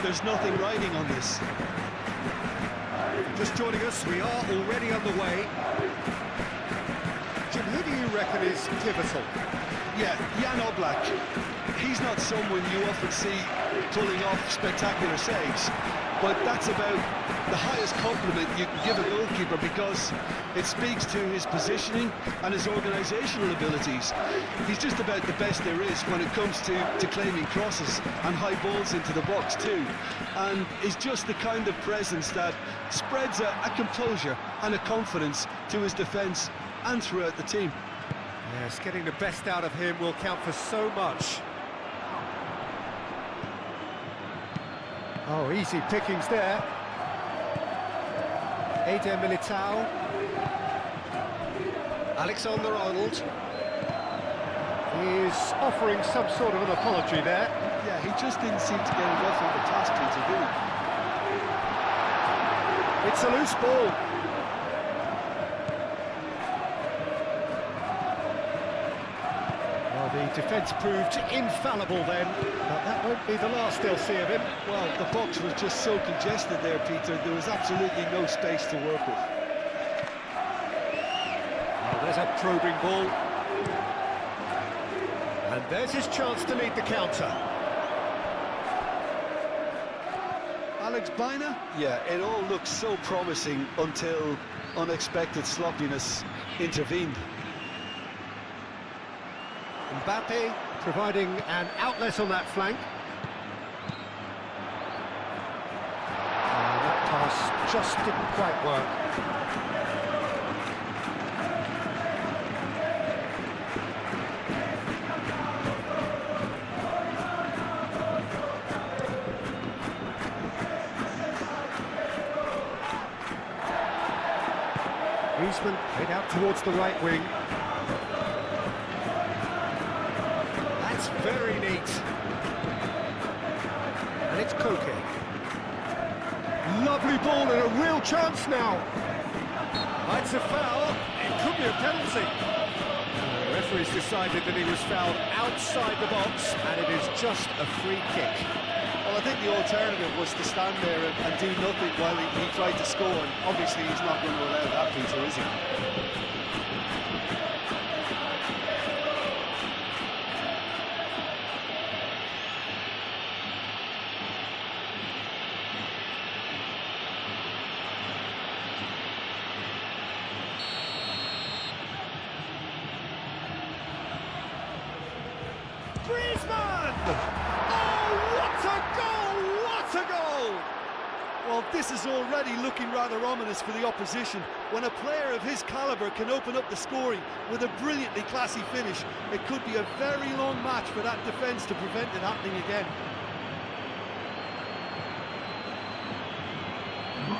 there's nothing riding on this. Just joining us, we are already underway. Jim, who do you reckon is pivotal? Yeah, Jan Oblak. He's not someone you often see pulling off spectacular saves, but that's about the highest compliment you can give a goalkeeper, because it speaks to his positioning and his organisational abilities. He's just about the best there is when it comes to claiming crosses and high balls into the box too, and is just the kind of presence that spreads a composure and a confidence to his defence and throughout the team. Yes, getting the best out of him will count for so much. Oh, easy pickings there. Eder Militao. Alexander-Arnold. He is offering some sort of an apology there. Yeah, he just didn't seem to get enough of the task to do. It's a loose ball. Well, the defence proved infallible then, but that won't be the last they'll see of him. Well, the box was just so congested there, Peter. There was absolutely no space to work with. Oh, there's a probing ball. And there's his chance to lead the counter. Alex Baina? Yeah, it all looked so promising until unexpected sloppiness intervened. Mbappe providing an outlet on that flank. That pass just didn't quite work. Griezmann head out towards the right wing. That's very neat. And it's Koke. Lovely ball and a real chance now. It's a foul. It could be a penalty. The referee's decided that he was fouled outside the box, and it is just a free kick. Well, I think the alternative was to stand there and do nothing while he tried to score, and obviously he's not going to allow that, Peter, is he? Griezmann! Oh, what a goal! What a goal! Well, this is already looking rather ominous for the opposition. When a player of his calibre can open up the scoring with a brilliantly classy finish, it could be a very long match for that defence to prevent it happening again.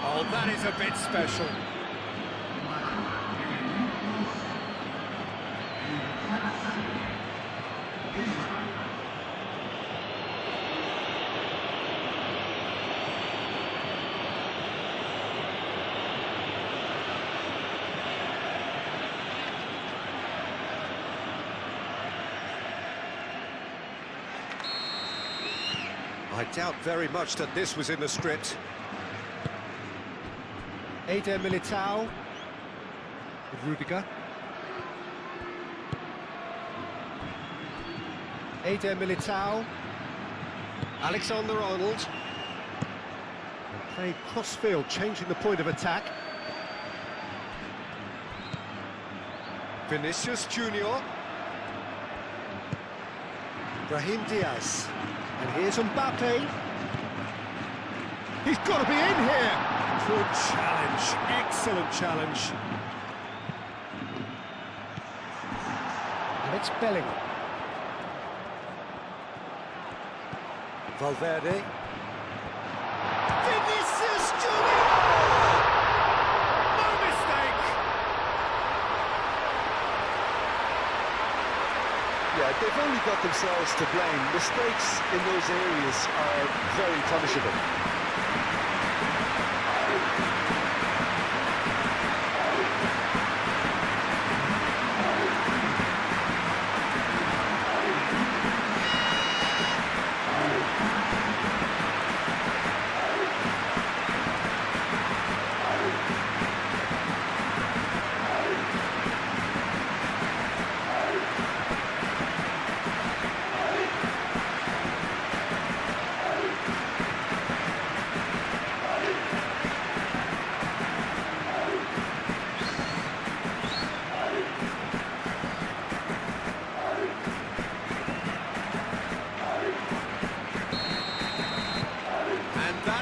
Oh, that is a bit special. I doubt very much that this was in the script. Eder Militao with Rudiger. Eder Militao. Alexander-Arnold. And played cross-field, changing the point of attack. Vinicius Junior. Brahim Diaz. And here's Mbappe. He's got to be in here. Good challenge, excellent challenge. And it's Bellingham. Valverde. Vinicius Junior! No mistake! Yeah, they've only got themselves to blame. Mistakes in those areas are very punishable.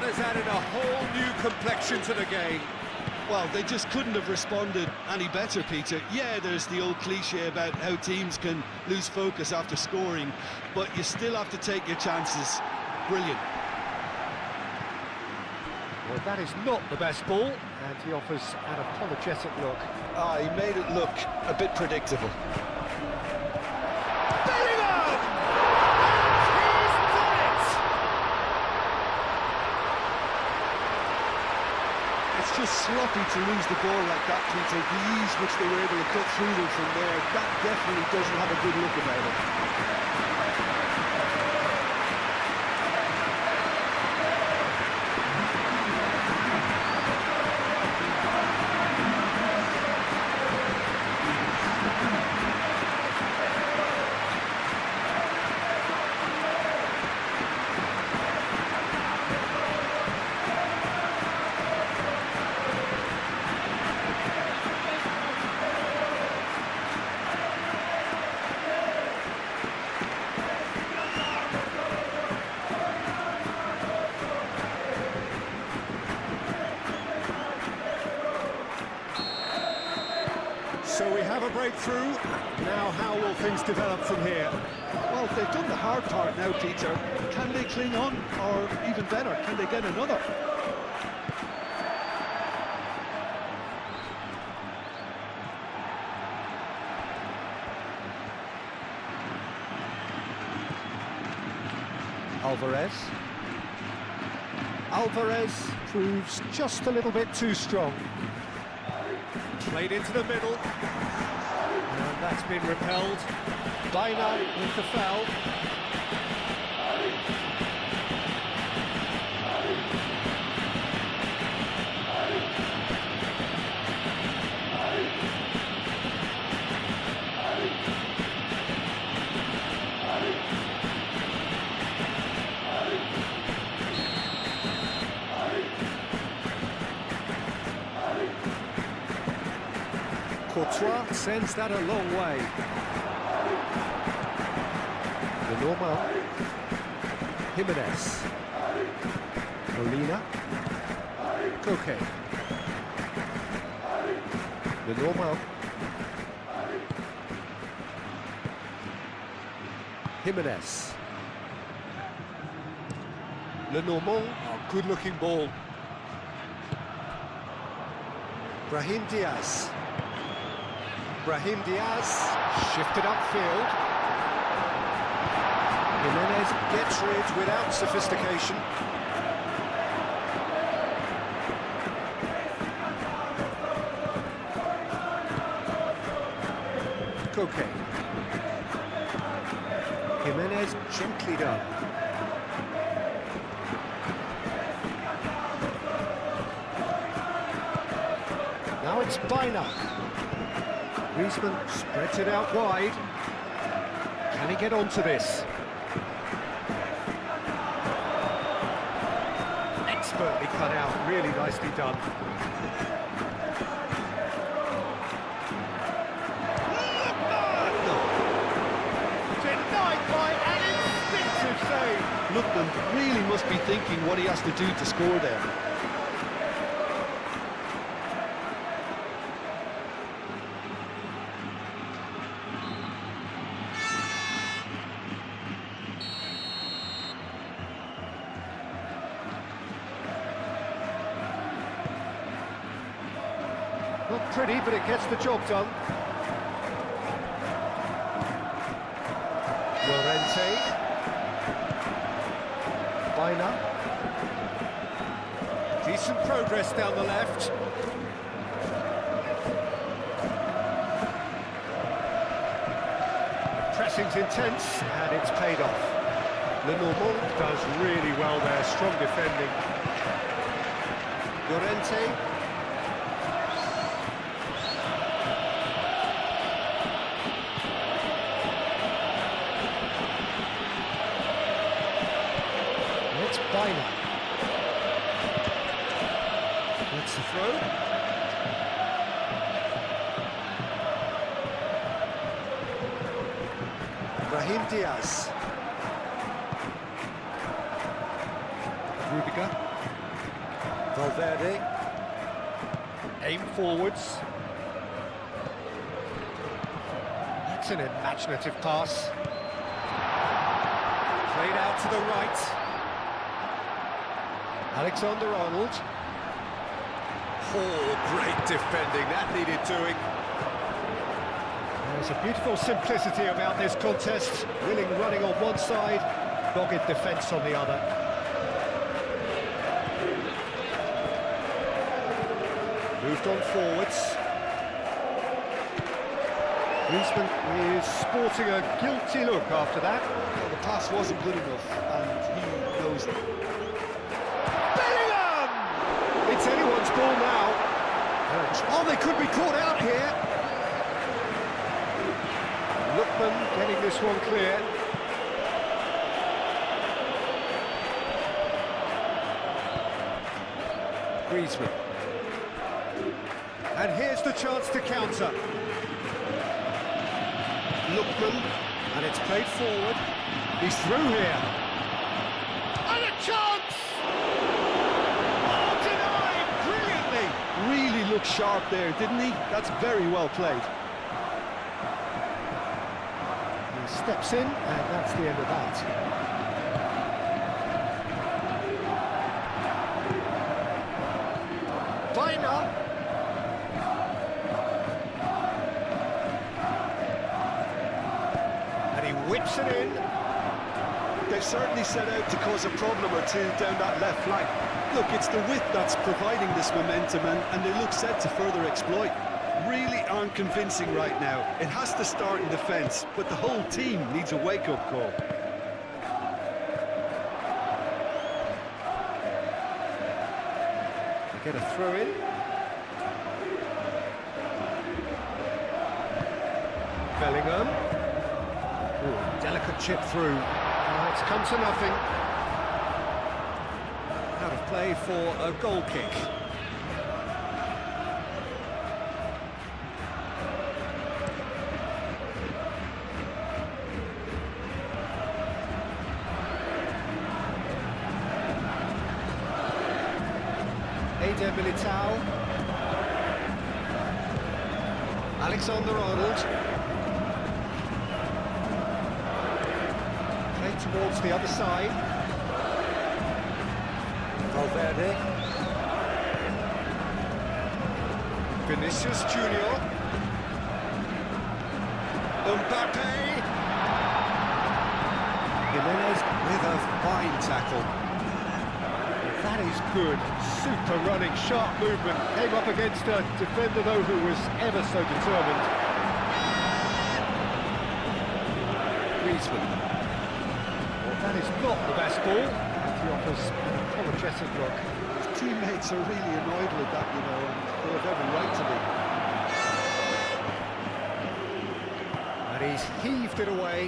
has added a whole new complexion to the game. Well, they just couldn't have responded any better, Peter. Yeah, there's the old cliche about how teams can lose focus after scoring, but you still have to take your chances. Brilliant. Well, that is not the best ball, and he offers an apologetic look. Ah, he made it look a bit predictable. Bellingham! And he's done it! It's just sloppy to lose the ball like that, Peter. The ease which they were able to cut through them from there, that definitely doesn't have a good look about it. So we have a breakthrough. Now how will things develop from here? Well, they've done the hard part now, Peter. Can they cling on, or even better, can they get another? Alvarez proves just a little bit too strong. Played into the middle. And that's been repelled. Baina with the foul. Courtois sends that a long way. The normal. Jimenez. Molina. Koke. The normal. Jimenez. Le Normand, oh, good-looking ball. Brahim Diaz. Brahim Diaz, shifted upfield. Jimenez gets rid without sophistication. Koke. Jimenez gently done. Now it's Baina. Griezmann spreads it out wide. Can he get onto this? Expertly cut out, really nicely done. Denied by an instinctive save. Lookman really must be thinking what he has to do to score there. Not pretty, but it gets the job done. Llorente. Baina. Decent progress down the left. Pressing's intense, and it's paid off. Le Normand does really well there, strong defending. Llorente. It's Baina. That's the throw. Brahim Diaz. Rudiger. Valverde. Aim forwards. That's an imaginative pass. Played out to the right. Alexander-Arnold. Oh, great defending, that needed doing. There's a beautiful simplicity about this contest. Willing running on one side, dogged defence on the other. Moved on forwards. Griezmann is sporting a guilty look after that. Well, the pass wasn't good enough, and he knows it. Bellingham! It's anyone's ball now. Oh, they could be caught out here. Lookman getting this one clear. Griezmann. And here's the chance to counter. Lookman, and it's played forward. He's through here. And a chance! Oh, denied brilliantly! Really looked sharp there, didn't he? That's very well played. He steps in, and that's the end of that. Viner. And he whips it in. They've certainly set out to cause a problem or two down that left flank. Look, it's the width that's providing this momentum, and they look set to further exploit. Really aren't convincing right now. It has to start in defence, but the whole team needs a wake-up call. They get a throw in. Bellingham. Ooh, delicate chip through. It's come to nothing. Out of play for a goal kick. Eder Militao. Alexander-Arnold. Played towards the other side. Valverde. Vinicius Junior. Mbappe. Jimenez with a fine tackle. That is good. Super running, sharp movement. Came up against a defender, though, who was ever so determined. Griezmann. Well, that is not the best ball. He offers an apologetic look. His teammates are really annoyed with that, you know, and they have every right to be. And he's heaved it away.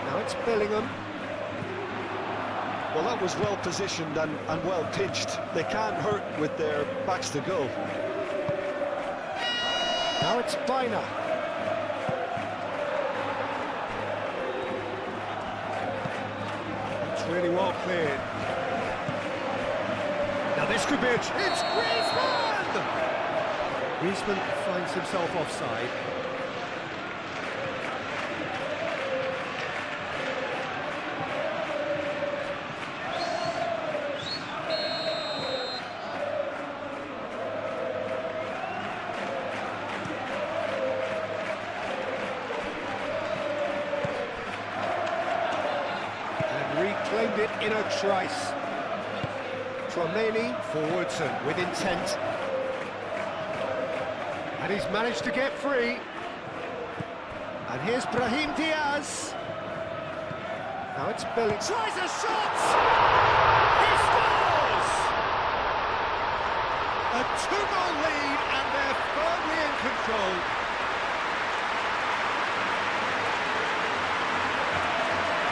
Now it's Bellingham. Well, that was well positioned and well pitched. They can't hurt with their backs to goal. Now it's Viner. It's really well cleared. Now this could be a... It's Griezmann! Griezmann finds himself offside. Reclaimed it in a trice. Tchouaméni forwards and with intent. And he's managed to get free. And here's Brahim Diaz. Now it's Bellingham. Tries a shot! He scores! A 2-goal lead, and they're firmly in control.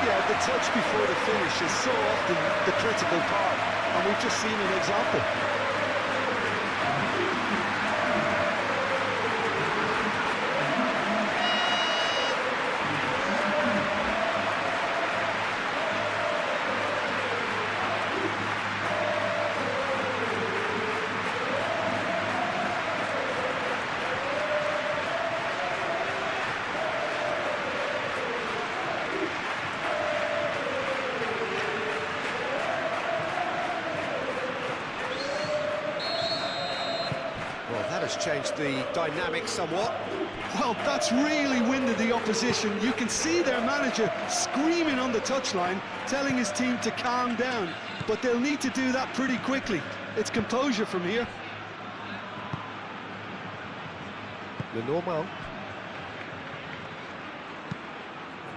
Yeah, the touch before the finish is so often the critical part, and we've just seen an example. Well, that has changed the dynamic somewhat. Well, that's really winded the opposition. You can see their manager screaming on the touchline, telling his team to calm down. But they'll need to do that pretty quickly. It's composure from here. Normal.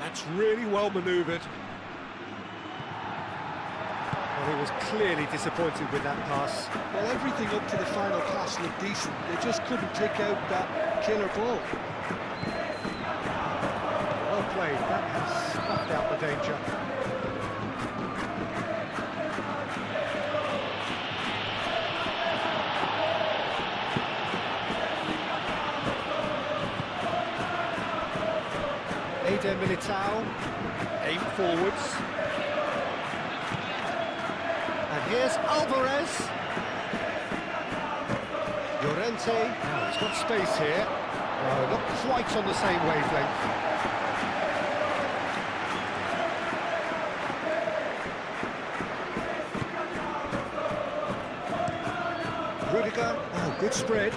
That's really well manoeuvred. Well, he was clearly disappointed with that pass. Well, everything up to the final pass looked decent. They just couldn't pick out that killer ball. Well played. That has snuffed out the danger. Militao, aim forwards, and here's Alvarez. Llorente, now he's got space here, not quite on the same wavelength. Rudiger, oh, good spread.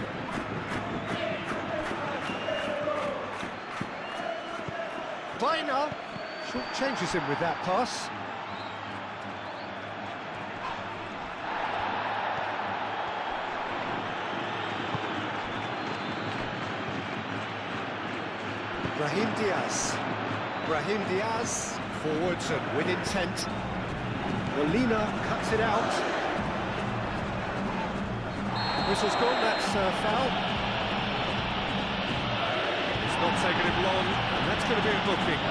Weiner short changes him with that pass. Brahim Diaz forwards and with intent. Molina cuts it out. Whistle's gone, that's foul. Not taking him long, and that's going to be a booking.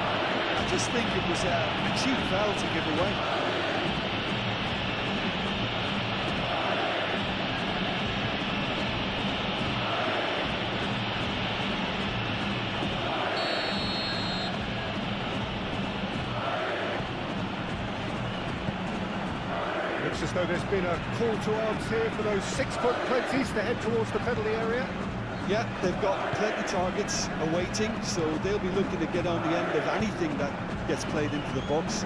I just think it was a cheap foul to give away. Looks as though there's been a call to arms here for those 6-foot plenties to head towards the penalty area. Yeah, they've got plenty targets awaiting, so they'll be looking to get on the end of anything that gets played into the box.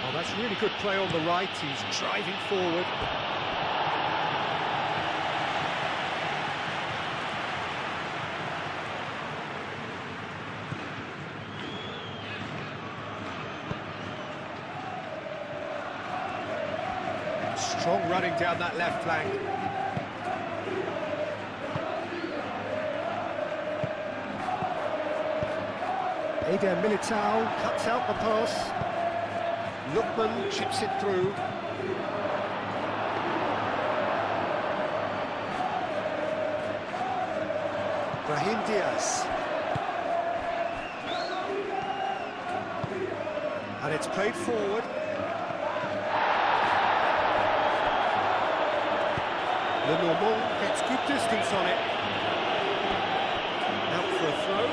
Oh, that's really good play on the right. He's driving forward. Strong running down that left flank. Eder Militao cuts out the pass. Lookman chips it through. Brahim Diaz. And it's played forward. Lenormand gets good distance on it. Out for a throw.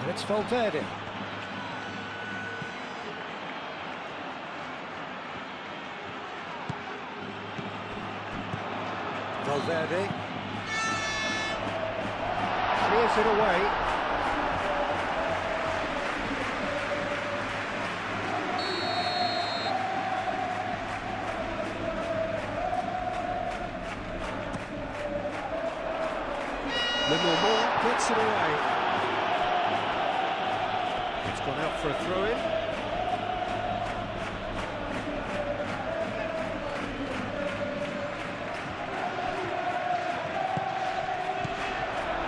And it's Valverde. Valverde clears it away. Lenormand gets it away. It's gone out for a throw-in.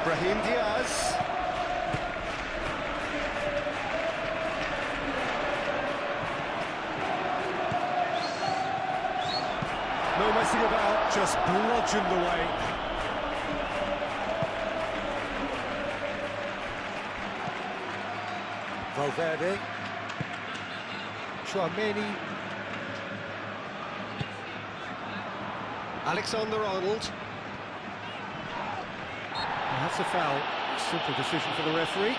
Brahim Diaz. No messing about, just bludgeoned away. Valverde, Chouameni, Alexander-Arnold. That's a foul. Simple decision for the referee.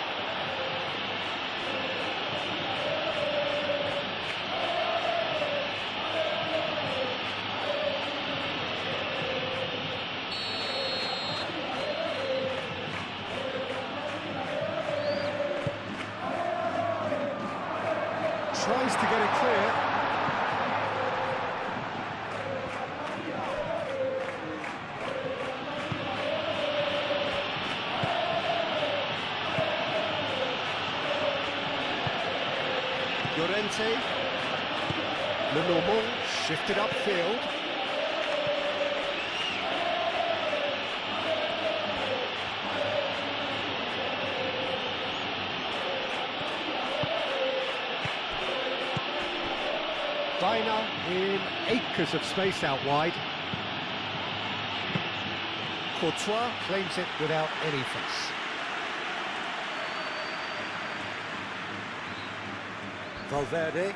tries to get it clear. Llorente. Lenormand shifted upfield. Baena in acres of space out wide. Courtois claims it without any fuss. Valverde.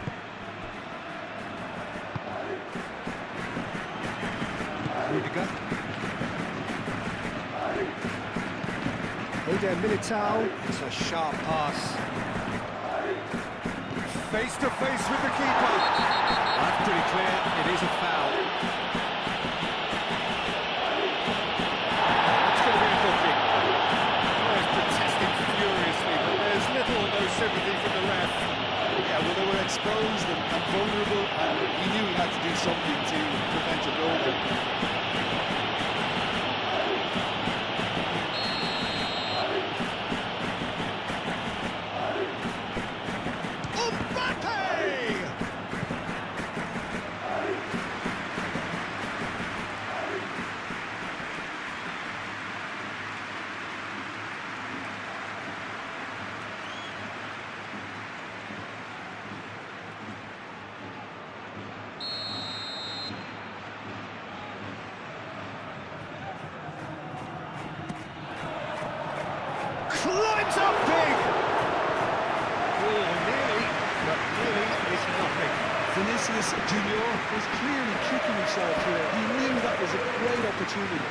Rudiger. Eder Militao. It's a sharp pass. Face to face with the keeper. That's pretty clear. It is a foul. That's going to be a booking. Oh, he's protesting furiously, but there's little or no sympathy from the ref. Yeah, well, they were exposed and vulnerable, and he knew he had to do something to prevent a goal there. Climbs up big! Oh, nearly, but nearly is nothing. Vinicius Junior was clearly kicking himself here. He knew that was a great opportunity.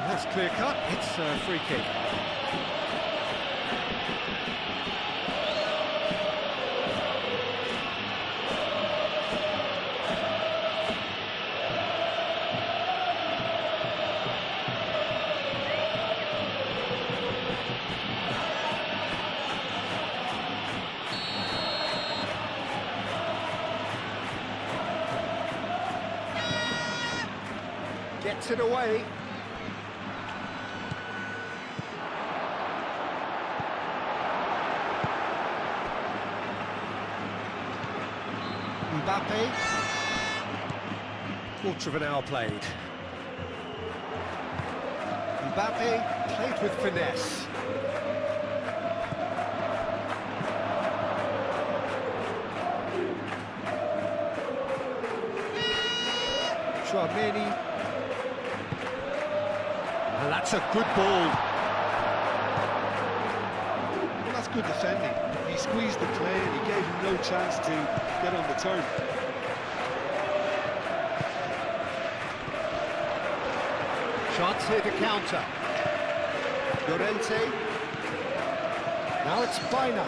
That's clear cut. It's a free kick. Gets it away. Mbappe. Quarter of an hour played. Mbappe played with finesse. Chouameni. And that's a good ball. Well, that's good defending. He squeezed the play and he gave him no chance to get on the turn. Chance here to counter. Llorente. Now it's Baena.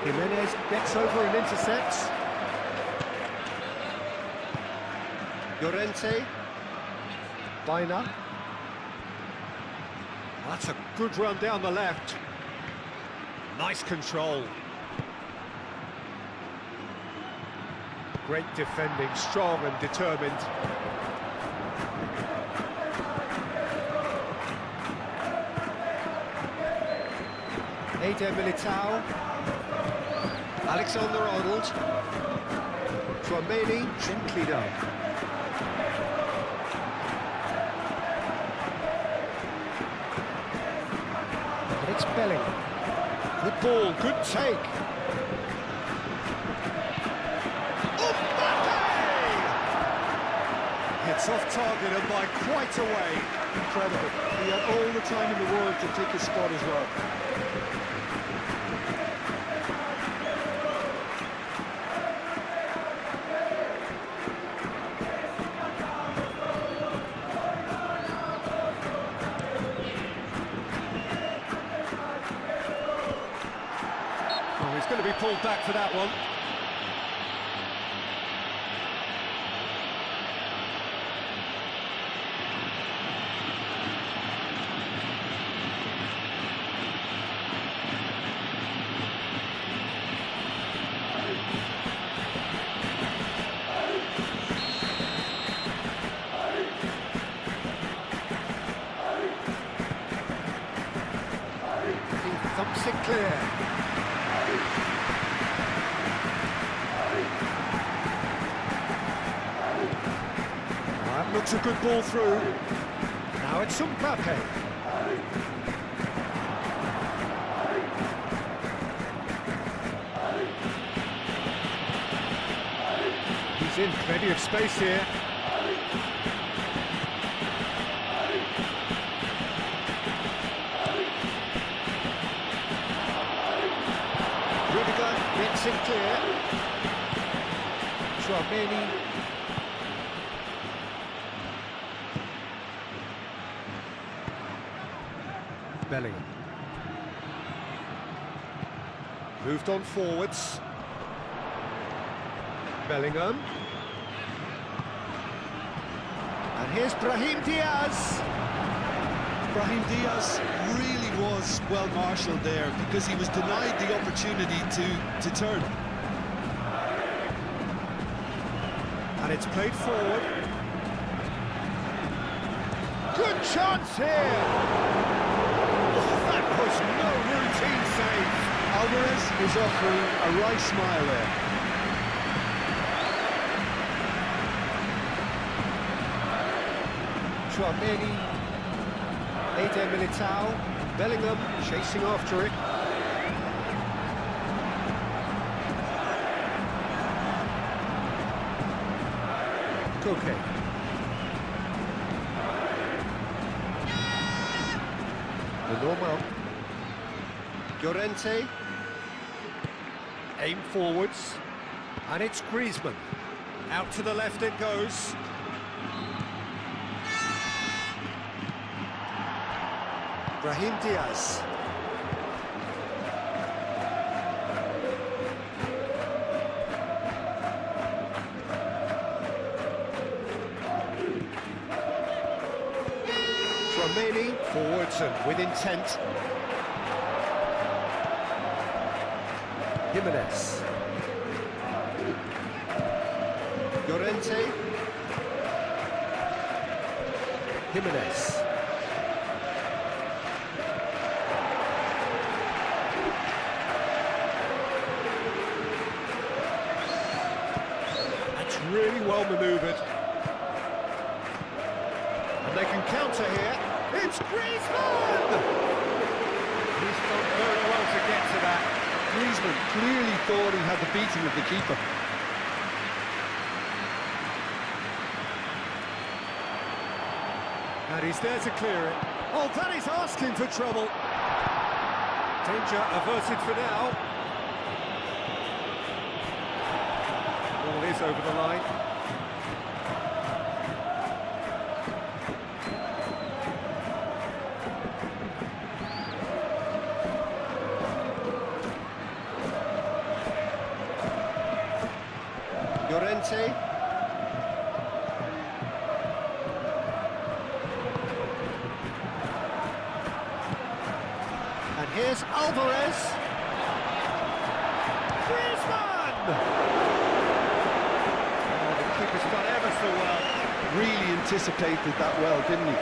Jimenez gets over and intercepts. Llorente. Baena. That's a good run down the left. Nice control. Great defending, strong and determined. Eder Militao. Alexander-Arnold. Chouameni, gently done. And it's Bellingham. Good ball, good take. It's off target and by quite a way. Incredible. He had all the time in the world to pick his spot as well. going to be pulled back for that one. Thumps it clear. That looks a good ball through. Now it's Mbappe. He's in, plenty of space here. Gets it clear. Chouameni. Bellingham. Moved on forwards. Bellingham. And here's Brahim Diaz. Brahim Diaz really was well marshalled there because he was denied the opportunity to turn. And it's played forward. Good chance here! Oh, that was no routine save. Alvarez is offering a right smile there. Chouameni. Eder Militao, Bellingham chasing after it. Koke. The normal. Llorente. Aim forwards. And it's Griezmann. Out to the left it goes. Brahim Diaz. Chouameni, forwards and with intent. Jimenez. Llorente. Jimenez. Really well manoeuvred. And they can counter here. It's Griezmann! He's done very well to get to that. Griezmann clearly thought he had the beating of the keeper. And he's there to clear it. Oh, that is asking for trouble. Danger averted for now. Ball is over the line. Llorente. And here's Alvarez. Griezmann! Oh, the keeper's done ever so well. Really anticipated that well, didn't he?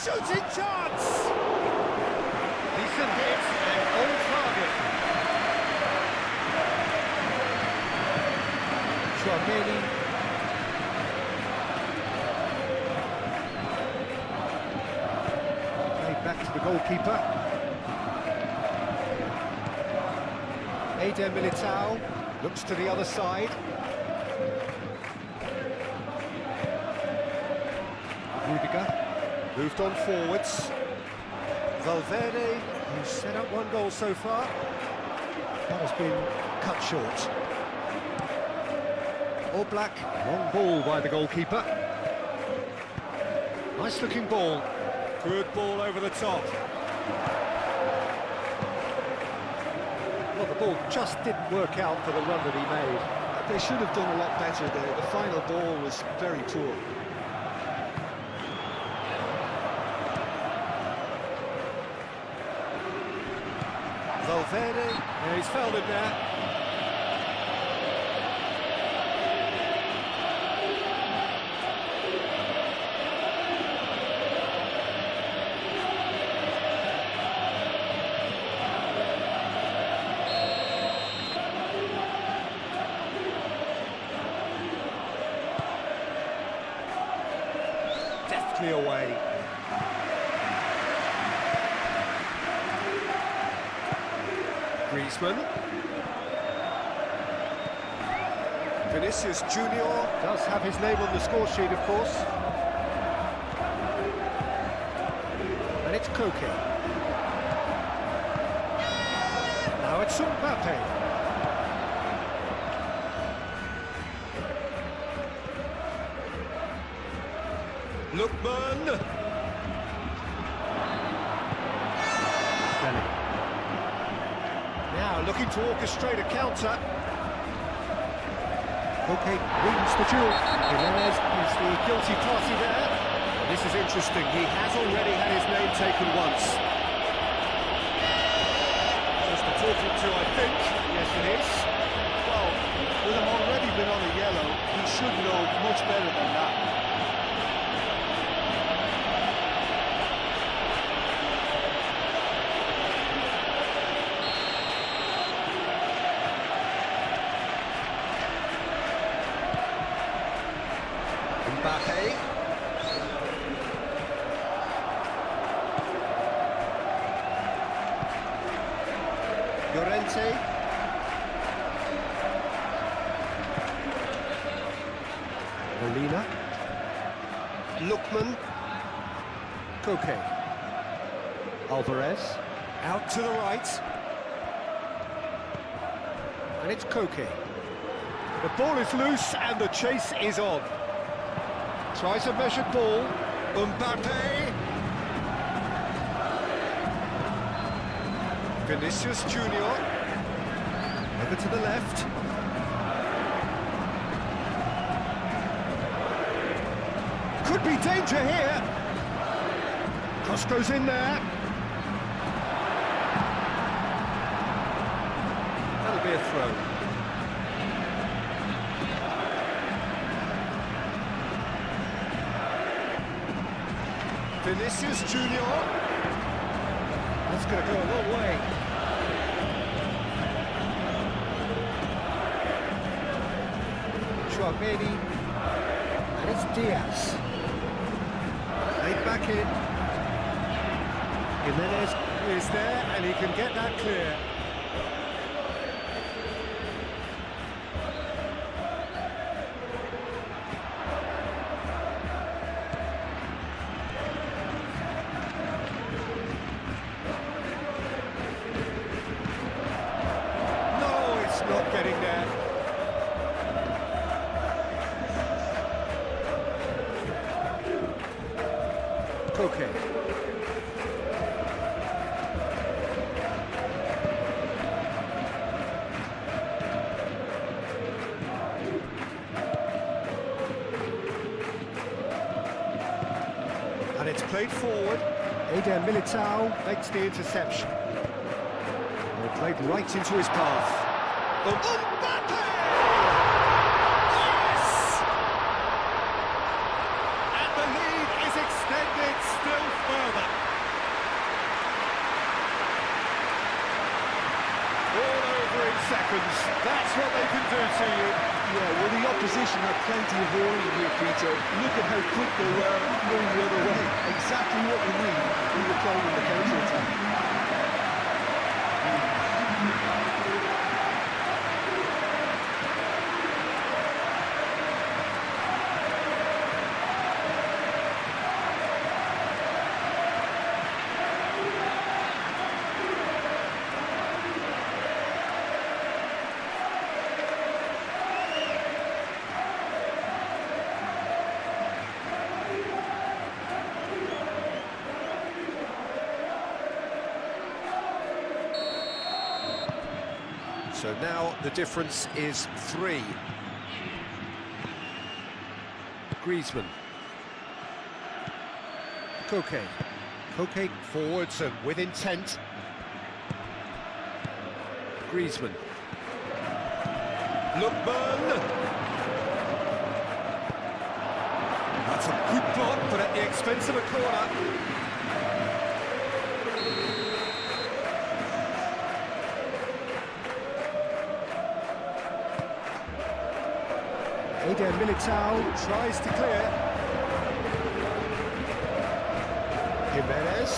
Shooting chance! Decent hit and on target. Chouameni. goalkeeper. Eder Militao looks to the other side. Rudiger moved on forwards. Valverde, who's set up one goal so far, that has been cut short. Oblak, long ball by the goalkeeper. Nice looking ball. Good ball over the top. Well, the ball just didn't work out for the run that he made. They should have done a lot better there. The final ball was very poor. Valverde, yeah, he's fouled it there. Deftly away. Griezmann. Vinicius Junior does have his name on the score sheet, of course. And it's Koke. Now it's Mbappe. Lookman. Now looking to orchestrate a counter. Okay, wins the duel. Jimenez is the guilty party there. This is interesting. He has already had his name taken once. Just a talking to, I think. Yes, it is. Well, with him already been on a yellow, he should know much better than that. Mbappe. Llorente. Molina. Lookman. Koke. Alvarez. Out to the right. And it's Koke. The ball is loose and the chase is on. Tries a measured ball. Mbappe. Vinicius Junior. Over to the left. Could be danger here. Cross goes in there. That'll be a throw. Vinicius Junior. That's going to go a long way. Chouameni. And it's Diaz. Laid back in. Jimenez is there and he can get that clear. Not getting there. Koke. And it's played forward. Eder Militao makes the interception. Well, played right into his path. Mbappe! Yes! And the lead is extended still further. All over in seconds. That's what they can do to you. Yeah, well, the opposition had plenty of warning here Peter. Look at how quick they were going the other way. Exactly what we need when we're playing in the counter-attack. So now the difference is 3. Griezmann. Koke. Koke forwards and with intent. Griezmann. Lookman. That's a good block, but at the expense of a corner. Eder Militao tries to clear. Jimenez.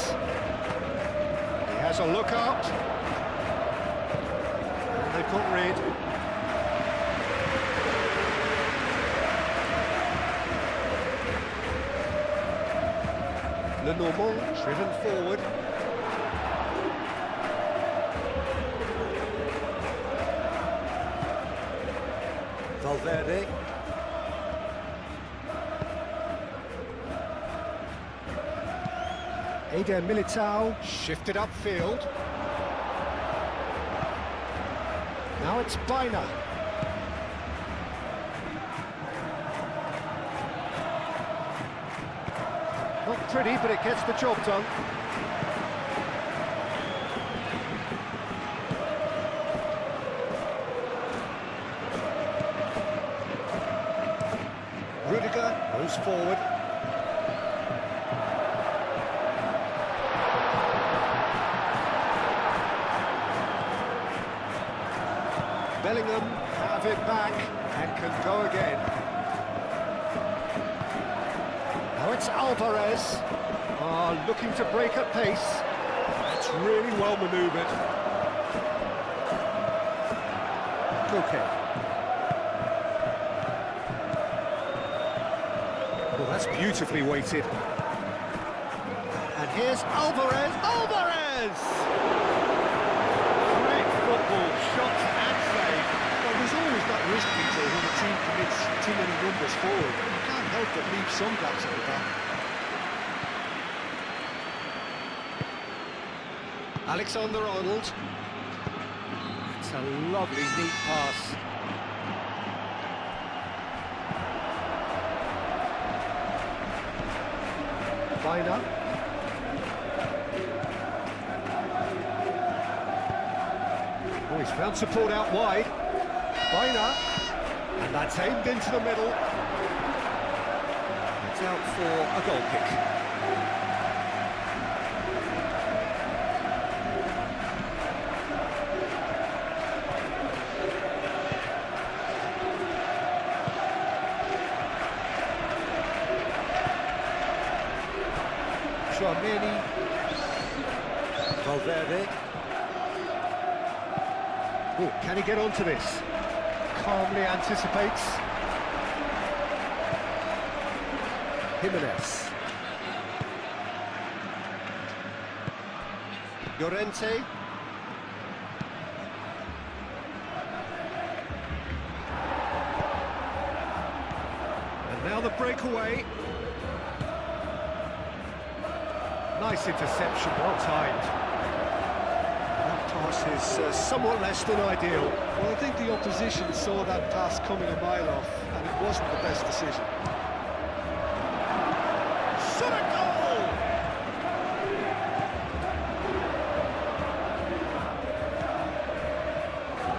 He has a look out. And they've got rid. Lenormand driven forward. Valverde. Eder Militao shifted upfield. Now it's Bina. Not pretty, but it gets the job done. Rudiger goes forward. Bellingham have it back and can go again. Now it's Alvarez. Looking to break at pace. It's really well manoeuvred. Koke. Oh, that's beautifully weighted. And here's Alvarez. Alvarez! Great football, shots and save. Well, there's always that risk, Peter, when a team commits too many numbers forward. You can't help but leave some gaps at the back. Alexander-Arnold. It's a lovely, neat pass. Bina. Oh, he's found support out wide. Bina. And that's aimed into the middle. It's out for a goal kick. Chouameni. Valverde. Oh, can he get onto this? Calmly anticipates. Jimenez. Llorente. And now the breakaway. Nice interception, well timed. That pass is somewhat less than ideal. Well, I think the opposition saw that pass coming a mile off, and it wasn't the best decision. Shot a goal!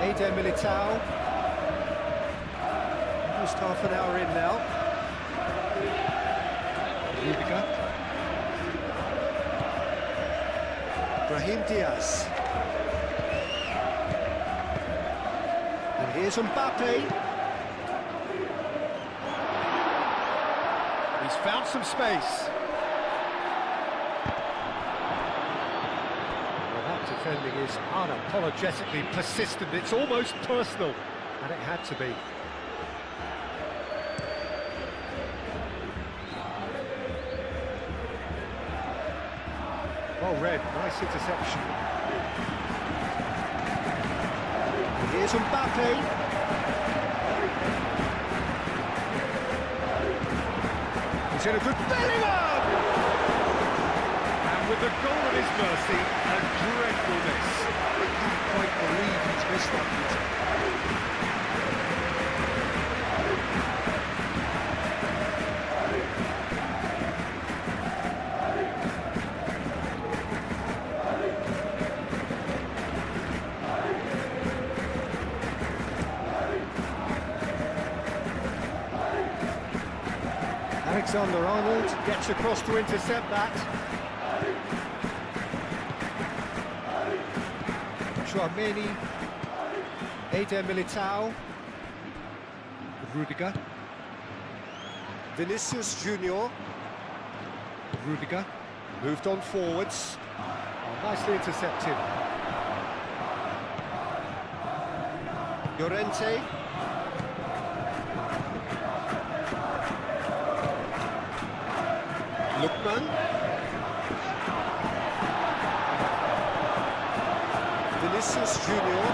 Eder Militao. Almost half an hour in now. Rudiger. Brahim Diaz. And here's Mbappe. He's found some space. Well, that defending is unapologetically persistent. It's almost personal, and it had to be. Well read, nice interception. Here's Mbappe. He's in a good Bellingham! And with the goal at his mercy, a dreadful miss. I can't quite believe he's missed that. Alexander-Arnold gets across to intercept that. Chouameni, Eder Militao, Rudiger, Vinicius Junior, Rudiger, moved on forwards, nicely intercepted. Llorente. Lookman. Vinicius Junior.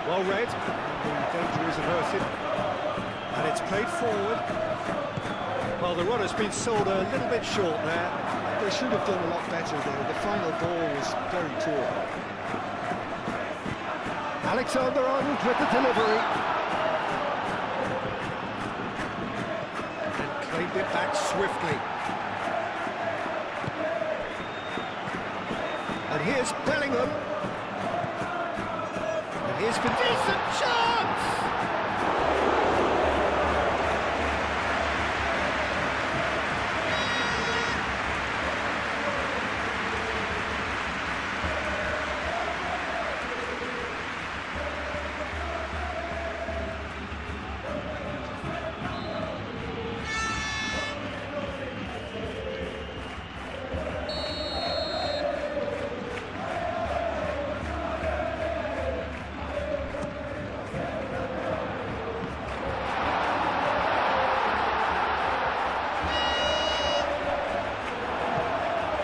Well read. The danger is averted. And it's played forward. Well, the run has been sold a little bit short there. They should have done a lot better there. The final ball was very poor. Alexander-Arnold with the delivery. And claimed it back swiftly. And here's Bellingham. And here's for decent chance!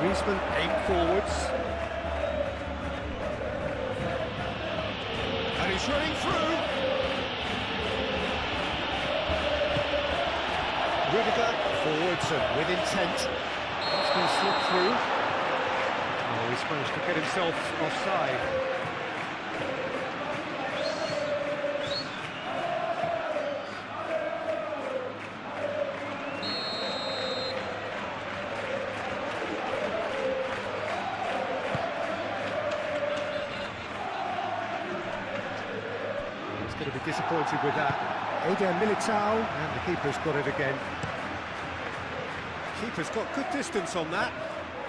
Griezmann aimed forwards. And he's running through. Rudiger forwards and with intent. He's going to slip through. Oh, he's managed to get himself offside. Going to be disappointed with that. Eder Militao, and the keeper's got it again. Keeper's got good distance on that.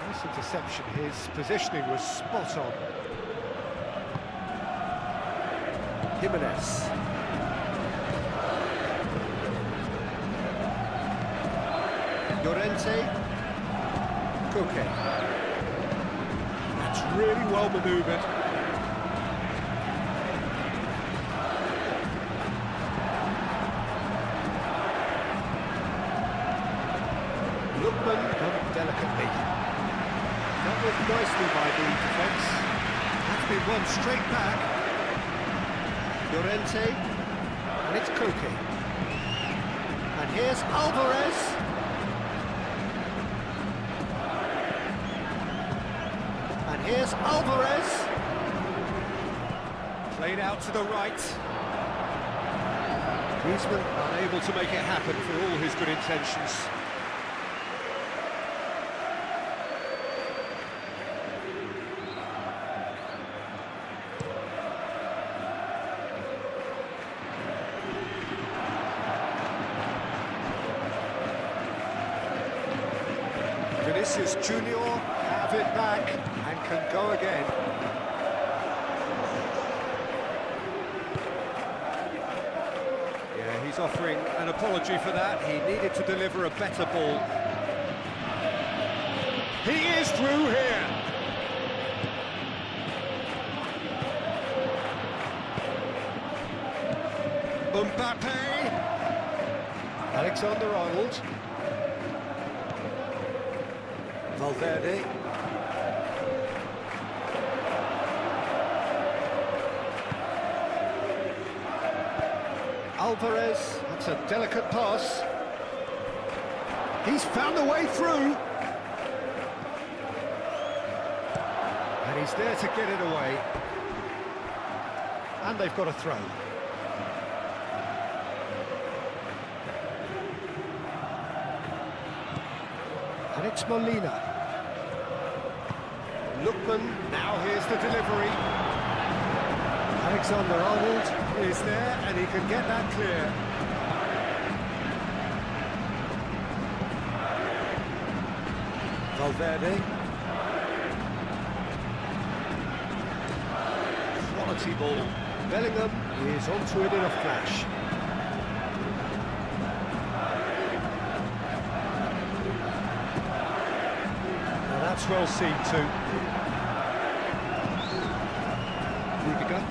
Nice interception. His positioning was spot on. Jimenez. Llorente. Koke. That's really well manoeuvred. Lookman done it delicately. That was nicely by the defence. That's been won straight back. Llorente. And it's Koke. And here's Alvarez. And here's Alvarez. Played out to the right. Griezmann unable to make it happen for all his good intentions. Vinicius Junior have it back and can go again. he's offering an apology for that. He needed to deliver a better ball. He is through here. Mbappe. Alexander-Arnold. Valverde. Alvarez, that's a delicate pass. He's found a way through. And he's there to get it away. And they've got a throw. And it's Molina. Lookman, now here's the delivery. Alexander-Arnold is there, and he can get that clear. Valverde. Quality ball. Bellingham is onto it in a flash. Now that's well seen too. Rudiger.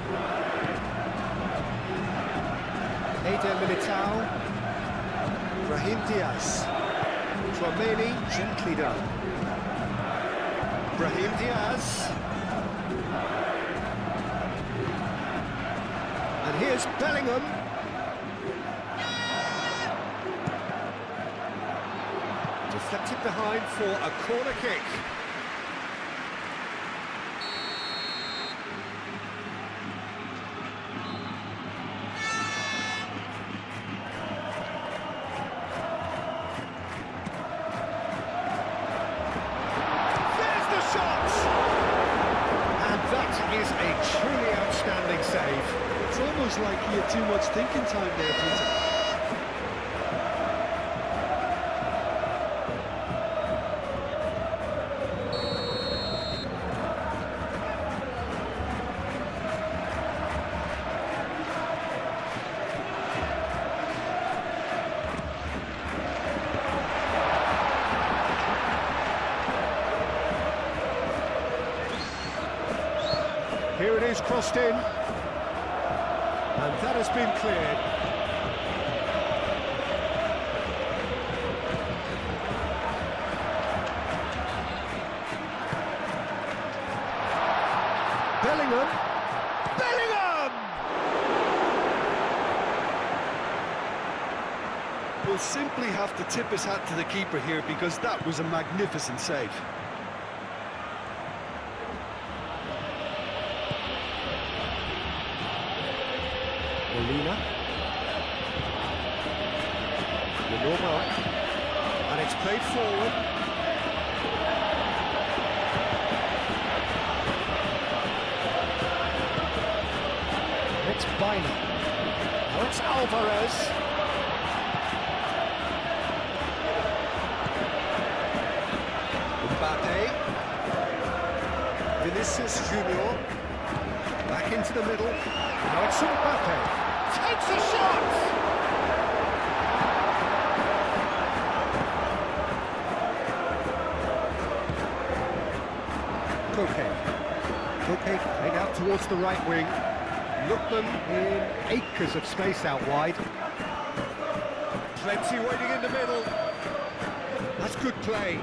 Eder Militao. Brahim Diaz. Tchouaméni, gently done. Brahim Diaz. And here's Bellingham. Deflected behind for a corner kick. Is a truly outstanding save. It's almost like he had too much thinking time there, Peter. Here it is, crossed in, and that has been cleared. Bellingham! Bellingham! We'll simply have to tip his hat to the keeper here because that was a magnificent save. Molina. Normal. And it's played forward. It's Bina. Now it's Alvarez. Mbappe. Vinicius Junior. Back into the middle. Now it's Mbappe. Takes a shot! Koke played out towards the right wing. Lookman in acres of space out wide. Plenty waiting in the middle. That's good play.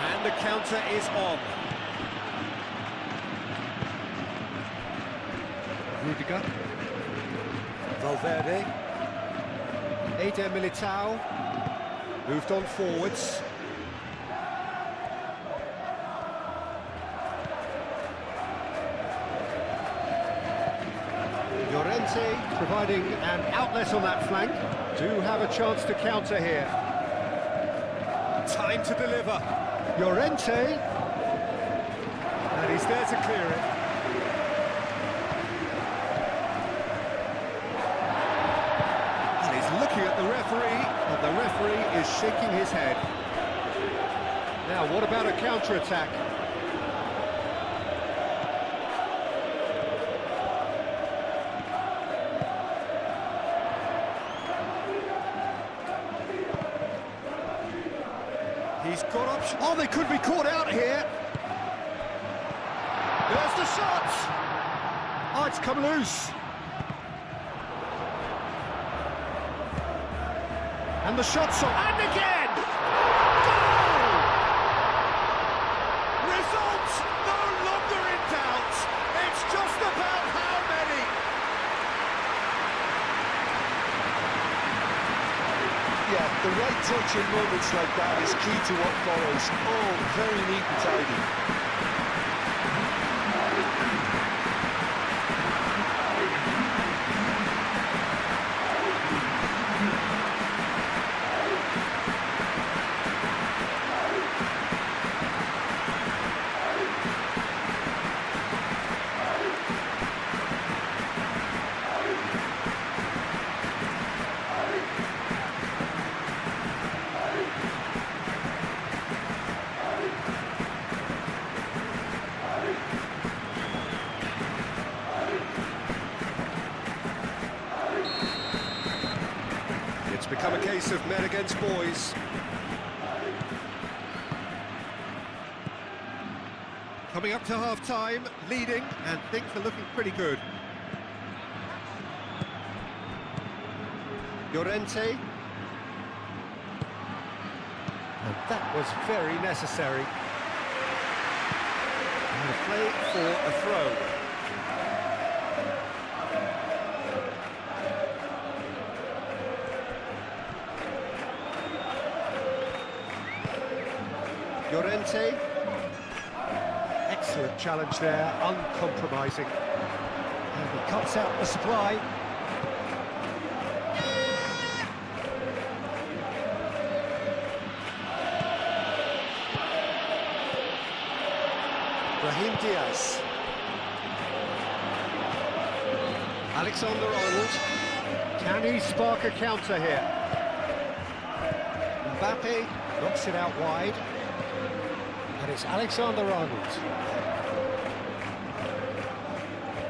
And the counter is on. Rudiger. Valverde. Eder Militao. Moved on forwards. Llorente providing an outlet on that flank. Do have a chance to counter here. Time to deliver. Llorente. And he's there to clear it. Looking at the referee, and the referee is shaking his head. Now, what about a counter-attack? got options. Oh, they could be caught out here. There's the shot. Oh, it's come loose. And the shot's on. And again! Goal! Results no longer in doubt. It's just about how many. Yeah, the right touch in moments like that is key to what follows. Oh, very neat and tidy. It's become a case of men against boys. Coming up to half-time, leading, and things are looking pretty good. Llorente. And that was very necessary. And a play for a throw. Llorente. Excellent challenge there, uncompromising. And he cuts out the supply. Brahim Diaz. Alexander-Arnold. Can he spark a counter here? Mbappe knocks it out wide. And it's Alexander-Arnold.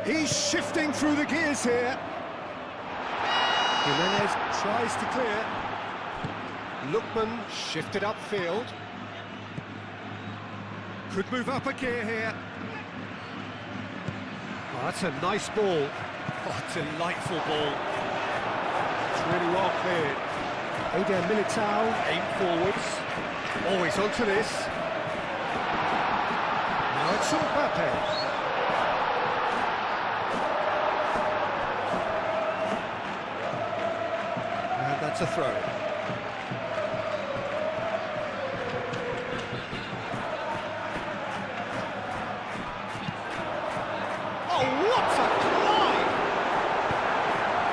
He's shifting through the gears here. Jimenez tries to clear. Lookman shifted upfield. Could move up a gear here. Oh, that's a nice ball. Oh, delightful ball. It's really well cleared. Eder Militao, aim forwards. Oh, he's onto this. Now it's Mbappe. And that's a throw. Oh, what a climb!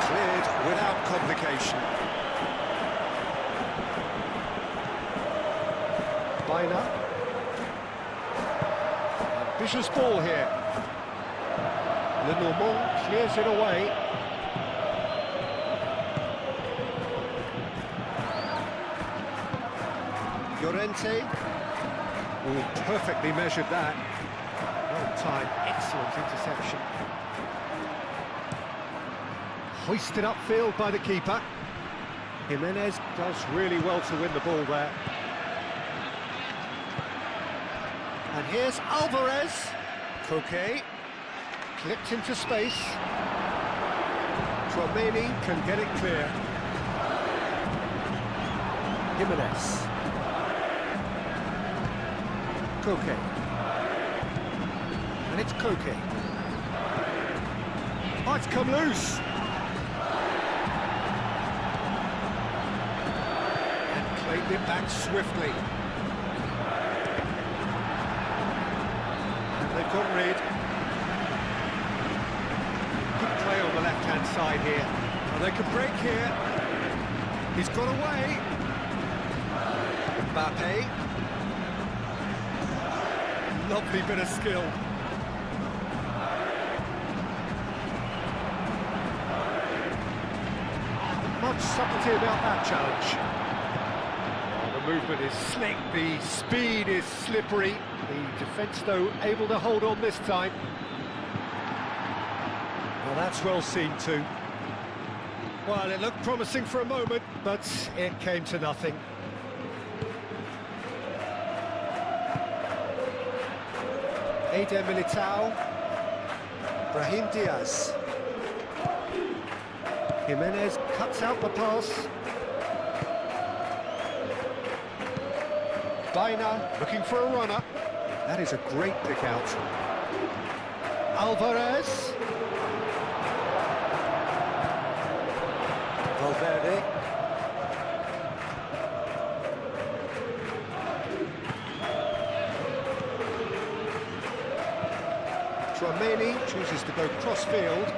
Cleared without complication. Bina. Ambitious ball here. Lenormand clears it away. Llorente. Oh, perfectly measured that. Well timed, excellent interception. Hoisted upfield by the keeper. Jimenez does really well to win the ball there. And here's Alvarez. Koke. Clipped into space. Tchouaméni can get it clear. Jimenez. Koke. And it's Koke. Oh, it's come loose. And claimed it back swiftly. And they've got rid. Good play on the left-hand side here. And they can break here. He's got away. Mbappe. Lovely bit of skill. Much subtlety about that challenge. Oh, the movement is slick, the speed is slippery. The defence, though, able to hold on this time. Well, that's well seen too. Well, it looked promising for a moment, but it came to nothing. Eder Militao. Brahim Diaz. Jimenez cuts out the pass. Baina looking for a runner. That is a great pick out. Alvarez. Valverde. Tchouameni chooses to go cross-field.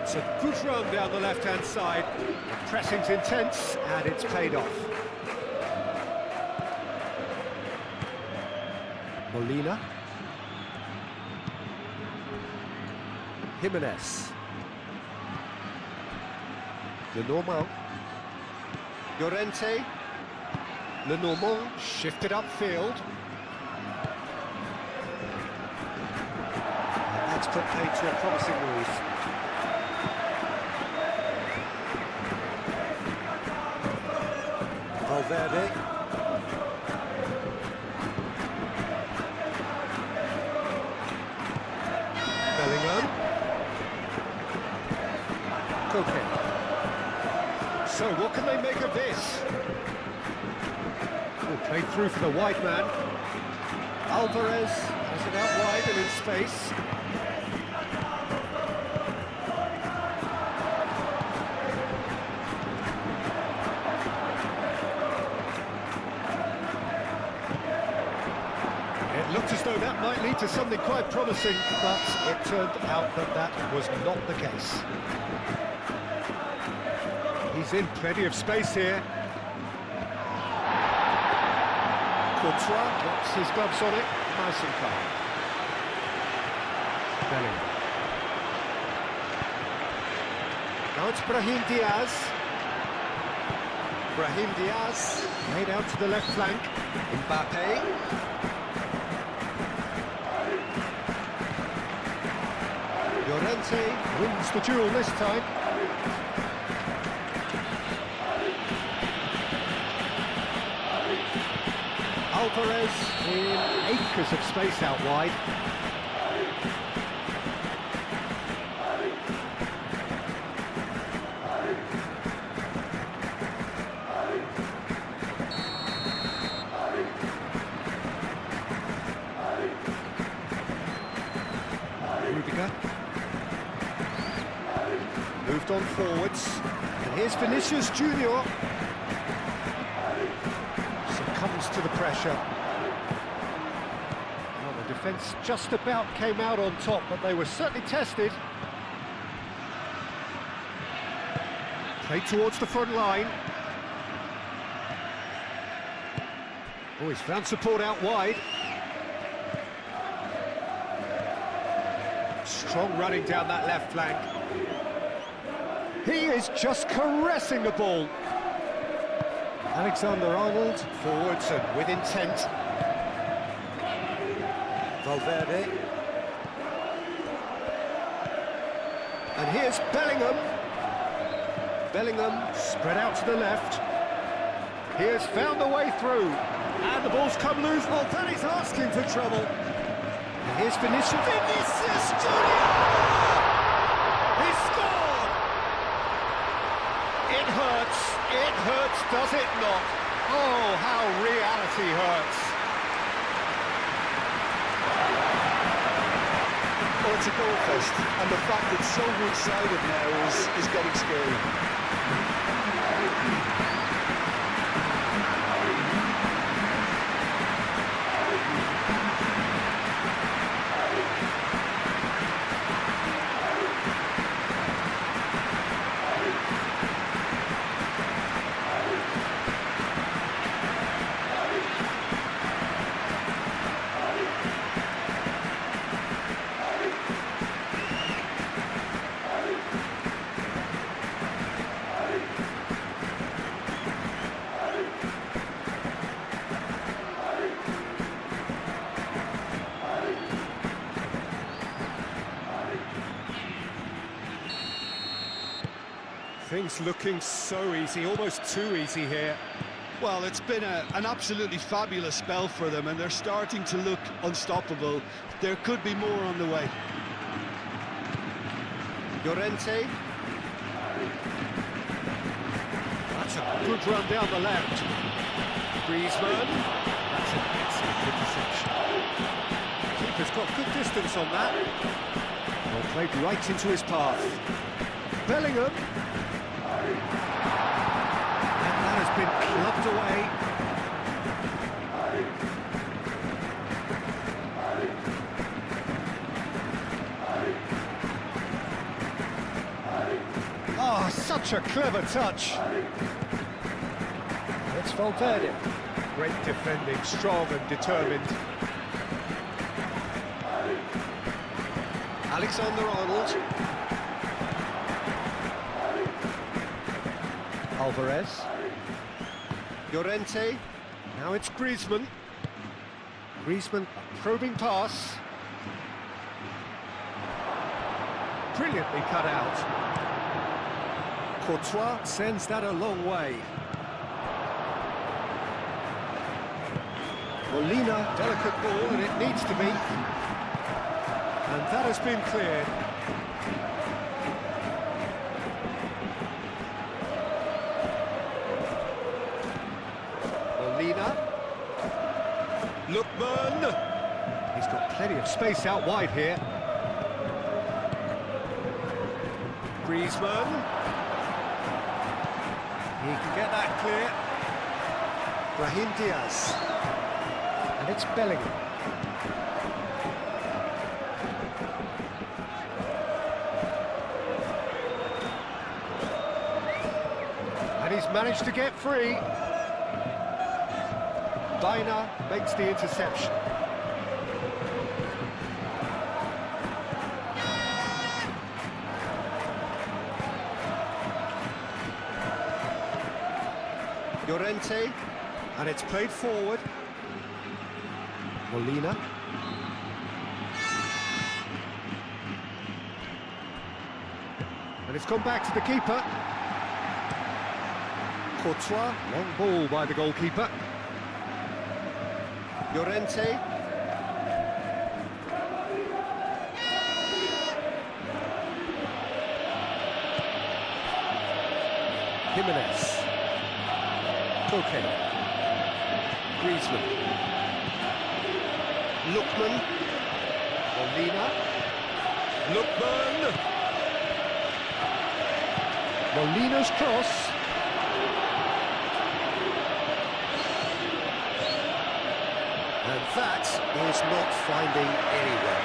It's a good run down the left-hand side. Pressing's intense, and it's paid off. Molina. Jimenez. Lenormand. Llorente. Lenormand shifted upfield. And that's put paid to a promising move. Valverde. Bellingham. Koke. So what can they make of this? Oh, played through for the wide man. Alvarez has it out wide and in space. It looked as though that might lead to something quite promising, but it turned out that that was not the case. He's in plenty of space here. Courtois drops his gloves on it, nice and calm. Bellingham. Now it's Brahim Diaz. Brahim Diaz laid out to the left flank. Mbappe. Llorente wins the duel this time. Alvarez in acres of space out wide. Rudiger. Moved on forwards. And here's Vinicius Junior. Comes to the pressure. Well, the defence just about came out on top, but they were certainly tested. Played towards the front line. Oh, he's found support out wide. Strong running down that left flank. He is just caressing the ball. Alexander-Arnold, forwards and with intent. Valverde. And here's Bellingham. Bellingham spread out to the left. He has found a way through. And the ball's come loose. Oh, that is asking for trouble. And here's Vinicius. Vinicius Junior! He scored! It hurts. It hurts, does it not? Oh, how reality hurts. Well, it's a goal fest, and the fact it's so one-sided now is getting scary. Things looking so easy, almost too easy here. Well, it's been an absolutely fabulous spell for them, and they're starting to look unstoppable. There could be more on the way. Llorente. That's a good run down the left. Griezmann. That's an excellent interception. Keeper's got good distance on that. Well played right into his path. Bellingham. And that has been clubbed away. Oh, such a clever touch. It's Valverde. Great defending, strong and determined. Alexander-Arnold. Alvarez. Llorente. Now it's Griezmann. Griezmann, probing pass. Brilliantly cut out. Courtois sends that a long way. Molina, delicate ball, and it needs to be. And that has been cleared. Molina. Lookman. He's got plenty of space out wide here. Griezmann. He can get that clear. Brahim Diaz. And it's Bellingham. And he's managed to get free. Baina makes the interception. Llorente, and it's played forward. Molina. And it's gone back to the keeper. Courtois, long ball by the goalkeeper. Llorente. Jimenez. Koke. Griezmann. Lookman. Molina. Lookman. Molina's cross. And that is not finding anywhere.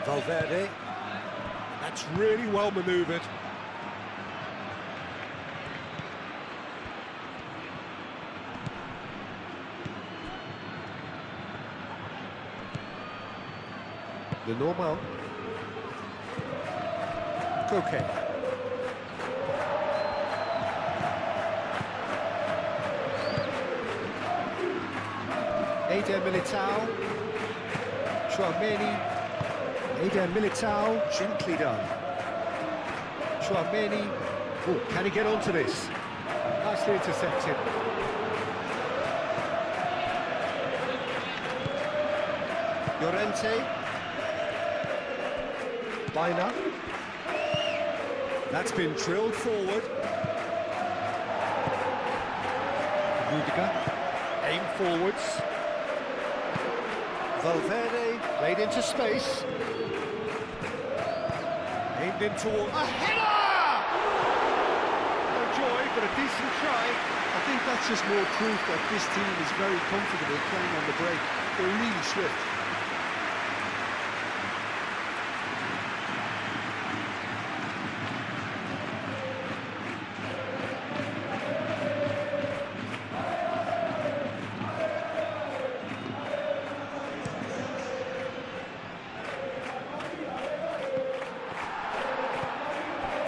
Valverde. That's really well manoeuvred. The normal. Koke. Eder Militao. Tchouaméni. Eder Militao, gently done. Tchouaméni. Oh, can he get onto this? Nicely intercepted. Llorente. Baina. That's been drilled forward. Rudiger. Aim forwards. Valverde played into space. Aimed in toward a header! No joy, but a decent try. I think that's just more proof that this team is very comfortable playing on the break. They're really swift.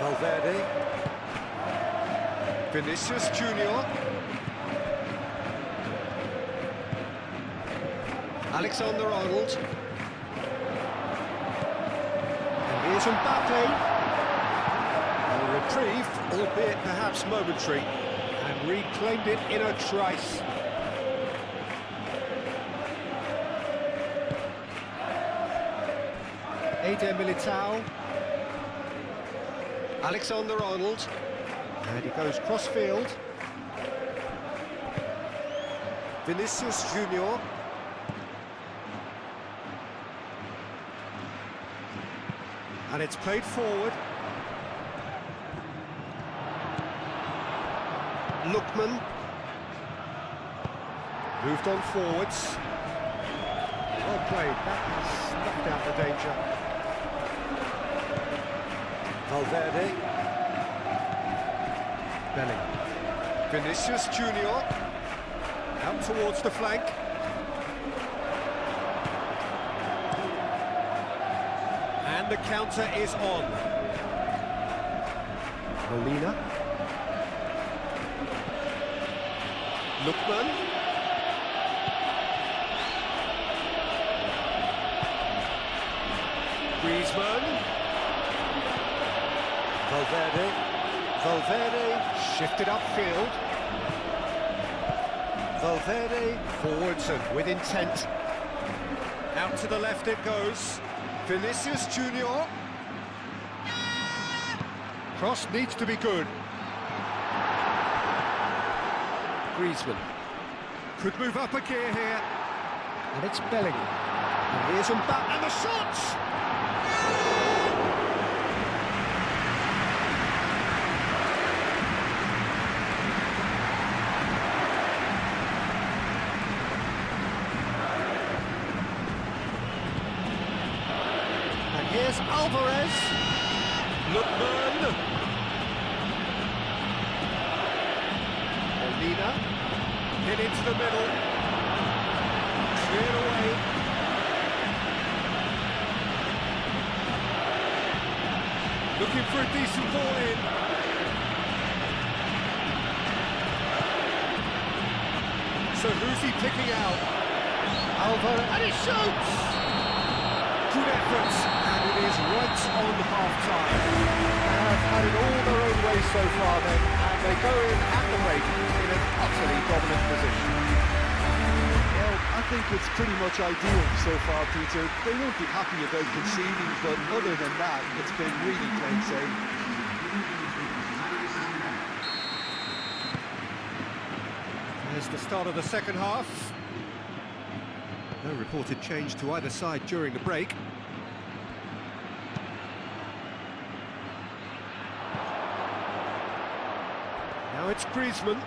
Valverde. Vinicius Junior. Alexander-Arnold. Here's Mbappe. A reprieve, albeit perhaps momentary, and reclaimed it in a trice. Eder Militao. Alexander-Arnold. And he goes cross-field. Vinicius Junior. And it's played forward. Lookman. Moved on forwards. Well played, that has snuffed out the danger. Valverde. Bellingham. Vinicius Junior. Out towards the flank. And the counter is on. Molina. Lookman. Griezmann. Valverde. Valverde shifted upfield. Valverde forwards and with intent. Out to the left it goes. Vinicius Junior. Cross needs to be good. Griezmann could move up a gear here. And it's Bellingham. And here's Mbappe and the shots! Here's Alvarez. Lookman. Molina. Hit into the middle. Cleared away. Looking for a decent ball in. So who's he picking out? Alvarez. And he shoots! Good efforts, and it is right on half-time. They have had it all their own way so far then, and they go in at the break in an utterly dominant position. Well, I think it's pretty much ideal so far, Peter. They won't be happy about conceding, but other than that, it's been really plain sailing. There's the start of the second half. No reported change to either side during the break. Now it's Griezmann.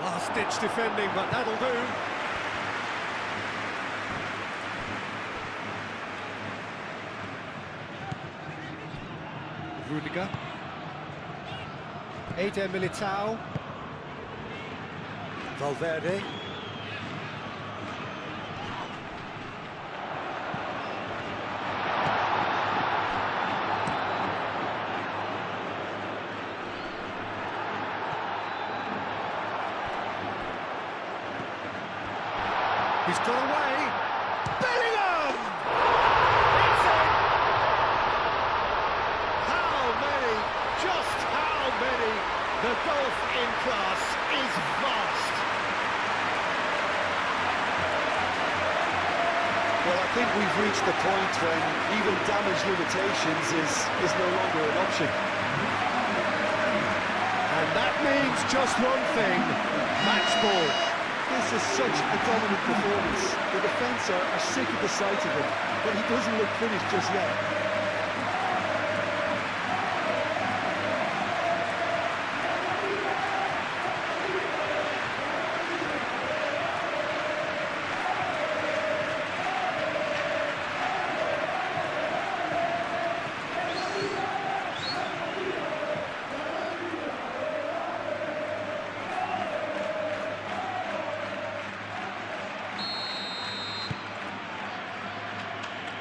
Last-ditch defending, but that'll do. Rudiger. Eder Militao. Valverde. He's got away. Bellingham! It's in! How many? Just how many? The gulf in class is vast. Well, I think we've reached the point when even damage limitations is no longer an option. And that means just one thing, match ball. This is such a dominant performance. The defence are sick of the sight of him, but he doesn't look finished just yet.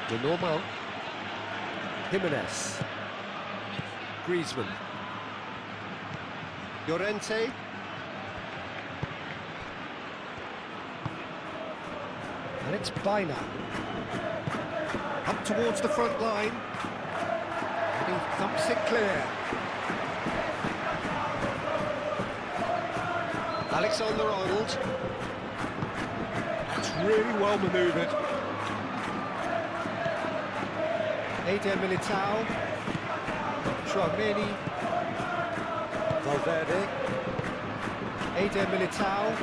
The normal. Jimenez. Griezmann. Llorente. And it's Bina. Up towards the front line. And he thumps it clear. Alexander-Arnold. That's really well manoeuvred. Eder Militao. Chouameni. Valverde. Eder Militao.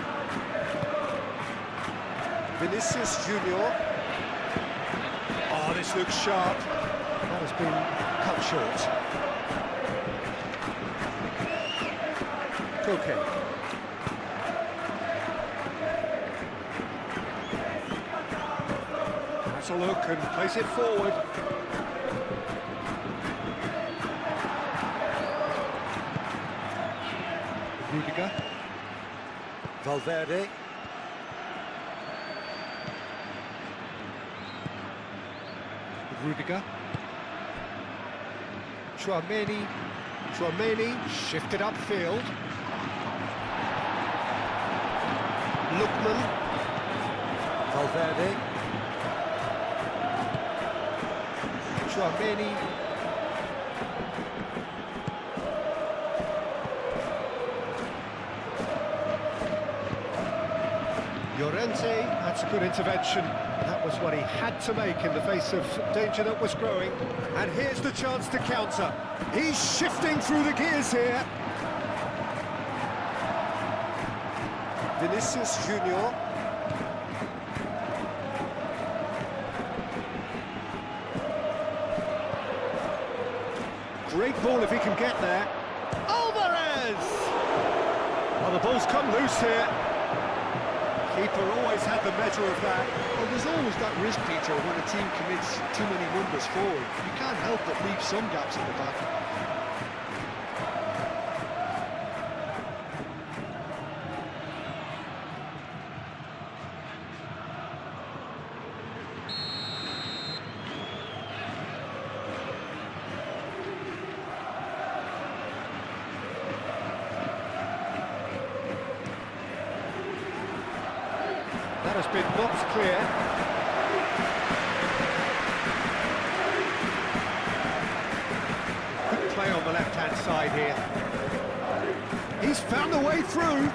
Vinicius Junior. Oh, this looks sharp. That has been cut short. Koke. That's a look and plays it forward. Rudiger. Valverde. Rudiger. Chouameni shifted upfield. Lookman. Valverde. Chouameni. Llorente, that's a good intervention. That was what he had to make in the face of danger that was growing. And here's the chance to counter. He's shifting through the gears here. Vinicius Junior. Great ball if he can get there. Alvarez! Well, the ball's come loose here. Keeper always had the measure of that. Well, there's always that risk, Peter, when a team commits too many numbers forward. You can't help but leave some gaps in the back. That has been knocked clear. Good play on the left-hand side here. He's found a way through.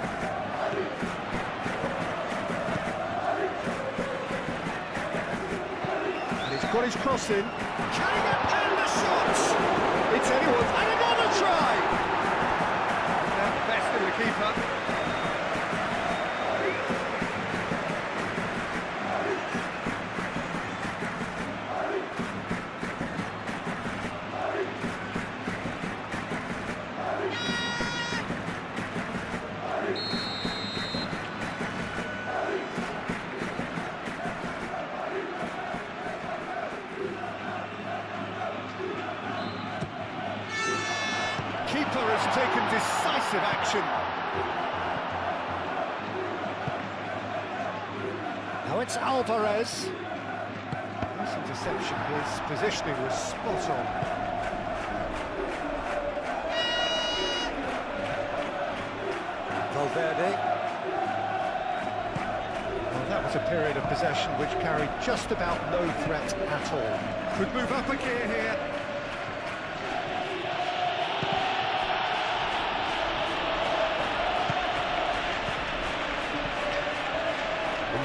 And he's got his cross in. Can he get and the shot? It's anyone's. And another try! Now best in the keeper. Keeper has taken decisive action. Now it's Alvarez. Nice interception. His positioning was spot on. Valverde. Well, that was a period of possession which carried just about no threat at all. Could move up a gear here.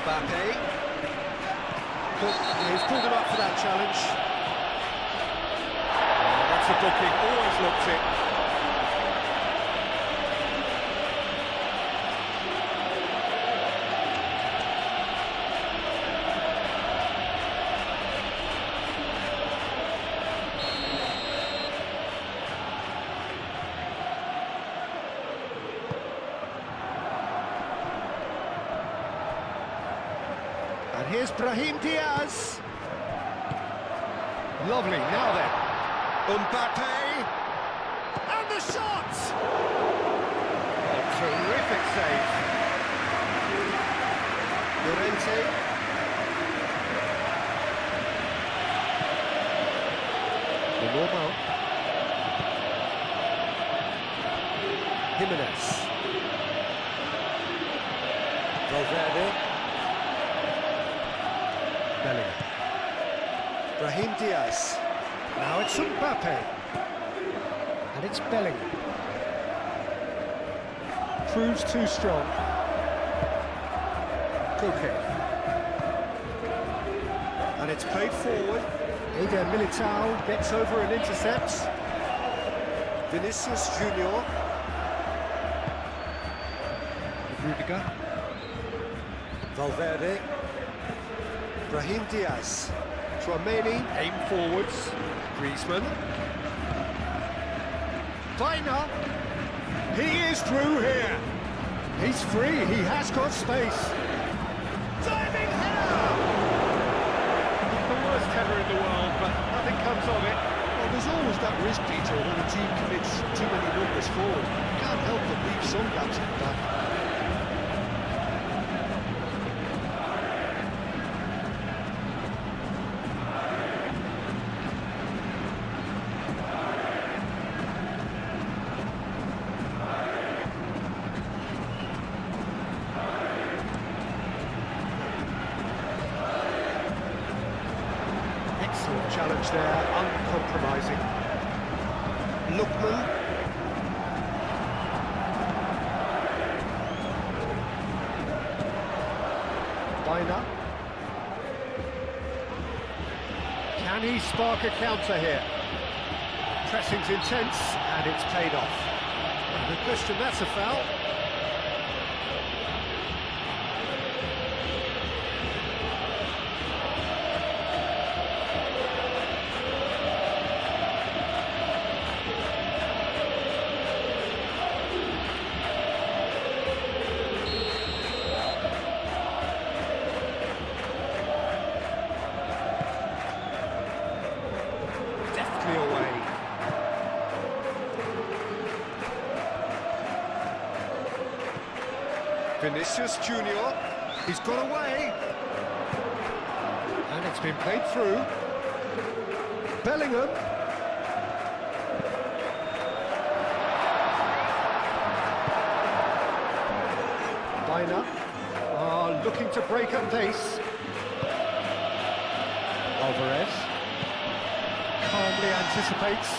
Mbappe. He's pulled him up for that challenge. Oh, that's a booking, always looked it. And here's Brahim Diaz. Lovely, now then. Mbappe. And the shot! Oh, terrific save. Llorente. Normal. Jimenez. Bellingham. Brahim Diaz. Now it's Mbappe. And it's Bellingham. Proves too strong. Koke. And it's played forward. Eder Militao gets over and intercepts. Vinicius Junior. Rudiger. Valverde. Brahim Diaz. Tchouameni, aim forwards. Griezmann. Weiner. He is through here. He's free, he has got space. Diving header! The worst header in the world, but nothing comes of it. Well, there's always that risk, Peter, when a team commits too many numbers forward. You can't help but leave some gaps at the back. Excellent challenge there, uncompromising. Lookman. Weiner. Can he spark a counter here? Pressing's intense, and it's paid off. The question, that's a foul. Away. Vinicius Junior, he's got away, and it's been played through. Bellingham. Weiner, looking to break at pace. Alvarez. Calmly anticipates.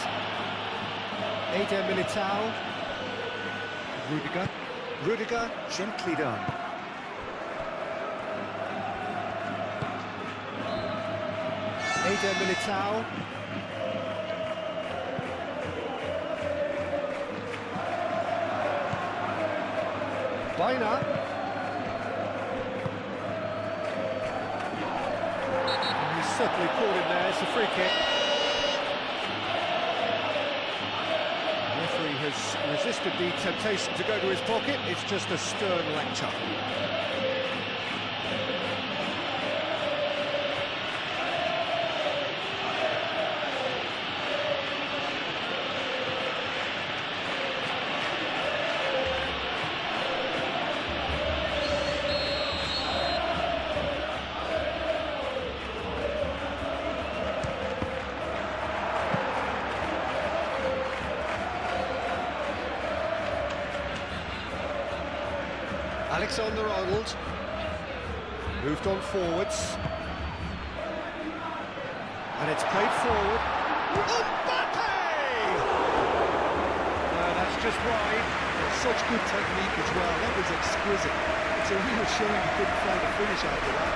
Eder Militao. Rudiger. Rudiger, gently done. Eder Militao. Weiner. He's certainly caught him there, it's a free kick. Has resisted the temptation to go to his pocket. It's just a stern lecture. Alexander-Arnold. Moved on forwards. And it's played forward. Mbappe! That's just wide. Such good technique as well. That was exquisite. It's a real shame he couldn't find a finish after that.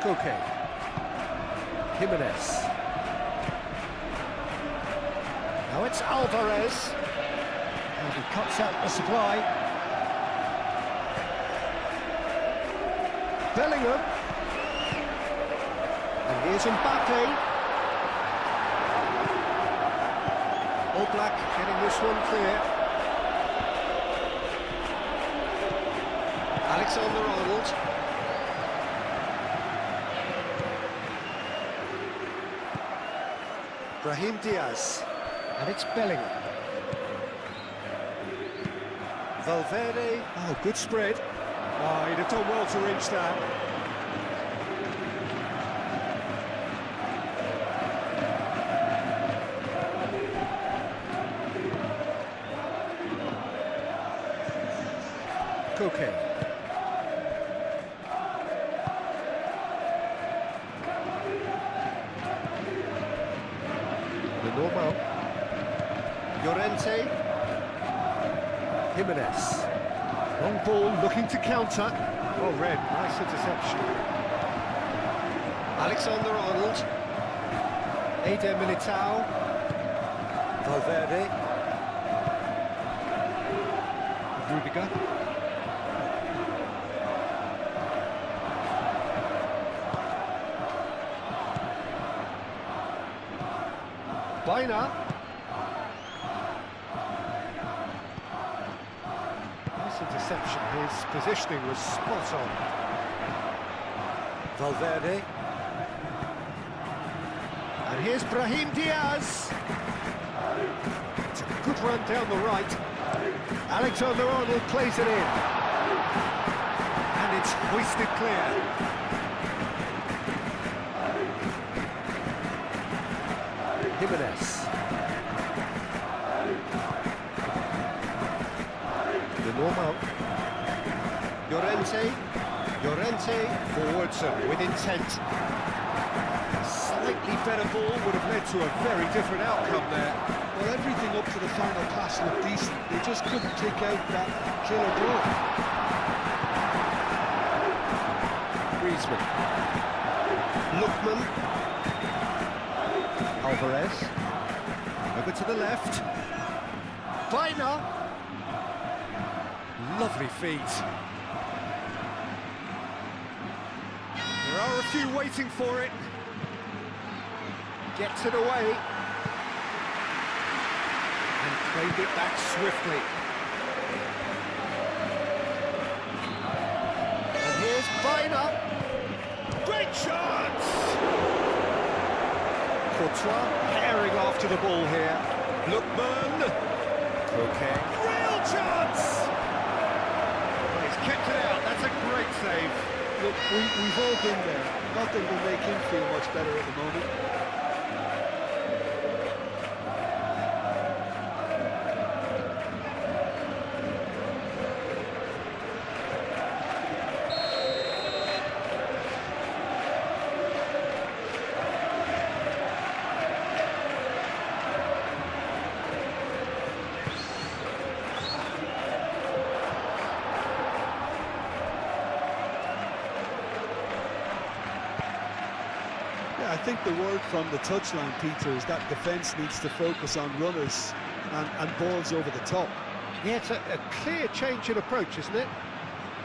Koke. Jimenez. Now it's Alvarez. And he cuts out the supply. Bellingham. And here's Mbappe. Oblak getting this one clear. Alexander-Arnold. Brahim Diaz. And it's Bellingham. Valverde. Oh, good spread. Oh, he'd have done well to reach that. Koke. The normal. Llorente. Jimenez. Long ball, looking to counter. Oh, red, nice interception. Alexander-Arnold. Eder Militao. Valverde. Rudiger. Baina. Nice interception. His positioning was spot on. Valverde. And here's Brahim Diaz. It's a good run down the right. Alexander-Arnold plays it in. And it's hoisted clear. Jimenez. The normal. Llorente forwards with intent. A slightly better ball would have led to a very different outcome there. Well, everything up to the final pass looked decent. They just couldn't take out that killer blow. Griezmann. Lookman. Alvarez. Over to the left. Baina. Lovely feet. There are a few waiting for it. Gets it away. And claimed it back swiftly. And here's Baina. Great chance! Courtois herring after the ball here. Lookman. Okay. Real chance! Well, he's kept it out. That's a great save. Look, we've all been there. Nothing will make him feel much better at the moment. I think the word from the touchline, Peter, is that defence needs to focus on runners and balls over the top. Yeah, it's a clear change in approach, isn't it?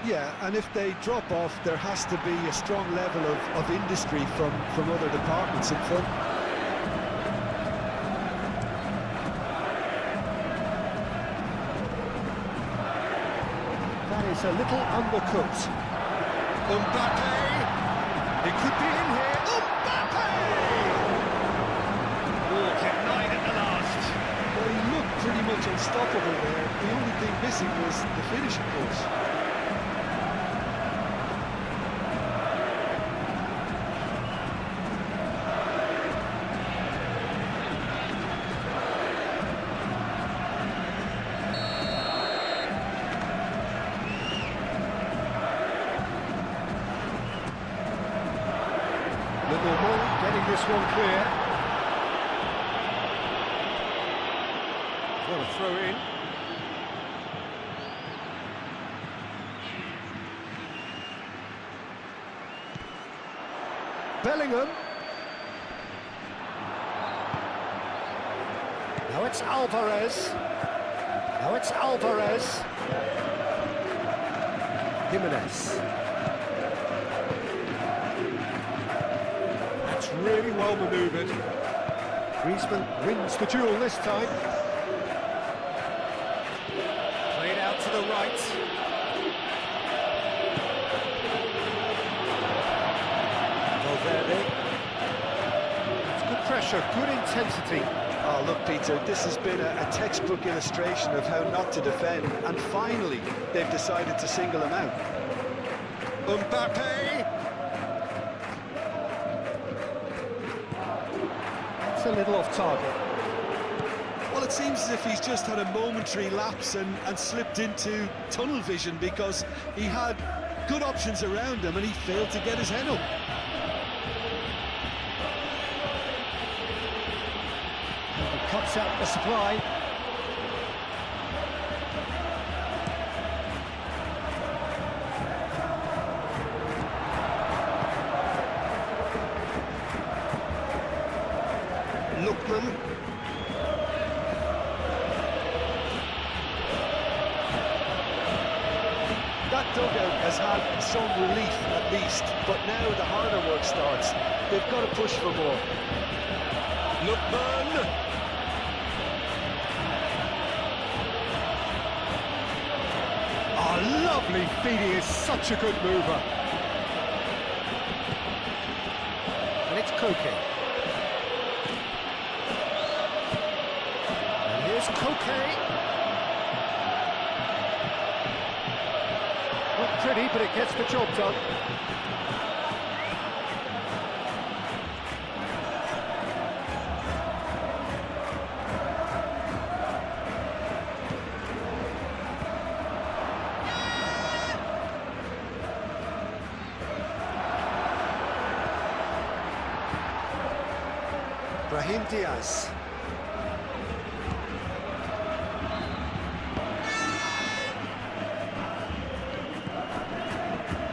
Yeah, and if they drop off, there has to be a strong level of industry from other departments in front. That is a little undercooked. Mbappe! It could be in here. Mbappe! Oh, denied at the last. Well, he looked pretty much unstoppable there. The only thing missing was the finish, of course. Getting this one clear. What a throw in. Bellingham. Now it's Alvarez. Jimenez. That's really well manoeuvred. Griezmann wins the duel this time. Played out to the right. Valverde. It's good pressure, good intensity. Oh, look, Peter, this has been a textbook illustration of how not to defend, and finally they've decided to single him out. Mbappe! It's a little off target. Well, it seems as if he's just had a momentary lapse and slipped into tunnel vision, because he had good options around him and he failed to get his head up. He cuts out the supply. Lookman. That dugout has had some relief at least, but now the harder work starts. They've got to push for more. Lookman. Oh, lovely feed. He is such a good mover. And it's Koke. And here's Koke. Not pretty, but it gets the job done. Brahim Diaz.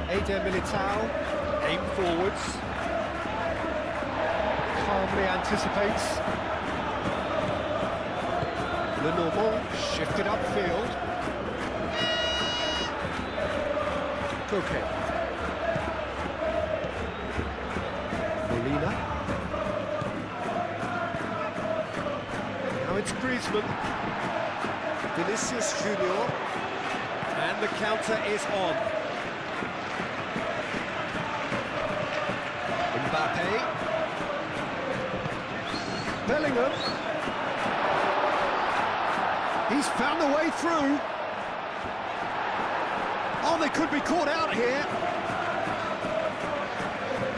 Eder Militao, aim forwards. Calmly anticipates. Lenormand shifted upfield. Koke. Molina. Now it's Griezmann. Vinicius Junior. And the counter is on. Mbappe. Bellingham. He's found a way through. Oh, they could be caught out here.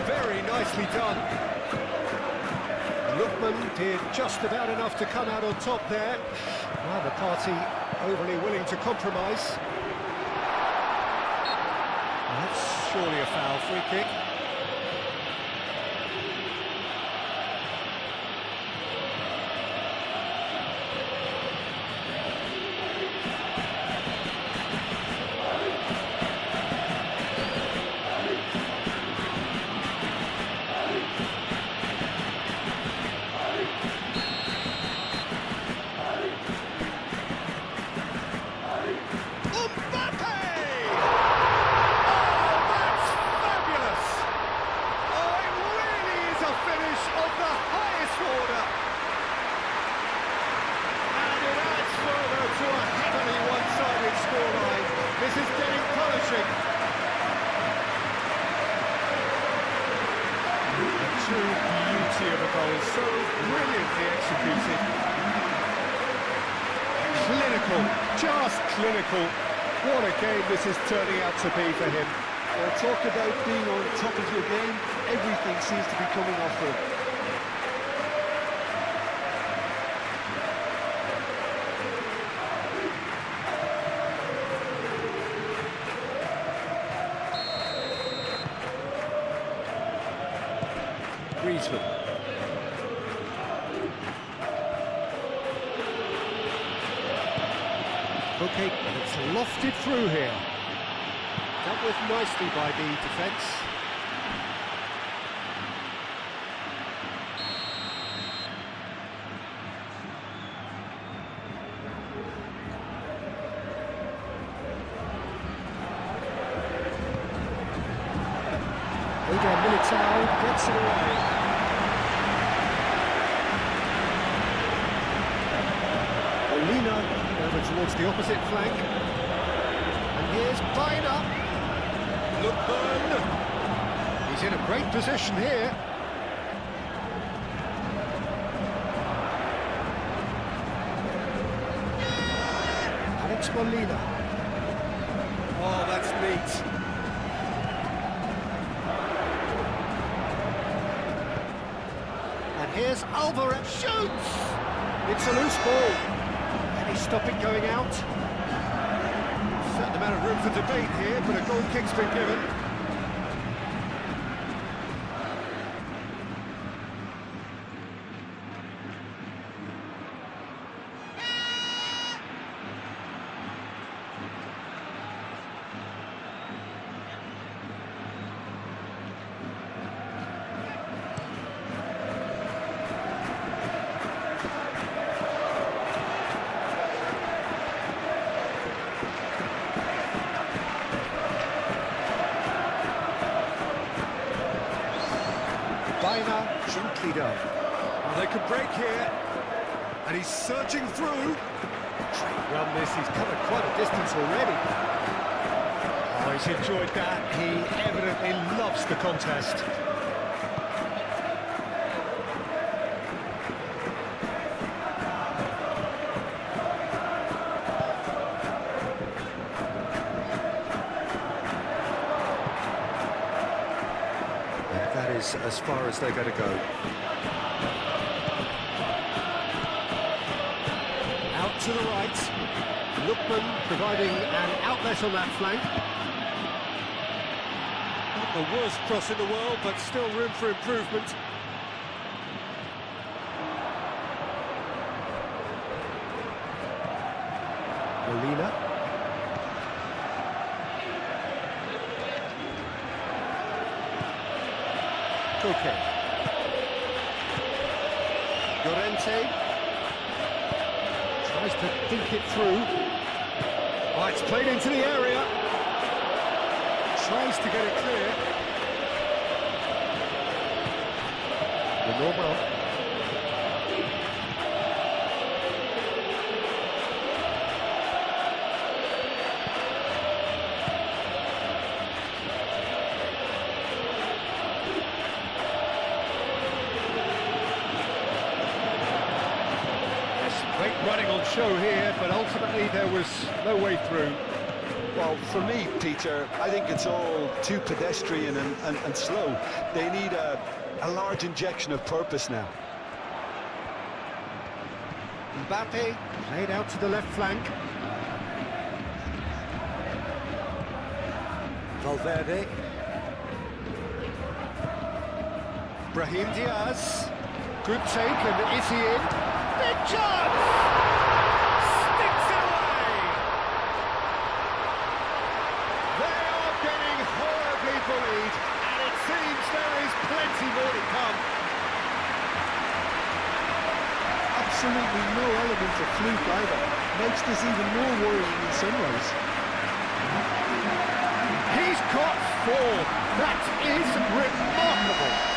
Very nicely done. Lookman did just about enough to come out on top there. Neither party overly willing to compromise. That's surely a foul. Free kick. This is getting polishing. A true beauty of a goal, so brilliantly executed. Clinical, just clinical. What a game this is turning out to be for him. Well, talk about being on top of your game. Everything seems to be coming off him. Griezmann. Okay, and it's lofted through here. Dealt with nicely by the defence. Eder Militao gets it away. Molina over towards the opposite flank. And here's Baina. Lookman. He's in a great position here. Alex Molina. Oh, that's neat. Here's Alvarez, shoots! It's a loose ball. Can he stop it going out? Certain amount of room for debate here, but a goal kick's been given. Gently done. Well, they could break here, and he's surging through. Great run this, he's covered quite a distance already. Oh, he's enjoyed that, he evidently loves the contest. That is as far as they're going to go. Out to the right. Lookman providing an outlet on that flank. Not the worst cross in the world, but still room for improvement. Molina. Koke. Llorente tries to think it through. Oh, it's played into the area. Tries to get it clear. The normal. Great running on show here, but ultimately there was no way through. Well, for me, Peter, I think it's all too pedestrian and slow. They need a large injection of purpose now. Mbappe played out to the left flank. Valverde. Brahim Diaz. Good take, and is he in? Big chance! Sticks it away! They are getting horribly bullied, and it seems there is plenty more to come. Absolutely no element of fluke either. Makes this even more worrying in some ways. He's got 4. That is remarkable.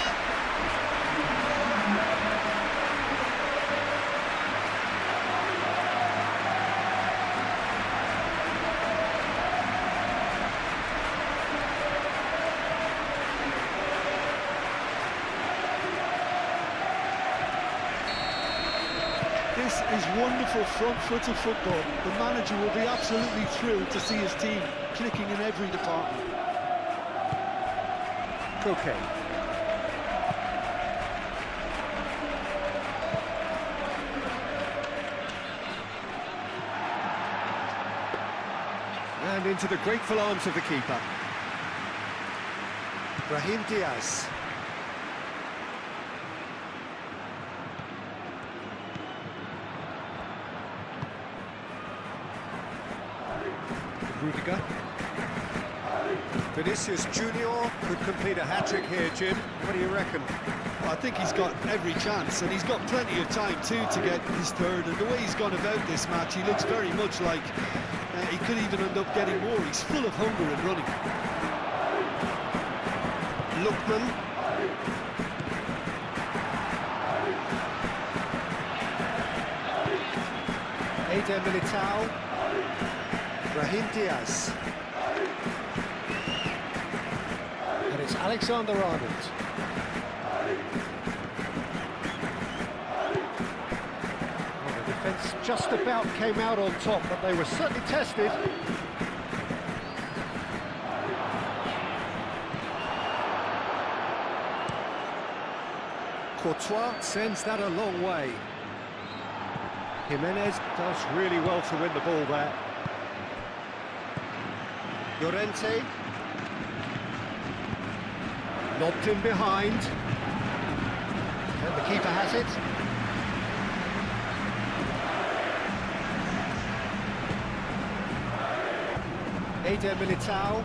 This is wonderful front-footed football. The manager will be absolutely thrilled to see his team clicking in every department. Koke. And into the grateful arms of the keeper. Brahim Diaz. Rudiger. Vinicius Junior could complete a hat-trick here, Jim. What do you reckon? I think he's got every chance, and he's got plenty of time too to get his third. And the way he's gone about this match, he looks very much like he could even end up getting more. He's full of hunger and running. Lookman. Eder Militao. Brahim Diaz. And it's Alexander-Arnold. Well, the defence just about came out on top, but they were certainly tested. Courtois sends that a long way. Jimenez does really well to win the ball there. Llorente. Lobbed in behind. And the keeper has it. Eder Militao.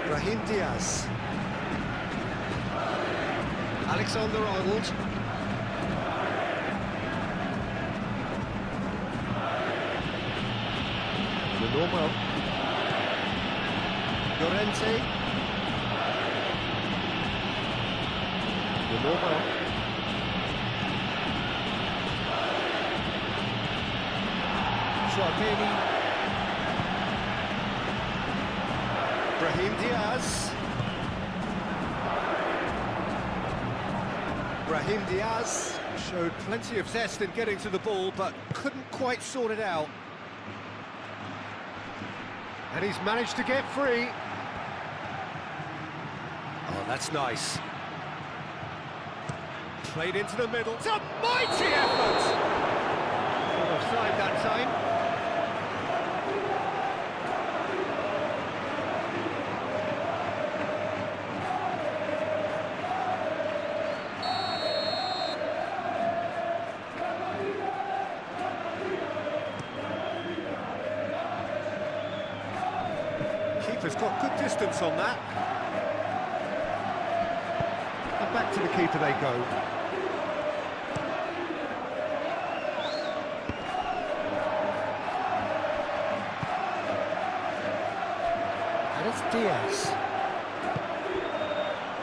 Brahim Diaz. Alexander-Arnold. The normal. Llorente. The normal. Chouameni. Brahim Diaz. Brahim Diaz showed plenty of zest in getting to the ball, but couldn't quite sort it out. And he's managed to get free. Oh, that's nice. Played into the middle. It's a mighty effort! Not offside that time. Keeper's got good distance on that. And back to the keeper they go. And it's Diaz.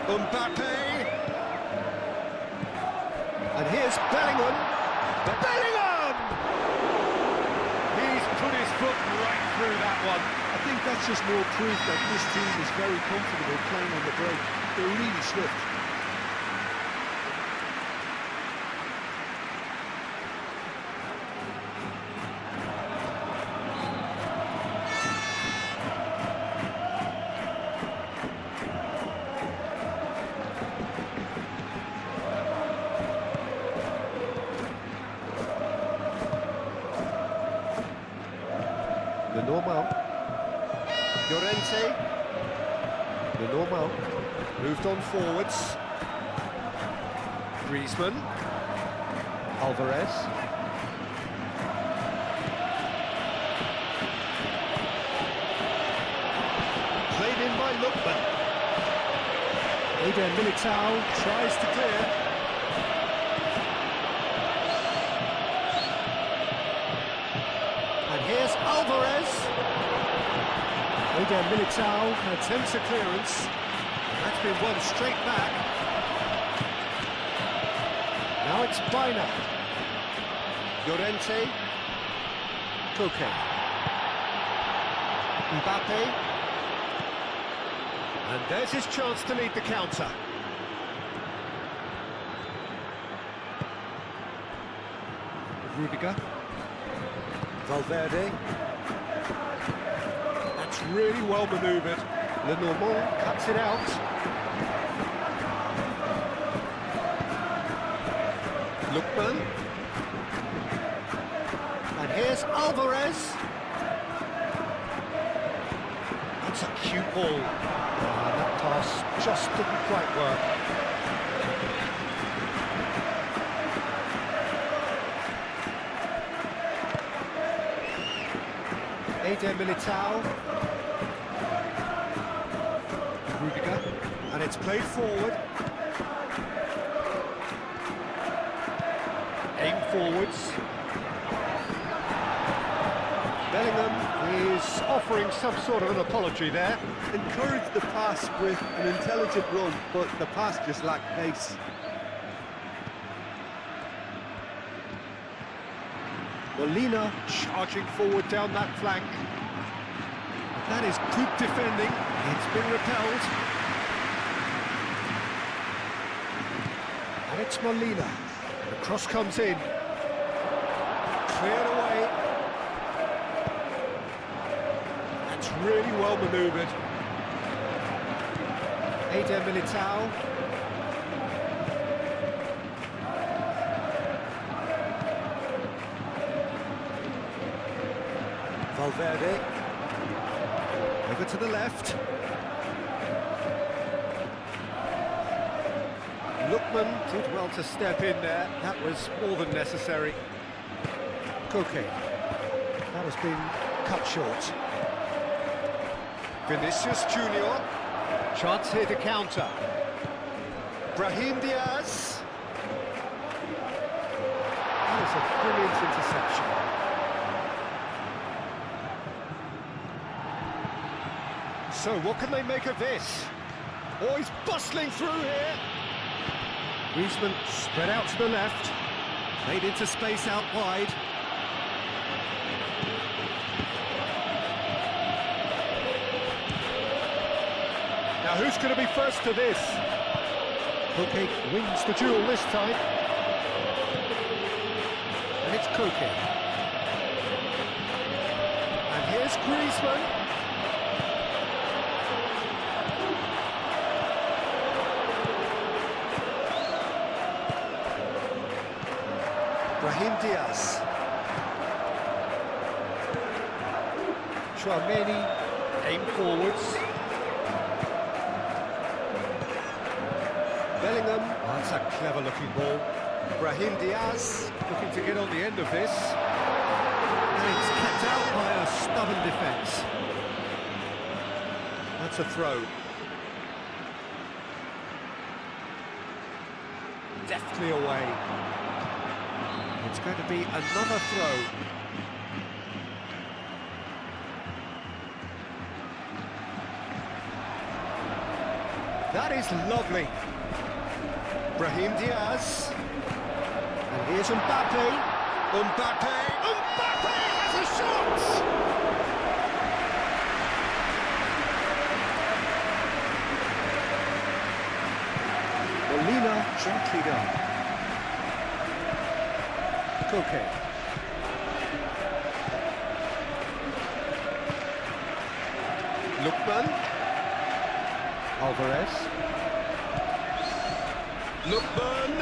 Mbappe. And here's Bellingham. Bellingham! He's put his foot right through that one. I think that's just more proof that this team is very comfortable playing on the break. They're really swift. The normal. Llorente. The normal. Moved on forwards. Griezmann. Alvarez. Played in by Lookman. Eder Militao tries to clear. And here's Alvarez. Eder Militao attempts a clearance. That's been won straight back. Now it's Baina. Llorente. Koke. Mbappe. And there's his chance to lead the counter. Rudiger. Valverde. That's really well manoeuvred. Lenormand cuts it out. Lookman. And here's Alvarez. That's a cute ball. That pass just didn't quite work. Eder Militao. Rudiger. And it's played forward. Aim forwards. Bellingham is offering some sort of an apology there. Encouraged the pass with an intelligent run, but the pass just lacked pace. Molina charging forward down that flank. That is good defending. It's been repelled. And it's Molina. The cross comes in. Cleared away. That's really well manoeuvred. Eder Militao. Valverde. Over to the left. Lookman did well to step in there. That was more than necessary. Koke. That has been cut short. Vinicius Junior. Chance here to counter. Brahim Diaz. That is a brilliant interception. So what can they make of this? Oh, he's bustling through here. Griezmann spread out to the left. Played into space out wide. Now who's going to be first to this? Koke wins the duel this time. And it's Koke. And here's Griezmann. Brahim Diaz. Chouameni aim forwards. Bellingham, oh, that's a clever looking ball. Brahim Diaz looking to get on the end of this. And it's kept out by a stubborn defence. That's a throw. Deftly away. It's going to be another throw. That is lovely. Brahim Diaz. And here's Mbappe. Mbappe has a shot! Molina gently done. Koke. Lookman. Alvarez. Lookman.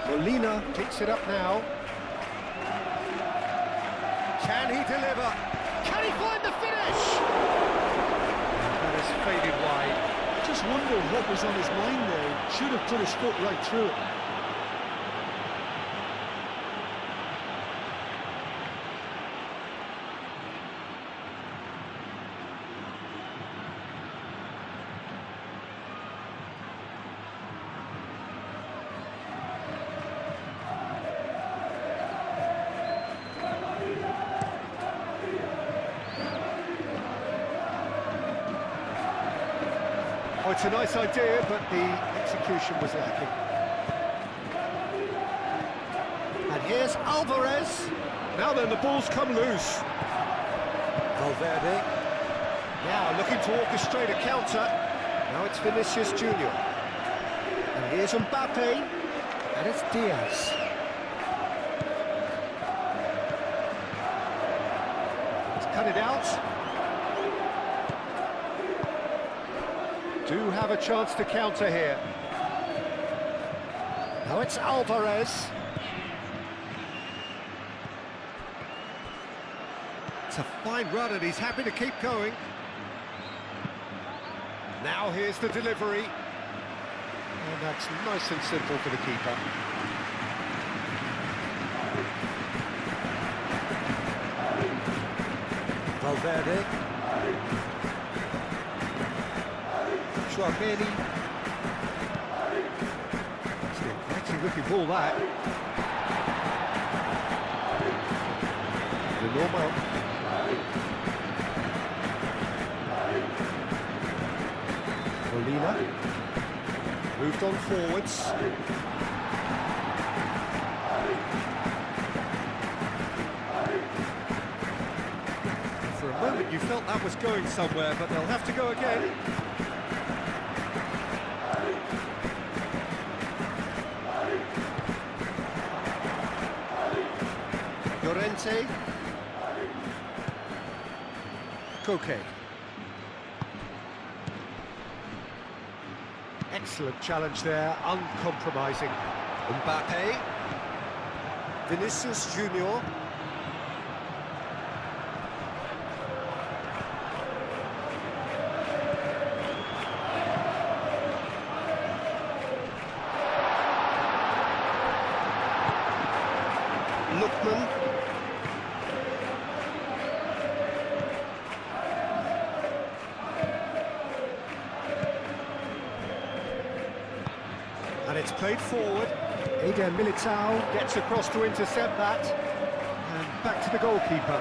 Molina picks it up now. Can he deliver? Can he find the finish? That has faded wide. Just wonder what was on his mind there. Should have put his foot right through it. Oh, it's a nice idea, but the execution was lacking. And here's Alvarez. Now then, the ball's come loose. Valverde. Now looking to orchestrate a counter. Now it's Vinicius Junior. And here's Mbappe. And it's Diaz. Let's cut it out. Do have a chance to counter here. Now it's Alvarez. It's a fine run and he's happy to keep going. Now here's the delivery. And that's nice and simple for the keeper. Valverde. Chouameni. It's an inviting looking ball, that. The normal. Molina. Moved on forwards. For a moment you felt that was going somewhere, but they'll have to go again. Llorente. Koke. Excellent challenge there, uncompromising. Mbappe. Vinicius Junior. Lookman. And it's played forward. Eder Militao gets across to intercept that. And back to the goalkeeper.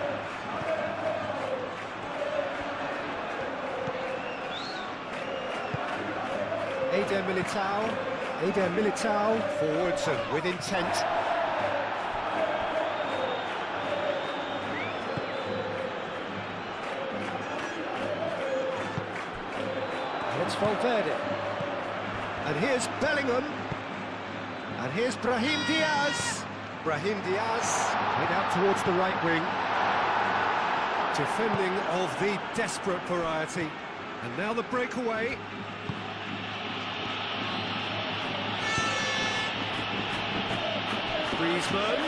Eder Militao forwards and with intent. And it's Valverde. And here's Bellingham. And here's Brahim Diaz. Brahim Diaz played out towards the right wing. Defending of the desperate variety. And now the breakaway. Griezmann.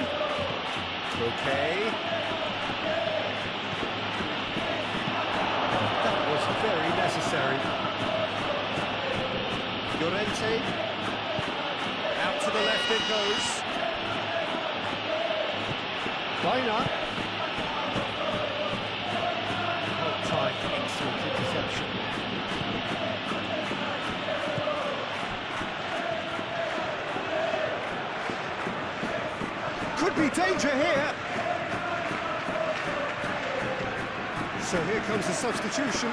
Okay. That was very necessary. Llorente. Out to the left it goes. Weiner. Well-timed, excellent interception. Could be danger here. So here comes the substitution.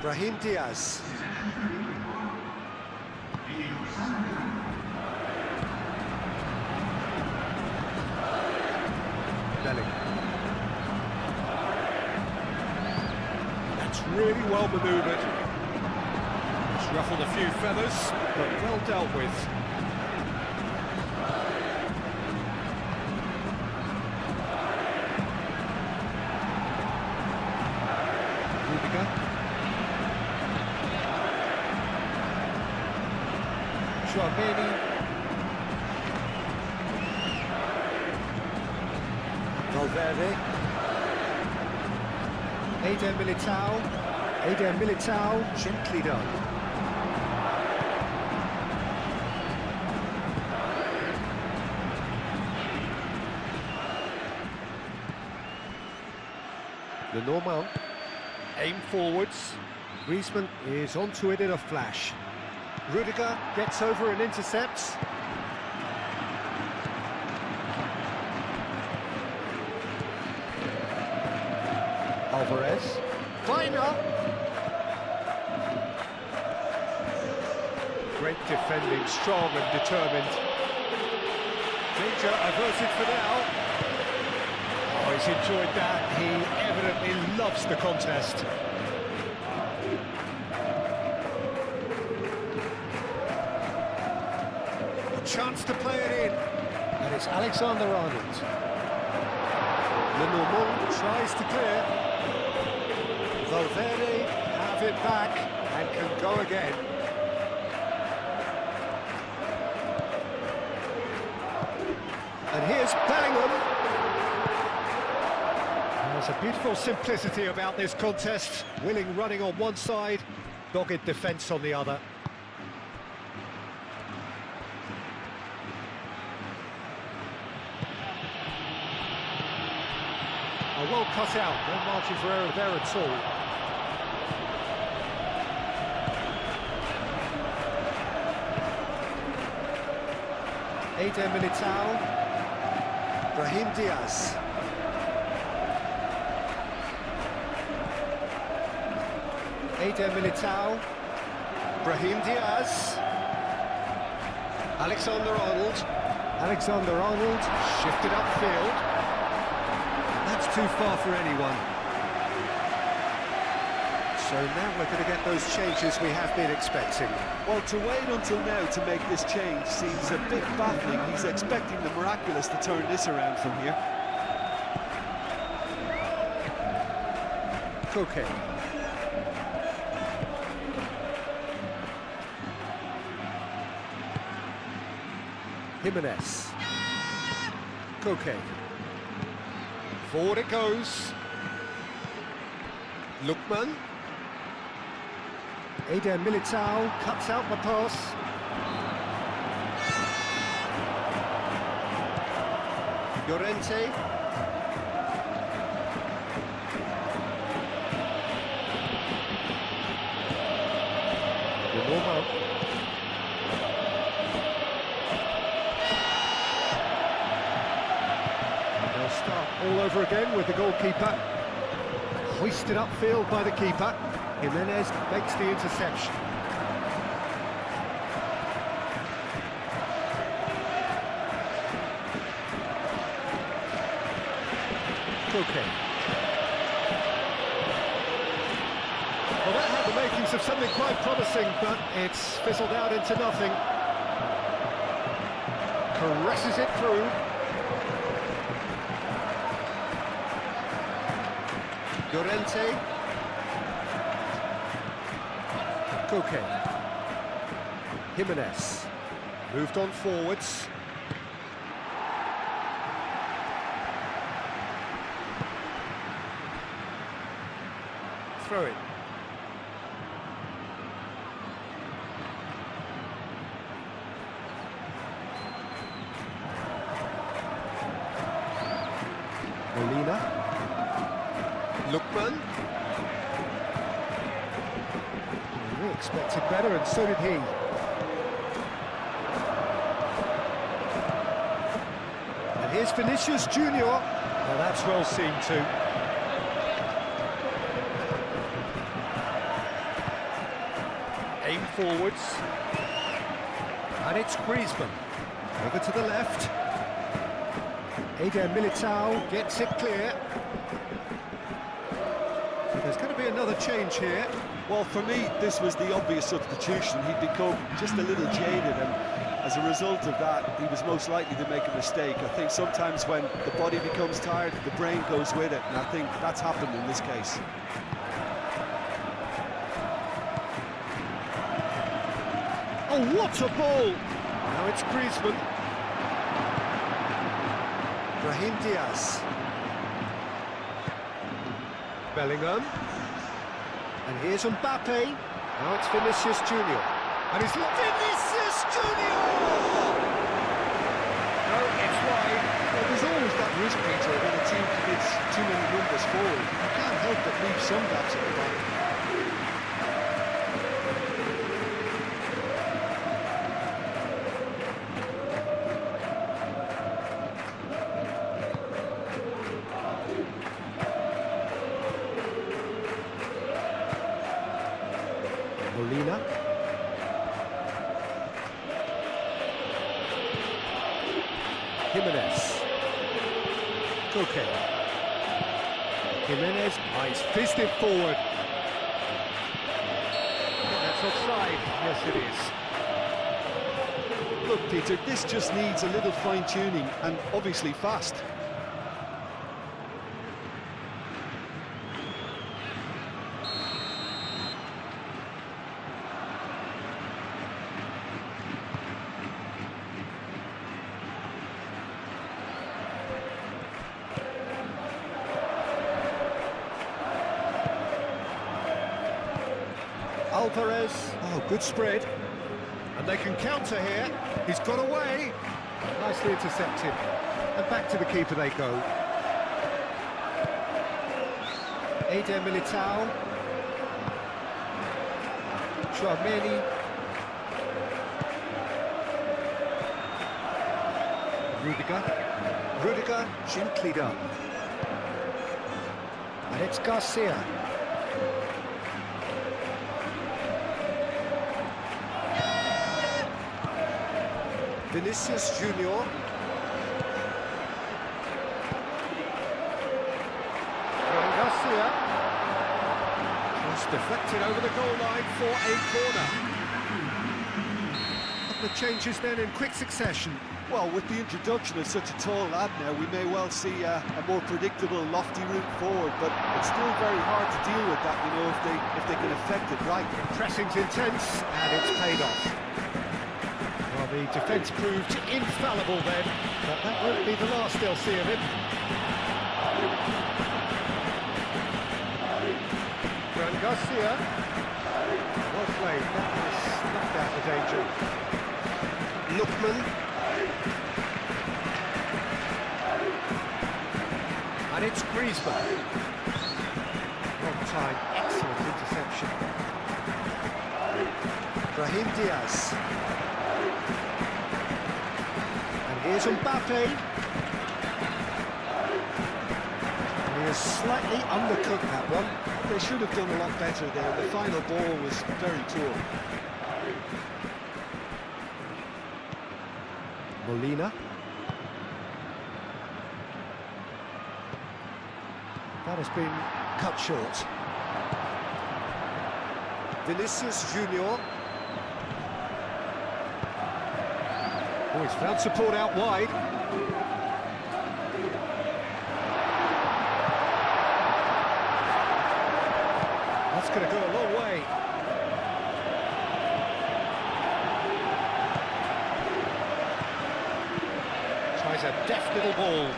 Brahim Diaz. Bellingham. That's really well manoeuvred. It's ruffled a few feathers, but well dealt with. Valverde. Eder Militao, gently done. Lenormand, aim forwards. Griezmann is onto it in a flash. Rudiger gets over and intercepts. Alvarez. Weiner. Great defending, strong and determined. Danger averted for now. Oh, he's enjoyed that. He evidently loves the contest. Chance to play it in, and it's Alexander-Arnold. Lenormand tries to clear. Valverde have it back and can go again. And here's Bellingham. There's a beautiful simplicity about this contest. Willing running on one side, dogged defence on the other. Well cut out, no margin for error there at all. Eder Militao. Brahim Diaz. Eder Militao. Brahim Diaz. Alexander-Arnold. Alexander-Arnold shifted upfield. That's too far for anyone. So now we're going to get those changes we have been expecting. Well, to wait until now to make this change seems a bit baffling. He's expecting the miraculous to turn this around from here. Koke. Jimenez. Koke. Forward it goes. Lookman. Eder Militao cuts out the pass. Llorente. They'll start all over again with the goalkeeper. Hoisted upfield by the keeper. Jimenez makes the interception. Koke. Well, that had the makings of something quite promising, but it's fizzled out into nothing. Caresses it through. Llorente. Koke. Jimenez. Moved on forwards. Throw it. Molina. Lookman. We expected better, and so did he. And here's Vinicius Junior. Well, that's well seen too. Aim forwards. And it's Griezmann. Over to the left. Eder Militao gets it clear. There's going to be another change here. Well, for me, this was the obvious substitution. He'd become just a little jaded, and as a result of that, he was most likely to make a mistake. I think sometimes when the body becomes tired, the brain goes with it, and I think that's happened in this case. Oh, what a ball! Now it's Griezmann. Brahim Diaz. Bellingham. And here's Mbappe. Now it's Vinicius Junior. And it's Vinicius Junior! No, it's wide. Well, there's always that risk, Peter, when a team commits too many numbers forward. You can't help but leave some gaps at the back. Molina. Jimenez. Koke. Jimenez, he's fisted forward. That's offside. Yes, it is. Look, Peter, this just needs a little fine-tuning, and obviously fast. Alvarez. Oh, good spread. And they can counter here. He's got away. Nicely intercepted. And back to the keeper they go. Eder Militao. Chouameni. Rudiger gently done. And it's Garcia. Vinicius Junior. Garcia. Just deflected over the goal line for a corner. Couple of changes then in quick succession. Well, with the introduction of such a tall lad now, we may well see a more predictable, lofty route forward, but it's still very hard to deal with that, you know, if they can affect it right. Pressing's intense, and it's paid off. Well, the defence proved infallible then, but that won't be the last they'll see of him. Fran Garcia. Well played, that has snuffed out the danger. Lookman. And it's Griezmann. Long time, excellent interception. Brahim Diaz. And here's Mbappe. And he has slightly undercooked that one. They should have done a lot better there. The final ball was very poor. Molina. That has been cut short. Vinicius Junior. Oh, he's found support out wide. That's going to go a long way. Tries a deft little ball.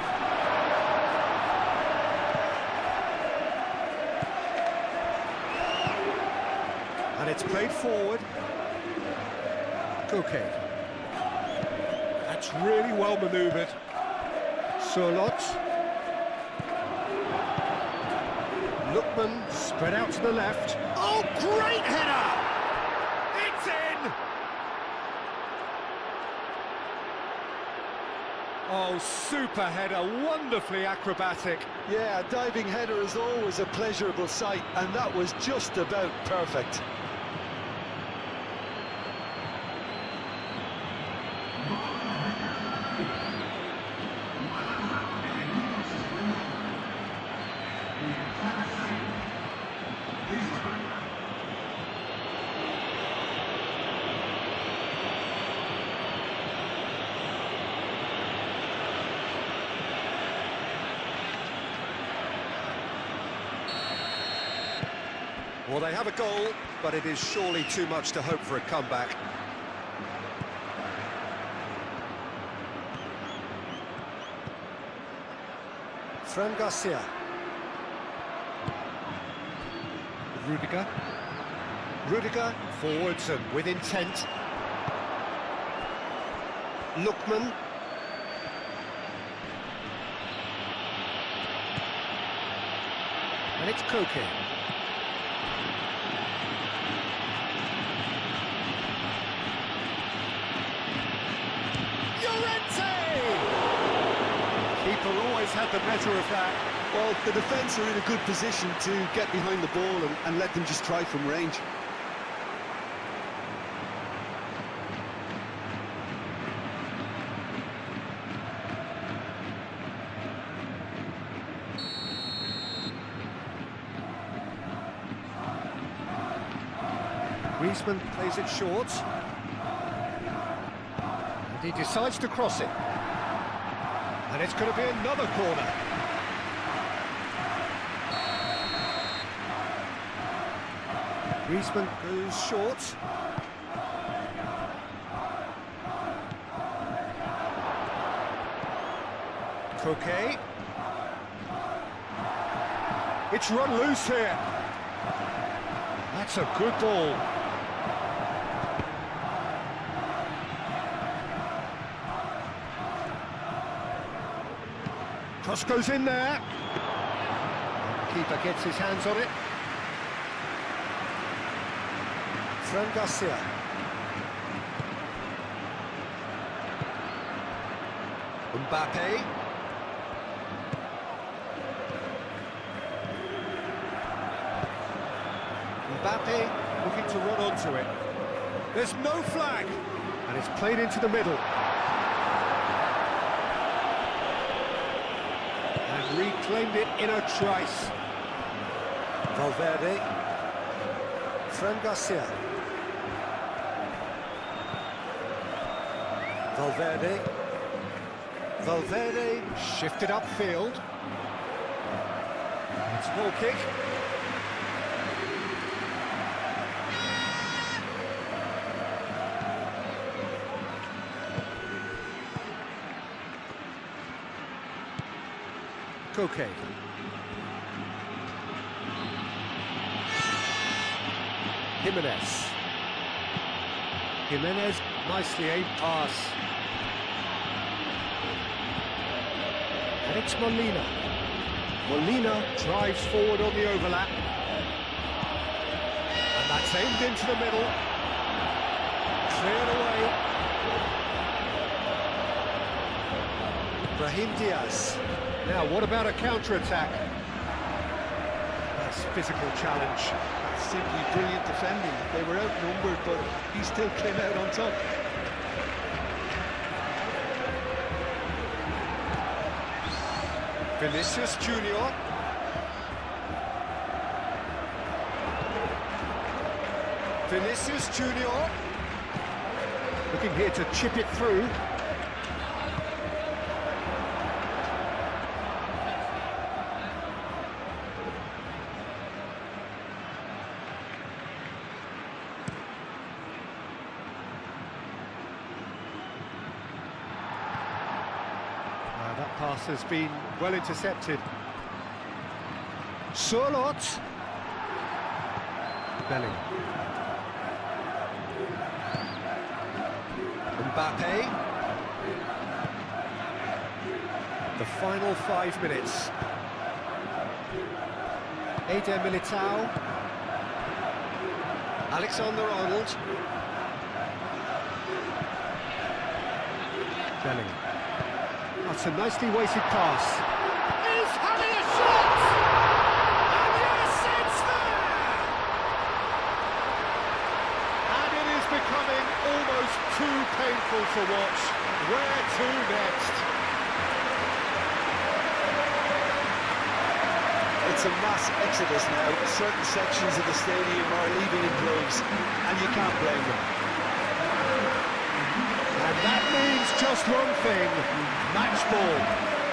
And it's played forward. Okay. That's really well manoeuvred. Solot. Lookman spread out to the left. Oh, great header! It's in! Oh, super header, wonderfully acrobatic. Yeah, a diving header is always a pleasurable sight, and that was just about perfect. Well, they have a goal, but it is surely too much to hope for a comeback. Fran Garcia. Rudiger. Rudiger forwards and with intent. Lookman. And it's Koke. Keeper always had the better of that. Well, the defence are in a good position to get behind the ball and let them just try from range. Griezmann plays it short. And he decides to cross it. And it's going to be another corner. Griezmann goes short. Koke. It's run loose here. That's a good ball. Cross goes in there. Keeper gets his hands on it. Fran Garcia. Mbappe. Mbappe looking to run onto it. There's no flag, and it's played into the middle. And reclaimed it in a trice. Valverde. Fran Garcia. Valverde. Valverde shifted upfield. It's a ball kick. Koke. Jimenez, nicely aimed pass. And it's Molina. Molina drives forward on the overlap. And that's aimed into the middle. Cleared away. Brahim Diaz. Now, what about a counter-attack? Nice physical challenge. Simply brilliant defending. They were outnumbered, but he still came out on top. Vinicius Junior. Vinicius Junior. Looking here to chip it through. That pass has been well intercepted. Surlot. Bellingham. Mbappe. The final 5 minutes. Eder Militao. Alexander-Arnold. Bellingham. That's a nicely weighted pass. He's having a shot! And yes, it's there! And it is becoming almost too painful to watch. Where to next? It's a mass exodus now. Certain sections of the stadium are leaving in droves, and you can't blame them. And that means just one thing, match ball.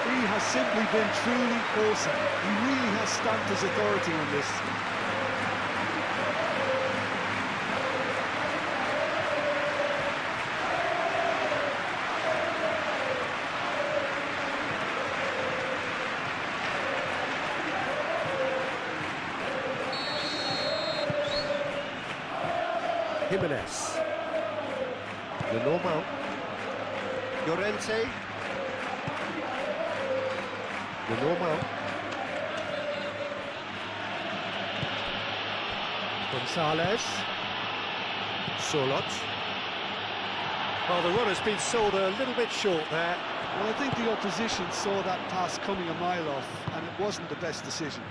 He has simply been truly awesome. He really has stamped his authority on this. Jimenez. Lenormand. Llorente. Lenormand. Gonzalez. Surlot. Well, the run has been sold a little bit short there. Well, I think the opposition saw that pass coming a mile off, and it wasn't the best decision.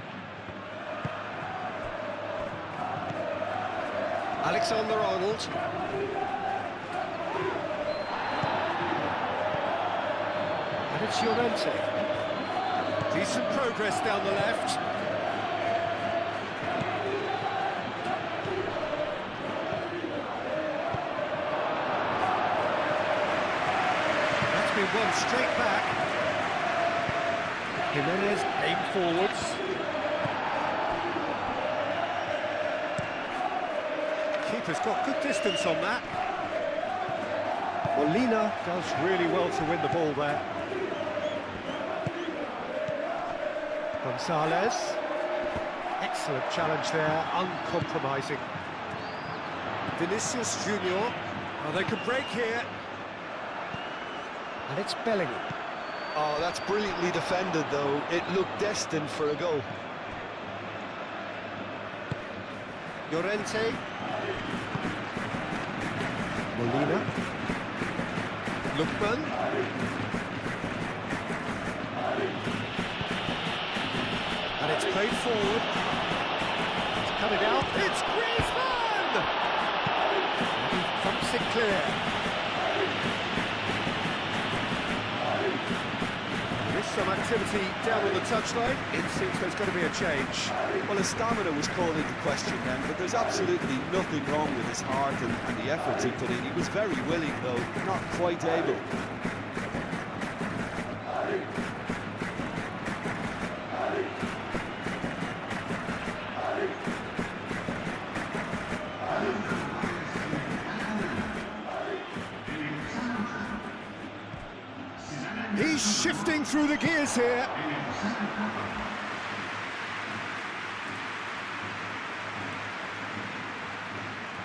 Alexander-Arnold. And it's Llorente. Decent progress down the left. That's been won straight back. Jimenez aimed forwards. Keeper's got good distance on that. Molina does really well to win the ball there. Gonzalez. Excellent challenge there, uncompromising. Vinicius Junior. Oh, they could break here. And it's Bellingham. Oh, that's brilliantly defended, though. It looked destined for a goal. Llorente. Molina. Lookman. And it's played forward. It's cut it out. It's Griezmann! And he thumps it clear. There's some activity down on the touchline. It seems there's going to be a change. Well, his stamina was called into question then, but there's absolutely nothing wrong with his heart and the efforts he put in. He was very willing, though, not quite able. shifting through the gears here.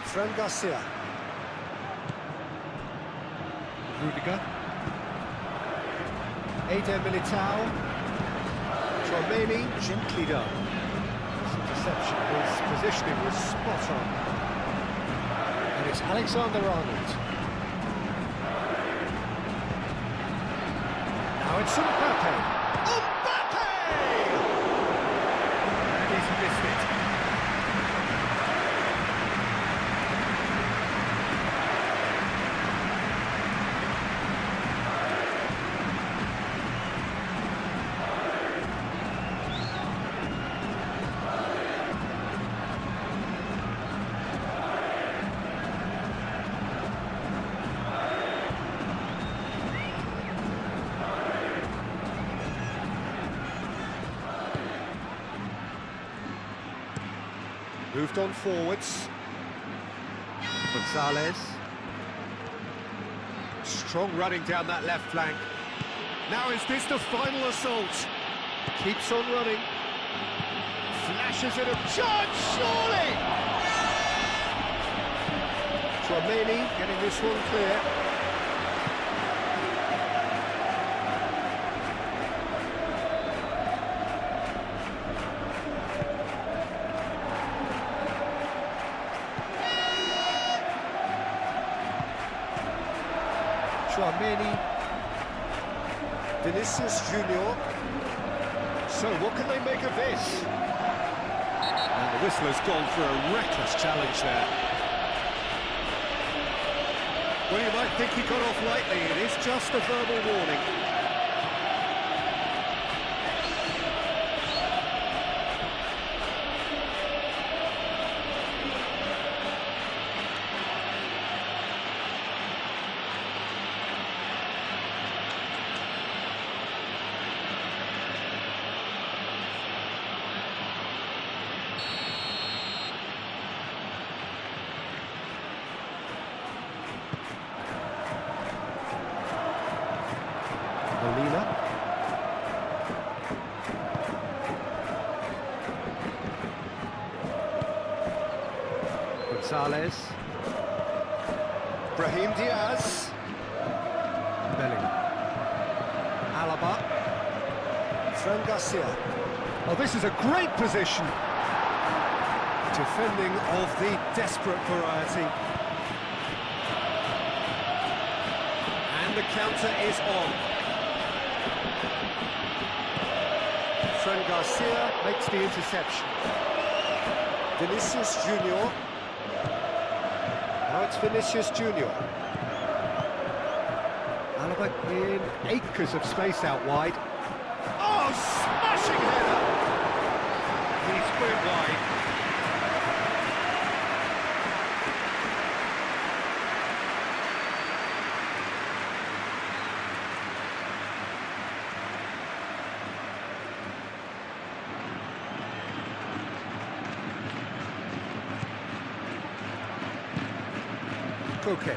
Fran Garcia. Rudiger. Eder Militao. Tchouaméni, gently done. His interception, his positioning was spot on. And it's Alexander-Arnold. Now it's Mbappe. Mbappe! And he's missed it. Moved on forwards. Gonzalez. Strong running down that left flank. Now is this the final assault? Keeps on running. Flashes it a chance, surely! Tchouaméni getting this one clear. Tchouaméni, Vinicius Junior. So what can they make of this? And the whistler's gone for a reckless challenge there. Well, you might think he got off lightly. It is just a verbal warning. Molina. Gonzalez. Brahim Diaz. Bellingham. Alaba. Fran Garcia. Oh, this is a great position. Defending of the desperate variety. And the counter is on. Fran Garcia makes the interception. Vinicius Junior. Now it's Vinicius Junior. Alaba in acres of space out wide. Oh, smashing header! He's put it wide. Koke.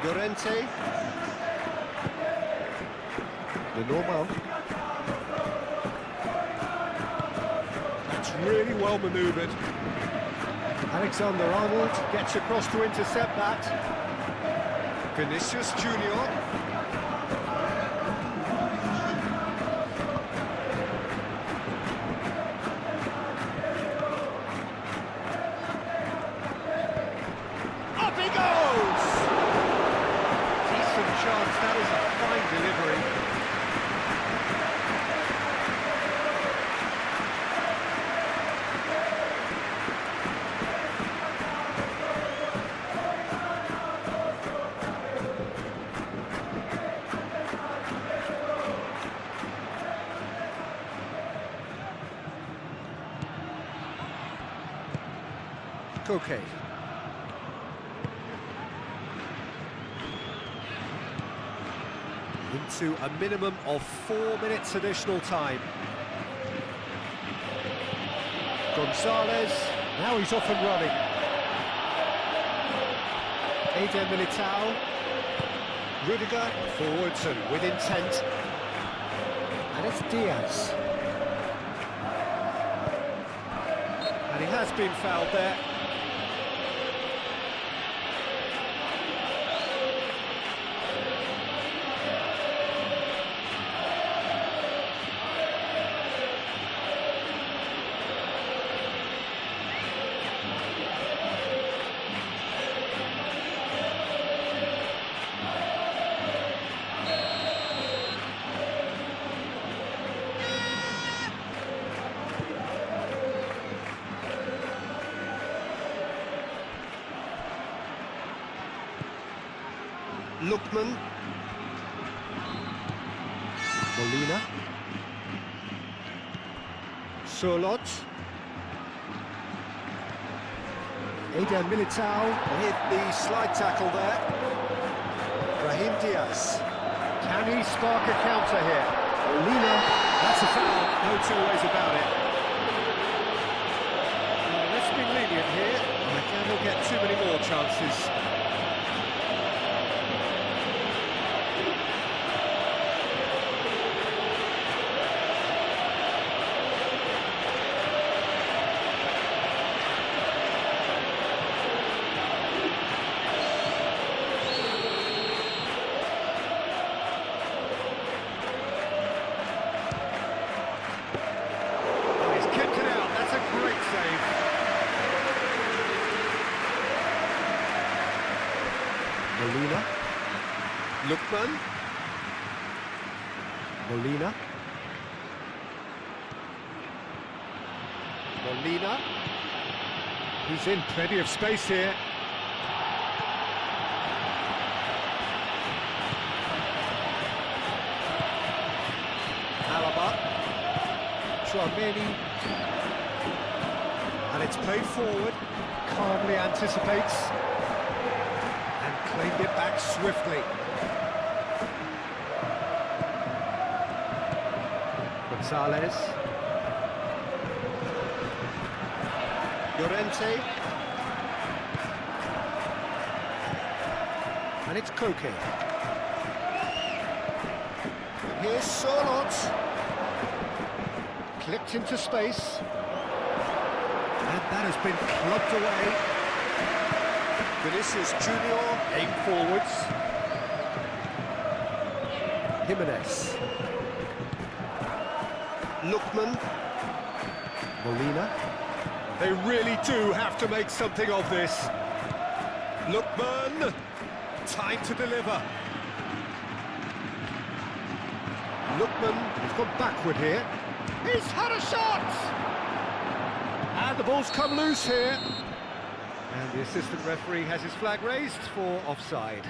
Llorente. The normal. That's really well manoeuvred. Alexander-Arnold gets across to intercept that. Vinicius Junior. That is a fine delivery. Koke. Into a minimum of 4 minutes additional time. Gonzalez, now he's off and running. Eder Militao. Rudiger forwards and with intent. And it's Diaz. And he has been fouled there. Lookman. Molina. Surlot. Eder Militao hit the slide tackle there. Brahim Diaz. Can he spark a counter here? Molina. That's a foul, no two ways about it. Let's be lenient here. Again, he'll get too many more chances. Molina. Lookman. Molina. Molina. He's in plenty of space here. Alaba. Chouameni. And it's played forward. Calmly anticipates. Claimed it back swiftly. Gonzalez. Llorente. And it's Koke. Here's Surlot. Clipped into space. And that has been clubbed away. Vinicius Junior aim forwards. Jimenez. Lookman. Molina. They really do have to make something of this. Lookman. Time to deliver. Lookman has gone backward here. He's had a shot! And the ball's come loose here. And the assistant referee has his flag raised for offside.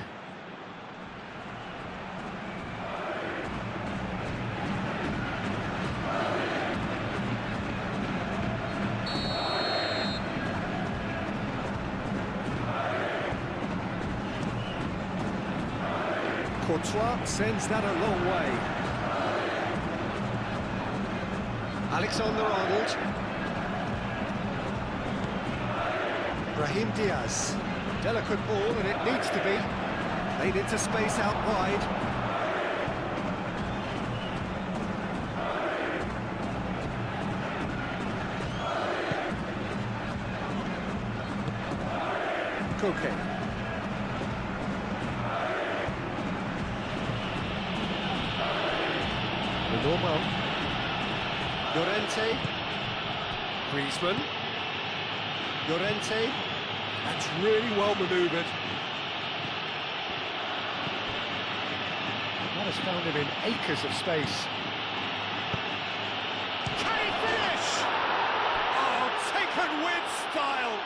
Courtois sends that a long way. Alexander-Arnold. Brahim Diaz. Delicate ball, and it needs to be. Played into space out wide. Koke. Normal. Llorente. Griezmann. Llorente. That's really well manoeuvred. That has found him in acres of space. Can he finish? Oh, taken with style.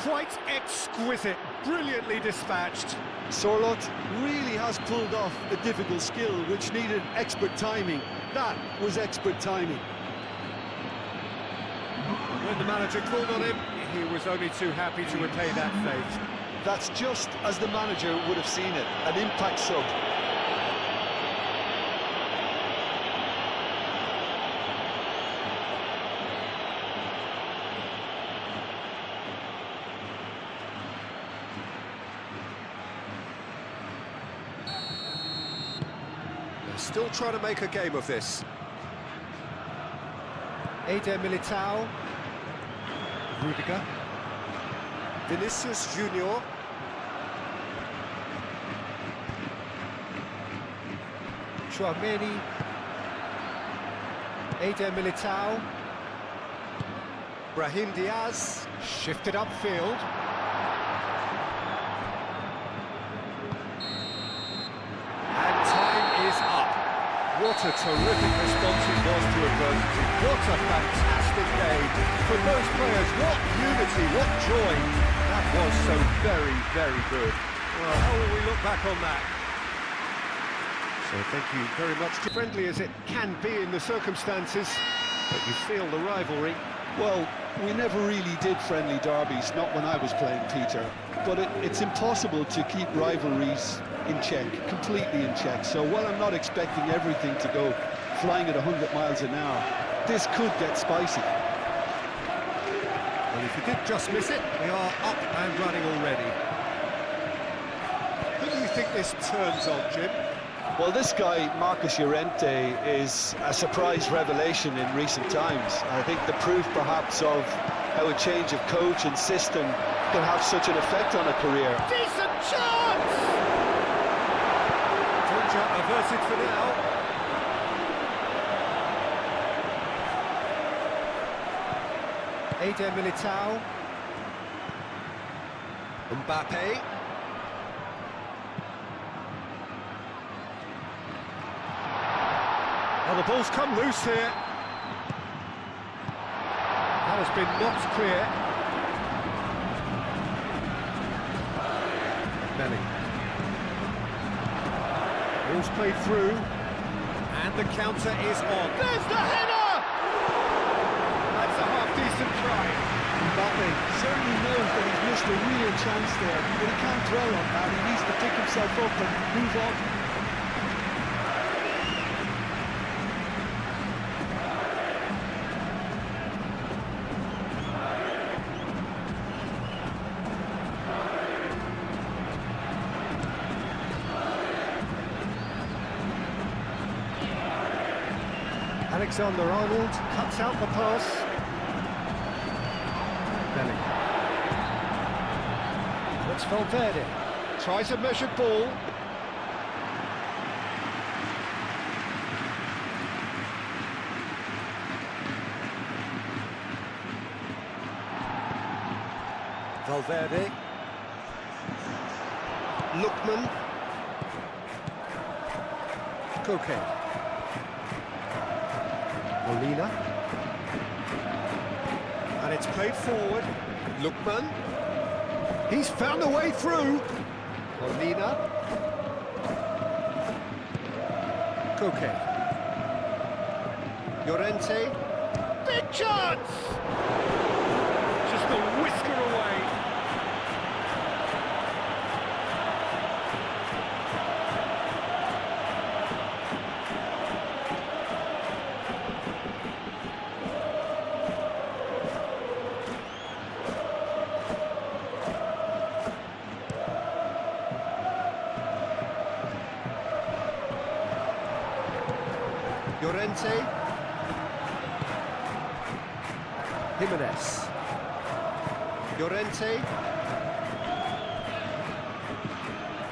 Quite exquisite, brilliantly dispatched. Surlot really has pulled off a difficult skill which needed expert timing. That was expert timing. When the manager called on him, he was only too happy to repay that fate. That's just as the manager would have seen it, an impact sub. Still trying to make a game of this. Militao. Rudiger. Vinicius Junior. Chouameni. Militao. Brahim Diaz. Shifted upfield. And time is up. What a terrific response it was to adversity. What a fantastic game. For those players, what unity, what joy. That was so very, very good. Well, how will we look back on that? So thank you very much. Friendly as it can be in the circumstances, but you feel the rivalry. Well, we never really did friendly derbies, not when I was playing, Peter. But it's impossible to keep rivalries in check, completely in check. So while I'm not expecting everything to go flying at 100 miles an hour, this could get spicy. Well, if you did just miss it, we are up and running already. Who do you think this turns on, Jim? Well, this guy, Marcus Llorente, is a surprise revelation in recent times. I think the proof, perhaps, of how a change of coach and system can have such an effect on a career. Decent chance! Danger averted for now. Militao. Mbappe. Well, the ball's come loose here. That has been knocked clear. Belling. Ball's played through. And the counter is on. There's the header! That's a half-decent try. Mbappe certainly knows that he's missed a real chance there, but he can't dwell on that. He needs to pick himself up and move on. Alexander-Arnold cuts out the pass. Belling. That's Valverde. Tries a measured ball. Valverde. Lookman. Koke. Molina. And it's played forward. Lookman. He's found a way through. Molina. Koke. Llorente. Big chance! Just a whisker away. Llorente. Jimenez. Llorente.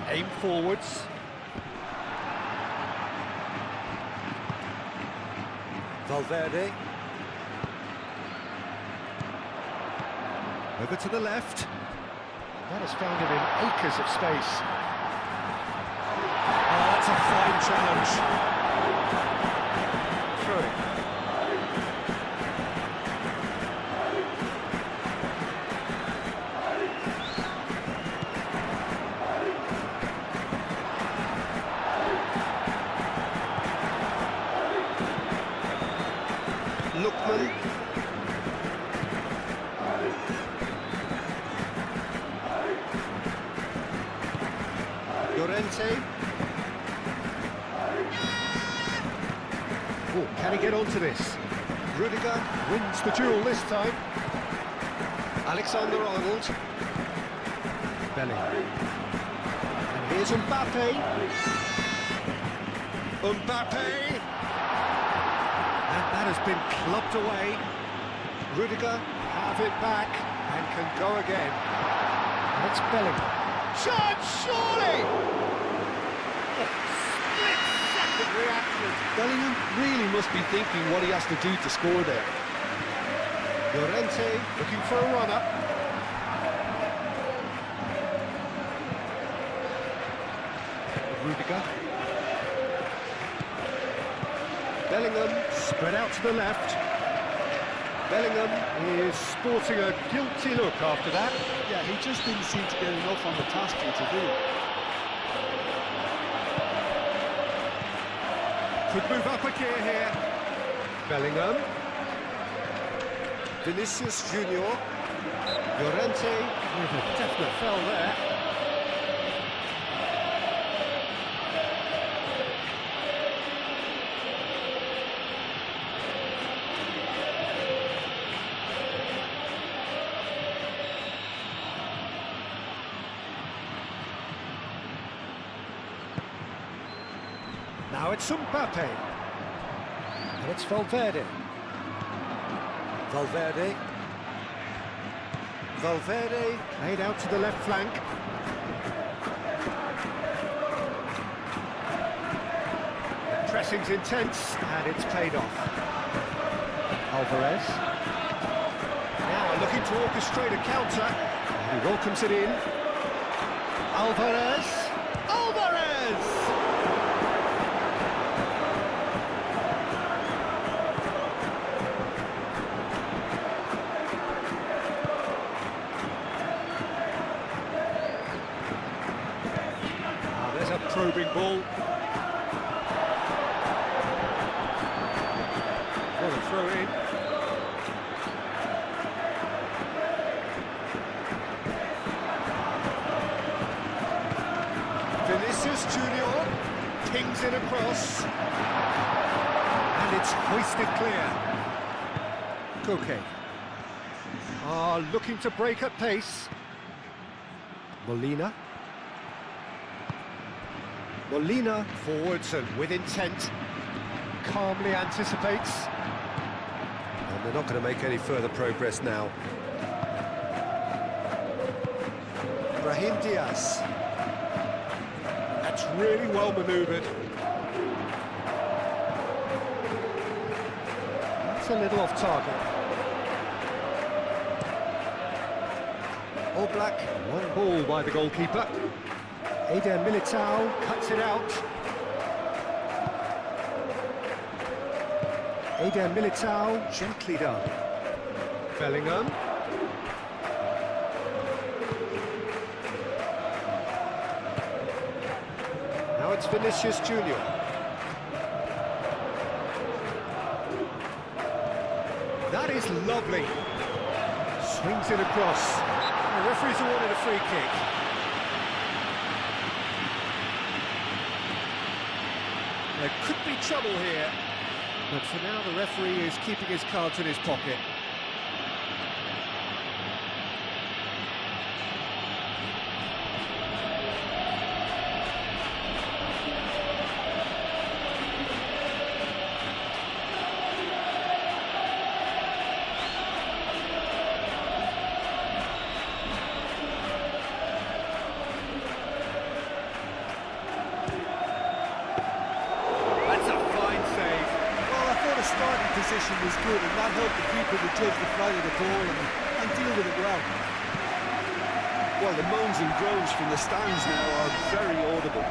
Aim forwards. Valverde. Over to the left. That has found him in acres of space. Oh, that's a fine challenge. Through. Lookman. Llorente. Oh, can he get onto this? Rudiger wins the duel this time. Alexander-Arnold. Belling. And here's Mbappe. Mbappe! And that has been clubbed away. Rudiger have it back and can go again. And it's Bellingham. Chance, surely! Split-second reaction. Bellingham really must be thinking what he has to do to score there. Llorente looking for a run-up. Rudiger. Bellingham spread out to the left. Bellingham is sporting a guilty look after that. Yeah, he just didn't seem to get enough on the task to do it. Could move up a gear here. Bellingham. Vinicius Junior. Llorente with a definite foul there. Now it's Mbappe. And it's Valverde. Valverde. Valverde played out to the left flank. The pressing's intense and it's paid off. Alvarez. Now looking to orchestrate a counter. He welcomes it in. Alvarez. Alvarez! A probing ball. For the throw in. Vinicius Junior pings it across. And it's hoisted clear. Koke. Looking to break at pace. Molina. Molina forwards and with intent, calmly anticipates. And they're not going to make any further progress now. Brahim Diaz. That's really well manoeuvred. That's a little off target. All Black, one ball by the goalkeeper. Eder Militao cuts it out. Eder Militao gently done. Bellingham. Now it's Vinicius Junior. That is lovely. Swings it across. The referee's awarded a free kick. There could be trouble here, but for now the referee is keeping his cards in his pocket. Position was good, and that helped the keeper to judge the flight of the ball and deal with it well. Well, the moans and groans from the stands now are very audible.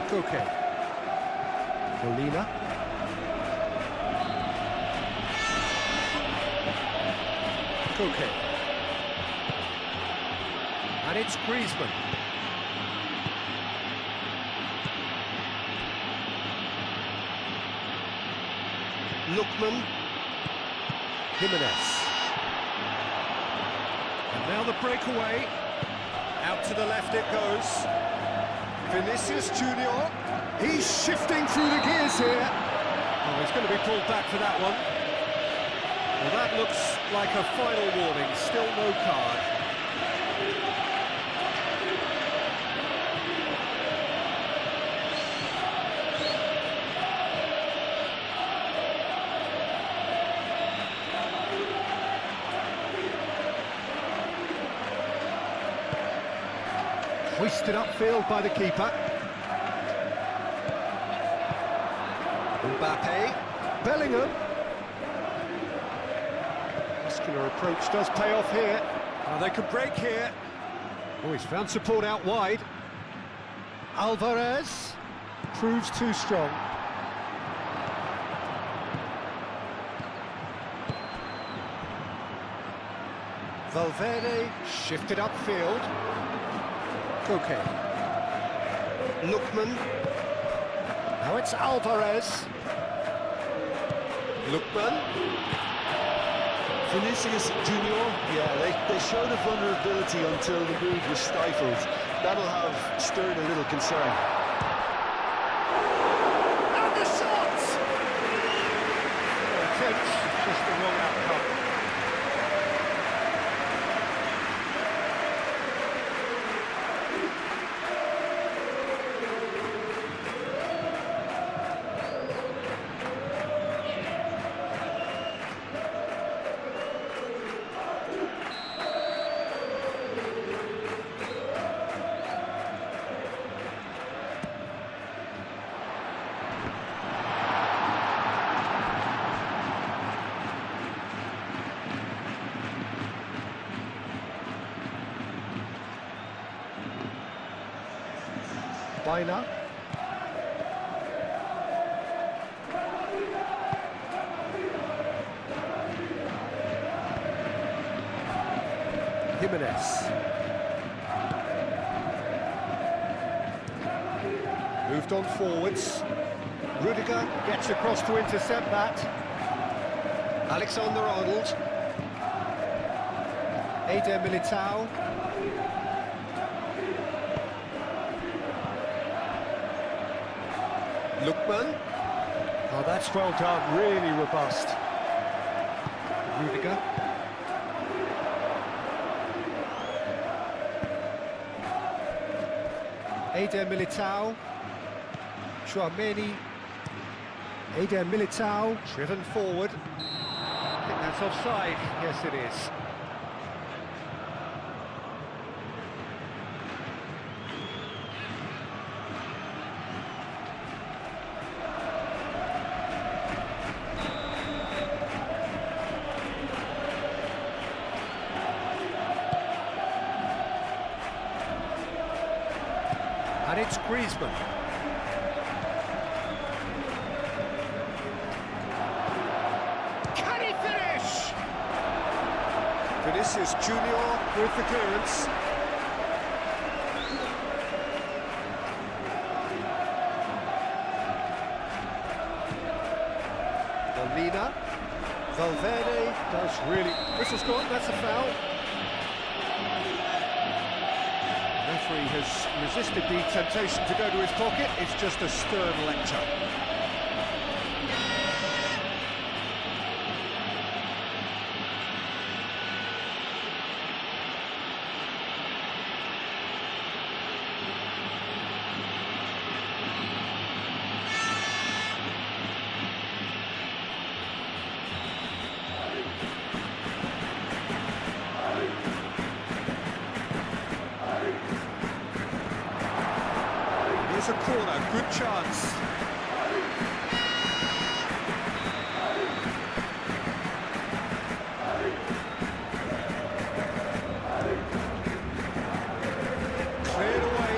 Koke. Molina. Koke. And it's Griezmann. Lookman, Jimenez. And now the breakaway. Out to the left it goes. Vinicius Junior. He's shifting through the gears here. Oh, he's going to be pulled back for that one. Well, that looks like a final warning. Still no card. Hoisted upfield by the keeper. Mbappe. Bellingham. Muscular approach does pay off here. Oh, they could break here. Oh, he's found support out wide. Alvarez proves too strong. Valverde shifted upfield. Koke. Lookman. Now it's Alvarez. Lookman. Vinicius Junior, yeah, they showed a vulnerability until the move was stifled. That'll have stirred a little concern. And the shot! Attempts, just the wrong outcome. Bina. Jimenez. Moved on forwards. Rudiger gets across to intercept that. Alexander-Arnold. Eder Militao. Lookman. Oh, that's well done, really robust. Rudiger. Eder Militao. Chouameni. Eder Militao, driven forward. I think that's offside. Yes, it is. And it's Griezmann. Can he finish? Vinicius Junior with the clearance. Molina. Valverde does really... Whistle's gone, that's a foul. The referee has resisted the temptation to go to his pocket. It's just a stern lecture. Here's a corner, good chance. Cleared away.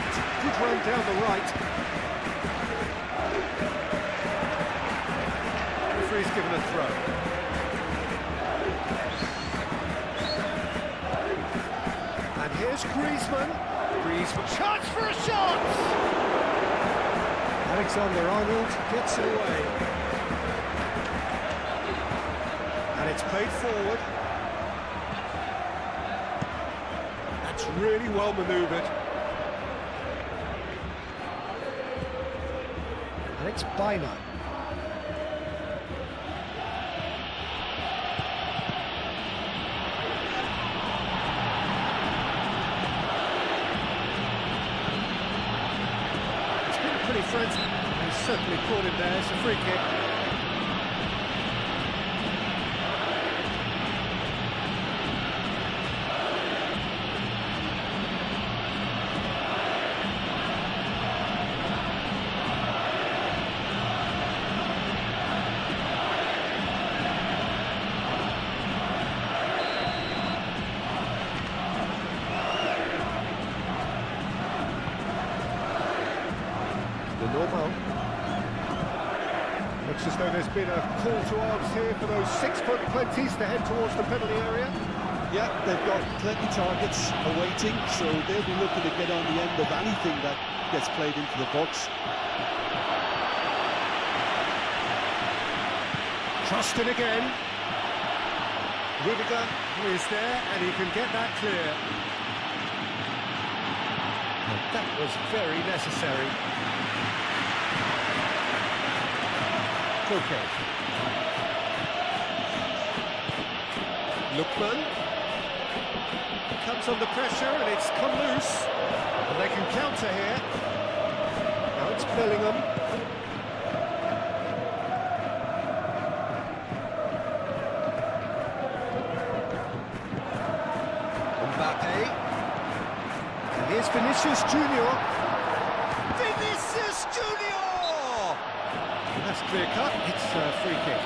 It's a good run down the right. Referee's given a throw. Here's Griezmann. Griezmann, chance for a shot! Alexander-Arnold gets it away. And it's played forward. That's really well manoeuvred. And it's Bina. Pretty frenzy. He's certainly caught him there. It's a free kick. Looks as though there's been a call to arms here for those 6-foot plenties to head towards the penalty area. Yeah, they've got plenty targets awaiting, so they'll be looking to get on the end of anything that gets played into the box. Crossed in again. Rudiger is there, and he can get that clear. And that was very necessary. Koke. Lookman. Comes under pressure, and it's come loose. And they can counter here. Now it's Bellingham. And here's Vinicius Junior. Vinicius Junior! That's clear cut. It's a free kick.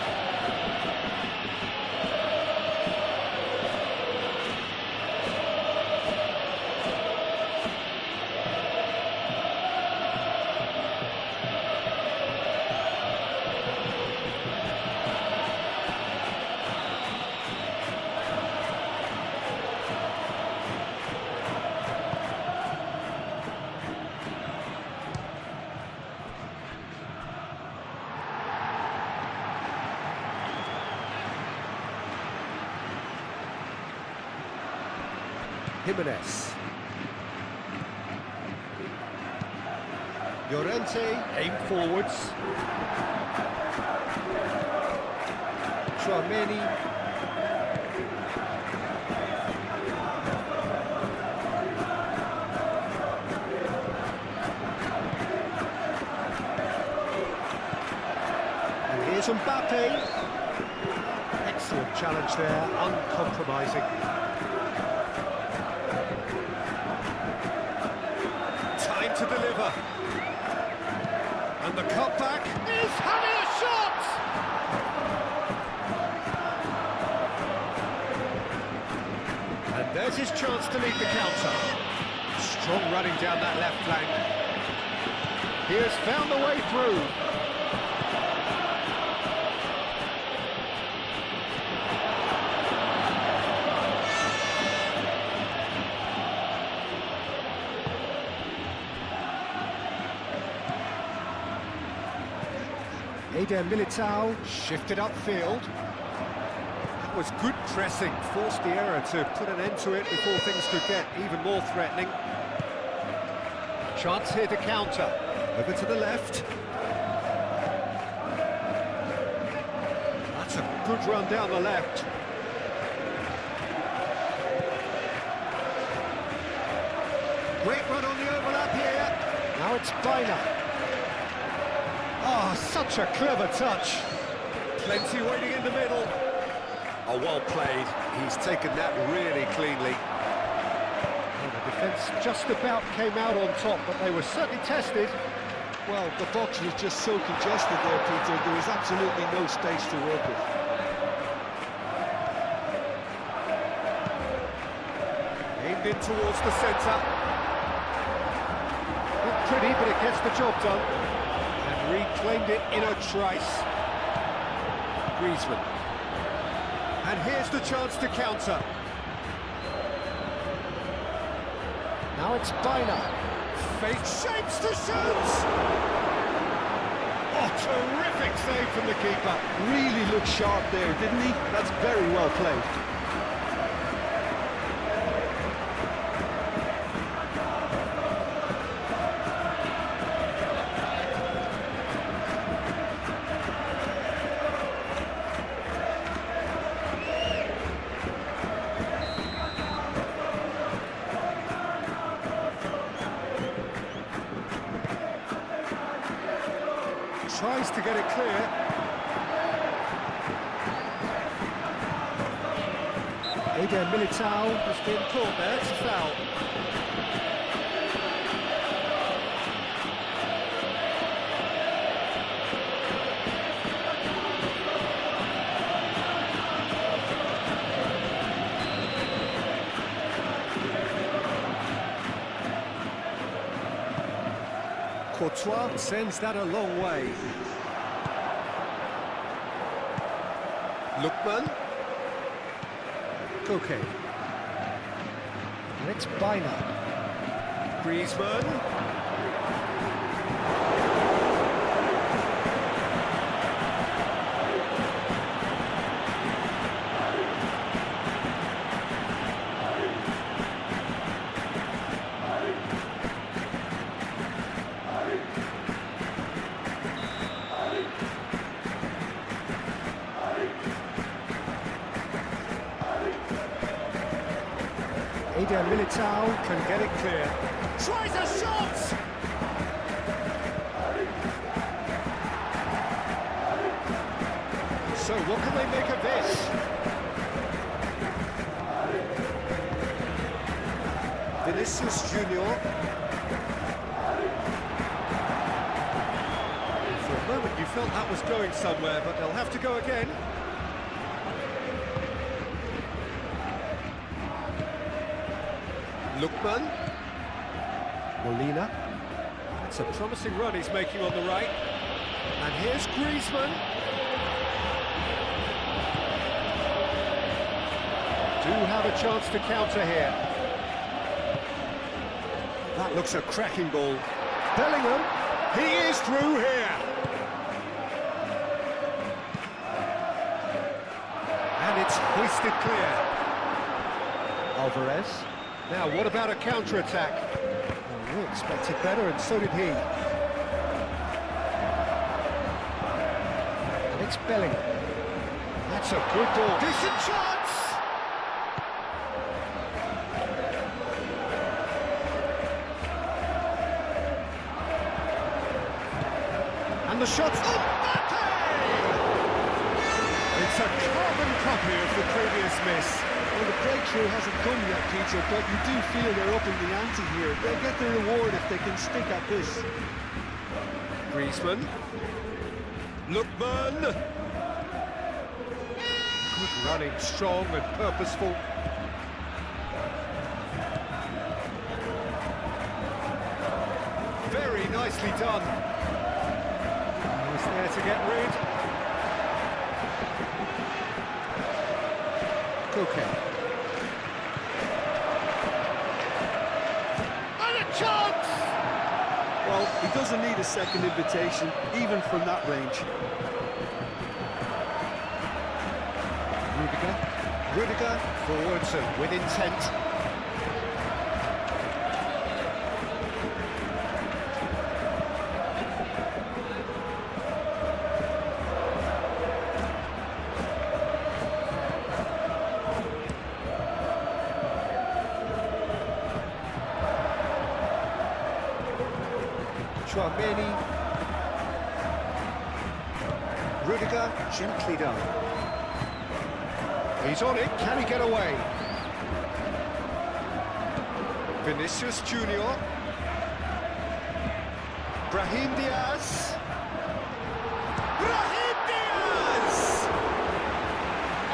Jimenez. Llorente, aim forwards. Tchouaméni. And here's Mbappe. Excellent challenge there, uncompromising. To deliver, and the cutback is having a shot. And there's his chance to lead the counter. Strong running down that left flank. He has found the way through. Eder Militao shifted upfield. That was good pressing, forced the error to put an end to it before things could get even more threatening. Chance here to counter. Over to the left. That's a good run down the left. Great run on the overlap here. Now it's Biner. Oh, such a clever touch. Plenty waiting in the middle. Oh, well played. He's taken that really cleanly. Well, the defence just about came out on top, but they were certainly tested. Well, the box was just so congested there, Peter. There was absolutely no space to work with. Aimed in towards the centre. Not pretty, but it gets the job done. Reclaimed it in a trice. Griezmann. And here's the chance to counter. Now it's Biner. Fake shapes to shoot! Oh, terrific save from the keeper. Really looked sharp there, didn't he? That's very well played. Tries to get it clear. Eder Militao has been caught there, it's a foul. Courtois sends that a long way. Lookman. Koke. And it's Bina. Griezmann. Eder Militao can get it clear. Tries a shot! So what can they make of this? Vinicius Junior. For a moment you felt that was going somewhere, but they'll have to go again. Lookman. Molina. It's a promising run he's making on the right. And here's Griezmann. Do have a chance to counter here. That looks a cracking ball. Bellingham. He is through here. And it's hoisted clear. Alvarez. Now, what about a counter-attack? Well, we expected better, and so did he. And it's Bellingham. That's a good ball. Decent chance! And the shot's up! It's a carbon copy of the previous miss. Well, the breakthrough hasn't come yet, Peter, but you do feel they're upping the ante here. They'll get the reward if they can stick at this. Griezmann. Lookman. Good running, strong and purposeful. Very nicely done. He's there to get rid. Koke. And a chance! Well, he doesn't need a second invitation, even from that range. Rudiger, forwards and with intent. Chouameni. Rudiger, gently done. He's on it, can he get away? Vinicius Junior. Brahim Diaz. Brahim Diaz!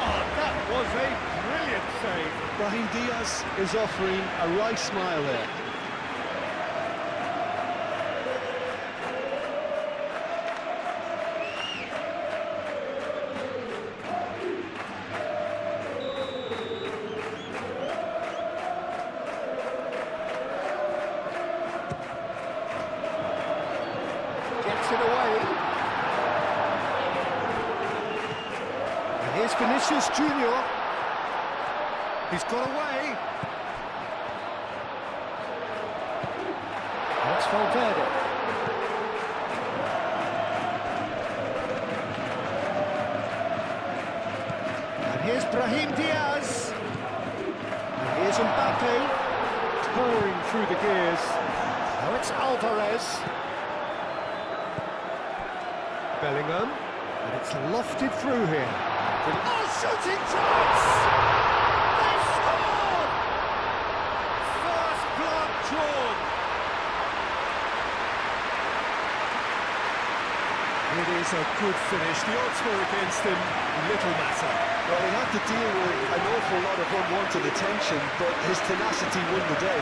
Oh, that was a brilliant save. Brahim Diaz is offering a right smile there. Gets it away. And here's Vinicius Junior. He's got away. That's Valverde. And here's Brahim Diaz. And here's Mbappe. Pouring through the gears. Now it's Alvarez. Bellingham, and it's lofted through here. Oh, shooting chance! They scored! First blood drawn. It is a good finish. The odds were against him. Little matter. Well, he had to deal with an awful lot of unwanted attention, but his tenacity won the day.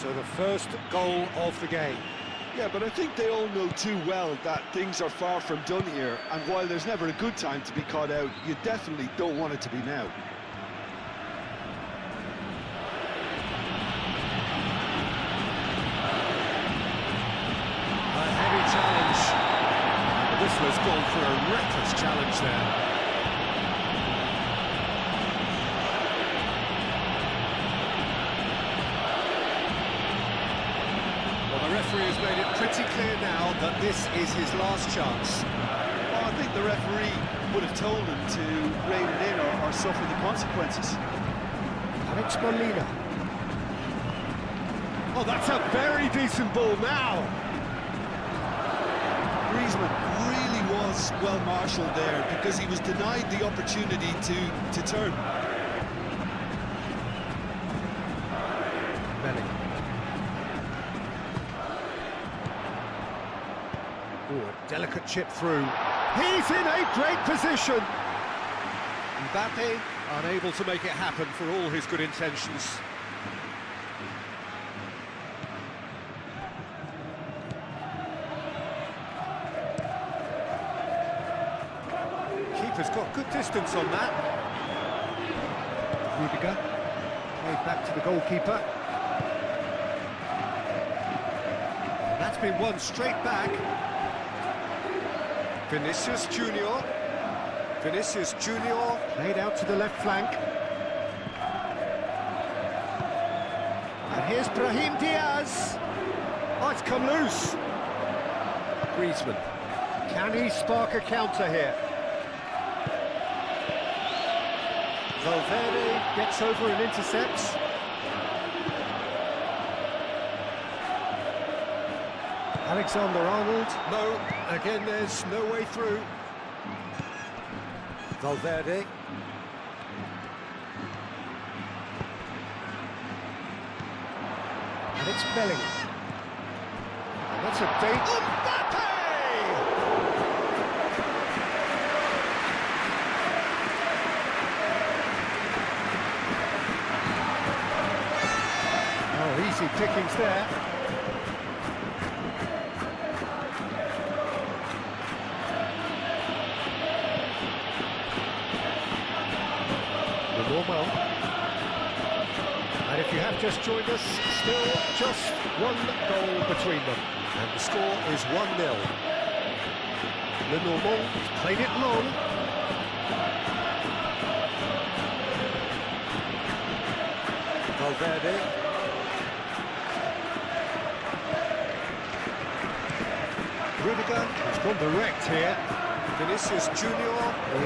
So the first goal of the game. Yeah, but I think they all know too well that things are far from done here, and while there's never a good time to be caught out, you definitely don't want it to be now. A heavy challenge. The whistler's gone for a reckless challenge there. Well, the referee has made it pretty clear now that this is his last chance. Well, I think the referee would have told him to rein it in or suffer the consequences. Alex Molina. Oh, that's a very decent ball now. Griezmann really was well marshalled there because he was denied the opportunity to turn. Bellingham. Oh, a delicate chip through. He's in a great position. Mbappe unable to make it happen for all his good intentions. Keeper's got good distance on that. Rudiger played back to the goalkeeper. And that's been won straight back. Vinicius Junior. Vinicius Junior played out to the left flank. And here's Brahim Diaz. Oh, it's come loose. Griezmann. Can he spark a counter here? Valverde gets over and intercepts. Alexander-Arnold. No, again there's no way through. Valverde. And it's Bellingham. And that's a bait. Mbappe! Oh, easy pickings there. Well. And if you have just joined us, still just one goal between them. And the score is 1-0. Lenormand has played it long. Valverde. Rudiger has gone direct here. Vinicius Junior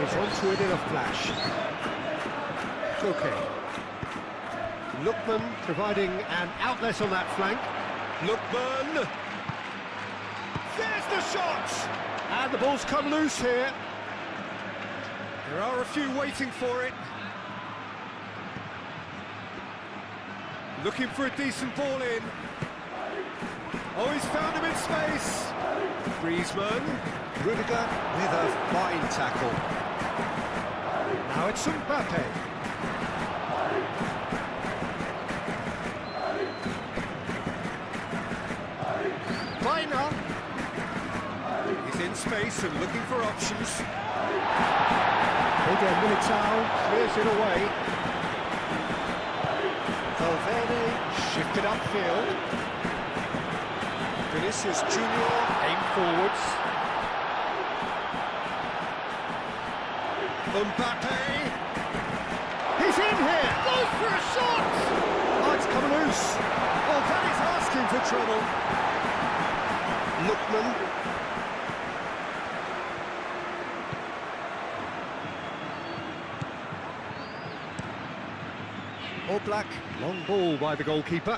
is onto it in a flash. Okay. Lookman providing an outlet on that flank. Lookman! There's the shot! And the ball's come loose here. There are a few waiting for it. Looking for a decent ball in. Oh, he's found him in space. Griezmann. Rudiger with a fine tackle. Now it's Mbappe. He's in space and looking for options. Again, Militao clears it away. Valverde shifted upfield. Vinicius Junior aim forwards. Mbappe. He's in here. Goes for a shot. Oh, it's come loose. Oh, that is asking for trouble. Lookman. Oblak, long ball by the goalkeeper.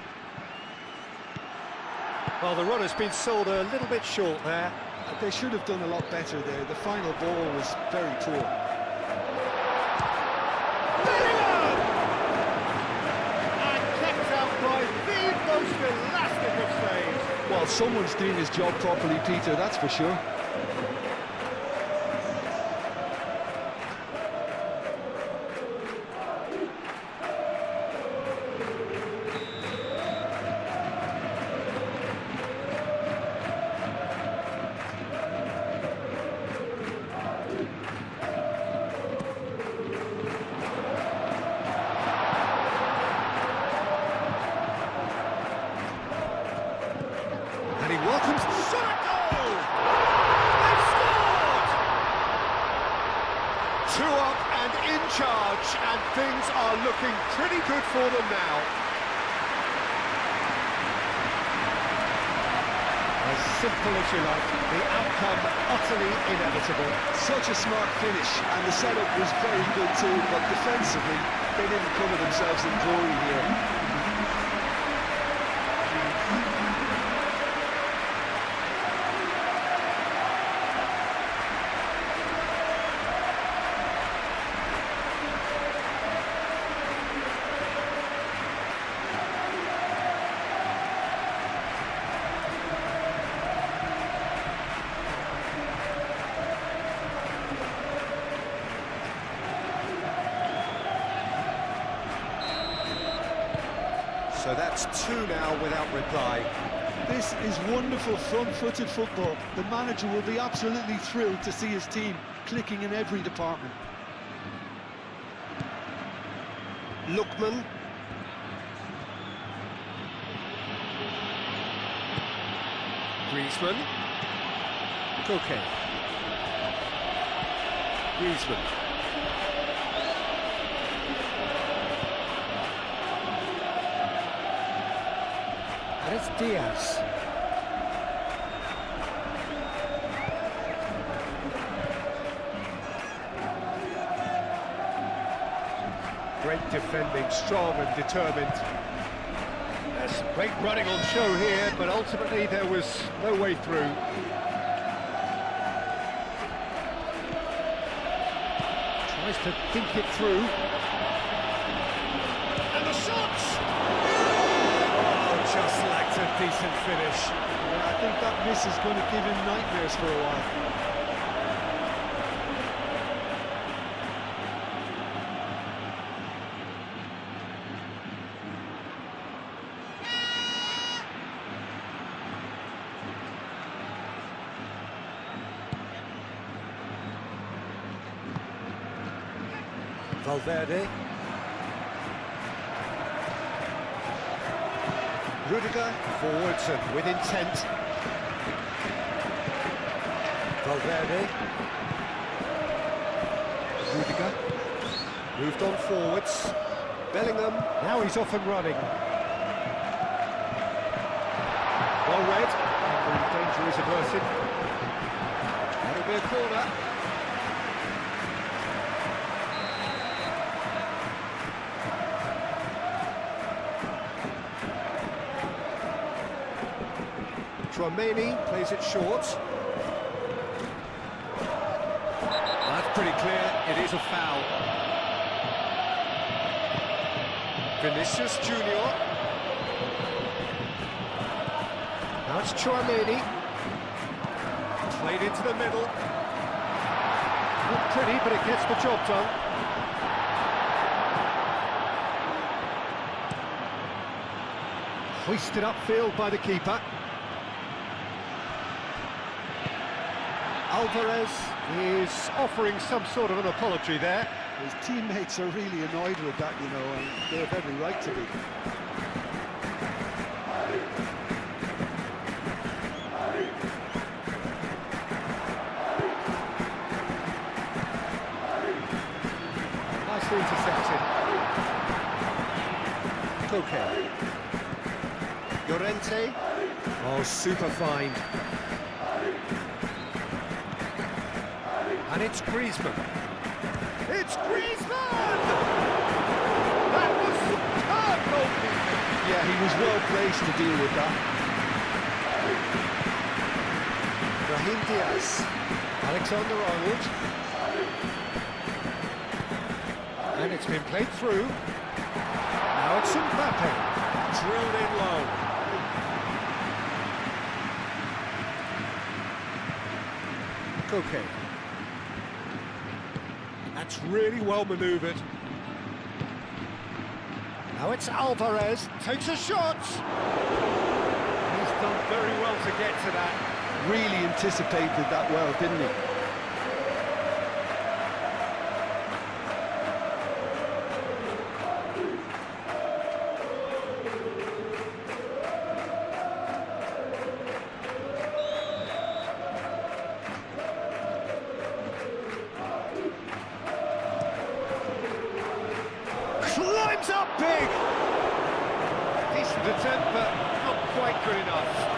Well, the run has been sold a little bit short there. They should have done a lot better there. The final ball was very poor. Bellingham! And kept out by the most elastic of saves. Well, someone's doing his job properly, Peter, that's for sure. things are looking pretty good for them now. As simple as you like, the outcome utterly inevitable. Such a smart finish, and the setup was very good too, but defensively, they didn't cover themselves in glory here. So that's two now without reply. This is wonderful front-footed football. The manager will be absolutely thrilled to see his team clicking in every department. Lookman. Griezmann. Koke. Griezmann. And it's Diaz. Great defending, strong and determined. There's some great running on show here, but ultimately there was no way through. Tries to think it through. And the shots! Oh, just lacked a decent finish. Yeah, I think that miss is going to give him nightmares for a while. Valverde. Rudiger forwards and with intent. Valverde. Rudiger. Moved on forwards. Bellingham. Now he's off and running. Well read. And the danger is averted. That'll be a corner. Tchouaméni plays it short. That's pretty clear, it is a foul. Vinicius Junior. Now it's Tchouaméni. Played into the middle. Not pretty, but it gets the job done. Hoisted upfield by the keeper. Alvarez is offering some sort of an apology there. His teammates are really annoyed with that, you know, and they have every right to be. Nicely intercepted. Koke. Llorente. Oh, super find. And it's Griezmann. It's Griezmann! That was superb goalkeeping. Yeah, he was well placed to deal with that. Brahim Diaz. Alexander-Arnold. And it's been played through. Now it's Mbappe. Drilled in low. Koke. That's really well manoeuvred. Now it's Alvarez. Takes a shot. He's done very well to get to that. Really anticipated that well, didn't he? attempt, but not quite good enough.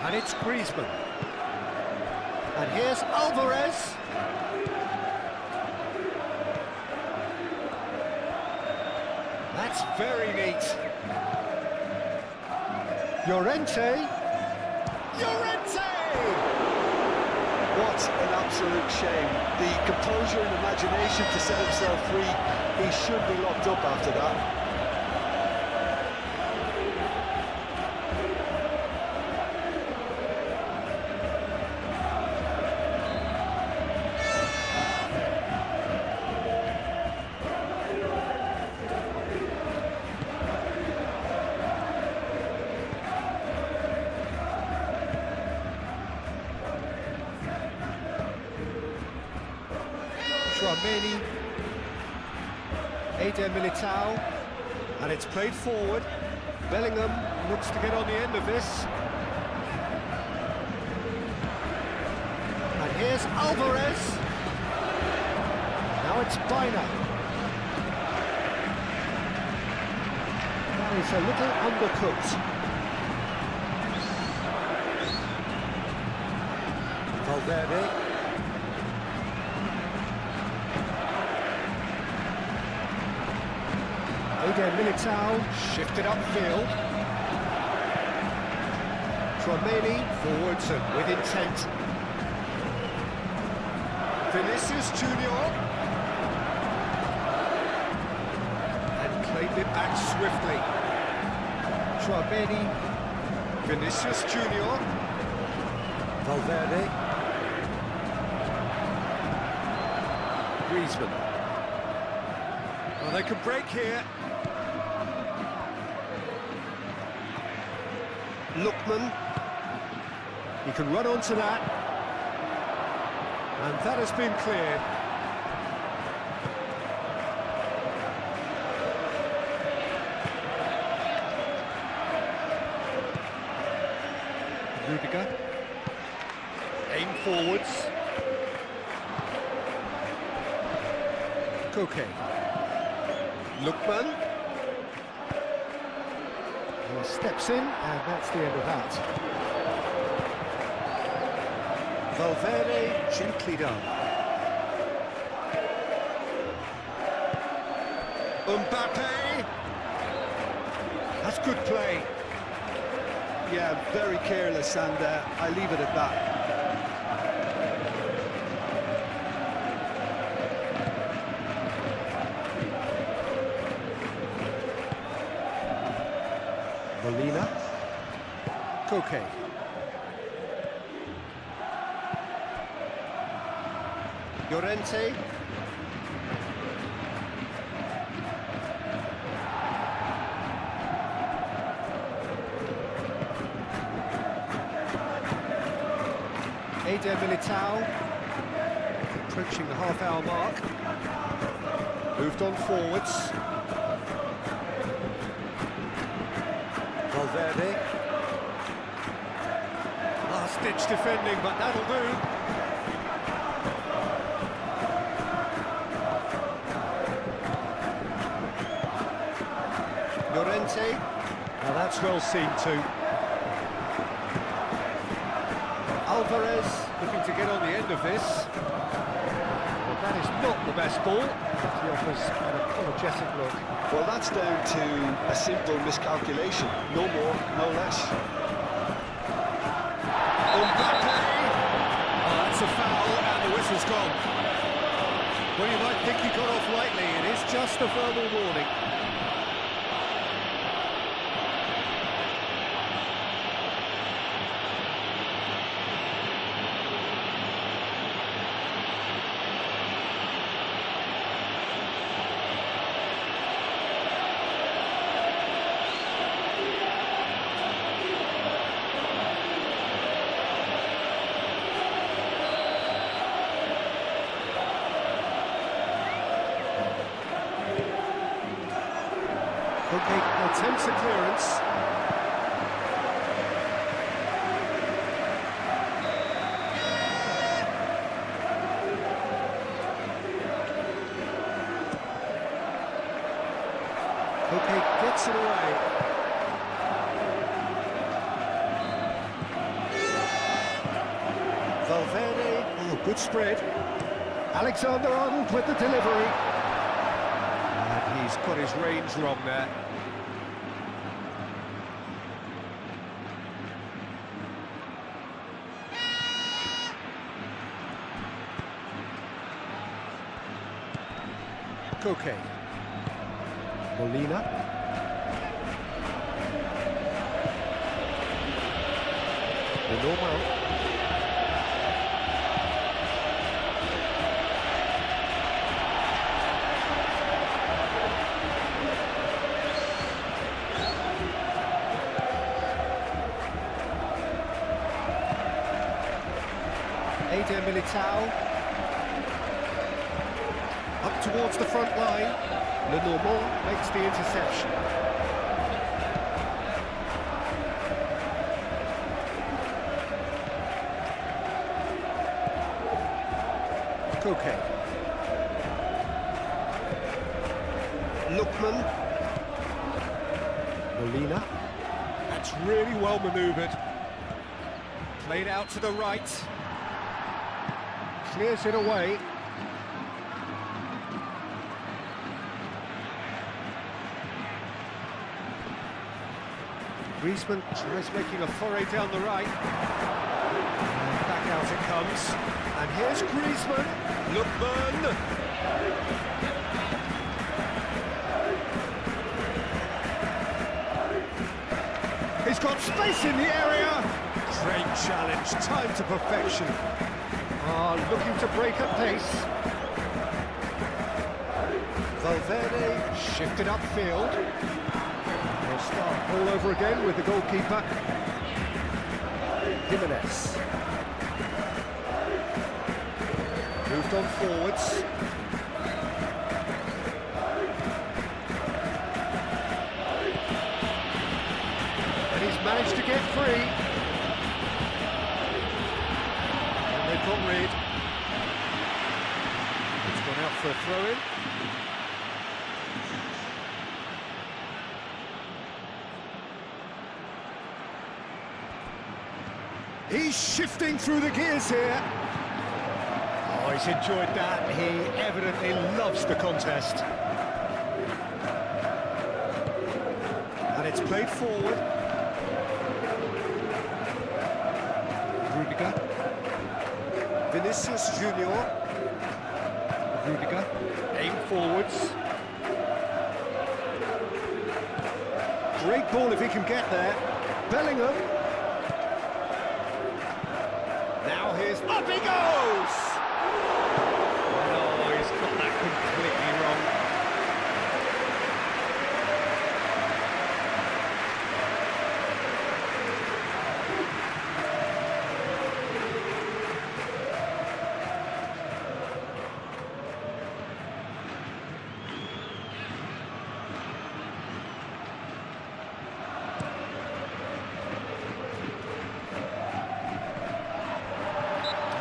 And it's Griezmann. And here's Alvarez. That's very neat. Llorente. Llorente! What an absolute shame. The composure and imagination to set himself free. He should be locked up after that. Tchouaméni, Eder Militao, and it's played forward. Bellingham looks to get on the end of this. And here's Alvarez. Now it's Bina. Now he's a little undercooked. Valverde. Eder Militao shifted upfield. Tchouaméni forwards and with intent. Vinicius Junior. And claimed it back swiftly. Tchouaméni. Vinicius Junior. Valverde. Griezmann. Well, they could break here. Lookman, he can run onto that, and that has been cleared. Rudiger, aim forwards. Koke, Lookman. He steps in, and that's the end of that. Valverde gently done. Mbappe. That's good play. Yeah, very careless, and I leave it at that. Molina. Koke. Llorente. Eder Militao. Approaching the half-hour mark. Moved on forwards. Valverde. Last-ditch defending, but that'll do. Llorente. Now that's well seen too. Alvarez looking to get on the end of this. But that is not the best ball. He offers an apologetic look. Well, that's down to a simple miscalculation. No more, no less. Mbappe! Oh, that's a foul, and the whistle's gone. Well, you might think he got off lightly. It is just a verbal warning. Okay, attempts a clearance. Okay, gets it away. Valverde, oh, good spread. Alexander-Arnold with the delivery. And he's got his range wrong there. Koke. Molina. Normal. Eder Militao. Up towards the front line. Lenormand makes the interception. Koke. Lookman. Molina. That's really well manoeuvred. Played out to the right. Clears it away. Griezmann tries making a foray down the right. Back out it comes. And here's Griezmann. Lookman. He's got space in the area. Great challenge, time to perfection. Looking to break at pace. Valverde shifted upfield. They'll start all over again with the goalkeeper. Jimenez. Moved on forwards. And he's managed to get free. And they've got rid. It's gone out for a throw-in. He's shifting through the gears here. Oh, he's enjoyed that. He evidently loves the contest. And it's played forward. Rudiger. Vinicius Junior. Rudiger. Aim forwards. Great ball if he can get there. Bellingham. Now here's... Up he goes! Oh, he's got that completely wrong.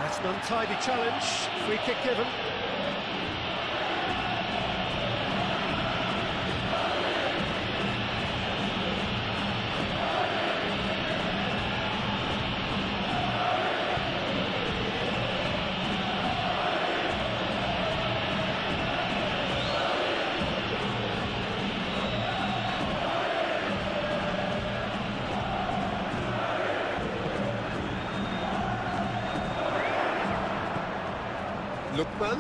That's an untidy challenge. Free kick given. Lookman.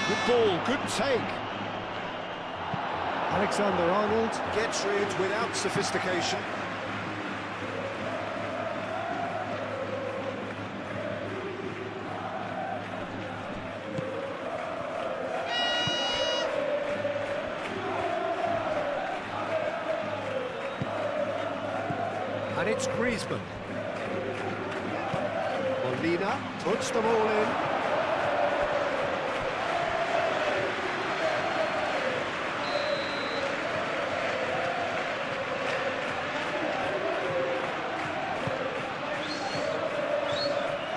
Good ball, good take. Alexander-Arnold gets rid without sophistication. it's Griezmann. Molina puts them all in.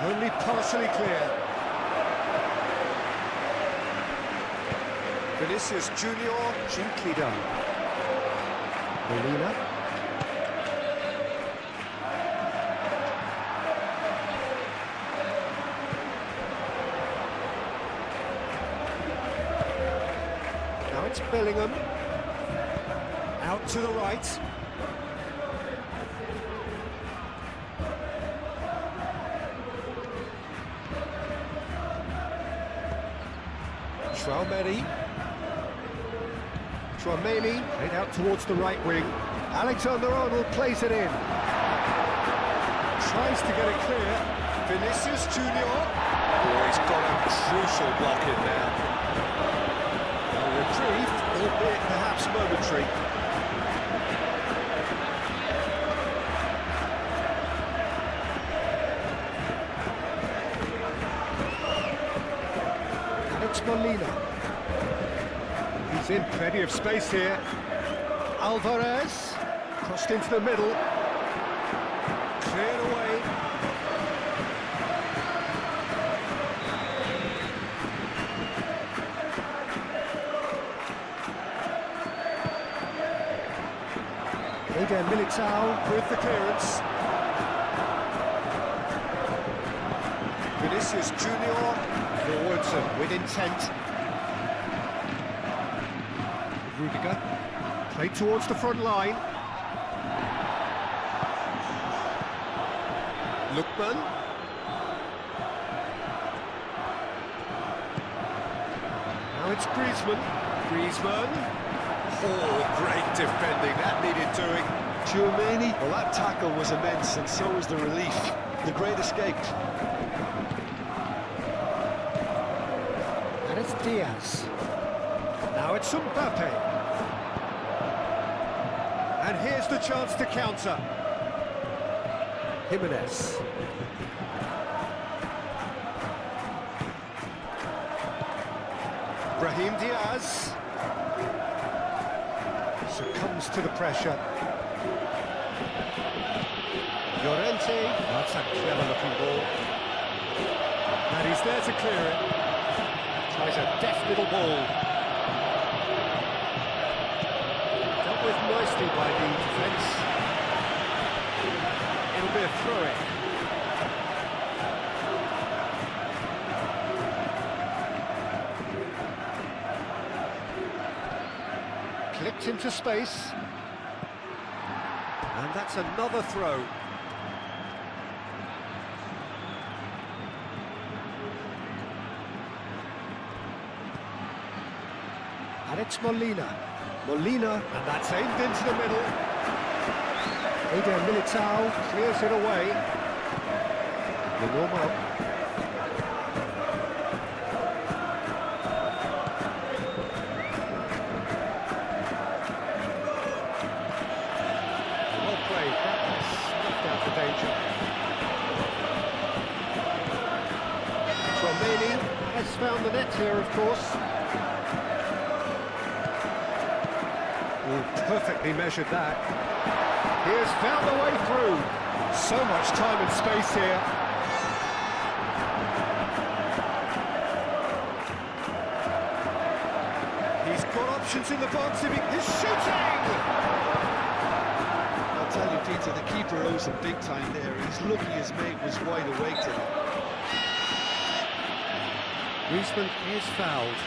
Only partially clear. Vinicius Junior, gently done. Molina. Now it's Bellingham. Out to the right. Tchouaméni, played out towards the right wing. Alexander-Arnold plays it in. Tries to get it clear. Vinicius Junior. Oh, he's got a crucial block in there. A reprieve, albeit perhaps momentary. And it's Molina. He's in plenty of space here. Alvarez, crossed into the middle. Cleared away. Eder Militao with the clearance. Vinicius Junior, forwards and with intent. Rudiger, played towards the front line. Lookman. Now it's Griezmann. Griezmann. Oh, great defending, that needed doing. Tchouaméni, well, that tackle was immense, and so was the relief. The great escape. And it's Diaz. Now it's Mbappe. And here's the chance to counter. Jimenez. Brahim Diaz. Succumbs to the pressure. Llorente. That's a clever-looking ball. And he's there to clear it. Tries a deft little ball. Dealt with nicely by the defence. It'll be a throw-in. Clipped into space. And that's another throw. And it's Molina. Molina, and that's aimed into the middle. Eder Militao clears it away. The warm-up. Well played, that has snuffed out the danger. Tchouaméni has found the net here, of course. Perfectly measured that. He has found a way through. So much time and space here. He's got options in the box if he's shooting! I'll tell you, Peter, the keeper owes him big time there. He's lucky his mate was wide awake today. Griezmann is fouled.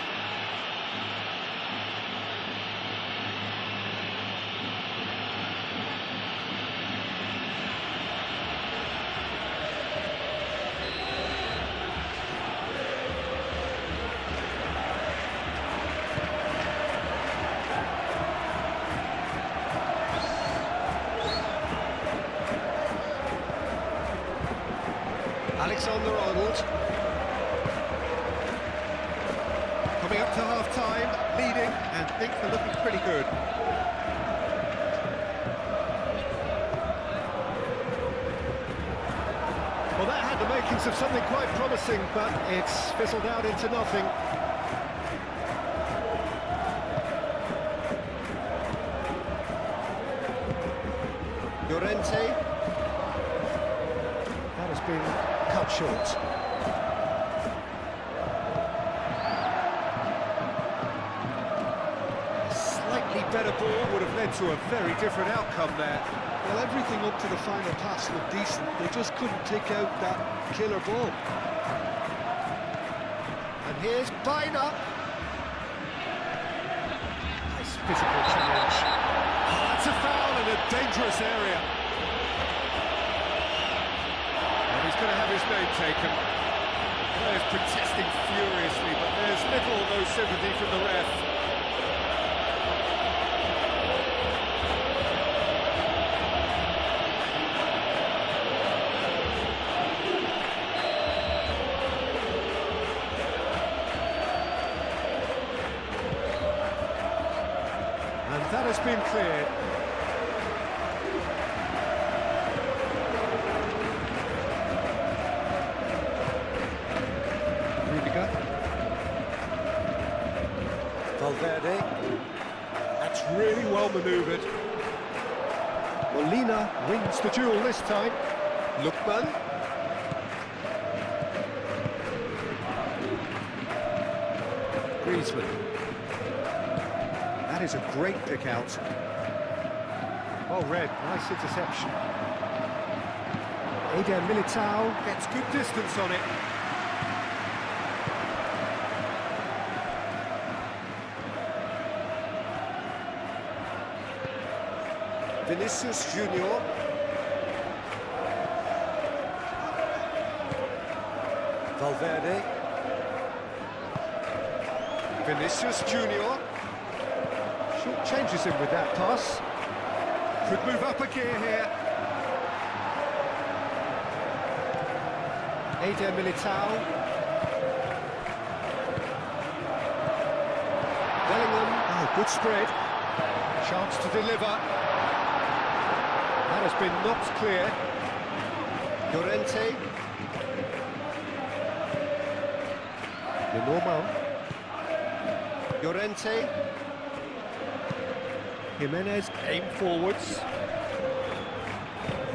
Alexander-Arnold. Coming up to half-time, leading, and things are looking pretty good. makings of something quite promising, but it's fizzled out into nothing. Llorente. That has been cut short. A slightly better ball would have led to a very different outcome there. Well, everything up to the final pass looked decent. They just couldn't take out that killer ball. And here's Bina. Nice physical challenge. Oh, that's a foul in a dangerous area. And he's going to have his name taken. Players protesting furiously, but there's little or no sympathy from the ref. And that has been cleared. Rudiger. Valverde. That's really well manoeuvred. Molina wins the duel this time. Lookman. Griezmann. That is a great pick out. Well read, nice interception. Eder Militao gets good distance on it. Vinicius Junior. Valverde. Vinicius Junior. Short changes him with that pass. Could move up a gear here. Eder Militao. Bellingham. Oh, good spread. Chance to deliver. That has been knocked clear. Llorente. Lenormand. Llorente. Jimenez aim forwards.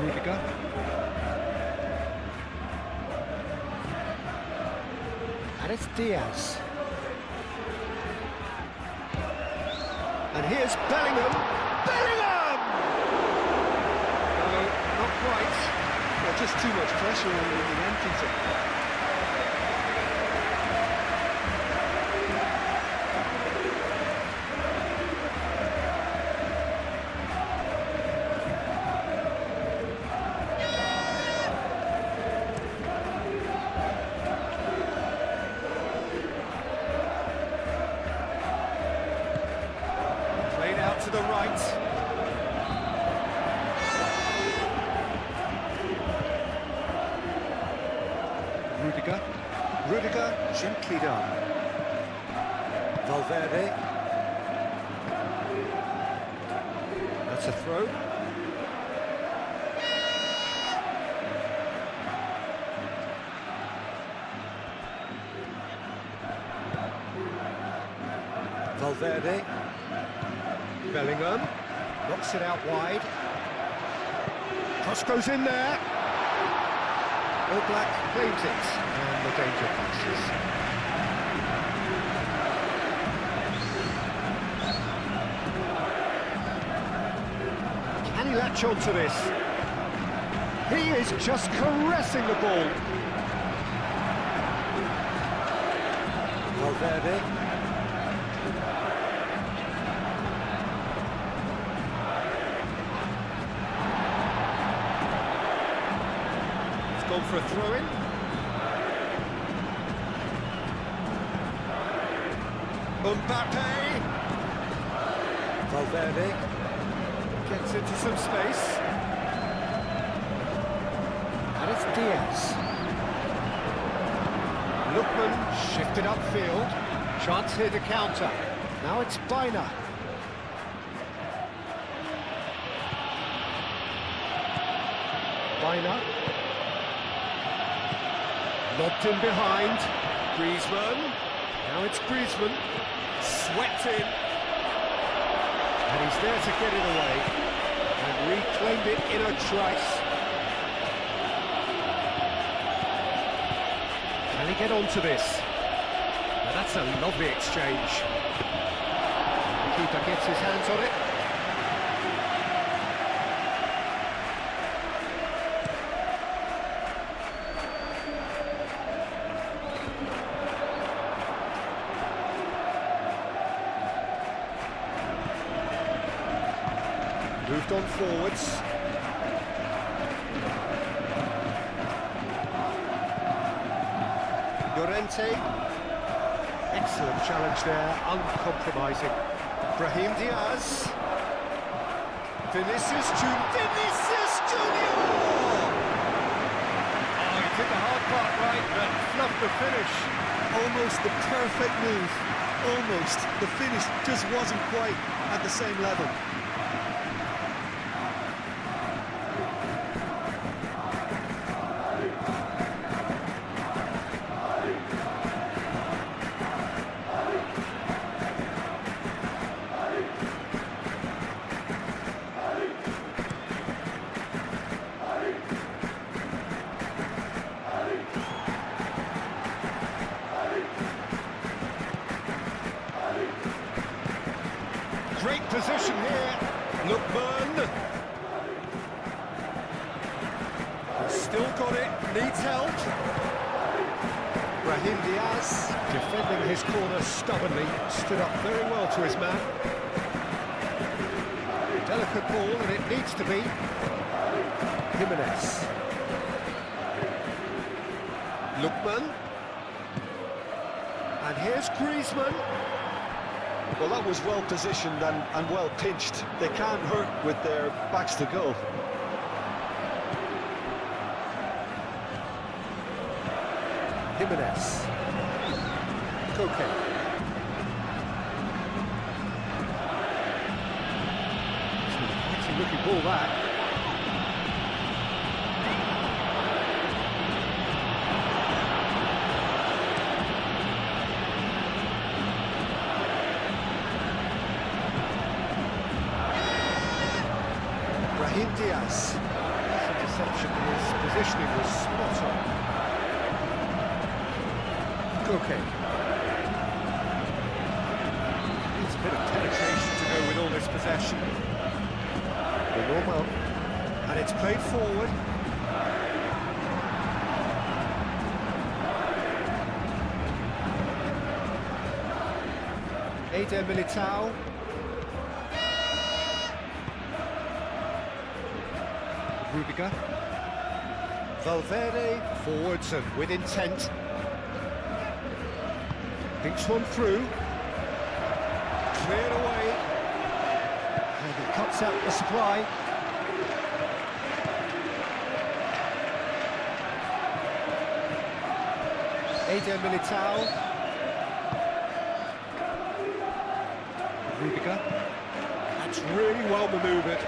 Rudiger. And it's Diaz. And here's Bellingham. Bellingham! No, not quite. Well, just too much pressure on the empties it. Played out to the right. Rudiger. Rudiger gently done. Valverde. That's a throw. Valverde. Bellingham knocks it out wide. Cross goes in there. All Black claims it, and the danger passes. Can he latch on to this? He is just caressing the ball. Valverde. Gone for a throw-in. Mbappe. Valverde gets into some space. And it's Diaz. Lookman shifted upfield. Chance here to counter. Now it's Bina. Bina. Lobbed in behind. Griezmann. Now it's Griezmann. Swept in. And he's there to get it away. And reclaimed it in a trice. Can he get onto this? Now that's a lovely exchange. The keeper gets his hands on it. Moved on forwards. Llorente. Excellent challenge there, uncompromising. Brahim Diaz. Vinicius Junior! Oh, he did the hard part right, but fluffed the finish. Almost the perfect move. Almost. The finish just wasn't quite at the same level. Great position here. Lookman. He's still got it. Needs help. Brahim Diaz defending his corner stubbornly. Stood up very well to his man. Delicate ball, and it needs to be. Jimenez. Lookman. And here's Griezmann. Well, that was well positioned and well pinched. They can't hurt with their backs to goal. Jimenez. Koke. It's an exciting looking ball, that. Brahim Diaz. His interception, his positioning was spot on. Koke. Needs a bit of penetration to go with all this possession. The normal. And it's played forward. Eder Militao. Rudiger. Valverde forwards and with intent. Thinks one through. Cleared away. And he cuts out the supply. Eder Militao. Rudiger. That's really well manoeuvred.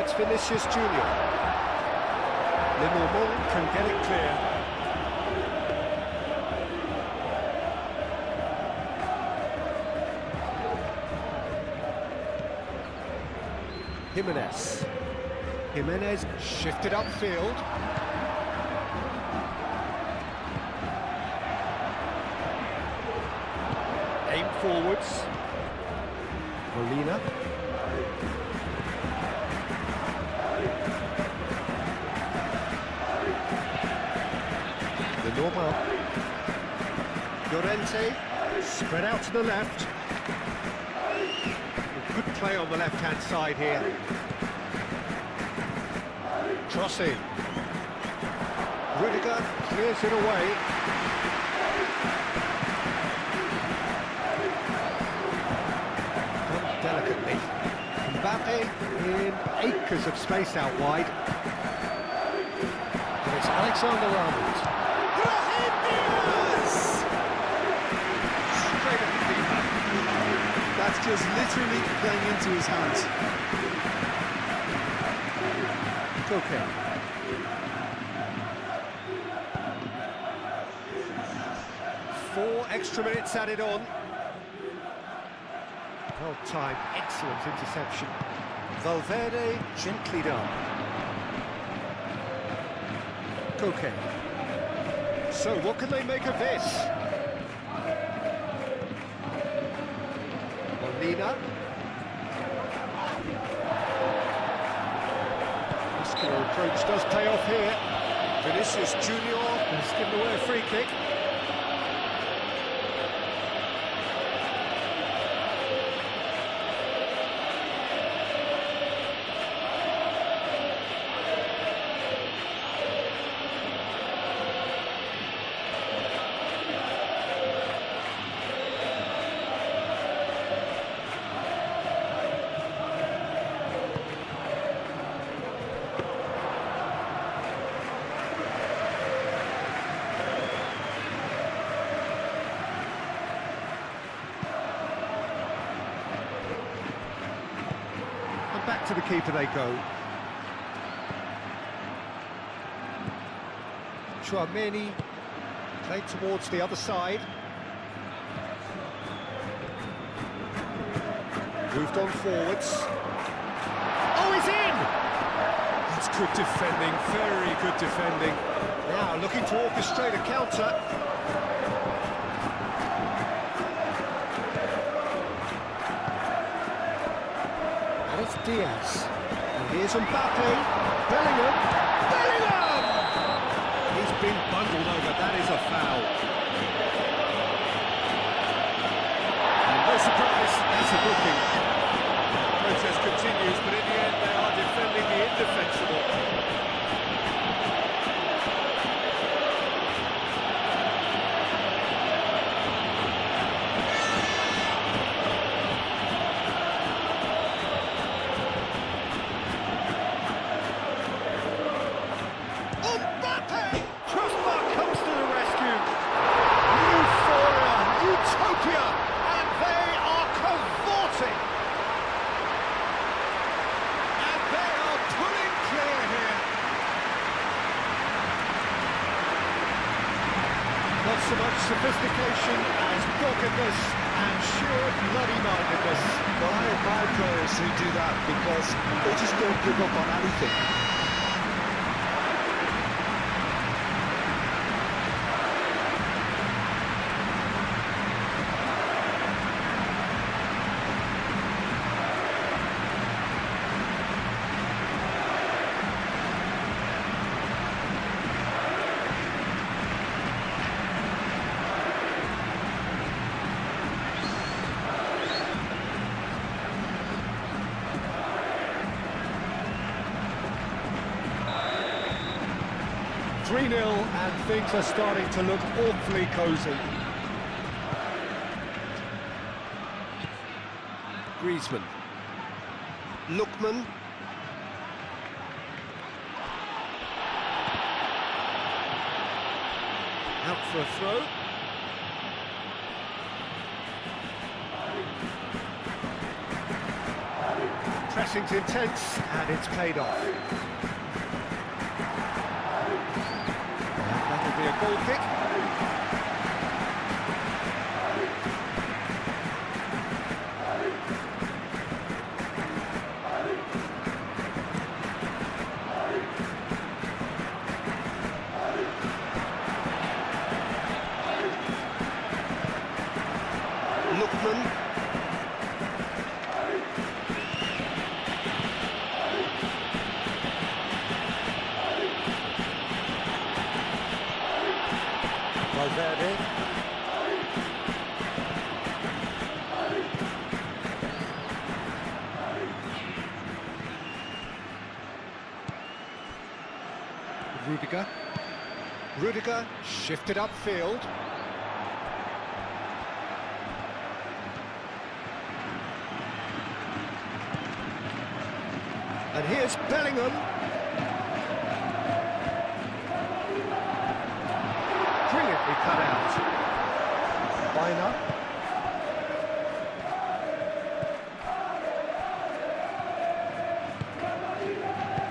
It's Vinicius Junior. Lenormand can get it clear. Jimenez. Jimenez shifted upfield. Aim forwards. Molina. Normal. Llorente, spread out to the left. Good play on the left-hand side here. Crossing. Rudiger clears it away. Done delicately. Mbappe in acres of space out wide. And it's Alexander-Arnold. just literally playing into his hands. Okay. Four extra minutes added on. Well timed, excellent interception. Valverde gently down. Koke. So what can they make of this? Molina. Muscular approach does pay off here. Vinicius Junior has given away a free kick. Back to the keeper they go. Chouameni played towards the other side. Moved on forwards. Oh, he's in! That's good defending, very good defending. Now looking to orchestrate a counter. It's Diaz. And here's Mbappe. Bellingham. Bellingham! He's been bundled over. That is a foul. And no surprise, that's a booking. Protest continues, but in the end they are defending the indefensible. Not so much sophistication as doggedness and sheer bloody-mindedness. Well, I admire players who do that because they just don't give up on anything. Three 0 and things are starting to look awfully cosy. Griezmann. Lookman. Out for a throw. Pressing's intense and it's paid off. That'll be a goal kick. Lookman. Valverde. Rudiger shifted upfield. And here's Bellingham. Brilliantly cut out. Biner.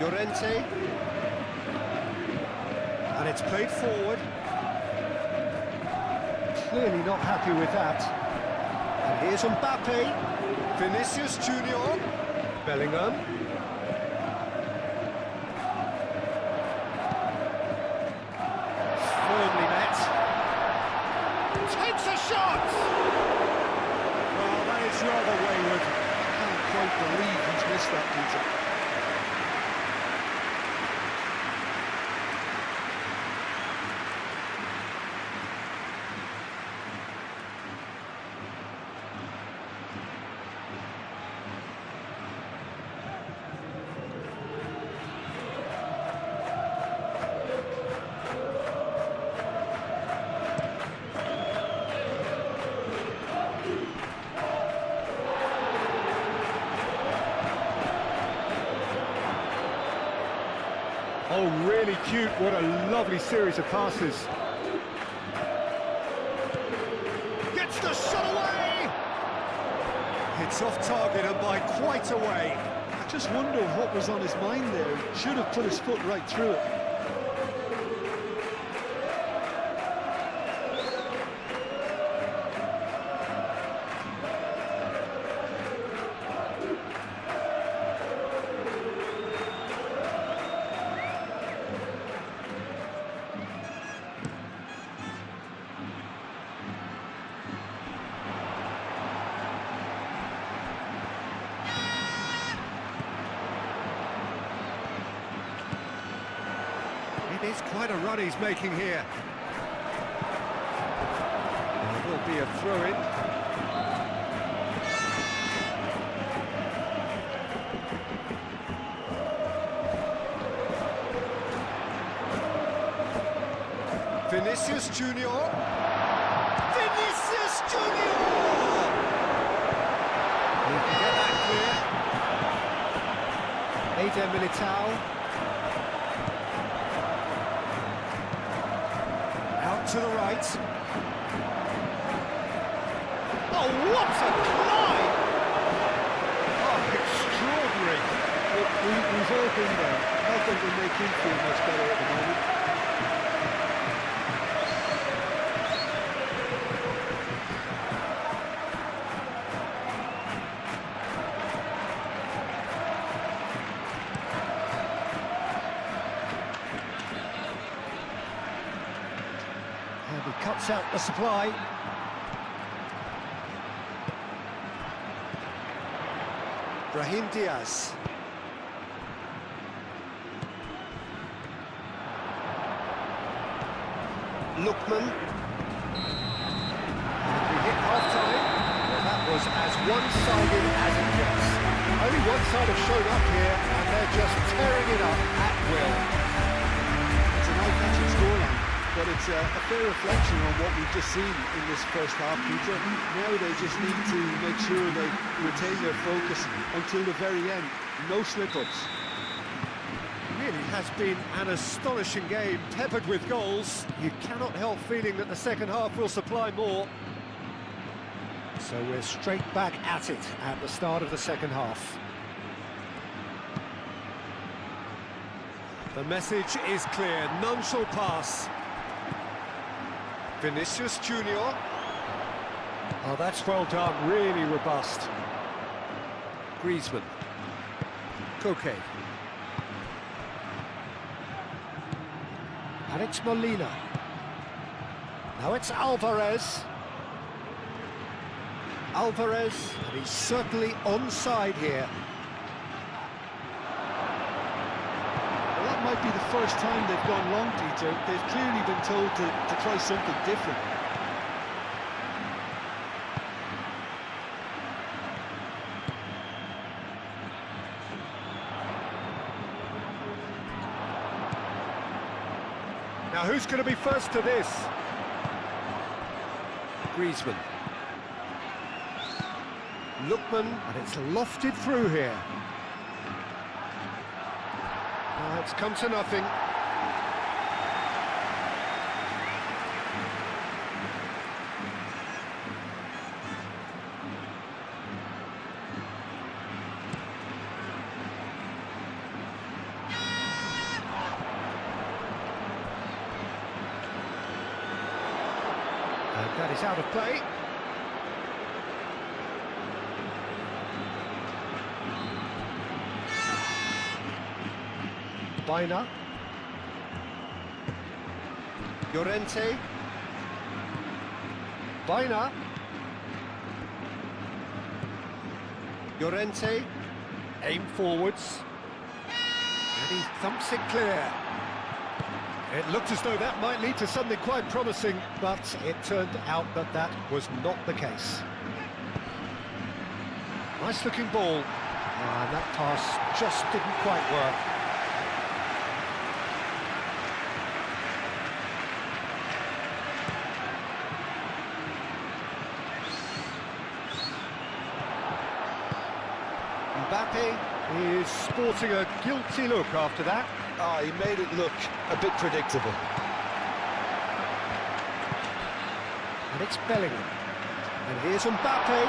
Llorente. And it's played forward. Clearly not happy with that. And here's Mbappe. Vinicius Junior. Bellingham. Firmly met. Takes a shot! Well, that is rather wayward. Can't quite believe he's missed that, Peter. Oh, really cute. What a lovely series of passes. Gets the shot away! It's off target and by quite a way. I just wonder what was on his mind there. Should have put his foot right through it. It is quite a run he's making here. There will be a throw-in. Vinicius Junior. Vinicius Junior! He can get that clear. Eder Militao. Out to the right. Oh, what a climb! Oh, extraordinary. Look, we've all been there. Nothing will make him feel much better at the moment. And he cuts out the supply. Brahim Diaz. Lookman. We hit half-time. Well, that was as one-sided as it gets. Only one side have shown up here, and they're just tearing it up at will. It's an eye-catching scoreline, but it's a fair reflection on what we've just seen in this first half, Peter. Now they just need to make sure they retain their focus until the very end. No slip-ups. Really has been an astonishing game, peppered with goals. You cannot help feeling that the second half will supply more. So we're straight back at it at the start of the second half. The message is clear, none shall pass. Vinicius Junior. Oh, that's well done, really robust. Griezmann. Koke. And it's Molina. Now it's Alvarez. Alvarez, and he's certainly onside here. Well, that might be the first time they've gone long, Peter. They've clearly been told to try something different. Now who's going to be first to this? Griezmann. Lookman, and it's lofted through here. It's come to nothing. That is out of play. Bina. Llorente. Bina. Llorente. Aim forwards. And he thumps it clear. It looked as though that might lead to something quite promising, but it turned out that that was not the case. Nice looking ball. And that pass just didn't quite work. Mbappe is sporting a guilty look after that. Ah, he made it look a bit predictable. And it's Bellingham. And here's Mbappe.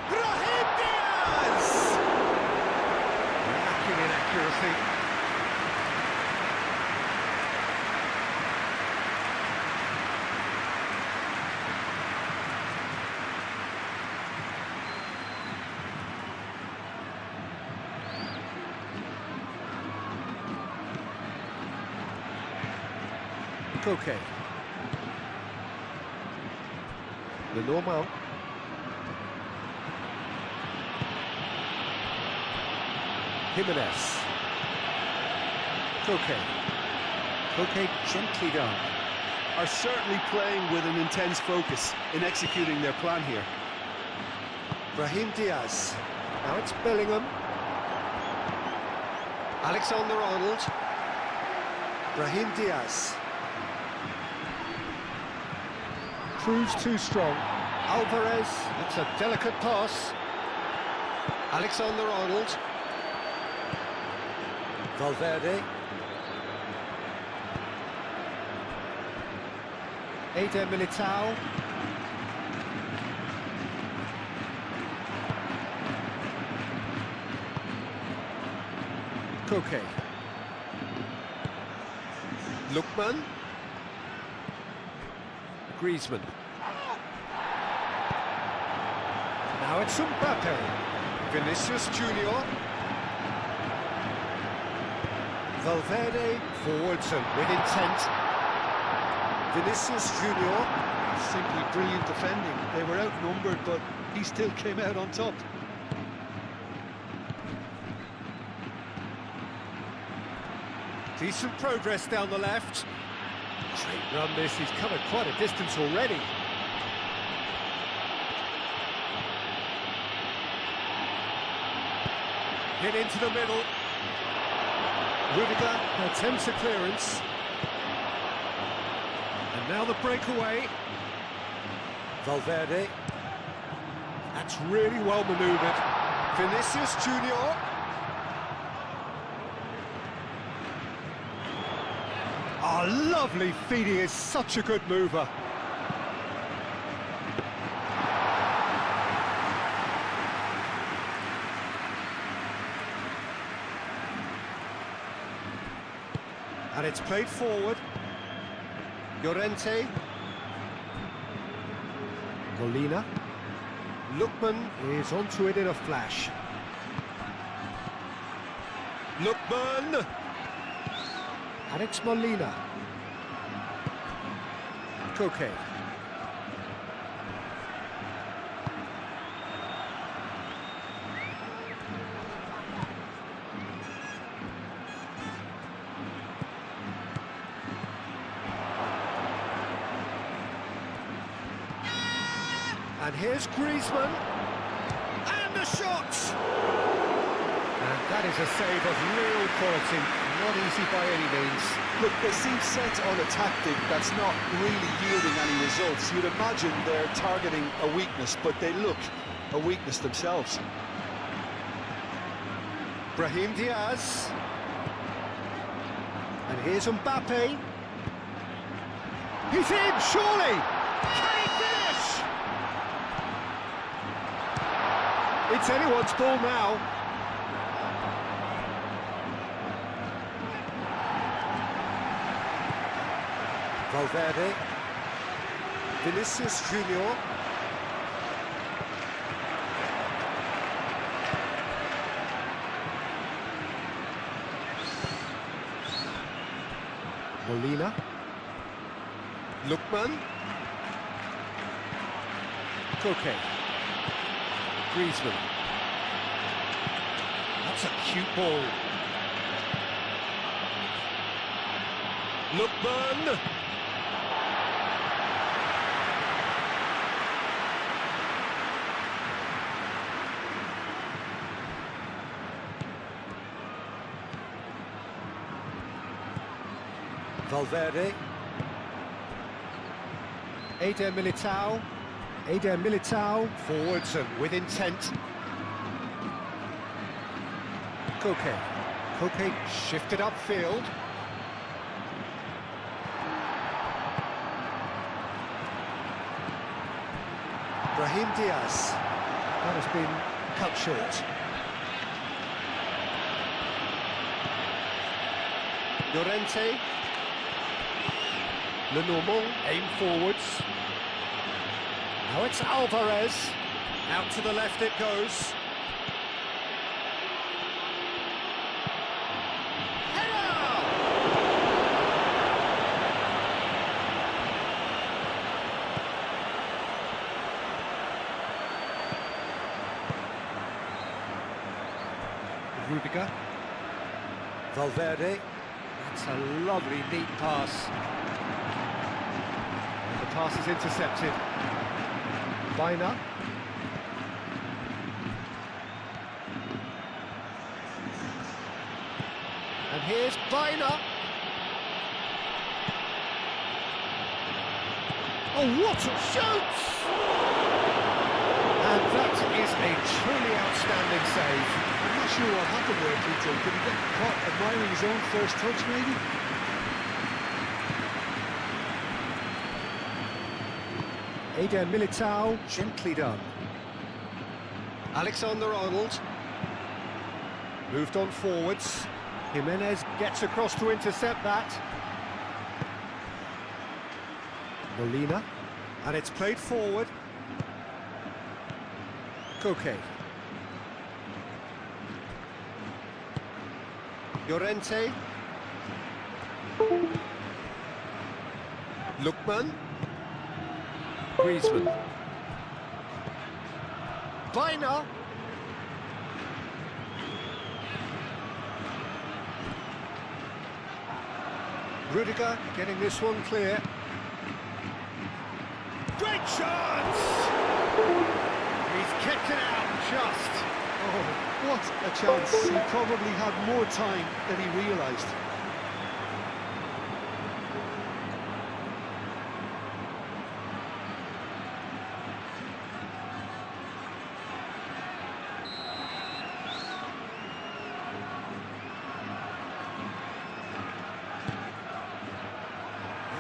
Raheem Diaz! Lacking in accuracy. Koke. Lenormand. Jimenez. Koke. Koke gently down. Are certainly playing with an intense focus in executing their plan here. Raheem Diaz. Now it's Bellingham. Alexander-Arnold. Raheem Diaz. Proves too strong. Alvarez, it's a delicate pass. Alexander-Arnold. Valverde. Eder Militao. Koke. Lookman. Griezmann. Now it's Mbappe. Vinicius Junior. Valverde forwards and with intent. Vinicius Junior. Simply brilliant defending. They were outnumbered, but he still came out on top. Decent progress down the left. Great run this, he's covered quite a distance already. Hit into the middle. Rudiger attempts a clearance. And now the breakaway. Valverde. That's really well manoeuvred. Vinicius Junior. Oh, lovely feed, he is such a good mover. And it's played forward. Llorente. Molina. Lookman is onto it in a flash. Lookman! And it's Molina. Koke. And here's Griezmann. And the shot! And that is a save of real quality. Not easy by any means. Look, they seem set on a tactic that's not really yielding any results. You'd imagine they're targeting a weakness, but they look a weakness themselves. Brahim Diaz. And here's Mbappe. He's in, surely! Can he finish? It's anyone's ball now. Valverde. Vinicius Junior. Molina. Lookman. Koke. Griezmann. That's a cute ball. Lookman. Valverde. Eder Militao. Eder Militao. Forwards and with intent. Koke. Koke shifted upfield. Brahim Diaz. That has been cut short. Llorente. Lenormand, aim forwards. Now it's Alvarez. Out to the left it goes. Header! Rudiger. Valverde. That's a lovely, neat pass. The pass is intercepted. Baina. And here's Baina. Oh, what a shoot! And that is a truly outstanding save. I'm not sure what happened there, Peter. Did he get caught admiring his own first touch, maybe? Eder Militao, gently done. Alexander-Arnold. Moved on forwards. Jimenez gets across to intercept that. Molina. And it's played forward. Koke. Llorente. Lookman. Griezmann. Baina. Rudiger getting this one clear. Great chance! He's kicked it out just. Oh, what a chance. He probably had more time than he realised.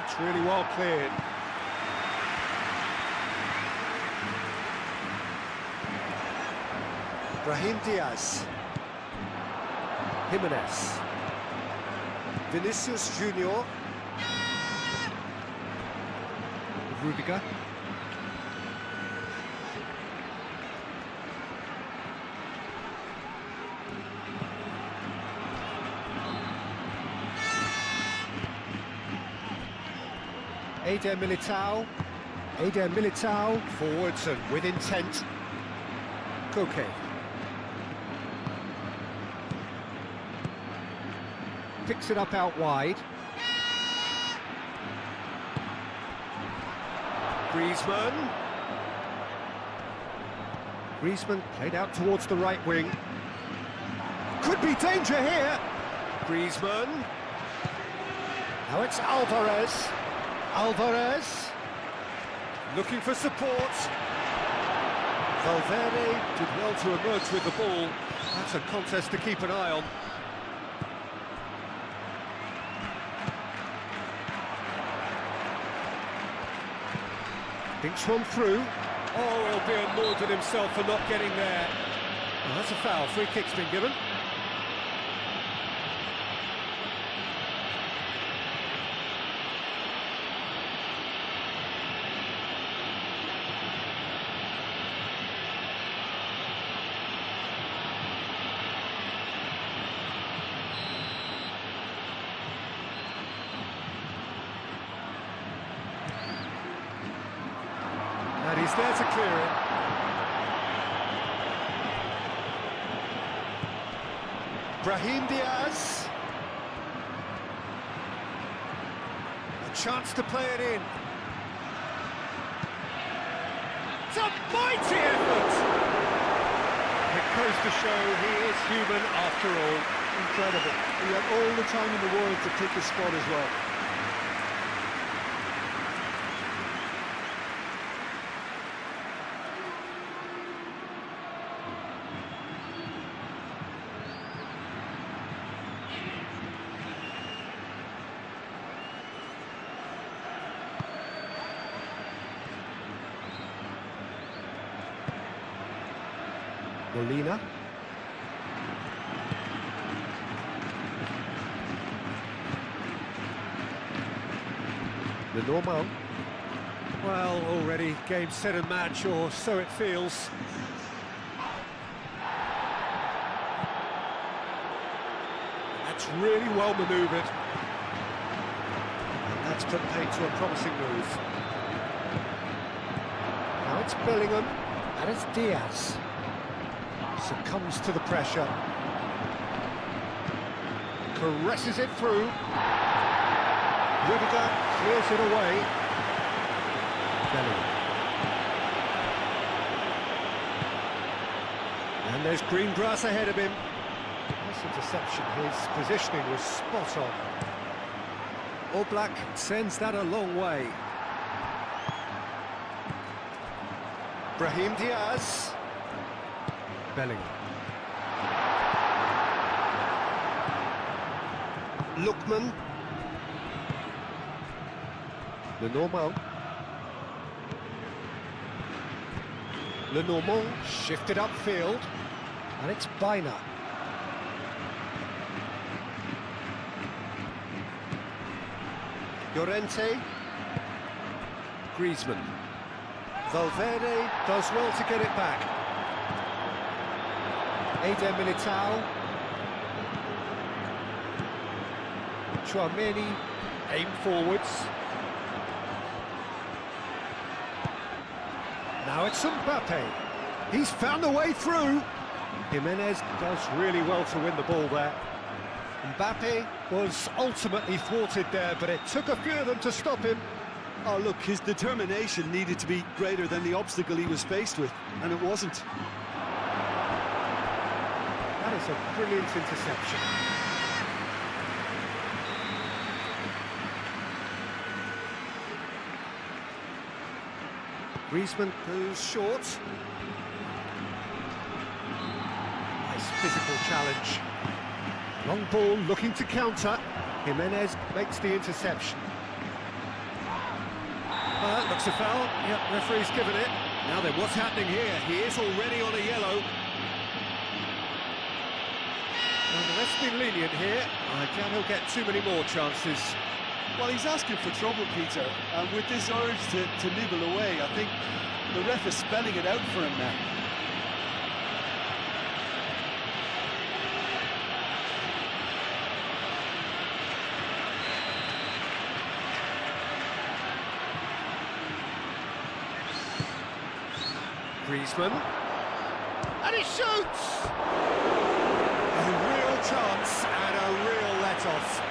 It's really well cleared. Brahim Diaz. Jimenez. Vinicius Junior. Rudiger. Eder Militao. Eder Militao. Forwards and with intent. Koke. Picks it up out wide. Griezmann. Griezmann played out towards the right wing. Could be danger here. Griezmann. Now it's Alvarez. Alvarez. Looking for support. Valverde did well to emerge with the ball. That's a contest to keep an eye on. Thinks one through. Oh, he'll be annoyed at himself for not getting there. Well, that's a foul. Free kick's been given. And he's there to clear it. Brahim Diaz. A chance to play it in. It's a mighty effort! It goes to show he is human after all. Incredible. He had all the time in the world to pick his spot as well. Molina. The normal. Well, already game, set and match, or so it feels. That's really well manoeuvred. And that's put paid to a promising move. Now it's Bellingham, and it's Diaz. Succumbs to the pressure. Caresses it through. Rudiger clears it away. Bellingham. And there's green grass ahead of him. Nice interception. His positioning was spot on. Oblak sends that a long way. Brahim Diaz. Bellingham. Lookman. Le Normand. Le Normand shifted upfield. And it's Bina. Llorente. Griezmann. Valverde does well to get it back. Eder Militao. Chouameni, aim forwards. Now it's Mbappe. He's found a way through. Jimenez does really well to win the ball there. Mbappe was ultimately thwarted there, but it took a few of them to stop him. Oh, look, his determination needed to be greater than the obstacle he was faced with, and it wasn't. That is a brilliant interception. Griezmann goes short. Nice physical challenge. Long ball looking to counter. Jimenez makes the interception. Looks a foul. Yep, referee's given it. Now then, what's happening here? He is already on a yellow. Well, the ref's been lenient here. I doubt he'll get too many more chances. Well, he's asking for trouble, Peter, and with this urge to nibble away, I think the ref is spelling it out for him now. Griezmann. And he shoots! A real chance and a real let-off.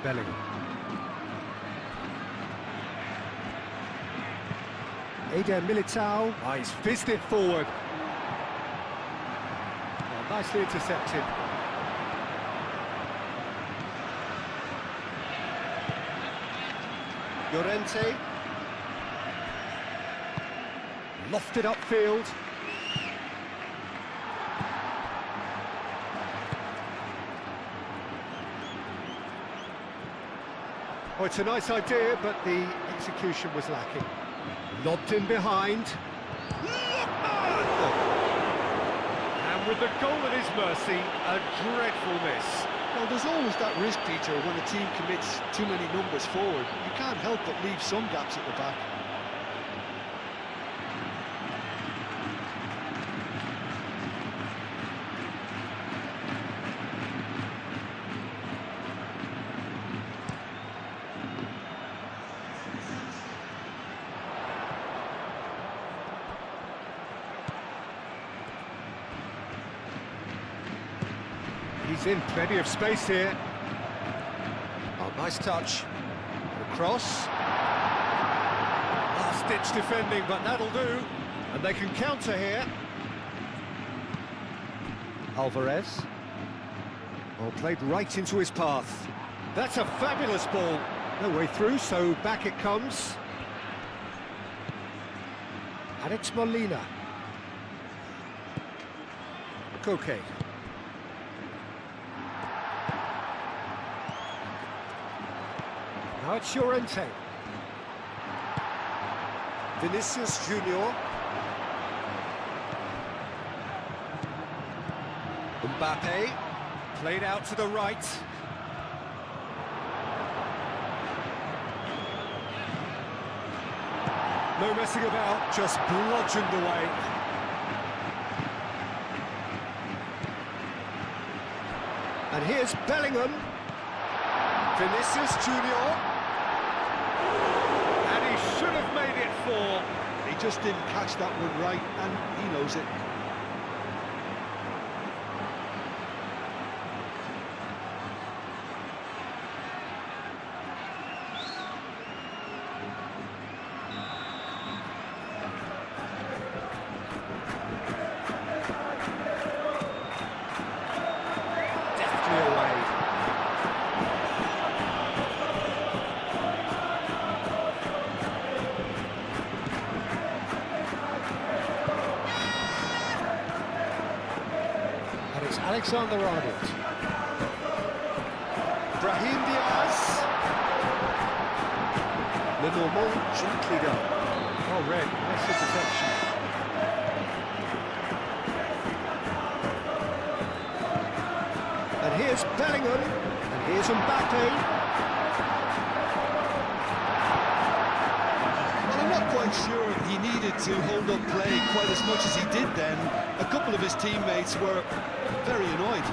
Bellingham. Eder Militao. Oh, he's fizzed it forward. Oh, nicely intercepted. Llorente. Lofted upfield. Oh, it's a nice idea, but the execution was lacking. Lobbed in behind. Lookman! And with the goal at his mercy, a dreadful miss. Well, there's always that risk, Peter, when a team commits too many numbers forward. You can't help but leave some gaps at the back. He's in plenty of space here. Oh, nice touch. The cross. Last-ditch defending, but that'll do. And they can counter here. Alvarez. Well, played right into his path. That's a fabulous ball. No way through, so back it comes. And it's Molina. Koke. Now it's Llorente. Vinicius Junior. Mbappe. Played out to the right. No messing about, just bludgeoned away. And here's Bellingham. Vinicius Junior. Should have made it 4. He just didn't catch that one right, and he knows it. Deftly away. Alexander-Arnold. Brahim Diaz. Lenormand gently done. Oh, red, nice interception. And here's Bellingham. And here's Mbappe. Well, I'm not quite sure he needed to hold up play quite as much as he did then. A couple of his teammates were very annoyed.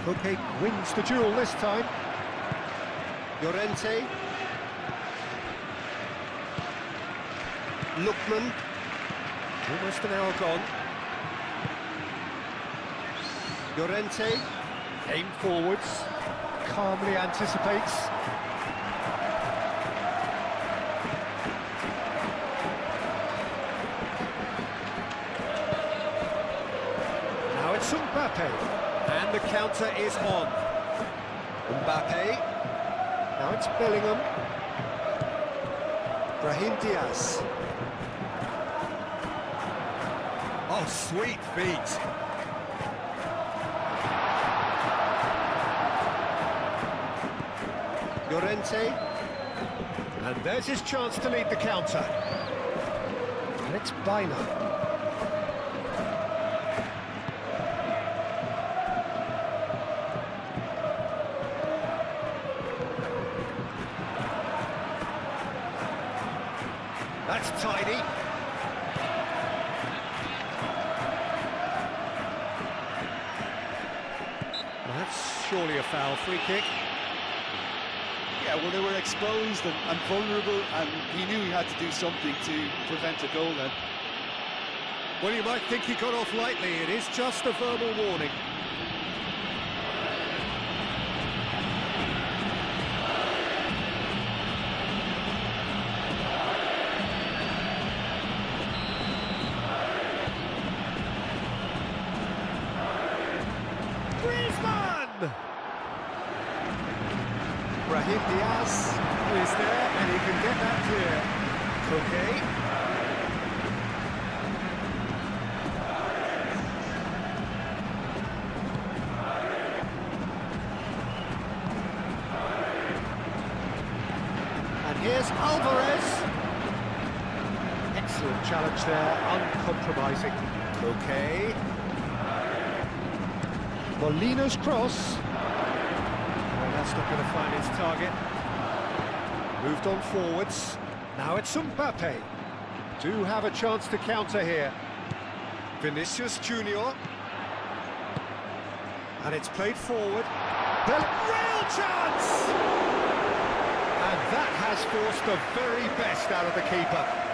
Koke wins the duel this time. Llorente. Lookman. Almost an hour gone. Llorente. Aim forwards. Calmly anticipates. Now it's Mbappe. And the counter is on. Mbappe. Now it's Bellingham. Brahim Diaz. Oh, sweet feet. Llorente. And there's his chance to lead the counter. And it's Baina. That's tidy. That's surely a foul. Free kick. Yeah, well, they were exposed and vulnerable, and he knew he had to do something to prevent a goal then. Well, you might think he got off lightly. It is just a verbal warning. Brahim Diaz is there, and he can get that clear. Koke. here's Alvarez. Excellent challenge there, uncompromising. Okay. Molina's cross. Oh, that's not going to find its target. Moved on forwards. Now it's Mbappe. Do have a chance to counter here. Vinicius Junior. And it's played forward. Real chance! And that has forced the very best out of the keeper.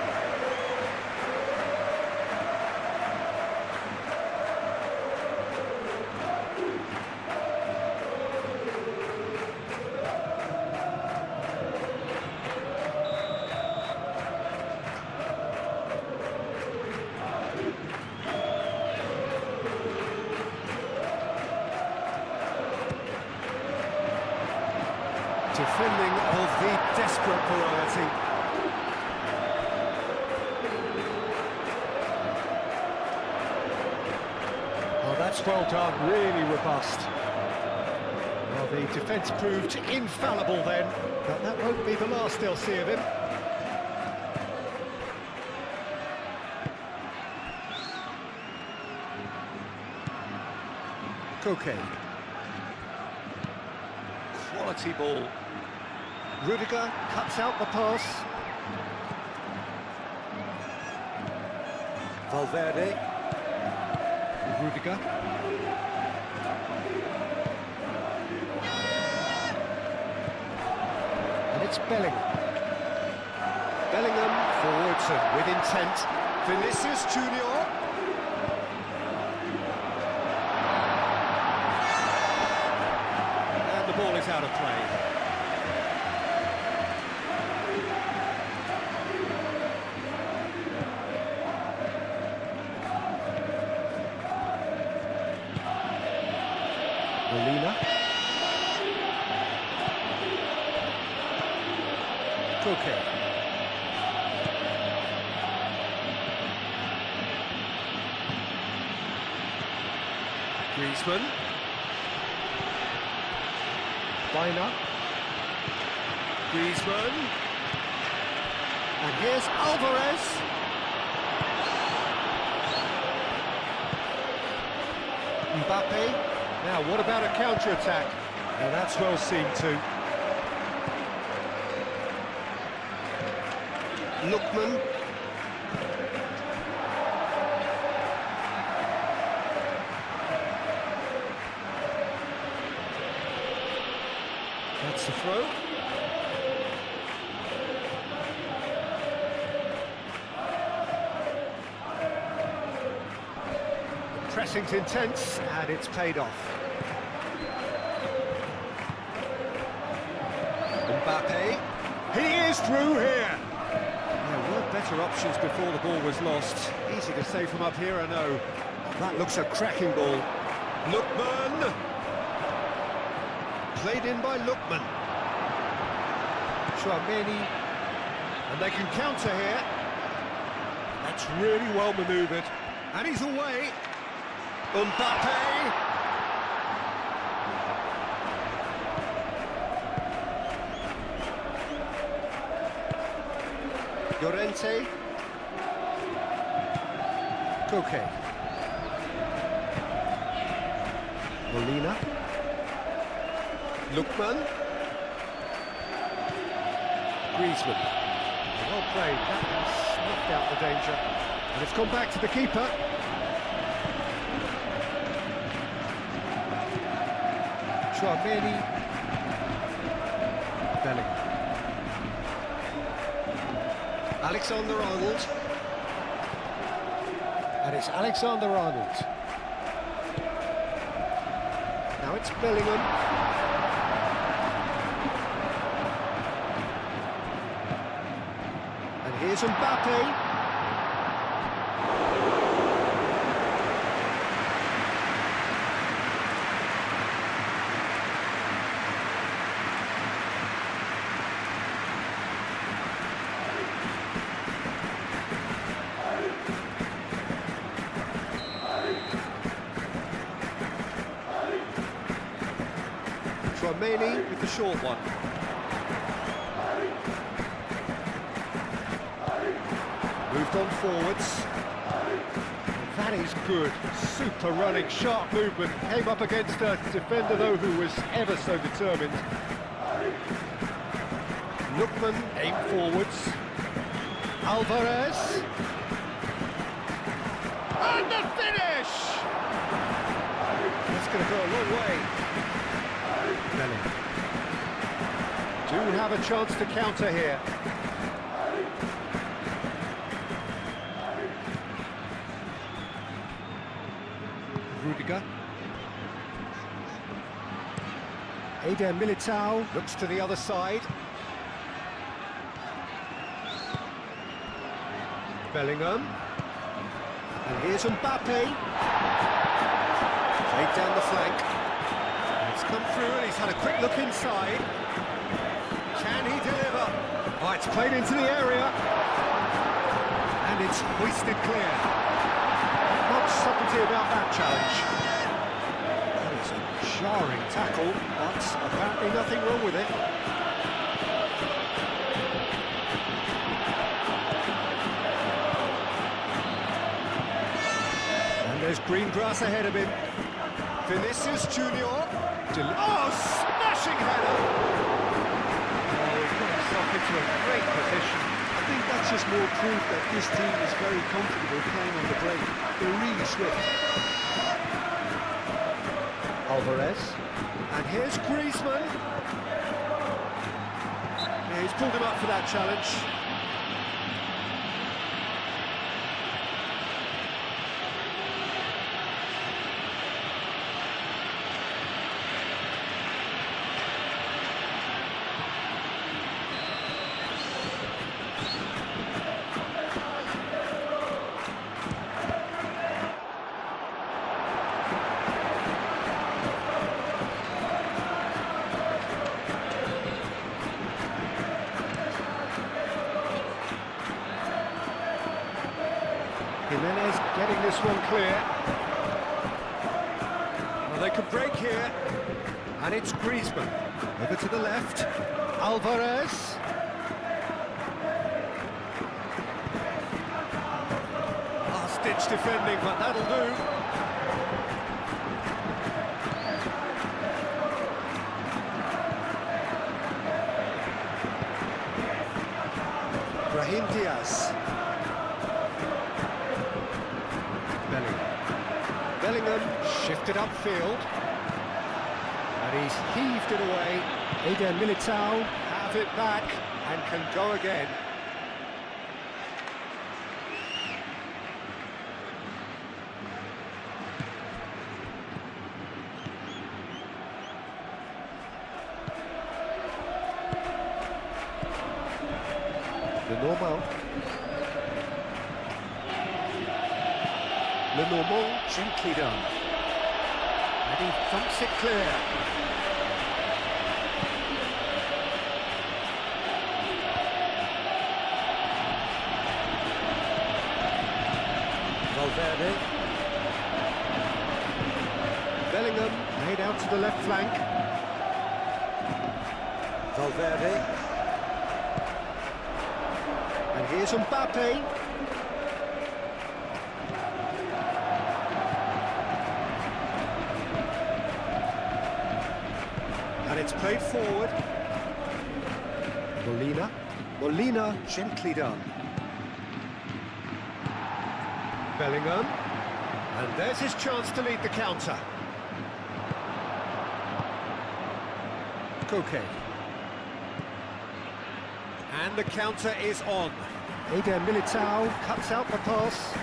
Defending of the desperate variety. Oh, that's well done, really robust. Well, the defence proved infallible then, but that won't be the last they'll see of him. Koke. Quality ball. Rudiger cuts out the pass. Valverde. Rudiger. And it's Bellingham. Bellingham forwards and with intent. Vinicius Junior. And the ball is out of play. Molina. Koke. Griezmann. Bina. Griezmann. And here's Alvarez. Mbappe. Now, what about a counter-attack? Now, that's well seen too. Lookman. That's the throw. The pressing's intense, and it's paid off. Mbappe. He is through here. There were better options before the ball was lost. Easy to say from up here, I know. That looks a cracking ball. Lookman. Played in by Lookman. Tchouaméni. And they can counter here. That's really well manoeuvred. And he's away. Mbappe. Llorente. Koke. Molina. Lookman. Griezmann. Well played. That has snuffed out the danger. And it's gone back to the keeper. Tchouaméni. Bellingham. Alexander-Arnold. And it's Alexander-Arnold. Now it's Bellingham. And here's Mbappe. Tchouaméni with the short one. moved on forwards. That is good. Super running, sharp movement. Came up against a defender, though, who was ever so determined. Lookman aimed forwards. Alvarez. And the finish! That's going to go a long way. Bellingham. Do have a chance to counter here. Rudiger. Eder Militao looks to the other side. Bellingham. And here's Mbappe. Played down the flank. It's come through and he's had a quick look inside. Can he deliver? Oh, it's played into the area. And it's hoisted clear. Not much subtlety about that challenge. That is a jarring tackle, but apparently nothing wrong with it. And there's green grass ahead of him. Vinicius Junior. Oh, smashing header! Oh, he's got himself into a great position. I think that's just more proof that this team is very comfortable playing on the break. They're really swift. Alvarez. And here's Griezmann. Yeah, he's pulled him up for that challenge. Jimenez getting this one clear. Well, they could break here. And it's Griezmann. Over to the left. Alvarez. Last-ditch defending, but that'll do. Brahim Diaz. Bellingham shifted upfield. And he's heaved it away. Eder Militao have it back and can go again. Lenormand, gently done. And he thumps it clear. Valverde. Bellingham laid out to the left flank. Valverde. And here's Mbappe. And it's played forward. Molina, gently done. Bellingham. And there's his chance to lead the counter. Koke. And the counter is on. Eder Militao cuts out the pass.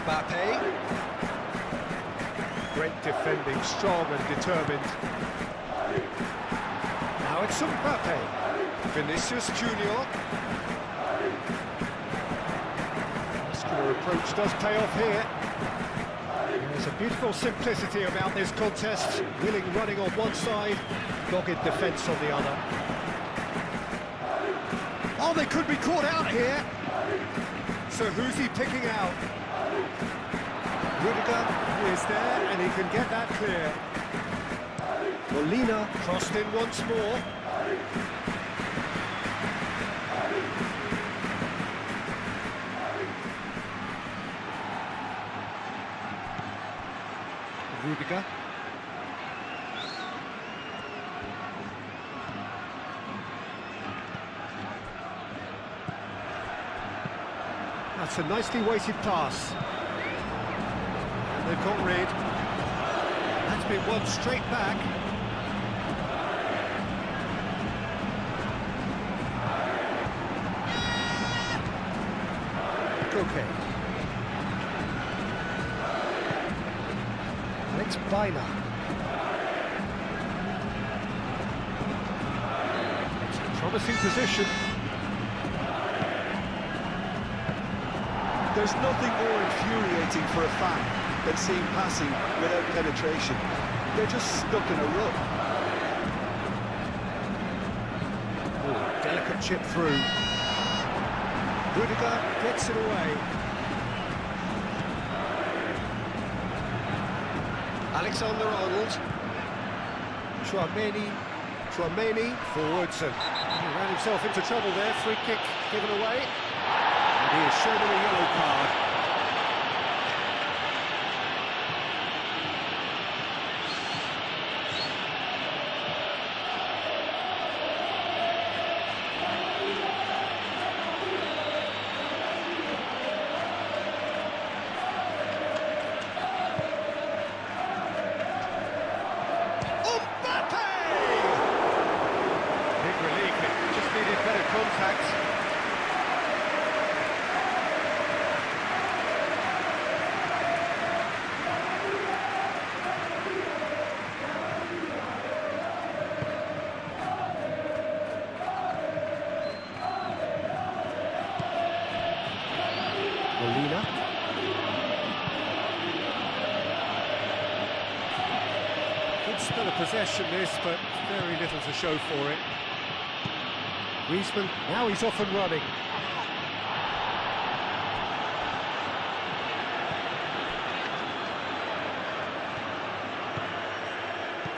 Mbappe. Great defending, strong and determined. Now it's Mbappe. Vinicius Junior. Muscular approach does pay off here. There's a beautiful simplicity about this contest. Willing running on one side, dogged defence on the other. Oh, they could be caught out here. So who's he picking out? Rudiger is there, and he can get that clear. Molina crossed in once more. Liga. That's a nicely weighted pass. And they've got rid. That's been won straight back. Okay. It's Bina. It's a promising position. There's nothing more infuriating for a fan than seeing passing without penetration. They're just stuck in a rut. Ooh, delicate chip through. Rudiger gets it away. Alexander-Arnold. Chouameni forwards, and he ran himself into trouble there. Free kick given away. And he is shown him a yellow card. Contact. Molina. Good spell of possession this, but very little to show for it. Griezmann, now he's off and running.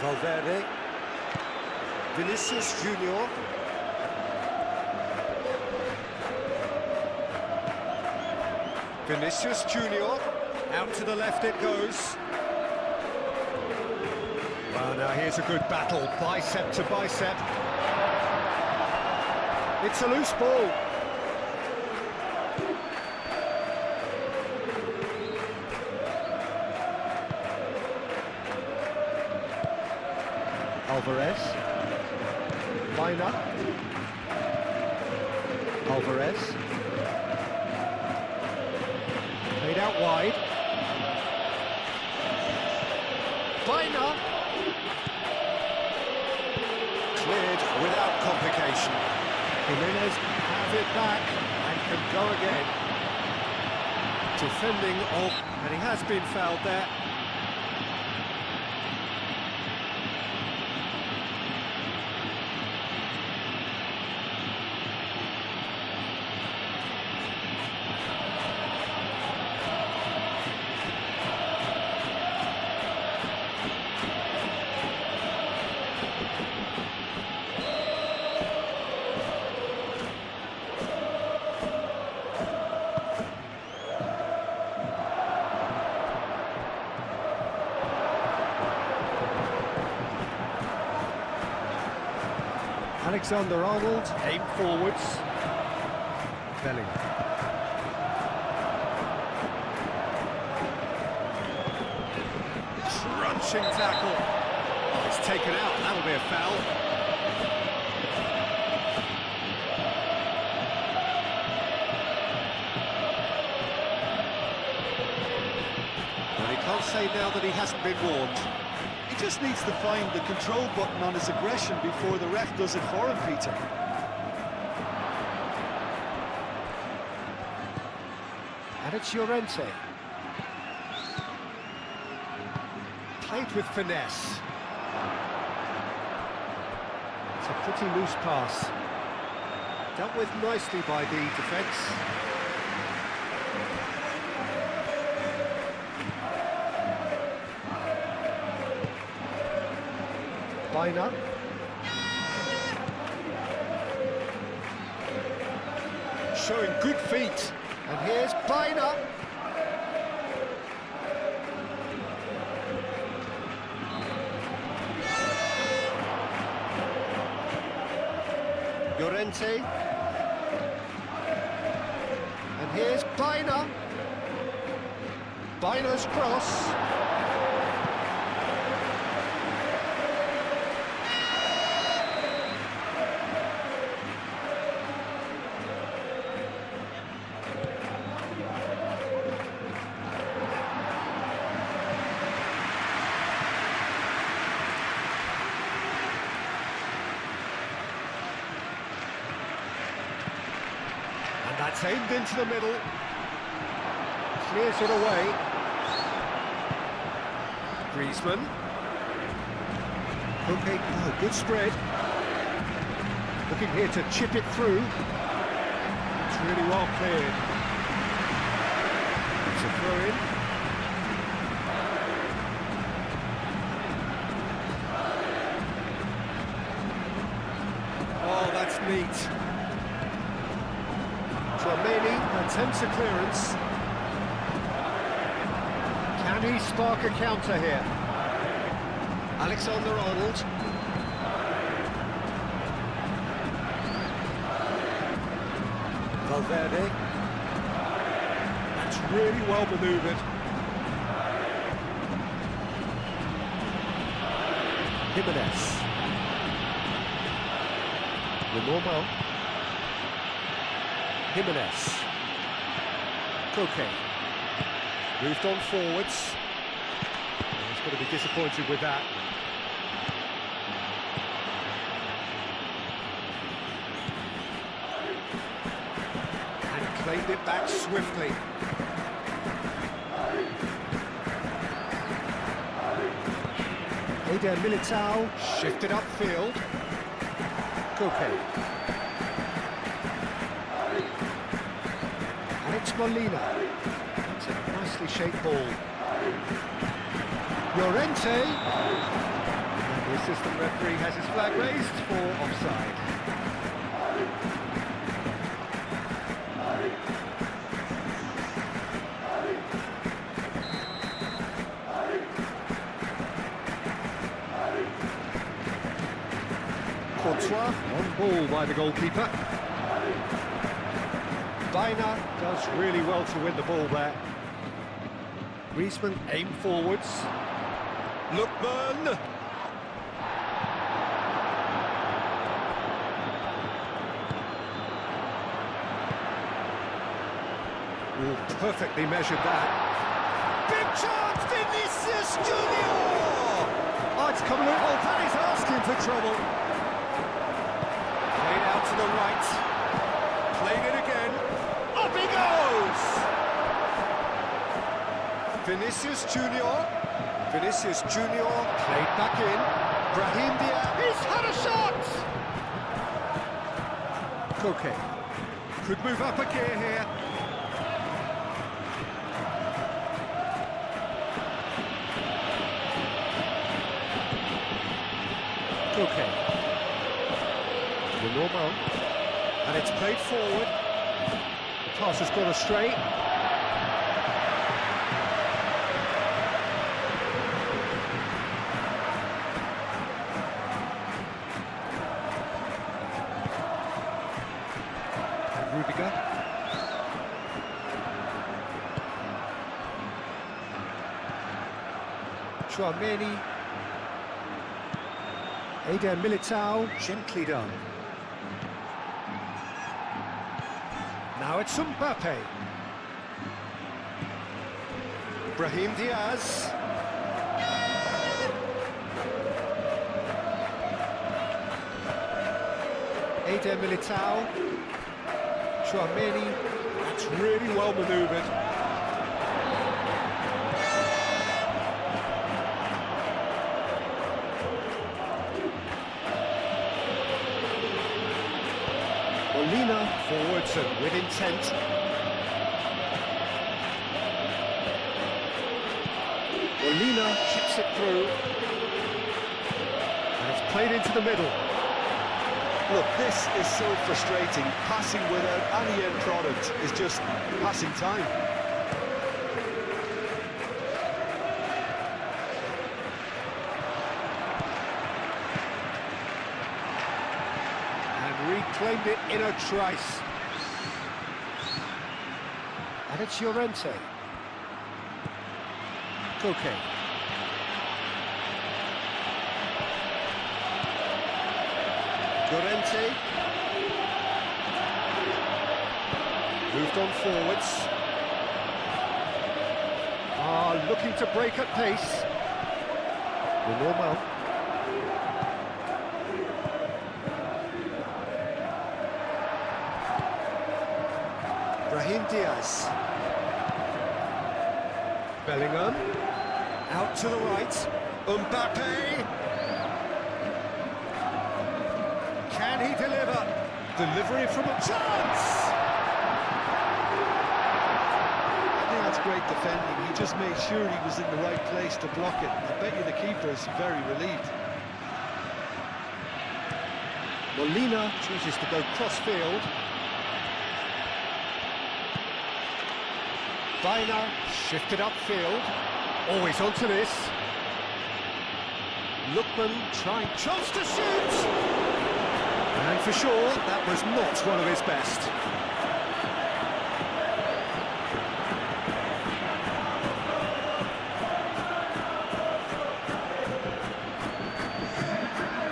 Valverde. Vinicius Junior. Vinicius Junior. Out to the left it goes. Well, now here's a good battle, bicep to bicep. It's a loose ball. Alvarez. Bina. Alvarez. Played out wide. Bina. Cleared without complication. Jimenez has it back and can go again. Defending off, and he has been fouled there. Alexander-Arnold, aim forwards. Bellingham. Crunching tackle. Oh, it's taken out, that'll be a foul. Well, he can't say now that he hasn't been warned. He just needs to find the control button on his aggression before the ref does it for him, Peter. And it's Llorente. Played with finesse. It's a pretty loose pass. Dealt with nicely by the defence. Bina. Showing good feet. And here's Bina. Llorente. And here's Baina. Baina's cross. And that's aimed into the middle. Clears it away. Griezmann. Okay, oh, good spread. Looking here to chip it through. It's really well cleared. It's a throw-in. Oh, that's neat. Tchouaméni attempts a clearance. Can he spark a counter here? Alexander-Arnold. Valverde. That's really well manoeuvred. Jimenez. Lenormand. Jimenez. Koke. Moved on forwards. He's going to be disappointed with that. And claimed it back swiftly. Eder Militao shifted upfield. Koke. Alex Molina. It's a nicely shaped ball. Llorente. And the assistant referee has his flag raised for offside. Courtois on ball by the goalkeeper. Baina does really well to win the ball there. Griezmann aim forwards. Lookman. Oh, perfectly measured that. Big chance, Vinicius Junior! Oh, it's coming in. Oh, that is asking for trouble. Played out to the right. Playing it again. Up he goes! Vinicius Junior. Vinicius Junior played back in. Brahim Diaz. He's had a shot! Koke. Could move up a gear here. Koke. Lenormand. And it's played forward. The pass has gone astray. Rudiger. Tchouaméni. Eder Militao, gently done. Now it's Mbappe. Brahim Diaz. Eder Militao. Tchouaméni. That's really well manoeuvred. Molina forwards and with intent. Molina chips it through. And it's played into the middle. Look, this is so frustrating. Passing without any end product is just passing time. And he claimed it in a trice. And it's Llorente. Koke. Llorente. Moved on forwards. Looking to break at pace. Normal. Brahim Diaz. Bellingham. Out to the right. Mbappe. Can he deliver? Delivery from a chance! I think that's great defending. He just made sure he was in the right place to block it. I bet you the keeper is very relieved. Molina chooses to go cross-field. Viner shifted upfield. Always onto this. Lookman trying, chance to shoot! And for sure, that was not one of his best.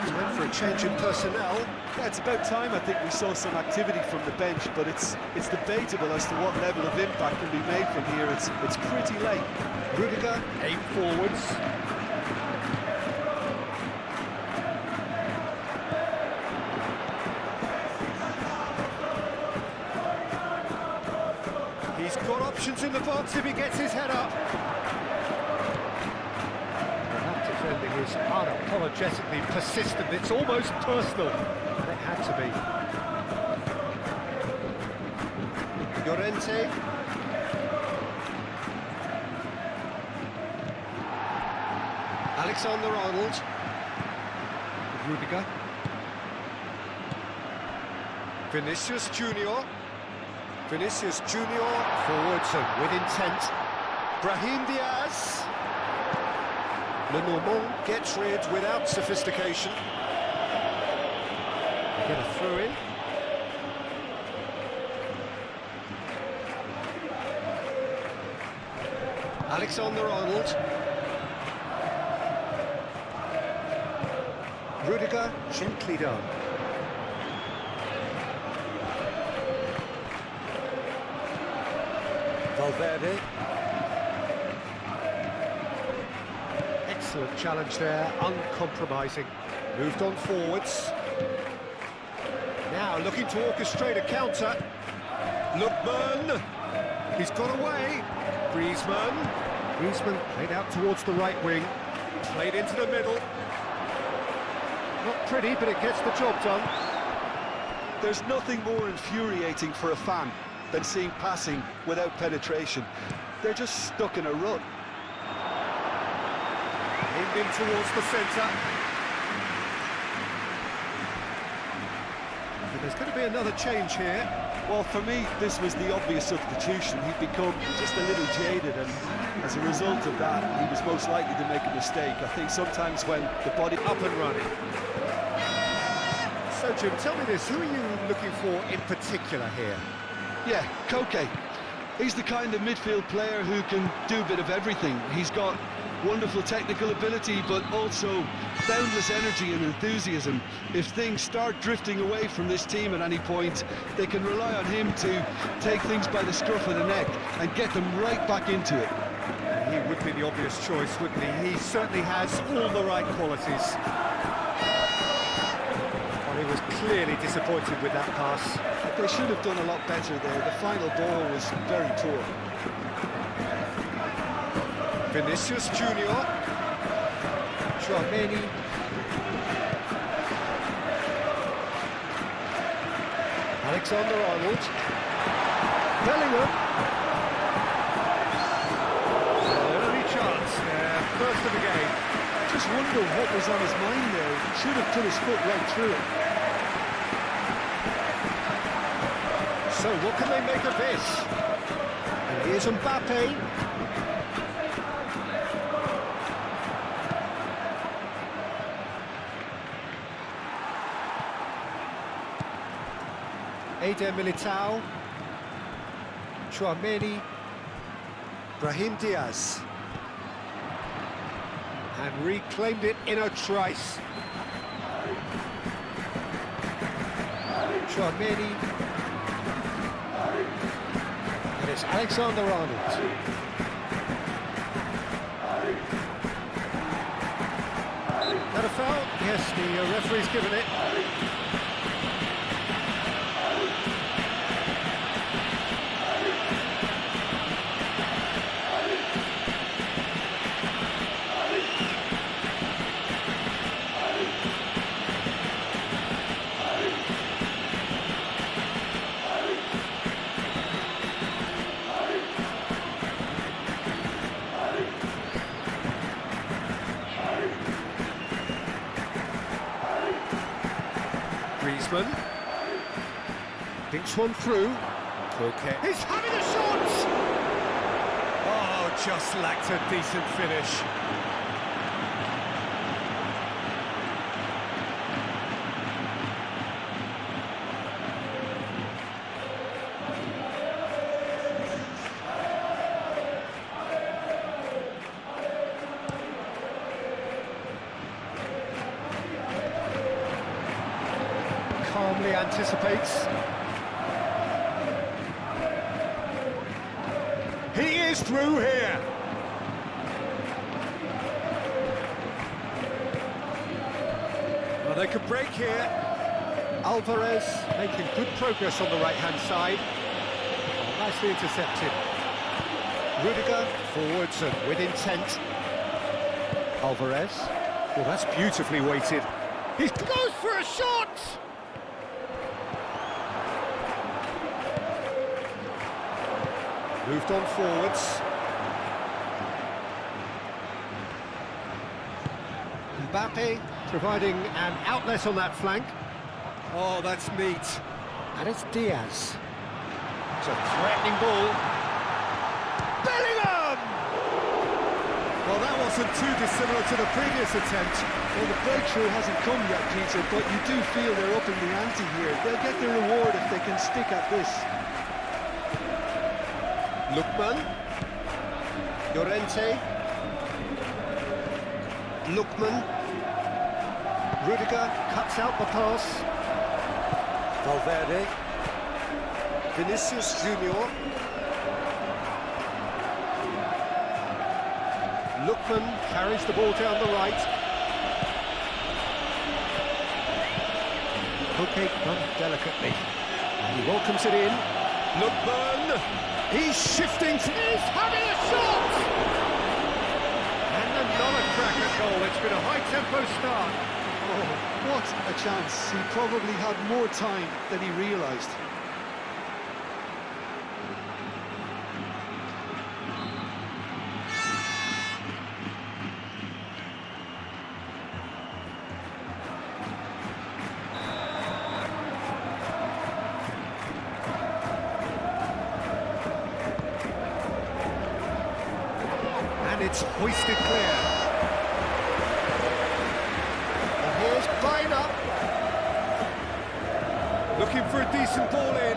Time for a change in personnel. Yeah, it's about time I think we saw some activity from the bench, but it's debatable as to what level of impact can be made from here. It's pretty late. Rudiger, aim forwards. He's got options in the box if he gets his head up. That defending is unapologetically persistent. It's almost personal. It had to be. Llorente. Alexander-Arnold. Rudiger. Vinicius Junior. Vinicius Junior forwards and with intent. Brahim Diaz. Lenormand gets rid without sophistication. They get a throw in. Alexander-Arnold. Rudiger gently done. Valverde. Excellent challenge there, uncompromising. Moved on forwards. Now looking to orchestrate a counter. Lookman. He's got away. Griezmann. Griezmann played out towards the right wing. Played into the middle. Not pretty, but it gets the job done. There's nothing more infuriating for a fan than seeing passing without penetration. They're just stuck in a rut. Aimed in towards the centre. But there's going to be another change here. Well, for me, this was the obvious substitution. He'd become just a little jaded, and as a result of that, he was most likely to make a mistake. I think sometimes when the body... Up and running. So, Jim, tell me this, who are you looking for in particular here? Yeah, Koke. He's the kind of midfield player who can do a bit of everything. He's got wonderful technical ability, but also boundless energy and enthusiasm. If things start drifting away from this team at any point, they can rely on him to take things by the scruff of the neck and get them right back into it. He would be the obvious choice, wouldn't he? He certainly has all the right qualities. Well, he was clearly disappointed with that pass. They should have done a lot better there. The final ball was very poor. Vinicius Junior. Chouameni. Alexander-Arnold. Bellingham. Their only chance, first of the game. Just wonder what was on his mind there. Should have put his foot right through it. So what can they make of this? And here's Mbappe. Eder Militao. Chouameni. Brahim Diaz. And reclaimed it in a trice. Chouameni. And it's Alexander-Arnold. That a foul? Yes, the referee's given it. Griezmann thinks one through. Okay. He's having a shot! Oh, just lacked a decent finish. Calmly anticipates. He is through here. Well, they could break here. Alvarez making good progress on the right-hand side. Oh, nicely intercepted. Rudiger forwards and with intent. Alvarez. Well, that's beautifully weighted. He goes for a shot! Moved on forwards. Mbappe providing an outlet on that flank. Oh, that's neat. And it's Diaz. It's a threatening ball. Bellingham! Well, that wasn't too dissimilar to the previous attempt. Well, the breakthrough hasn't come yet, Peter, but you do feel they're up in the ante here. They'll get their reward if they can stick at this. Lookman. Llorente. Lookman. Rudiger cuts out the pass. Valverde. Vinicius Junior. Lookman carries the ball down the right. Okay, done delicately. And he welcomes it in. Lookman. He's shifting. He's having a shot! And another cracker goal. It's been a high-tempo start. Oh, what a chance. He probably had more time than he realised. It's hoisted clear. And here's Baina. Looking for a decent ball in.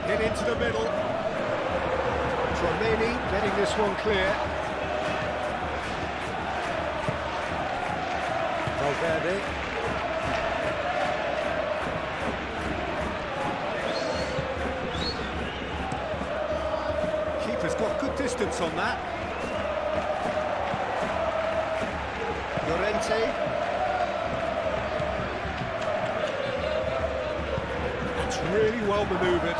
Hit into the middle. Chouameni getting this one clear. Valverde. Keeper's got good distance on that. Llorente. That's really well manoeuvred.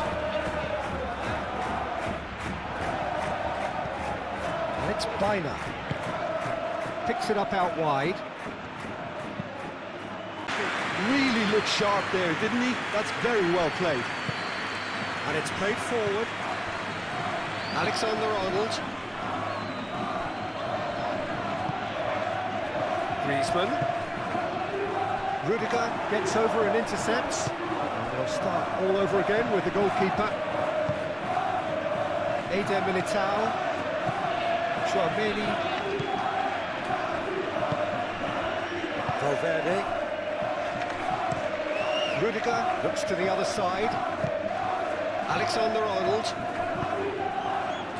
And it's Baina. Picks it up out wide. Really looked sharp there, didn't he? That's very well played. And it's played forward. Alexander-Arnold. Griezmann. Rudiger gets over and intercepts. And they'll start all over again with the goalkeeper. Eder Militao. Chouameni. Valverde. Rudiger looks to the other side. Alexander-Arnold.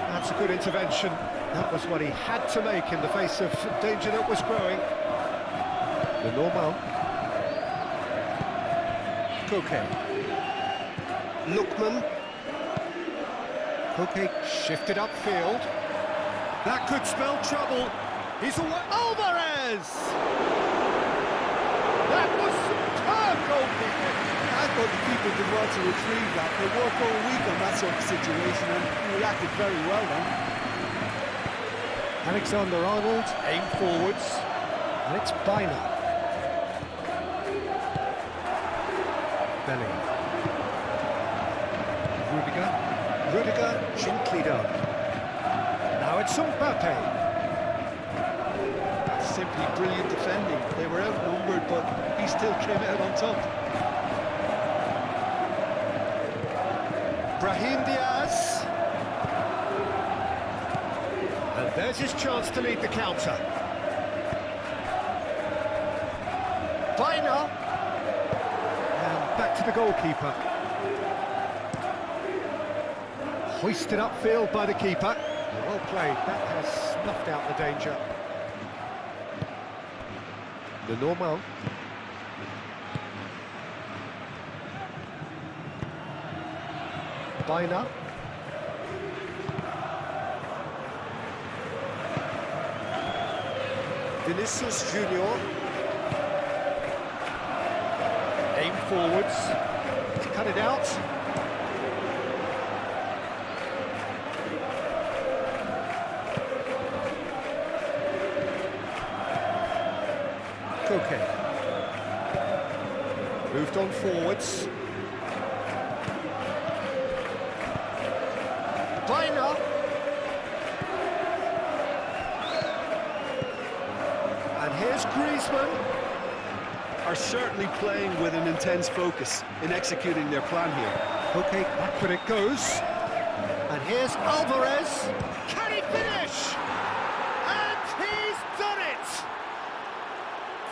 That's a good intervention. That was what he had to make in the face of danger that was growing. The normal. Koke. Lookman. Koke shifted upfield. That could spell trouble. He's away. Alvarez! That was superb goalkeeping. I thought the keeper did well to retrieve that. They worked all week on that sort of situation and reacted very well then. Alexander-Arnold, aim forwards, and it's Bina. Bellingham. Rudiger, gently done. Now it's Mbappe. That's simply brilliant defending. They were outnumbered, but he still came out on top. Brahim Diaz. And there's his chance to lead the counter. Bina. And back to the goalkeeper. Hoisted upfield by the keeper. Well played, that has snuffed out the danger. The normal. Bina. Vinicius Junior. Aim forwards. To cut it out. Koke. Moved on forwards. Bina. And here's Griezmann. Are certainly playing with an intense focus in executing their plan here. Okay, back when it goes. And here's Alvarez. Can he finish? And he's done it!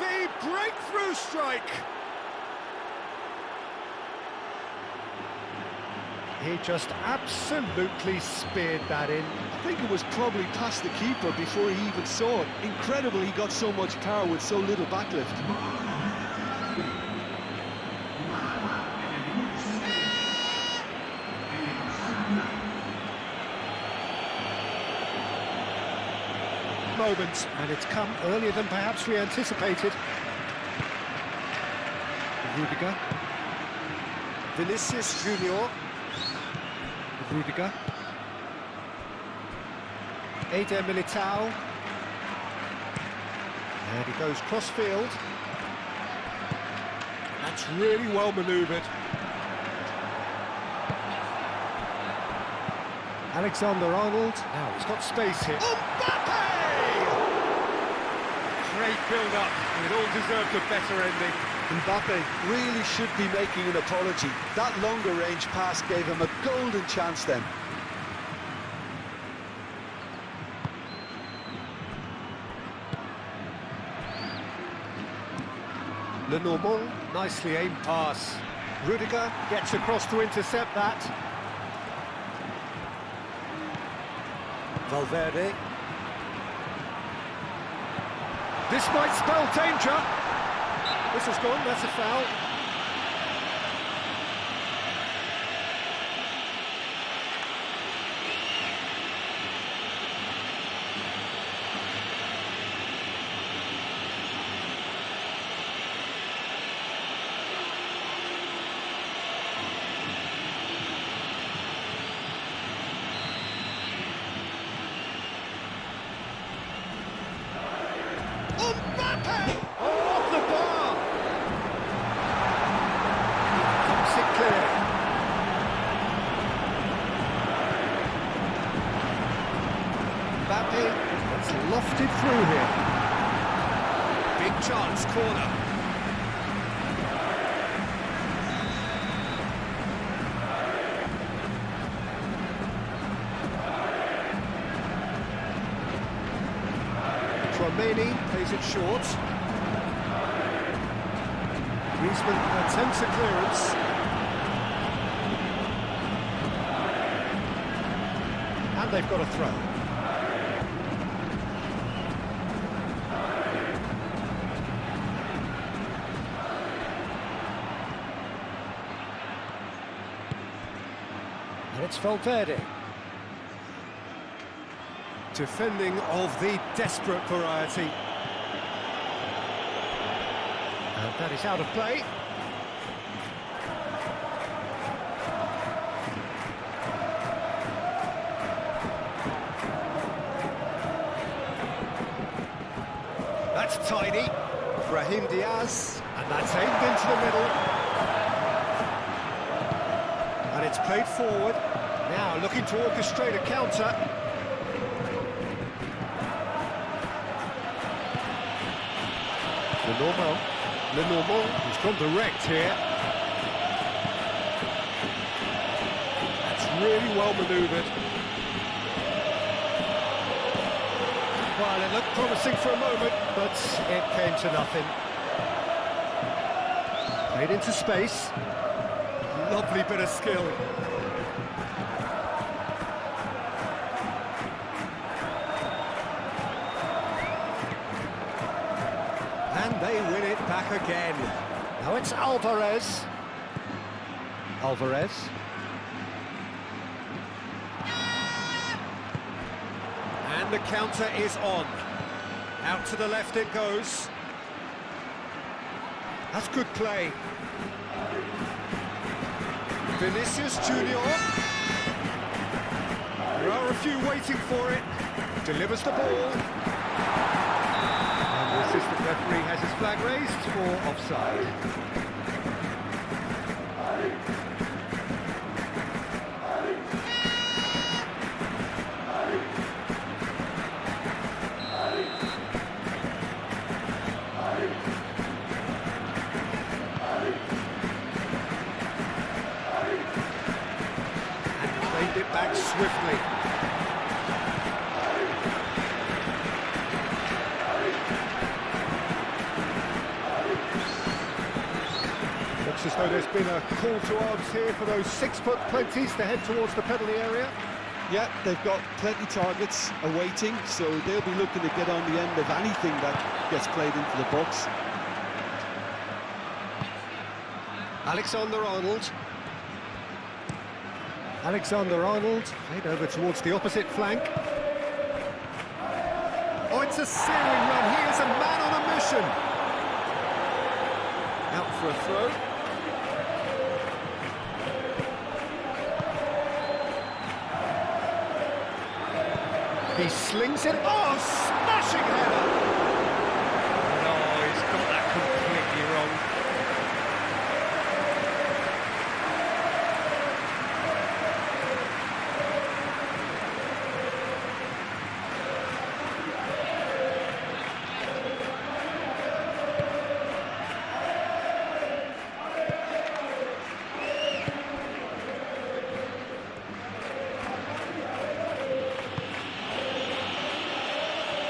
The breakthrough strike. He just absolutely speared that in. I think it was probably past the keeper before he even saw it. Incredible he got so much power with so little backlift. Moment, and it's come earlier than perhaps we anticipated. Rudiger. Vinicius Junior. Rudiger. Eder Militao. And he goes cross-field. That's really well manoeuvred. Alexander-Arnold. Now he's got space here. Mbappe! Great build-up. It all deserved a better ending. Mbappe really should be making an apology. That longer range pass gave him a golden chance then. Lenormand, nicely aimed pass. Rudiger gets across to intercept that. Valverde. This might spell danger. This has gone, that's a foul. Mbappe! Oh, off the bar! Keeps it clear. Mbappe gets lofted through here. Big chance, corner. Romani plays it short. Griezmann attempts a clearance. And they've got a throw. And it's Valverde. Defending of the desperate variety. And that is out of play. That's tidy. Brahim Diaz. And that's aimed into the middle. And it's played forward. Now looking to orchestrate a counter. Lenormand, he's gone direct here. That's really well manoeuvred. Well, it looked promising for a moment, but it came to nothing. Played into space. Lovely bit of skill. And they win it back again. Now it's Alvarez. Alvarez. And the counter is on. Out to the left it goes. That's good play. Vinicius Junior. There are a few waiting for it. Delivers the ball. And the assistant referee has his flag raised for offside. And played it back swiftly. Looks as though there's been a call to arms here for those 6-foot plenties to head towards the penalty area. Yeah, they've got plenty targets awaiting, so they'll be looking to get on the end of anything that gets played into the box. Alexander-Arnold. Alexander-Arnold played over towards the opposite flank. Oh, it's a searing run. He is a man on a mission. Out for a throw. He slings it. Oh, smashing header! No, he's got that completely wrong.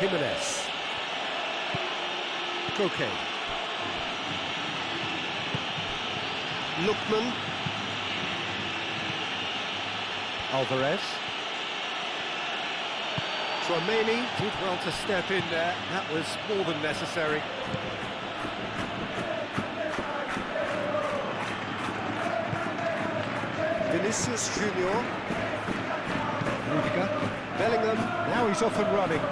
Jimenez. Koke. Lookman. Alvarez. Tchouameni did well to step in there. That was more than necessary. Vinicius Junior. Rudiger. Bellingham. Now he's off and running.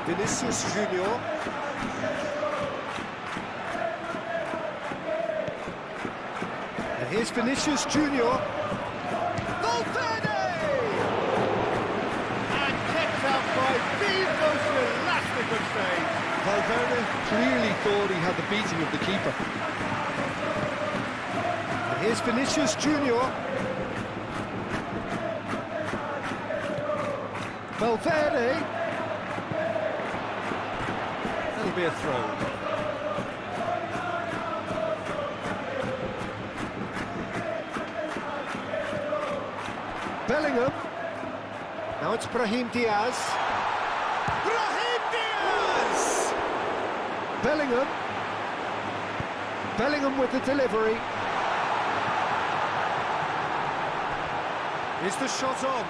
Vinicius Junior. And here's Vinicius Junior. Valverde! And kept out by the most elastic of saves. Valverde clearly thought he had the beating of the keeper. And here's Vinicius Junior. Valverde. That'll be a throw. Bellingham. Now it's Brahim Diaz. Brahim Diaz! Bellingham. Bellingham with the delivery. Is the shot on?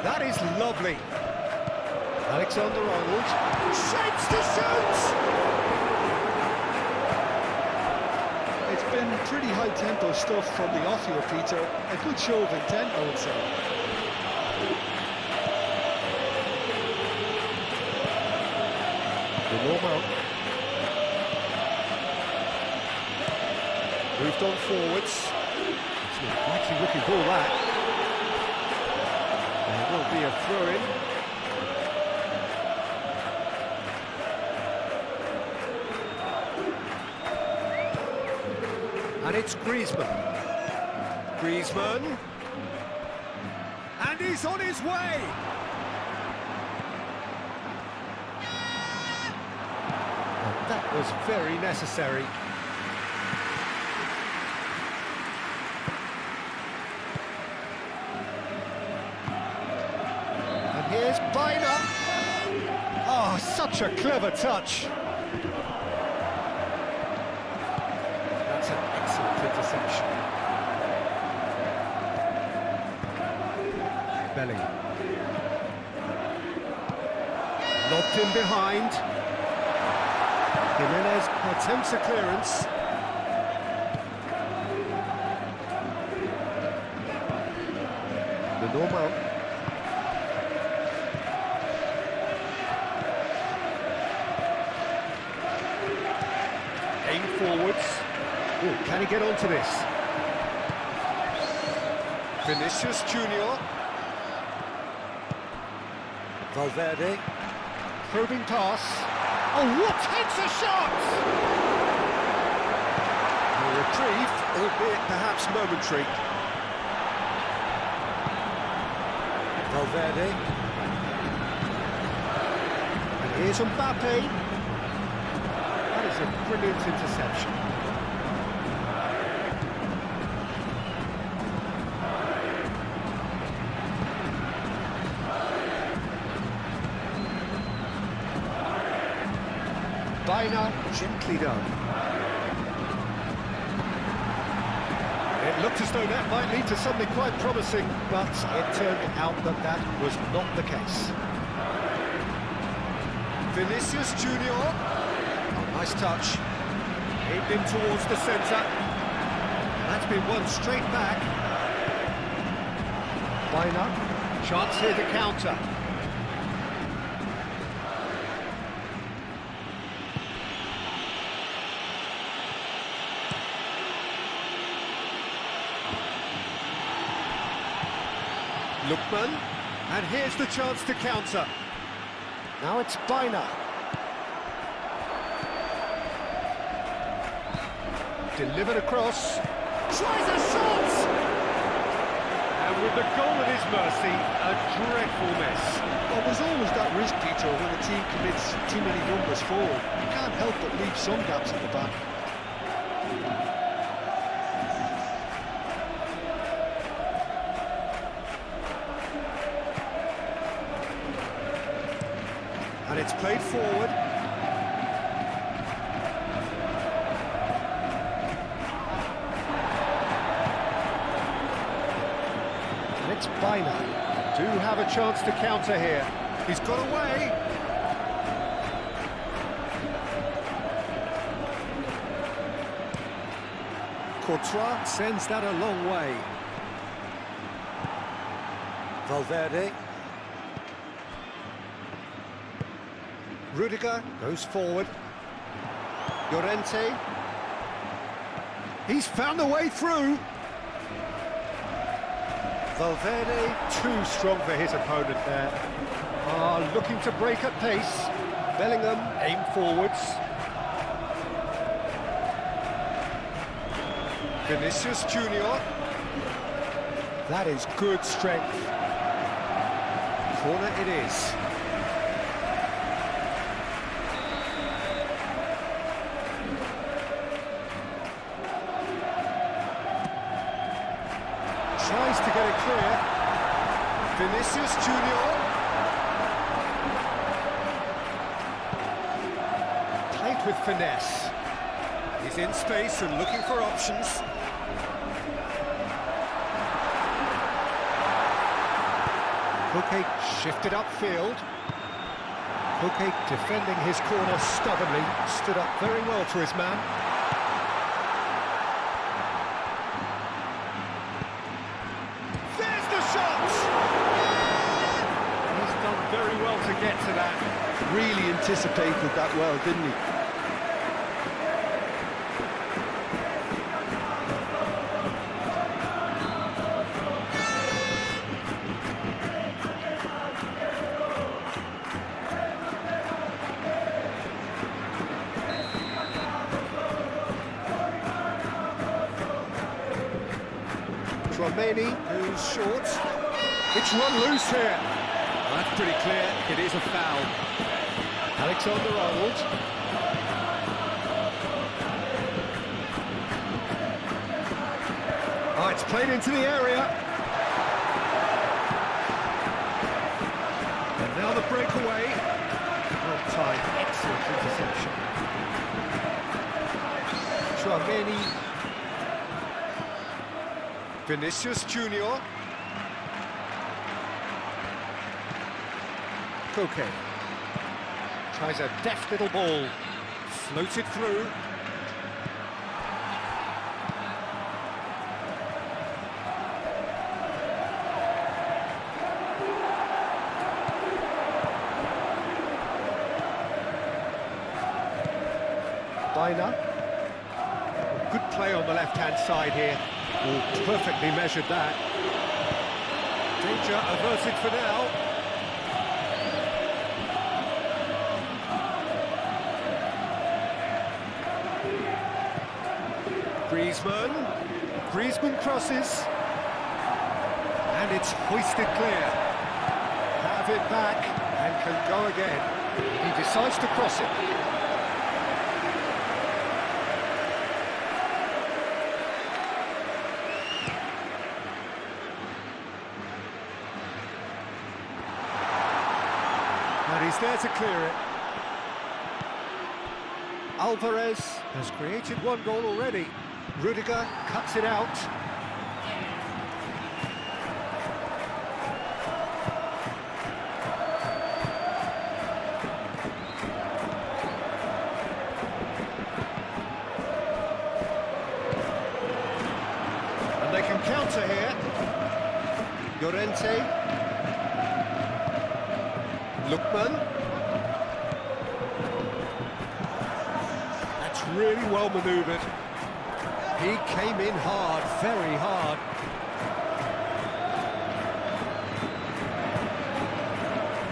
That is lovely. Alexander-Arnold shapes to shoot! It's been pretty high-tempo stuff from the off here, Peter. A good show of intent, I would say. The normal. Moved on forwards. It's an likely looking ball, that. There will be a throw-in. And it's Griezmann. Griezmann. And he's on his way! And that was very necessary. And here's Biner. Oh, such a clever touch. That's an excellent interception. Bellingham. Lobbed in behind. Jimenez attempts a clearance. The normal. Aim forwards. Ooh, can he get onto this? Vinicius Junior. Valverde. Probing pass. Oh, what hits a shot! A reprieve, albeit perhaps momentary. Valverde. And here's Mbappe. That is a brilliant interception. Biner, gently done. It looked as though that might lead to something quite promising, but it turned out that that was not the case. Vinicius Junior. Oh, nice touch. Aimed in towards the centre. That's been won straight back. Biner. Chance here to counter. Lookman, and here's the chance to counter. Now it's Biner. Delivered across. Tries a shot! And with the goal at his mercy, a dreadful miss. Well, there's always that risk, Peter, when a team commits too many numbers forward. You can't help but leave some gaps at the back. And it's played forward. And it's Biner. Do have a chance to counter here. He's got away. Courtois sends that a long way. Valverde. Rudiger goes forward. Llorente. He's found a way through. Valverde, too strong for his opponent there. Looking to break at pace. Bellingham, aim forwards. Vinicius Junior. That is good strength. Corner it is. Tries to get it clear. Vinicius Junior. with finesse. He's in space and looking for options. Koke shifted upfield. Koke defending his corner stubbornly, stood up very well for his man. There's the shot! He's done very well to get to that. Really anticipated that well, didn't he? Romani, who's short. It's run loose here. That's pretty clear. It is a foul. Alexander-Arnold. Oh, it's played into the area. And now the breakaway. Well timed, excellent interception. Romani. Vinicius Junior. Koke tries a deft little ball, floated through. Baina. Good play on the left-hand side here. Oh, perfectly measured that. Danger averted for now. Griezmann crosses. And it's hoisted clear. Have it back and can go again. He decides to cross it. And he's there to clear it. Alvarez has created one goal already. Rudiger cuts it out. And they can counter here. Llorente. Lookman. That's really well manoeuvred. He came in hard, very hard.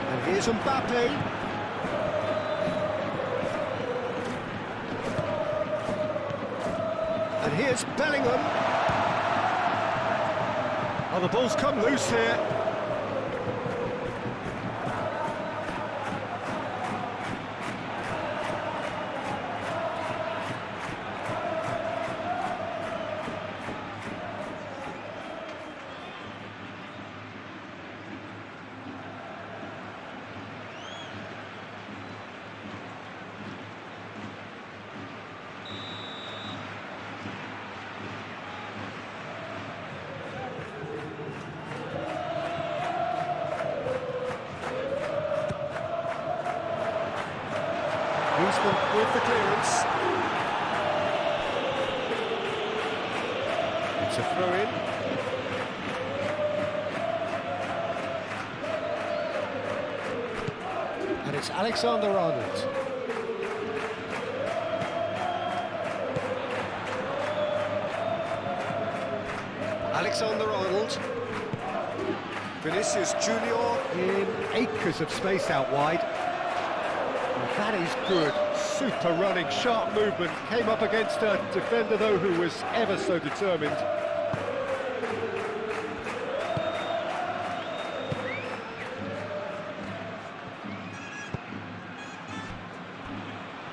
And here's Mbappe. And here's Bellingham. Oh, the ball's come loose here. Griezmann with the clearance. It's a throw-in. And it's Alexander-Arnold. Alexander-Arnold. Vinicius Junior in acres of space out wide. That is good. Super running, sharp movement. Came up against a defender, though, who was ever so determined.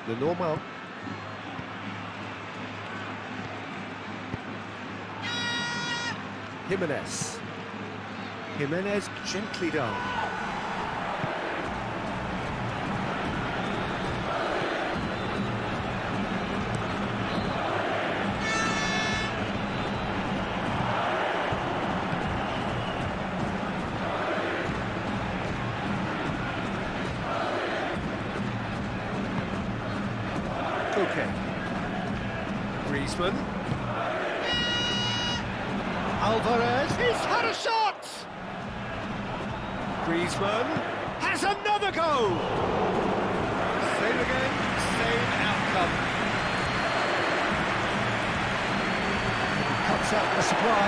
The normal. Jimenez gently done. Koke. Griezmann. Alvarez, he's had a shot! Griezmann has another go! Same again, same outcome. Cuts out the supply.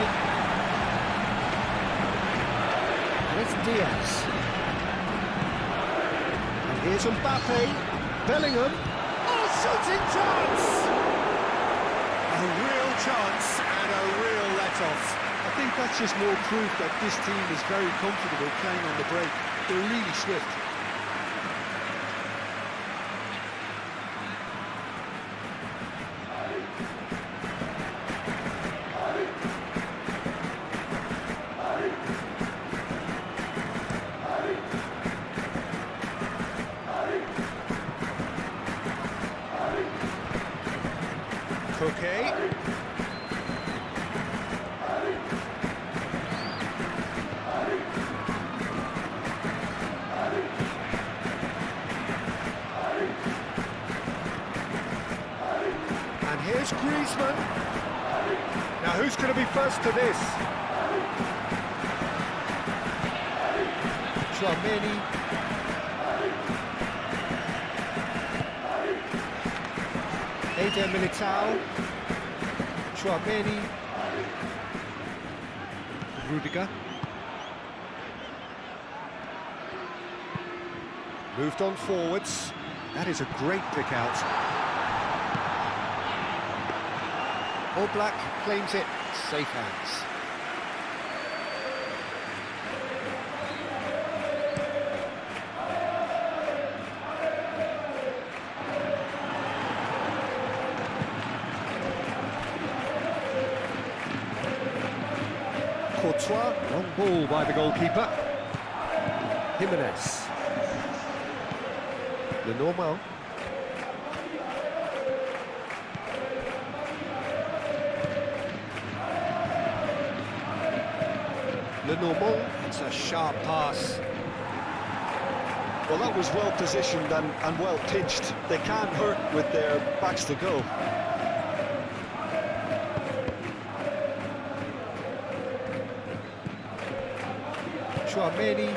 And it's Diaz. And here's Mbappe. Bellingham. Oh, shooting chance! A real chance and a real let-off. I think that's just more proof that this team is very comfortable playing on the break. They're really swift. Koke. And here's Griezmann. Now who's going to be first to this? Tchouaméni. Eder Militao. Tchouaméni. Rudiger. Moved on forwards. That is a great pick out. All Black claims it, safe hands. Courtois, long ball by the goalkeeper. Jimenez. Lenormand. Lenormand, it's a sharp pass. Well, that was well positioned and well pitched. They can't hurt with their backs to go. Tchouaméni.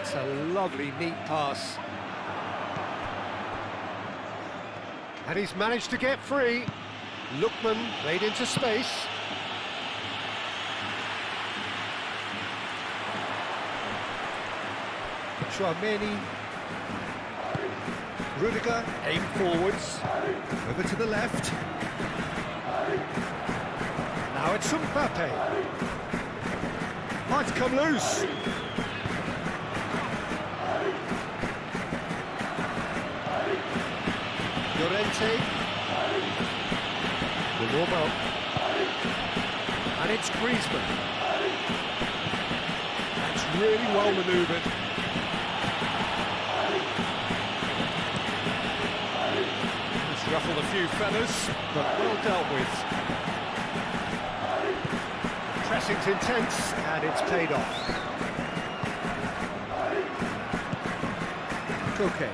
It's a lovely, neat pass. And he's managed to get free. Lookman played into space. Tchouaméni. Rudiger, aim forwards. Over to the left. Now it's Mbappe. Might come loose. Llorente. Lenormand. And it's Griezmann. That's really well manoeuvred. It's ruffled a few feathers, but well dealt with. Pressing's intense, and it's paid off. Koke.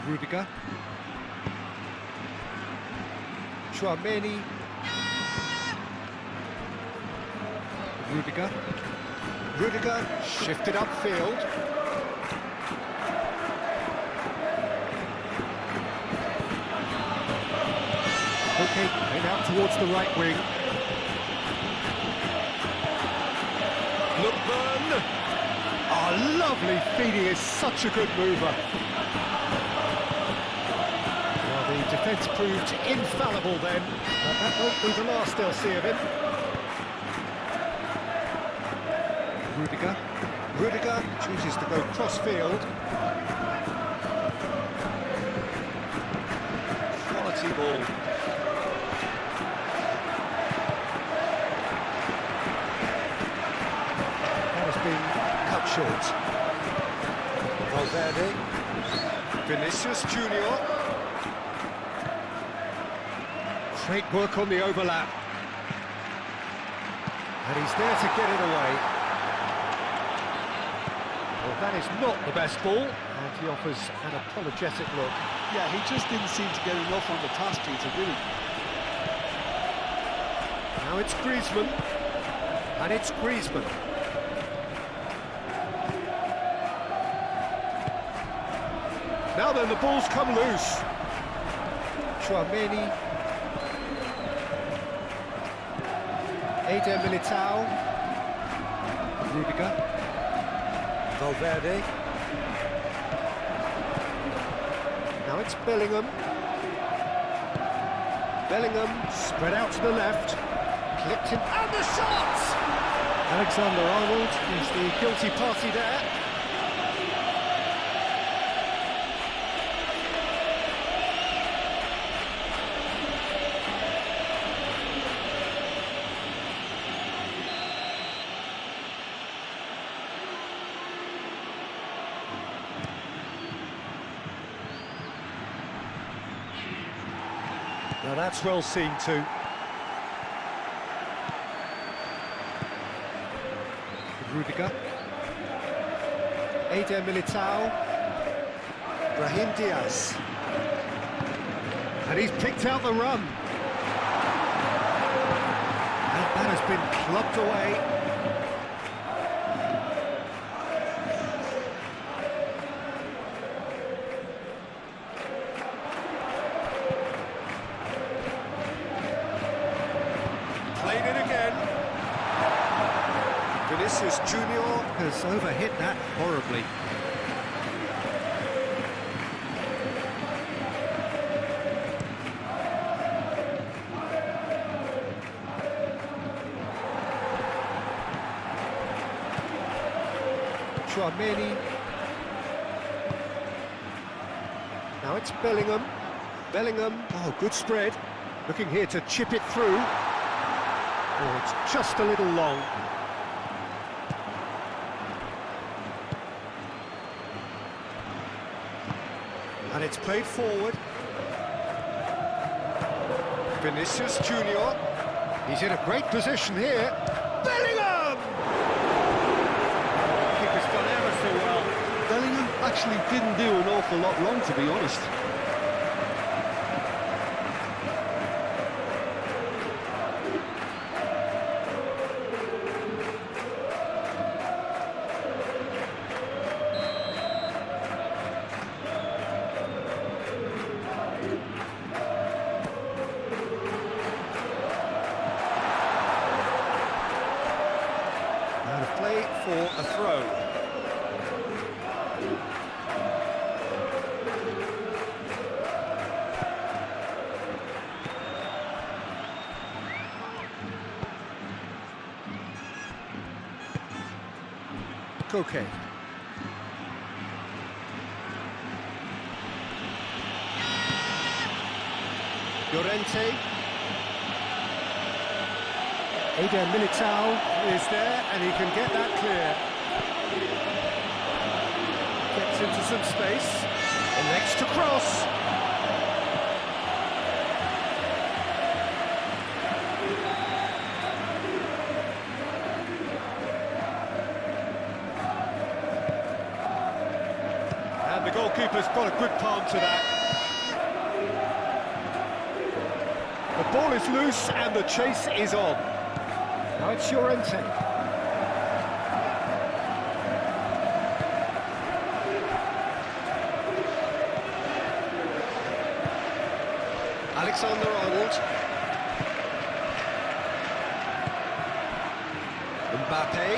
Rudiger. Tchouaméni. Rudiger. Rudiger shifted upfield. Okay, played out towards the right wing. Lookman! Oh, lovely feed, he is such a good mover. Well, the defence proved infallible then, but that won't be the last they'll see of him. Rudiger. Rudiger chooses to go cross-field. Quality ball. Been cut short. Valverde, Vinicius Junior, Great work on the overlap. And he's there to get it away. Well, that is not the best ball, and he offers an apologetic look. Yeah, he just didn't seem to get enough on the pass, Peter, did he? Now it's Griezmann, and it's Griezmann. Now then, the ball's come loose. Tchouaméni. Eder Militao. Rudiger. Valverde. Now it's Bellingham. Bellingham spread out to the left. Clipped in, and the shot! Alexander-Arnold is the guilty party there. Now that's well seen too. Rudiger. Eder Militao. Brahim Diaz. And he's picked out the run. And that has been clubbed away. Played it again. Vinicius Junior has overhit that horribly. Tchouaméni. Now it's Bellingham. Bellingham, oh, good spread. Looking here to chip it through. Oh, it's just a little long. And it's played forward. Vinicius Junior. He's in a great position here. Bellingham! Keeper's done ever so well. Bellingham actually didn't do an awful lot wrong, to be honest. And a play for a throw. Koke. Llorente. Eder Militao is there, and he can get that clear. Gets into some space. Elects to cross. And the goalkeeper's got a good palm to that. The ball is loose and the chase is on. Now it's Llorente. Alexander-Arnold. Mbappe.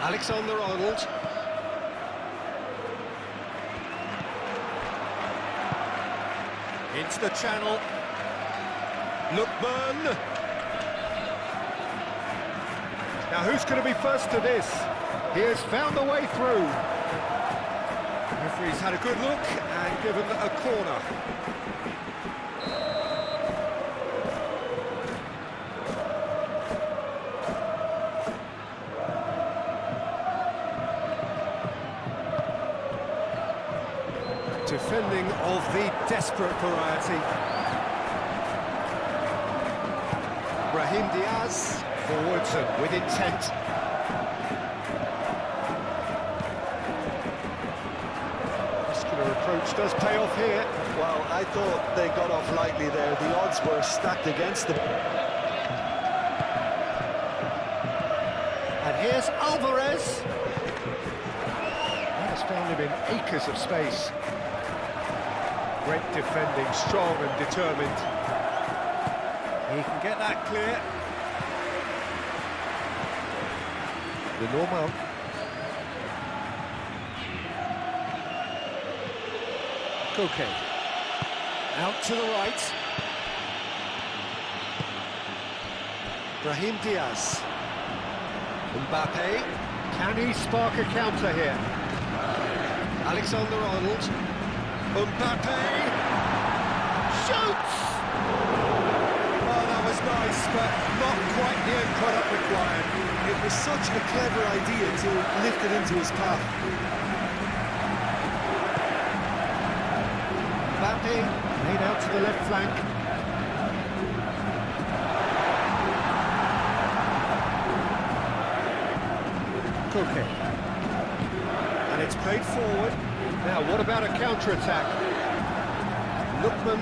Alexander-Arnold. Into the channel. Lookman. Now who's going to be first to this? He has found a way through. The referee's had a good look and given a corner. Defending of the desperate variety. Brahim Diaz, forwards and with intent. Muscular approach does pay off here. Well, I thought they got off lightly there. The odds were stacked against them. And here's Alvarez. He has found him in acres of space. Great defending, strong and determined. He can get that clear. The normal. Koke. Out to the right. Brahim Diaz. Mbappe. Can he spark a counter here? Alexander-Arnold. Mbappe. Shoots! Oh, that was nice, but not quite the end product required. It was such a clever idea to lift it into his path. Mbappe, laid out to the left flank. Koke. And it's played forward. Now, what about a counter-attack? Lookman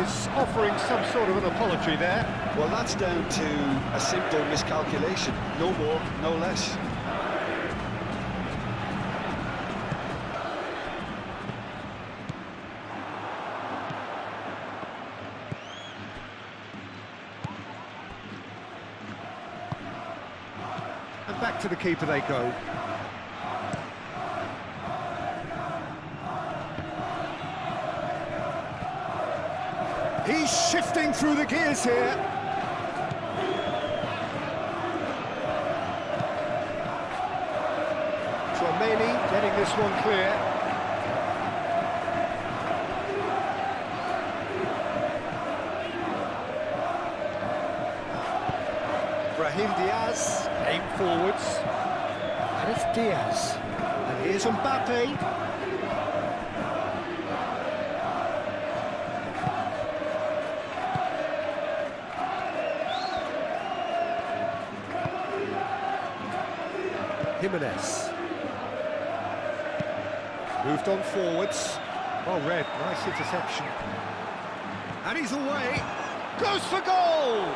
is offering some sort of an apology there. Well, that's down to a simple miscalculation. No more, no less. And back to the keeper they go. He's shifting through the gears here. Tchouameni getting this one clear. Brahim Diaz, aim forwards. And it's Diaz. And here's Mbappe. Jimenez. Moved on forwards. Well read, nice interception. And he's away. Goes for goal!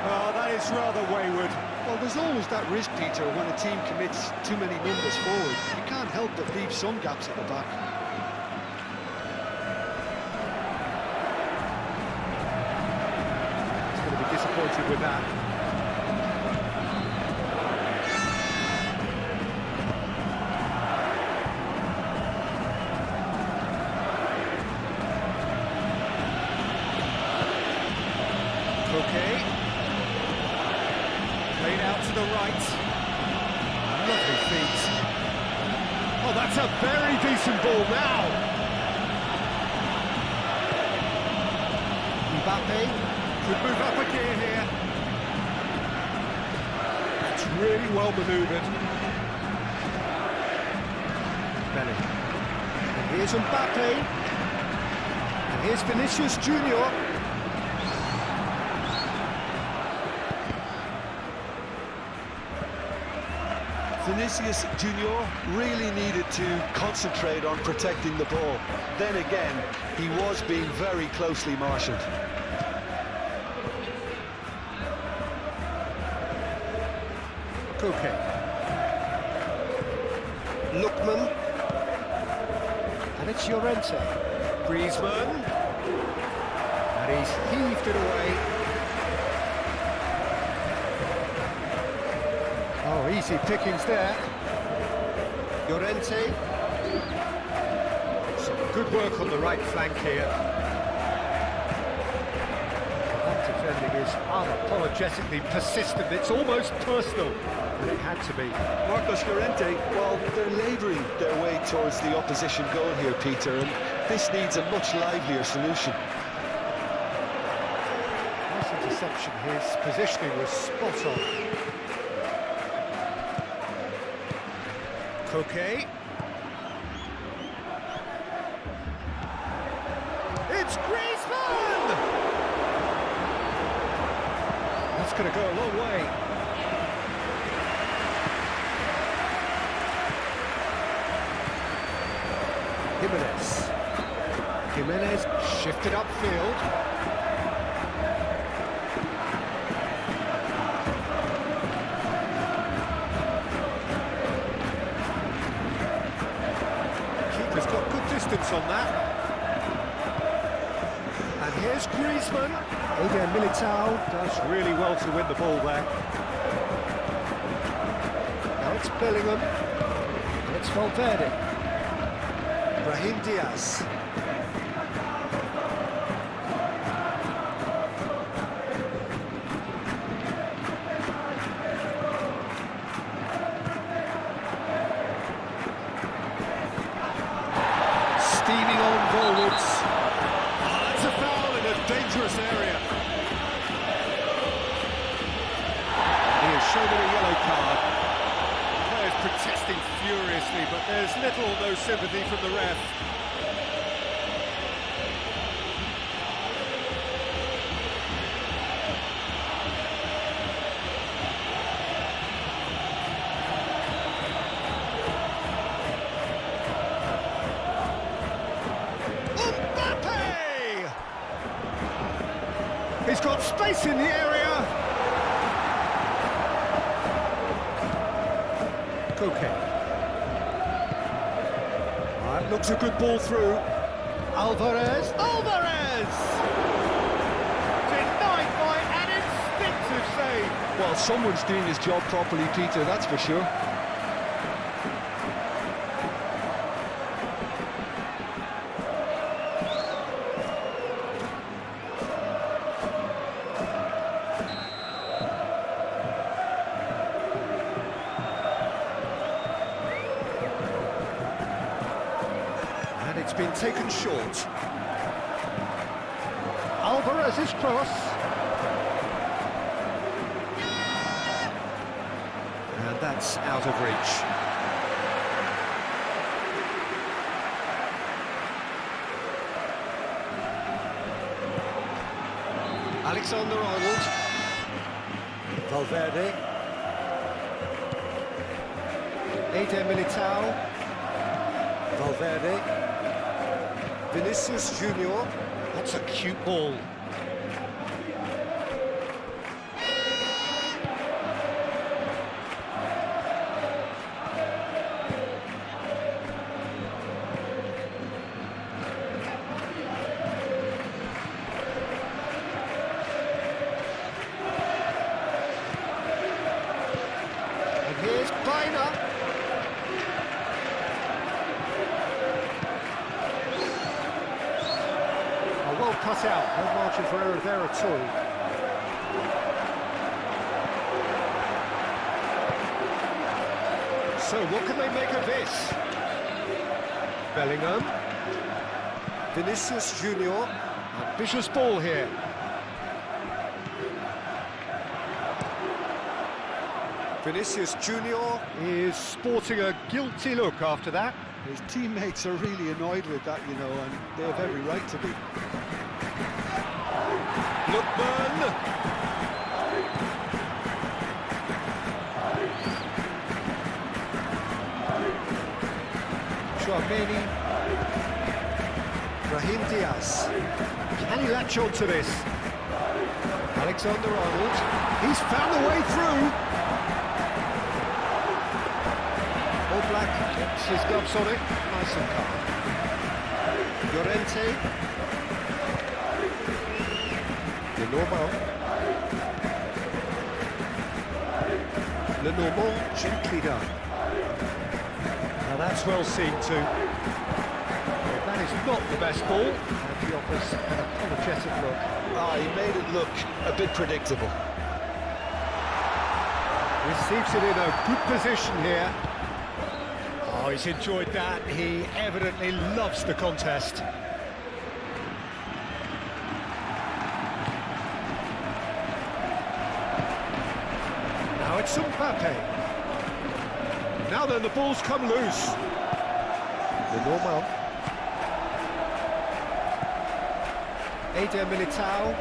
Oh, that is rather wayward. Well, there's always that risk, Peter, when a team commits too many numbers forward. You can't help but leave some gaps at the back. He's going to be disappointed with that. Okay. Played out to the right. Lovely feet. Oh, that's a very decent ball now. Mbappe could move up a gear here. It's really well manoeuvred. Belly. And here's Mbappe. And here's Vinicius Junior. Vinicius Junior really needed to concentrate on protecting the ball. Then again, he was being very closely marshalled. Koke. Lookman. And it's Llorente. Griezmann. And he's heaved it away. Oh, easy pickings there. Llorente. Some good work on the right flank here. That defending is unapologetically persistent. It's almost personal, and it had to be. Marcos Llorente, well, they're labouring their way towards the opposition goal here, Peter, and this needs a much livelier solution. Nice interception. His positioning was spot on. Koke. It's Griezmann! That's going to go a long way. Jimenez shifted upfield. Keeper's got good distance on that. And here's Griezmann. Militao does really well to win the ball there. Now it's Bellingham. And it's Valverde. Brahim Diaz. Steaming on goalwards. That's a foul in a dangerous area. He has shown him a yellow card. Players protesting furiously, but there's little or no sympathy from the ref. He's got space in the area. Koke. That looks a good ball through. Alvarez. Denied by an instinctive save. Well, someone's doing his job properly, Peter, that's for sure. It's been taken short. Alvarez's cross. And that's out of reach. Alexander-Arnold. Valverde. Militao. Valverde. Vinicius Junior. That's a cute ball. And here's Baina. Well cut out, no margin for error there at all. So what can they make of this? Bellingham. Vinicius Junior. Ambitious ball here. Vinicius Junior is sporting a guilty look after that. His teammates are really annoyed with that, you know, and they have every right to be. Lookman. Chouameni. Brahim Diaz. Can he latch on to this? Alexander-Arnold. He's found the way through. All Black gets his gloves on it. Nice and calm. Llorente. Lenormand, gently done. Now that's well seen too. Well, that is not the best ball, and he offers an apologetic look. He made it look a bit predictable. Receives it in a good position here. Oh, he's enjoyed that. He evidently loves the contest. Now it's Mbappe. Now then, the ball's come loose. Lenormand. Militao.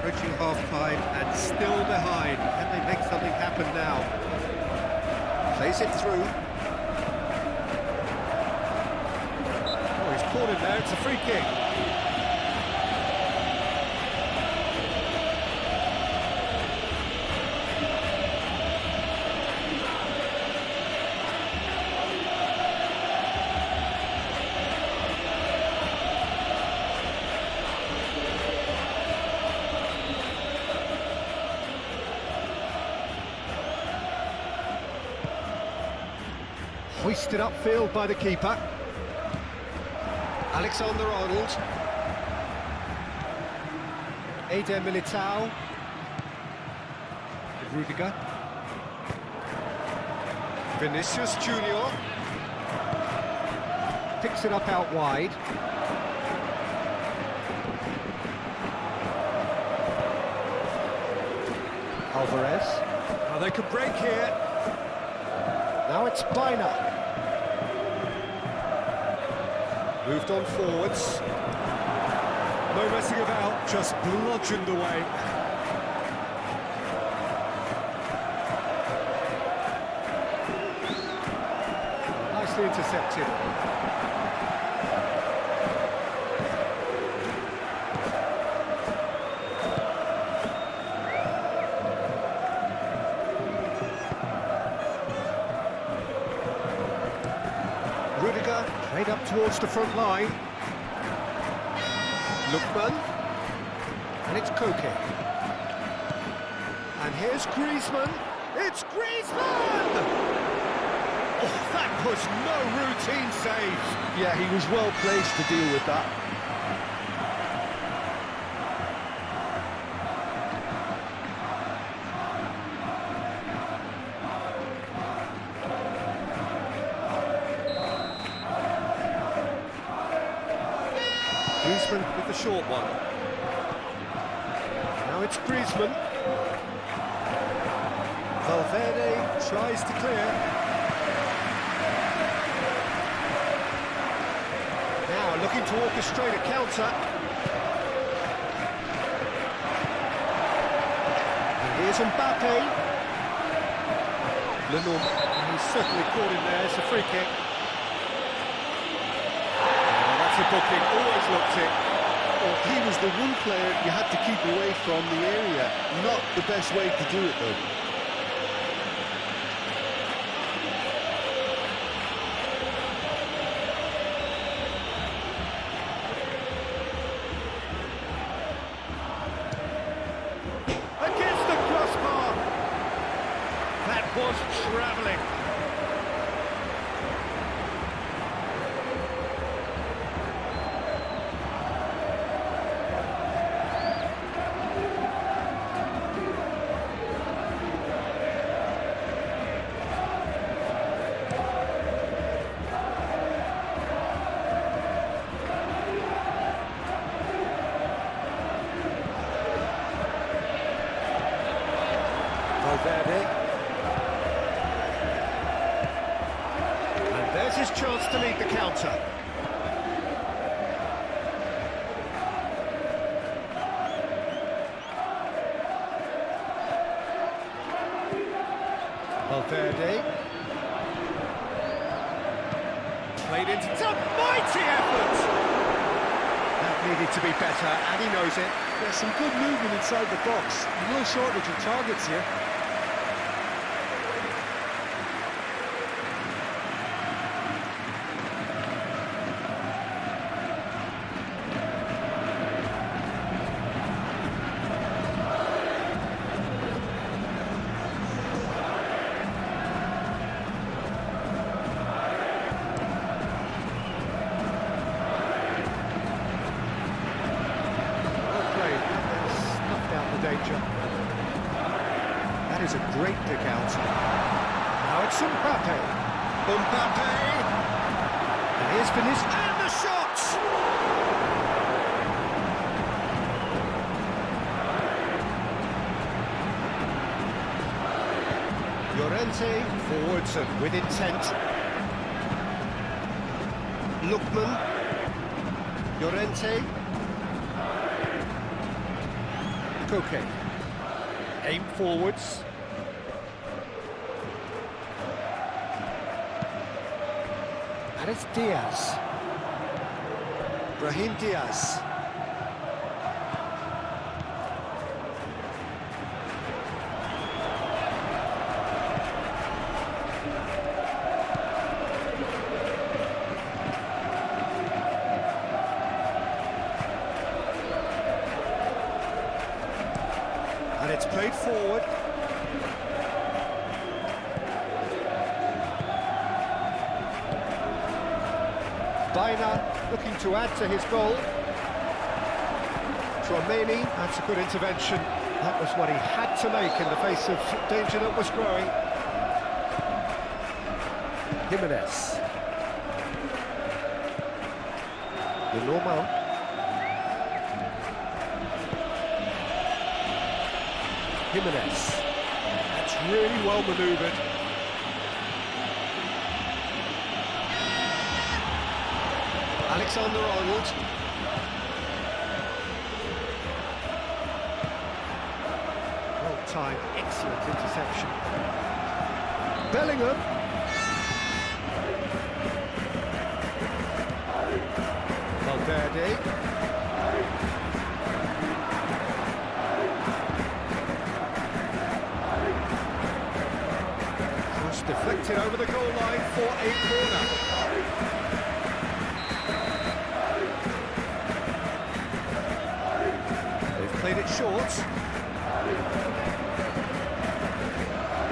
Approaching half-time and still behind. Can they make something happen now? Plays it through. Oh, he's caught him there. It's a free kick. Hoisted upfield by the keeper. Alexander-Arnold. Eder Militao. Rudiger. Vinicius Junior. Picks it up out wide. Alvarez. Oh, they could break here. Now it's Biner. Moved on forwards. No messing about, just bludgeoned away. Nicely intercepted. Rudiger, played up towards the front line. Lookman, and it's Koke. And here's Griezmann. It's Griezmann! Oh, that was no routine save. Yeah, he was well placed to deal with that. Griezmann with the short one. Now it's Griezmann. Valverde tries to clear. Now looking to orchestrate a counter. And here's Mbappe. He's certainly caught him there. It's a free kick. The booking, always looked it. Well, he was the one player you had to keep away from the area. Not the best way to do it, though. Against the crossbar. That was travelling. Valverde. And there's his chance to lead the counter. Valverde. Played into a mighty effort! That needed to be better, and he knows it. There's some good movement inside the box. No shortage of targets here. Danger. That is a great pick out. Now it's Mbappe. Mbappe! And here's Vinicius. And the shot! Llorente forwards and with intent. Lookman. Koke. Aim forwards. And it's Diaz. Brahim Diaz. And it's played forward. Baina looking to add to his goal. Tchouaméni, that's a good intervention. That was what he had to make in the face of danger that was growing. Jimenez. The normal. Jimenez. That's really well manoeuvred. Alexander-Arnold. Well timed, excellent interception. Bellingham. Valverde. Cross deflected over the goal line for a corner. Played it short.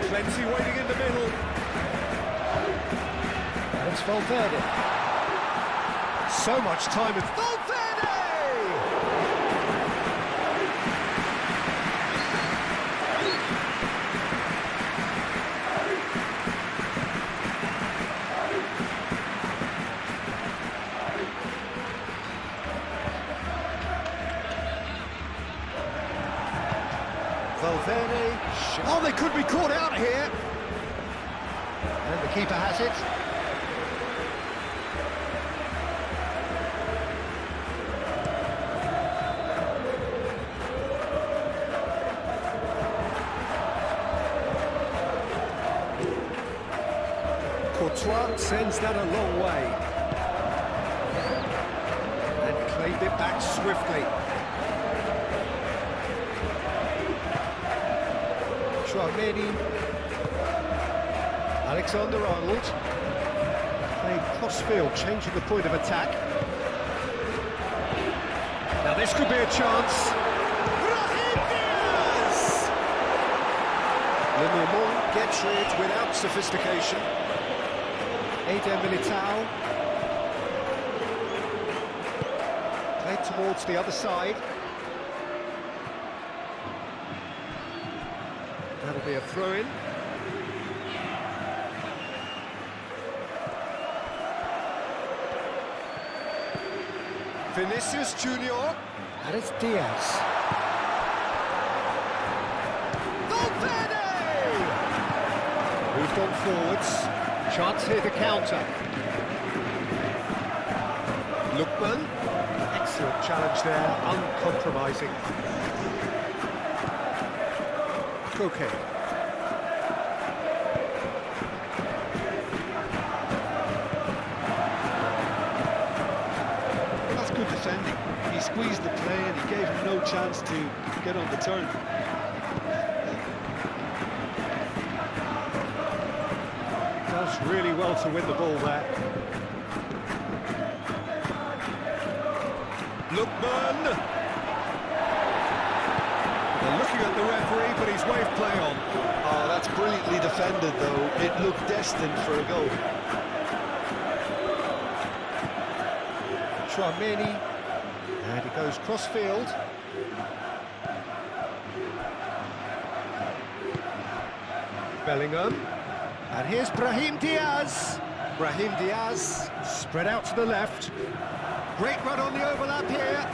Plenty waiting in the middle. And it's Valverde. So much time with Valverde! Valverde. Oh, they could be caught out here. And the keeper has it. Courtois sends that a long way. And claimed it back swiftly. Tchouaméni. Alexander-Arnold. Played cross-field, changing the point of attack. Now this could be a chance. Brahim Diaz! Le Normand gets it without sophistication. Eder Militao. Played towards the other side. That'll be a throw-in. Vinicius Junior. And it's Diaz. Valverde! Moved on forwards. Chance here to counter. Lookman. Excellent challenge there, uncompromising. Koke. That's good defending. He squeezed the play and he gave him no chance to get on the turn. Does really well to win the ball there. Lookman! They're looking at the referee, but he's waved play on. Oh, that's brilliantly defended, though. It looked destined for a goal. Tchouaméni, and he goes cross-field. Bellingham, and here's Brahim Diaz. Brahim Diaz, spread out to the left. Great run on the overlap here.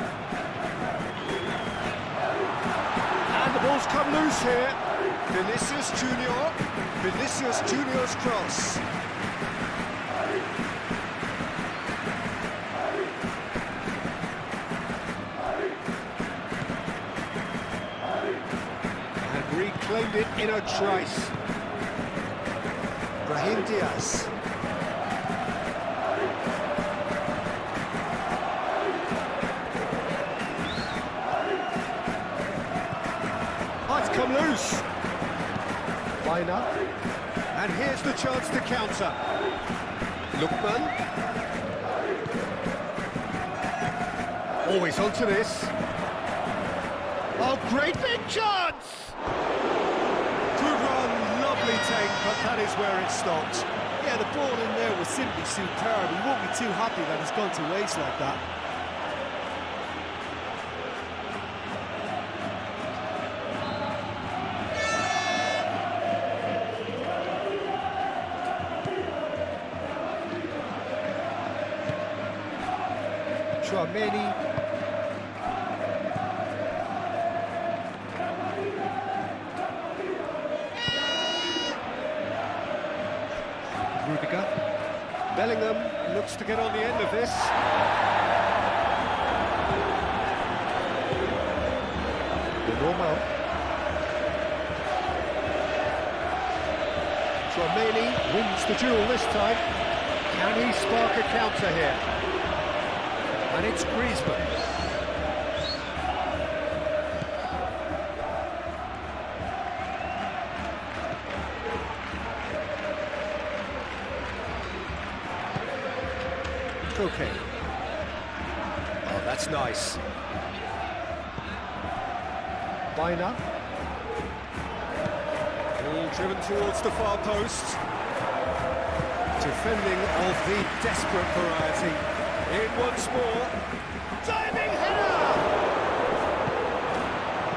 And the ball's come loose here. Vinicius Junior. Vinicius Junior's cross. claimed it in a trice. Brahim Diaz. Oh, it's come loose. Liner. And here's the chance to counter. Lookman. Always onto this. Oh, great big chance! Good run, lovely take, but that is where it stopped. Yeah, the ball in there was simply superb. He won't be too happy that it's gone to waste like that. Chouameni. Rudiger. Bellingham looks to get on the end of this. Normal. Chouameni wins the duel this time. Can he spark a counter here? And it's Griezmann. Okay. Oh, that's nice. Biner. Ball driven towards the far post. Defending of the desperate variety. In once more. Diving header!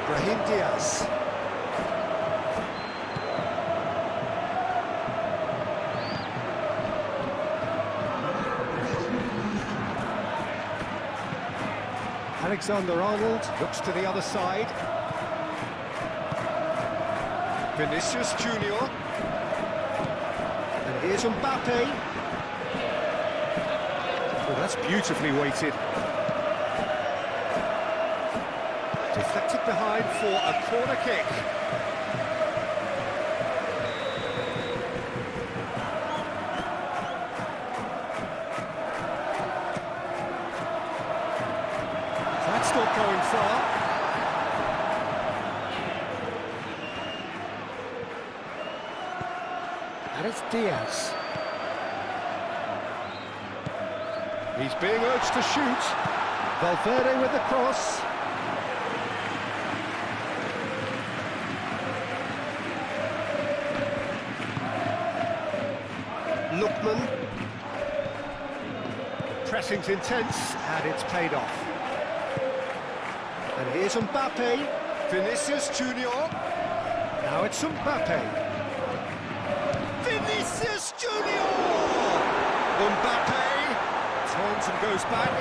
Brahim Diaz. Alexander-Arnold looks to the other side. Vinicius Junior. And here's Mbappe. Well, that's beautifully weighted. Deflected behind for a corner kick. That's not going far. And it's Diaz. He's being urged to shoot. Valverde with the cross. Lookman. Pressing's intense, and it's paid off. And here's Mbappe. Vinicius Junior. Now it's Mbappe. Vinicius Junior! Mbappe turns and goes back.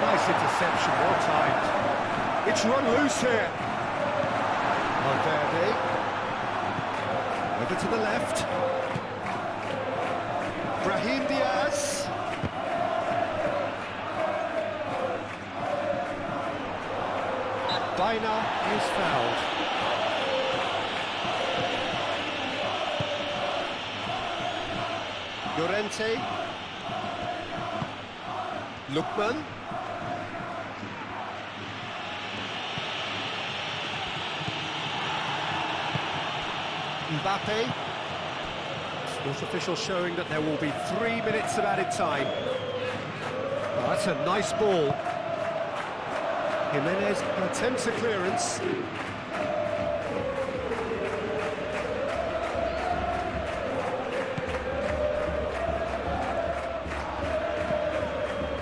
Nice interception, well timed. It's run loose here. Valverde. Over to the left. Brahim Diaz. Biner is fouled. Llorente. Lookman. Mbappe. Sports official showing that there will be 3 minutes of added time. Oh, that's a nice ball. Jimenez attempts a clearance.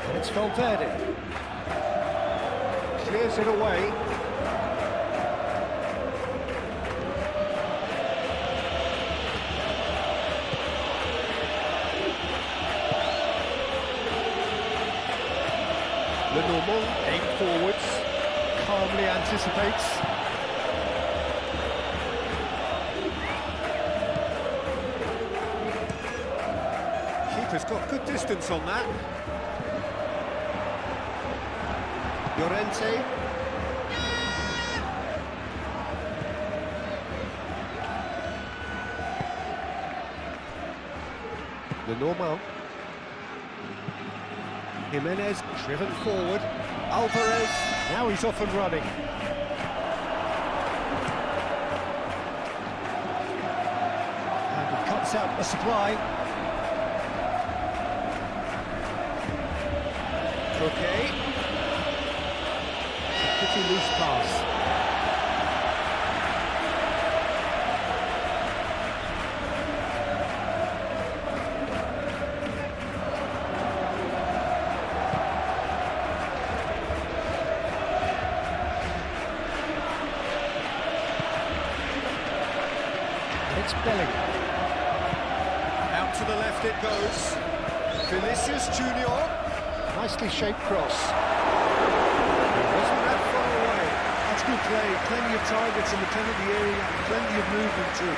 And it's Valverde. Clears it away. Lenormand aimed forwards, calmly anticipates. Keeper's got good distance on that. Llorente. The normal. Jimenez driven forward. Alvarez, now he's off and running. And he cuts out the supply. Coquet. Pretty loose pass. It's Bellingham. Out to the left it goes. Vinicius Junior. Nicely shaped cross. He wasn't that far away. That's good play. Plenty of targets in the penalty area, plenty of movement too.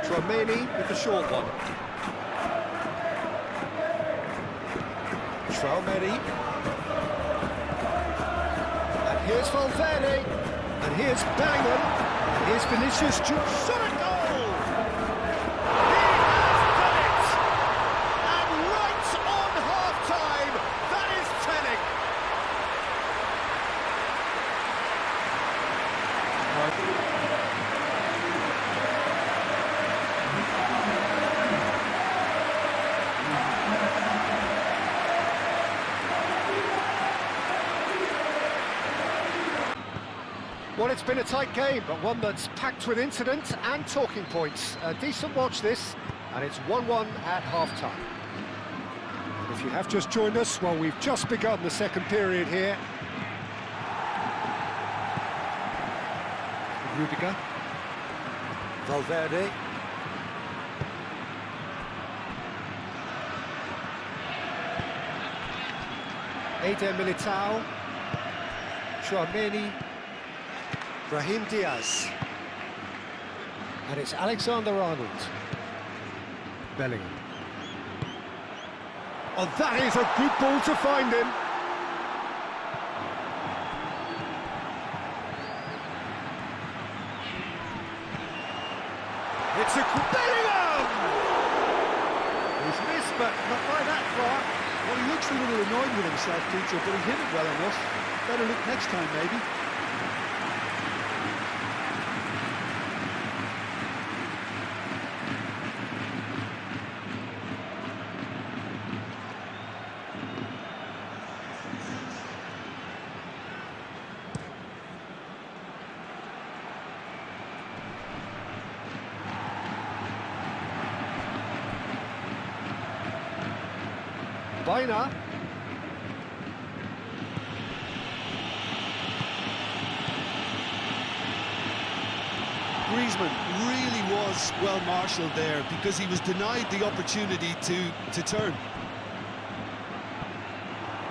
Tchouaméni with the short one. Tchouaméni. And here's Valverde. And here's Bellingham. And here's Vinicius Junior. Shot a goal! He has done it! And right on half-time, that is telling. Well, it's been a tight game, but one that's packed with incidents and talking points. A decent watch this, and it's 1-1 at half-time. And if you have just joined us, well, we've just begun the second period here. Rudiger. Valverde. Eder Militao. Tchouaméni. Brahim Diaz. And it's Alexander-Arnold. Bellingham. Oh, that is a good ball to find him. It's a Bellingham! He's missed, but not by that far. Well, he looks a little annoyed with himself, Peter, but he hit it well enough. Better look next time, maybe. Baina. Griezmann really was well marshalled there because he was denied the opportunity to turn.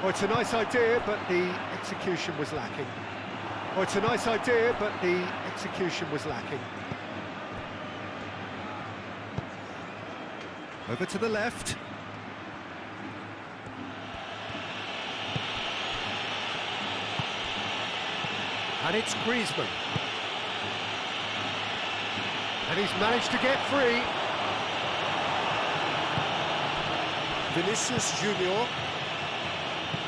Oh, it's a nice idea, but the execution was lacking. Oh, it's a nice idea, but the execution was lacking. Over to the left. And it's Griezmann. And he's managed to get free. Vinicius Junior.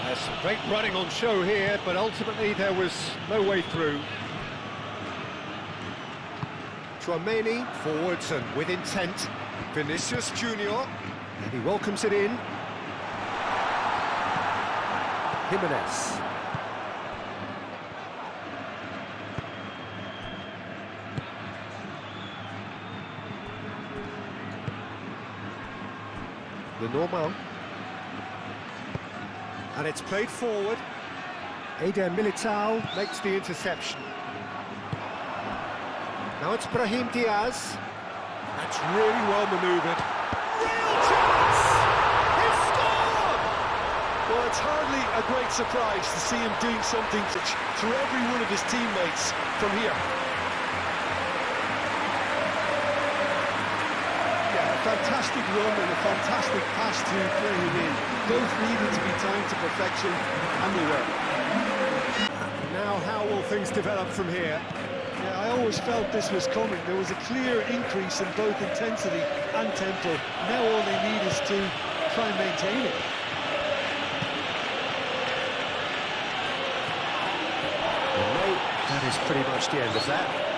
There's some great running on show here, but ultimately there was no way through. Tchouaméni forwards and with intent. Vinicius Junior. And he welcomes it in. Jimenez. The normal. And it's played forward. Eder Militao makes the interception. Now it's Brahim Diaz. That's really well manoeuvred. Real chance! He's scored! Well, it's hardly a great surprise to see him doing something to every one of his teammates from here. Yeah, fantastic run and a fantastic pass to play him in. Both needed to be timed to perfection, and they were. Now how will things develop from here? Yeah, I always felt this was coming. There was a clear increase in both intensity and tempo. Now all they need is to try and maintain it. Well, that is pretty much the end of that.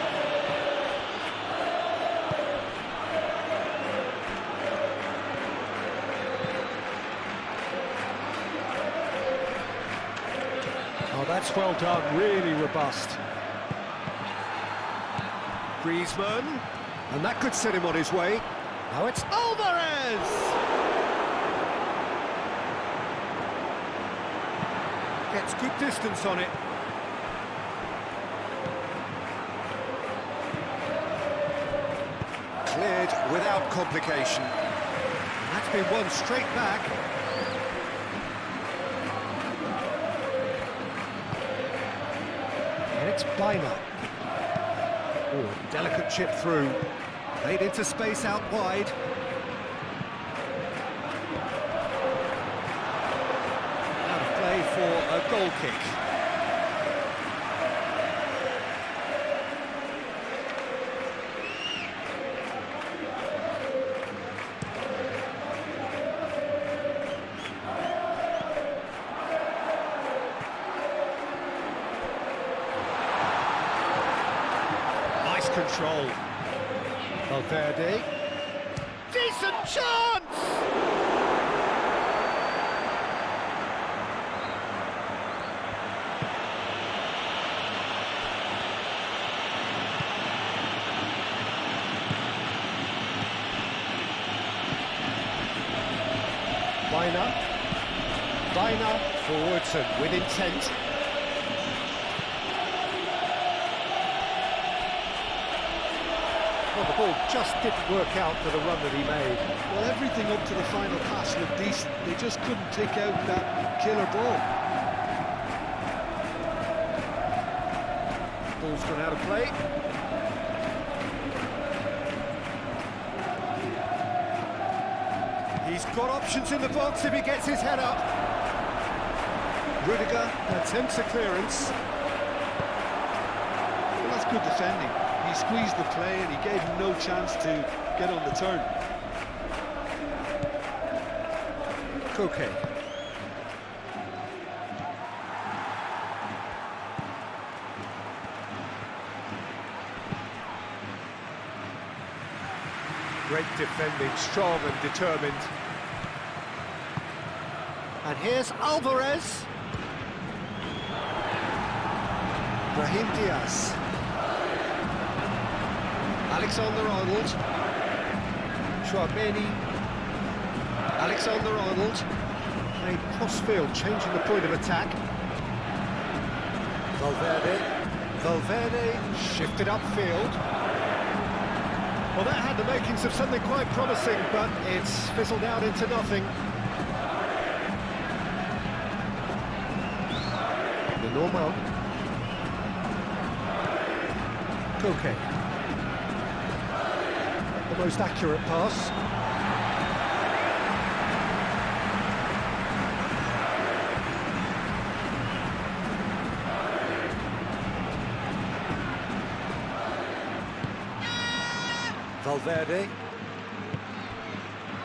Oh, that's well done, really robust. Griezmann, and that could set him on his way. Now it's Alvarez! Gets good distance on it. Cleared without complication. And that's been won straight back. And it's Biner. Oh, delicate chip through. Played into space out wide. Out of play for a goal kick. Control. Valverde. Decent chance! Biner forwards and with intent. Well, the ball just didn't work out for the run that he made. Well, everything up to the final pass looked decent. They just couldn't take out that killer ball. Ball's gone out of play. He's got options in the box if he gets his head up. Rudiger attempts a clearance. Well, that's good defending. He squeezed the play and he gave him no chance to get on the turn. Koke. Great defending, strong and determined. And here's Alvarez. Brahim Diaz. Alexander-Arnold. Chouameni. Alexander-Arnold. Played cross-field, changing the point of attack. Valverde shifted upfield. Well, that had the makings of something quite promising, but it's fizzled out into nothing. The normal. Koke. The most accurate pass. Valverde.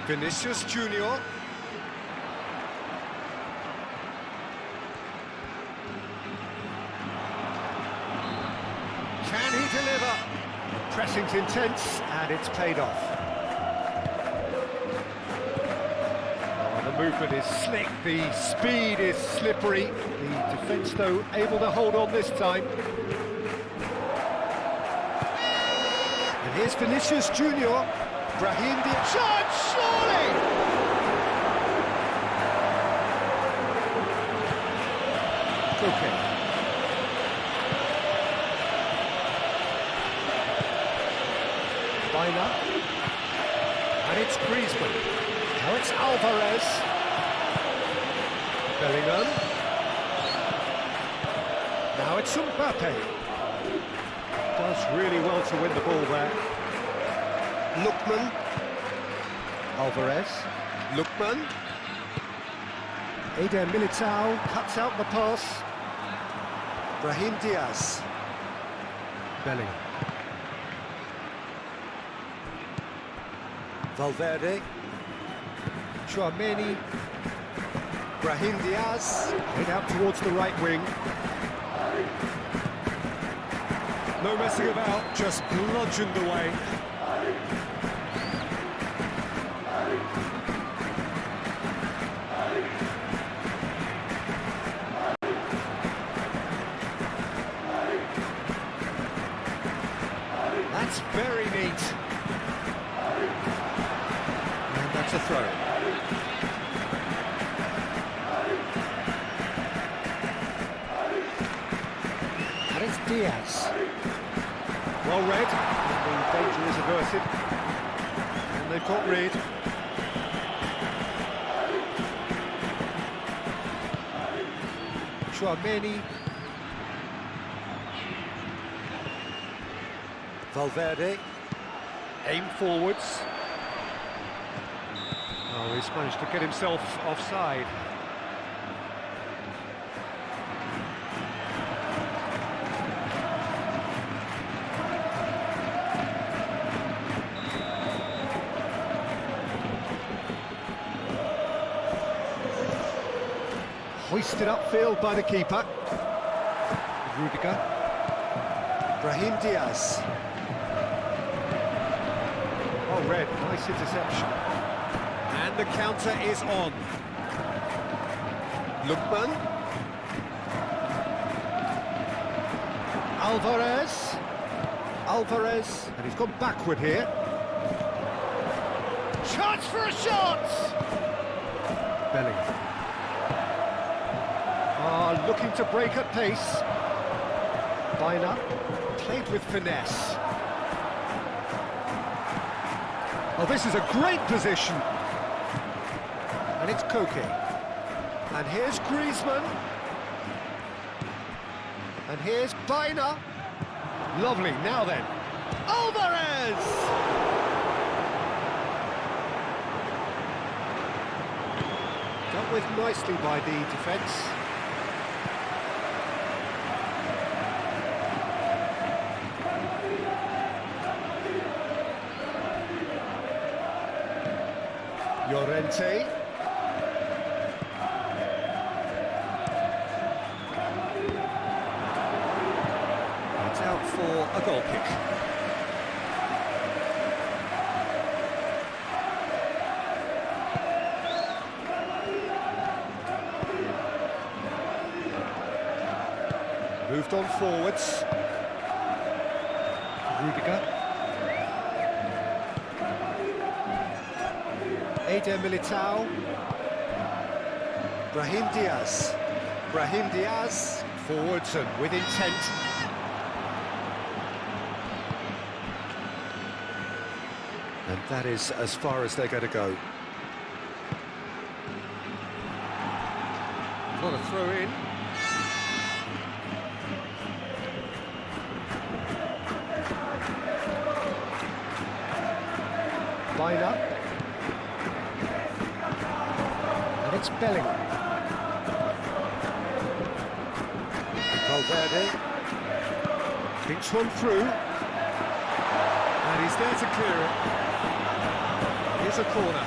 Vinicius Junior. Can he deliver? Pressing's intense, and it's paid off. Oh, the movement is slick, the speed is slippery. The defence, though, able to hold on this time. And here's Vinicius Junior. Brahim Diaz. Shot, surely! Koke. Biner. And it's Griezmann. Now it's Alvarez. Bellingham. Now it's Mbappe. Does really well to win the ball there. Lookman. Alvarez. Lookman. Eder Militao cuts out the pass. Brahim Diaz. Bellingham. Valverde. Chouameni. Brahim Diaz. Head out towards the right wing. No messing about, just bludgeoned away. That's very neat. And that's a throw. And it's Diaz. Well read. The danger is averted. And they've got rid. Chouameni. Valverde. Aim forwards. Oh, he's managed to get himself offside. Hoisted upfield by the keeper. Rudiger. Brahim Diaz. Oh, red, nice interception. And the counter is on. Lookman. Alvarez. Alvarez. And he's gone backward here. Chance for a shot! Bellingham. Looking to break at pace. Bina. Played with finesse. Oh, this is a great position. And it's Koke. And here's Griezmann. And here's Bina. Lovely, now then. Alvarez! Dealt with nicely by the defence. Llorente. It's out for a goal kick. Moved on forwards. Rudiger. Eder Militao. Brahim Diaz. Brahim Diaz. Forwards and with intent. And that is as far as they're going to go. What a throw in. Bina. It's Bellingham. Valverde. Thinks one through. And he's there to clear it. Here's a corner.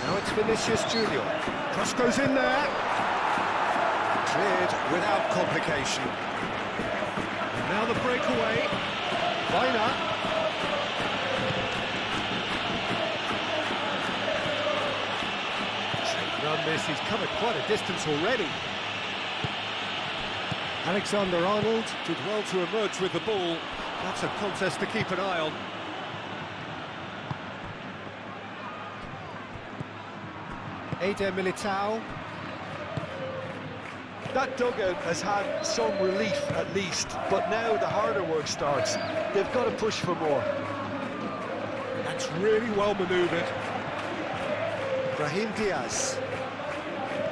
Now it's Vinicius Junior. Cross goes in there. Cleared without complication. And now the breakaway. Bina. Run this, he's covered quite a distance already. Alexander-Arnold did well to emerge with the ball. That's a contest to keep an eye on. Eder Militao. That dugout has had some relief at least, but now the harder work starts. They've got to push for more. That's really well manoeuvred. Brahim Diaz.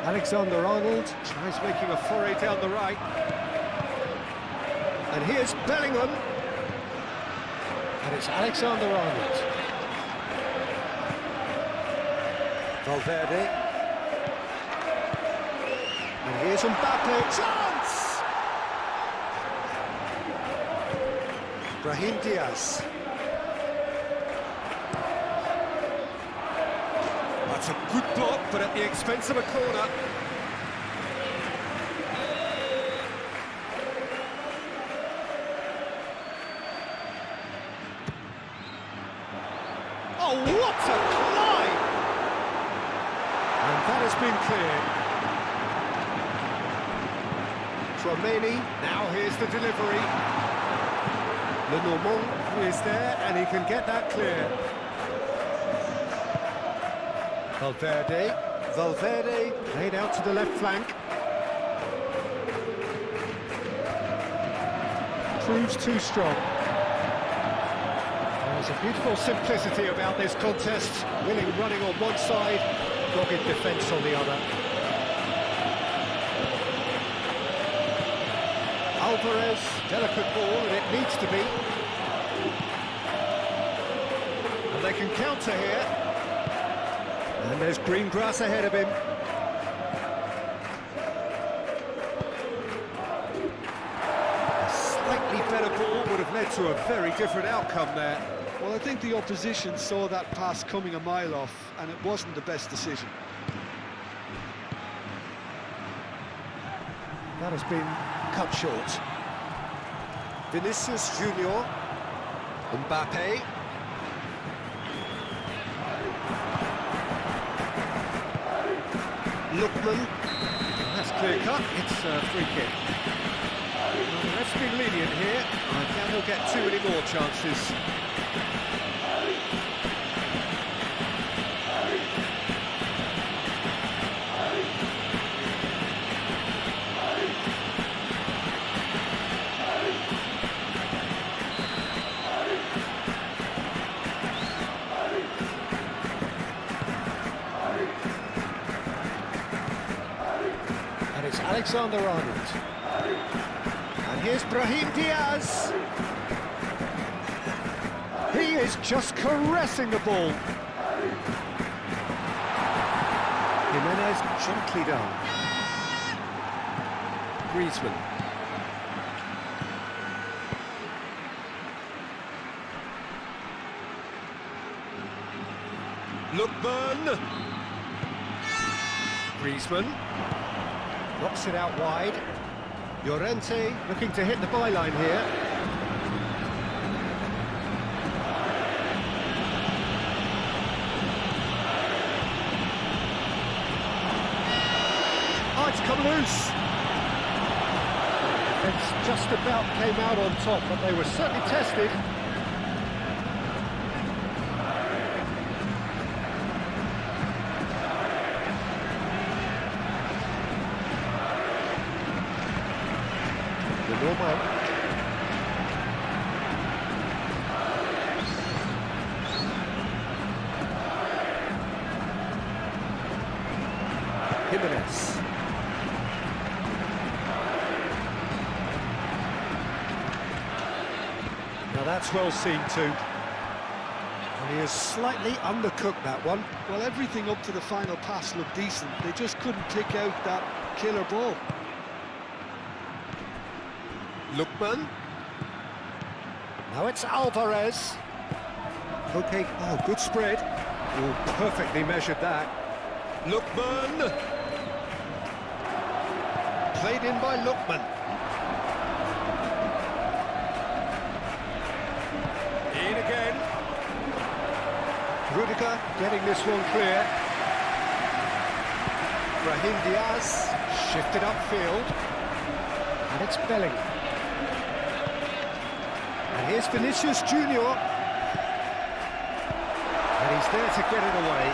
Alexander-Arnold tries making a foray down the right. And here's Bellingham. And it's Alexander-Arnold. Valverde. And here's Mbappe. Chance! Brahim Diaz. That's a good block, but at the expense of a corner. Oh, what a climb! And that has been cleared. Tromeni, now here's the delivery. Lenormand is there, and he can get that clear. Valverde played out to the left flank. Proves too strong. There's a beautiful simplicity about this contest. Willing running on one side, dogged defence on the other. Alvarez, delicate ball, and it needs to be. And they can counter here. And there's green grass ahead of him. A slightly better ball would have led to a very different outcome there. Well, I think the opposition saw that pass coming a mile off, and it wasn't the best decision. That has been cut short. Vinicius Junior. Mbappe. Lookman. That's clear cut. It's a free kick. Well, the ref's been lenient here. I doubt he'll get too many more chances. It's Alexander-Arnold. And here's Brahim Diaz. He is just caressing the ball. Jimenez gently down. Griezmann. Lookman. Griezmann. Knocks it out wide. Llorente looking to hit the byline here. Oh, it's come loose. Defence just about came out on top, but they were certainly tested. Normal. Jimenez. Now that's well seen too. And he has slightly undercooked that one. Well, everything up to the final pass looked decent. They just couldn't pick out that killer ball. Lookman. Now it's Alvarez. Okay, oh, good spread. Oh, perfectly measured that. Lookman. Played in by Lookman. In again. Rudiger getting this one clear. Brahim Diaz shifted upfield. And it's Bellingham. And here's Vinicius Junior. And he's there to get it away.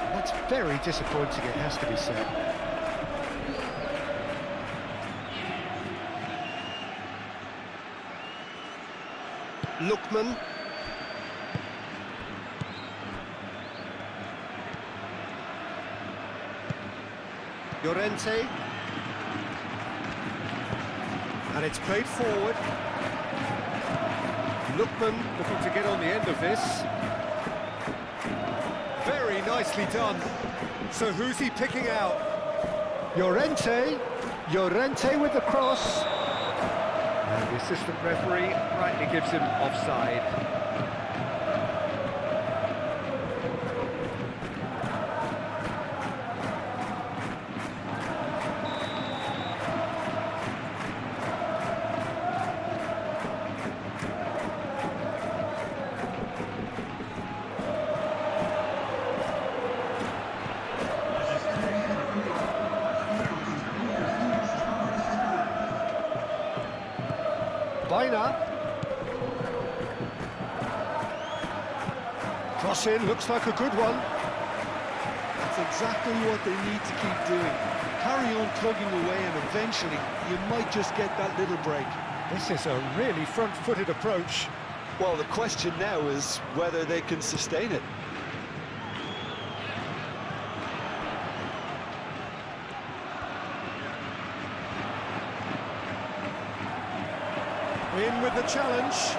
And that's very disappointing, it has to be said. Lookman. Llorente. And it's played forward. Lookman looking to get on the end of this. Very nicely done. So who's he picking out? Llorente. Llorente with the cross. And the assistant referee rightly gives him offside. Cross in, looks like a good one. That's exactly what they need to keep doing. Carry on plugging away and eventually you might just get that little break. This is a really front-footed approach. Well, the question now is whether they can sustain it. In with the challenge.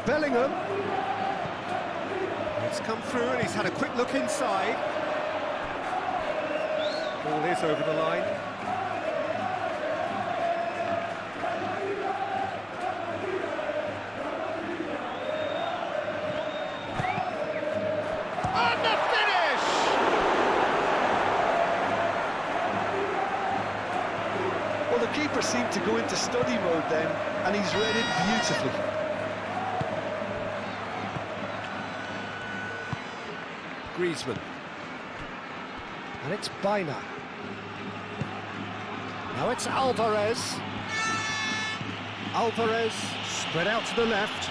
Bellingham. It's come through and he's had a quick look inside. Ball is over the line. And the finish! Well, the keeper seemed to go into study mode then, and he's read it beautifully. Griezmann. And it's Baina. Now it's Alvarez. Alvarez spread out to the left.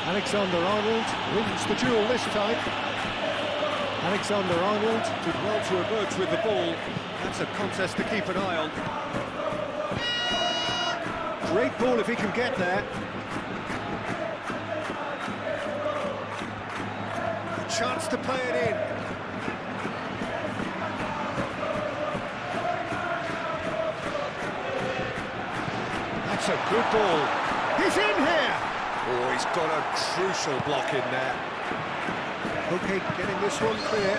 Alexander-Arnold wins the duel this time. Alexander-Arnold did well to emerge with the ball. That's a contest to keep an eye on. Great ball if he can get there. Chance to play it in. That's a good ball. He's in here! Oh, he's got a crucial block in there. Okay, getting this one clear.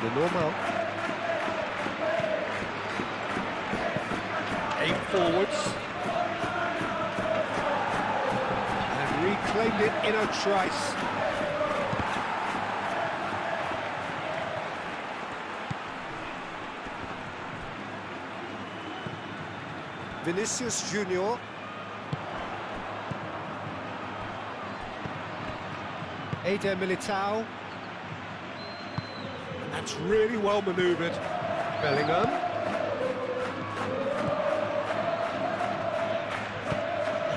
The normal. 8 forwards. Reclaimed it in a trice. Vinicius Junior. Eder Militao. That's really well manoeuvred. Bellingham.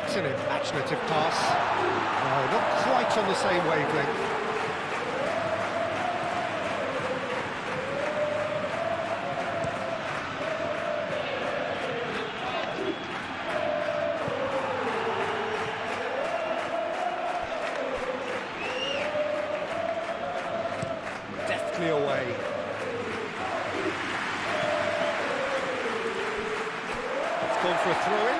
It's an imaginative pass. No, not quite on the same wavelength. Deftly away. It's gone for a throw-in.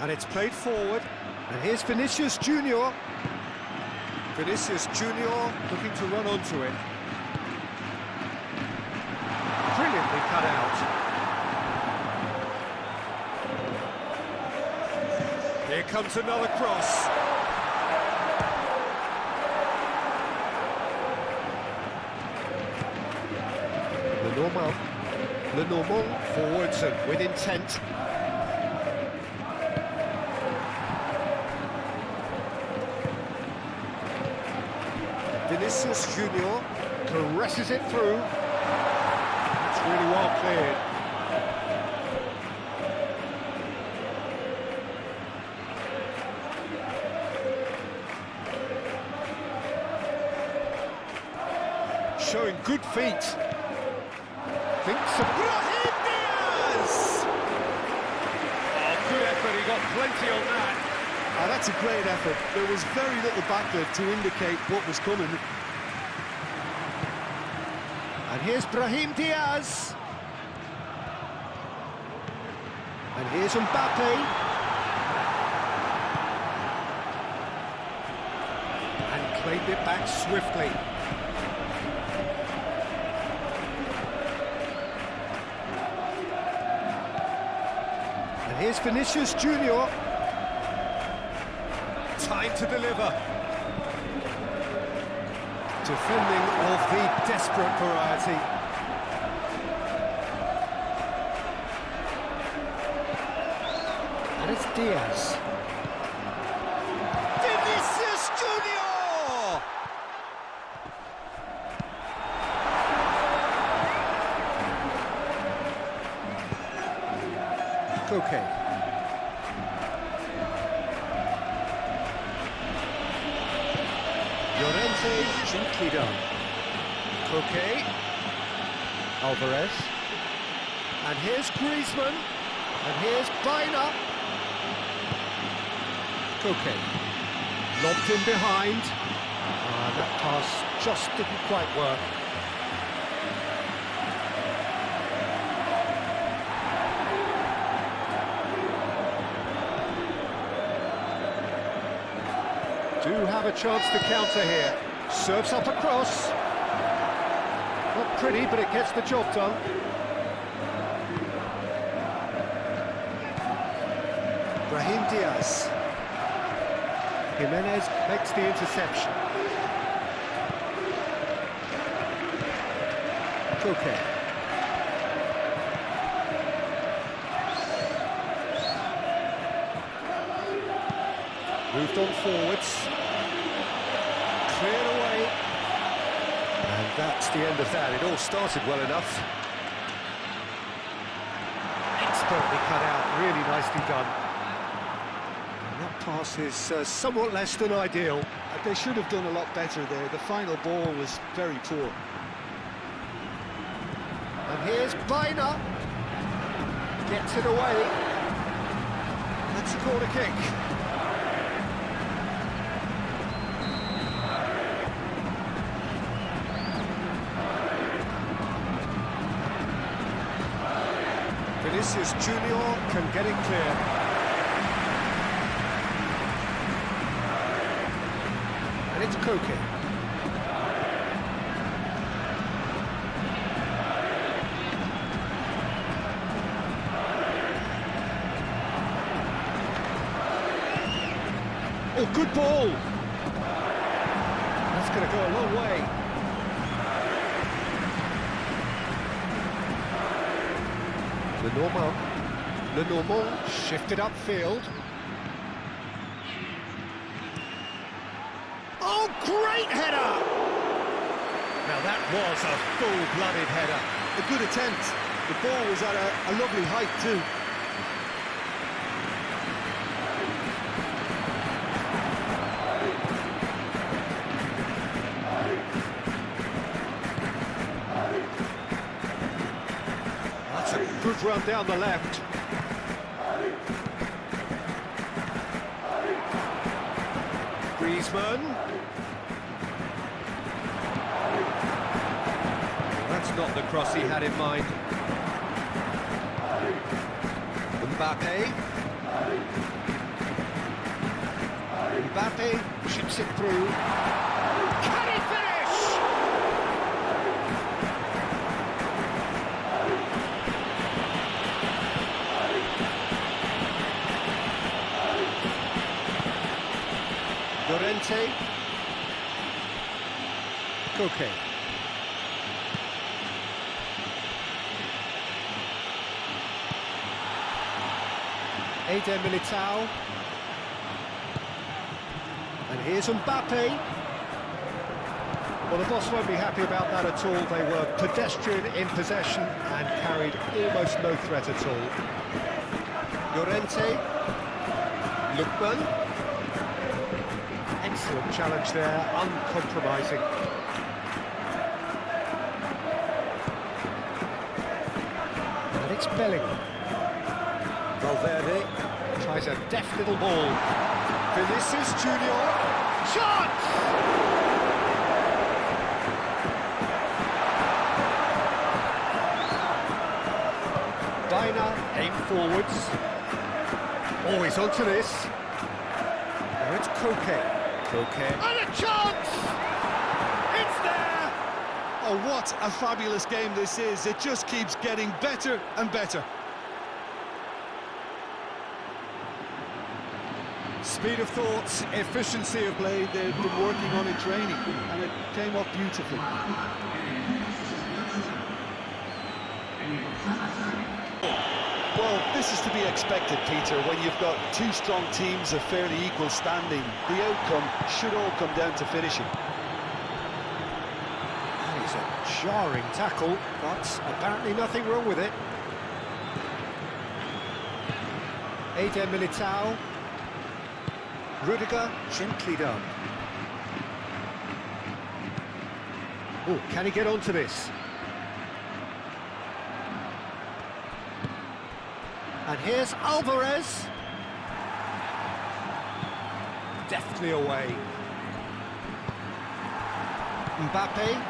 And it's played forward, and here's Vinicius Junior. Vinicius Junior looking to run onto it. Brilliantly cut out. Here comes another cross. Lenormand forwards and with intent. Vinicius Junior caresses it through. It's really well cleared. Showing good feet. Thinks of Brahim Diaz! Oh, good effort, he got plenty on that. That's a great effort. There was very little backlift to indicate what was coming. And here's Brahim Diaz. And here's Mbappe. And claimed it back swiftly. And here's Vinicius Junior. Time to deliver. Defending of the desperate variety. And it's Diaz. Vinicius Junior! Koke. Llorente, gently done. Koke. Alvarez. And here's Griezmann. And here's Baina. Koke. Lobbed in behind. That pass just didn't quite work. Do have a chance to counter here. Serves up a cross. Not pretty, but it gets the job done. Brahim Diaz. Jimenez makes the interception. Koke. Moved on forwards. Cleared away. And that's the end of that. It all started well enough. Expertly cut out, really nicely done. And that pass is somewhat less than ideal. They should have done a lot better there. The final ball was very poor. And here's Baina. Gets it away. That's a corner kick. Vinicius Junior can get it clear. And it's Koke. Oh, good ball! That's going to go a long way. Lenormand shifted upfield. Oh, great header! Now that was a full-blooded header. A good attempt. The ball was at a lovely height too. That's a good run down the left. Griezmann. That's not the cross he had in mind. Mbappe. Mbappe chips it through. Can he finish? Llorente. Koke. Eder Militao. And here's Mbappe. Well, the boss won't be happy about that at all. They were pedestrian in possession and carried almost no threat at all. Llorente. Lookman. Excellent challenge there, uncompromising. And it's Bellingham. Valverde tries a deft little ball. Vinicius Junior. Shot! Dina, aim forwards. Always onto this. Now it's Koke. Koke. And a chance! It's there! Oh, what a fabulous game this is. It just keeps getting better and better. Speed of thoughts, efficiency of play. They've been working on in training, and it came off beautifully. Well, this is to be expected, Peter, when you've got two strong teams of fairly equal standing. The outcome should all come down to finishing. That is a jarring tackle, but apparently nothing wrong with it. Eder Militao. Rudiger, gently done. Oh, can he get onto this? And here's Alvarez. Deftly away. Mbappe.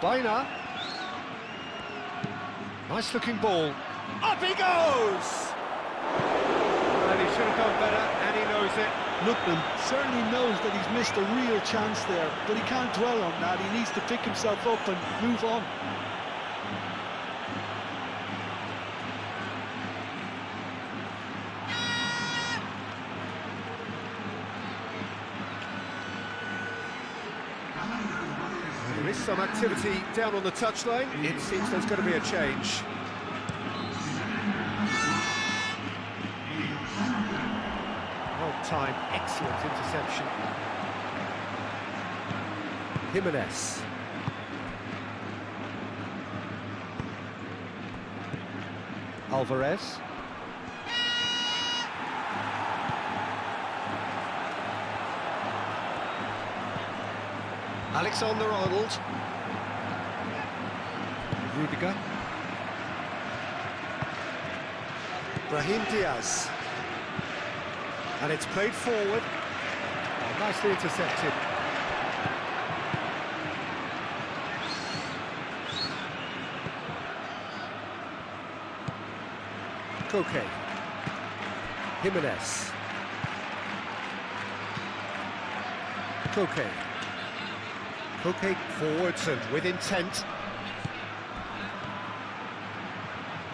Dina. Nice looking ball. Up he goes! And he should have done better, and he knows it. Lookman certainly knows that he's missed a real chance there, but he can't dwell on that. He needs to pick himself up and move on. There is some activity down on the touchline. It seems there's going to be a change. Well timed, excellent interception. Jimenez. Alvarez. Alexander-Arnold. Rudiger. Brahim Diaz. And it's played forward. Oh, nicely intercepted. Koke. Jimenez. Koke. Koke forwards and with intent.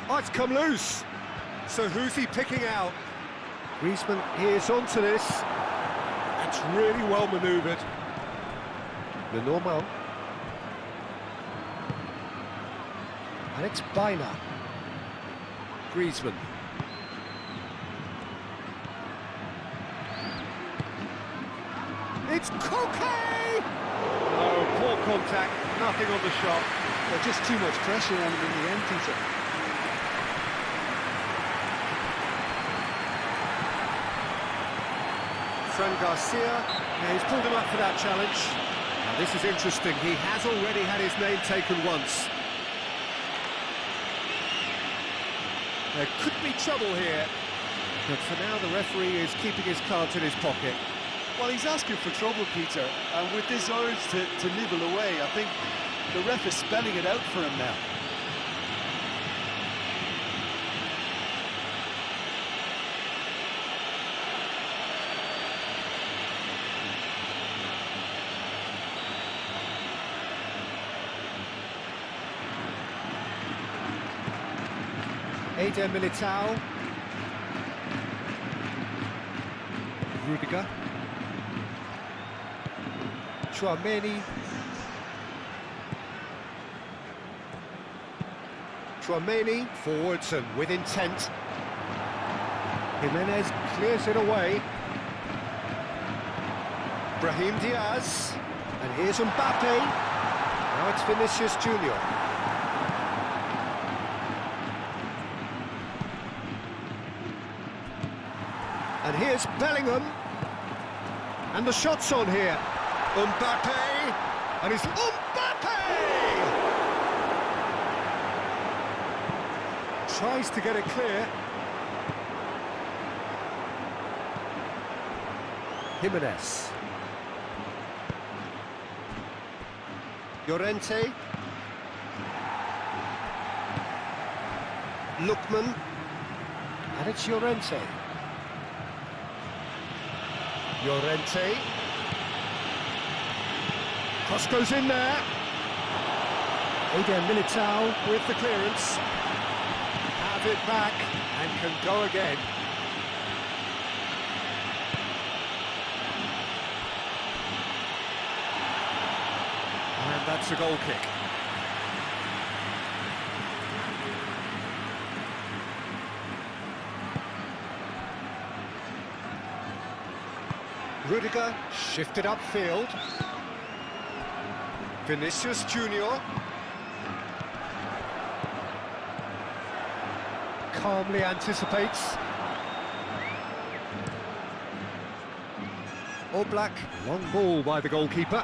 Oh, it's come loose. So who's he picking out? Griezmann is onto this. That's really well manoeuvred. The normal. And it's Bina. Griezmann. It's Koke! Oh, poor contact, nothing on the shot. Well, just too much pressure on him in the end, Peter. Fran Garcia, yeah, he's pulled him up for that challenge. Now, this is interesting, he has already had his name taken once. There could be trouble here, but for now the referee is keeping his cards in his pocket. Well, he's asking for trouble, Peter, and with this urge to nibble away, I think the ref is spelling it out for him now. Eder Militao. Rudiger. Tchouaméni. Tchouaméni forwards and with intent. Jimenez clears it away. Brahim Diaz. And here's Mbappe. Now it's Vinicius Junior. And here's Bellingham. And the shot's on here. Mbappe. And it's Mbappe! Tries to get it clear. Jimenez. Llorente. Lookman. And it's Llorente. Llorente. Cross goes in there. Eder Militao with the clearance. Have it back and can go again. And that's a goal kick. Rudiger shifted upfield. Vinicius Junior. Calmly anticipates. Oblak, long ball by the goalkeeper.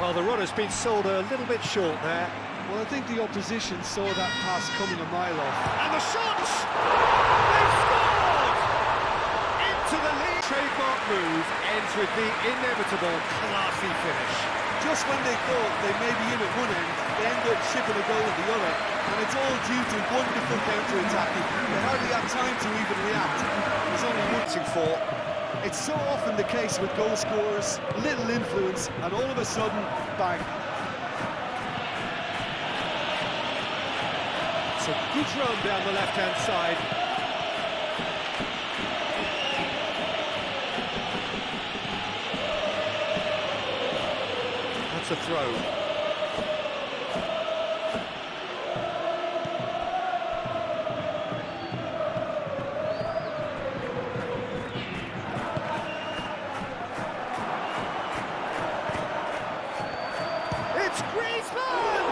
Well, the run has been sold a little bit short there. Well, I think the opposition saw that pass coming a mile off. And the shot! They've scored! Into the lead. Trademark move ends with the inevitable classy finish. Just when they thought they may be in at one end, they end up shipping a goal at the other. And it's all due to wonderful counter-attacking. They hardly have time to even react. There's only one for. It's so often the case with goal scorers, little influence, and all of a sudden, bang. It's a good run down the left-hand side. That's a throw. It's Griezmann!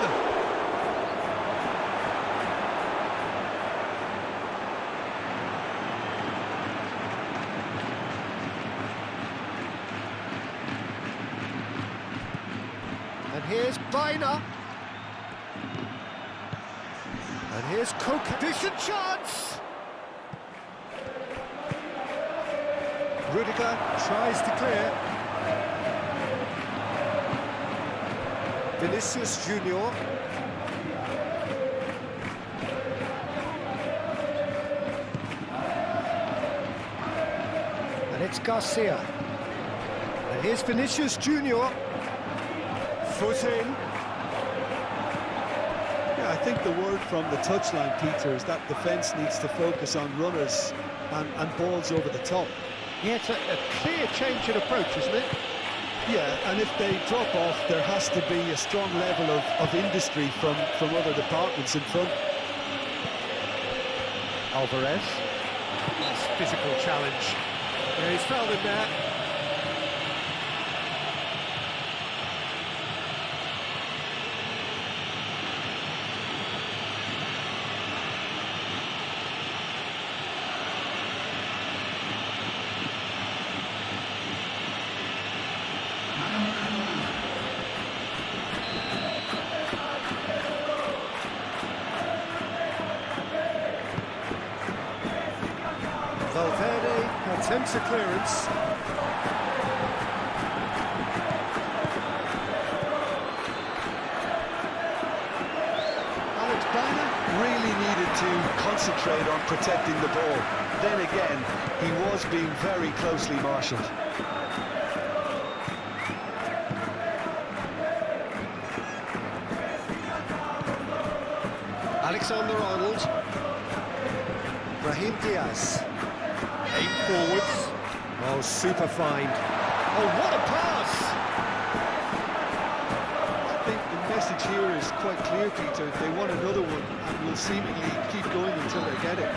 And here's Baina. And here's Cook. Decent chance! Rudiger tries to clear. Vinicius Junior. And it's Garcia. And here's Vinicius Junior. Foot in. Yeah, I think the word from the touchline, Peter, is that defence needs to focus on runners and balls over the top. Yeah, it's a clear change in approach, isn't it? Yeah, and if they drop off, there has to be a strong level of industry from other departments in front. Alvarez. Nice physical challenge. Yeah, he's fouled him there. Valverde attempts a clearance. Alex Baina really needed to concentrate on protecting the ball. Then again, he was being very closely marshalled. Alexander-Arnold. Brahim Diaz. Aim forwards. Oh, super find. Oh, what a pass! I think the message here is quite clear, Peter. They want another one and will seemingly keep going until they get it.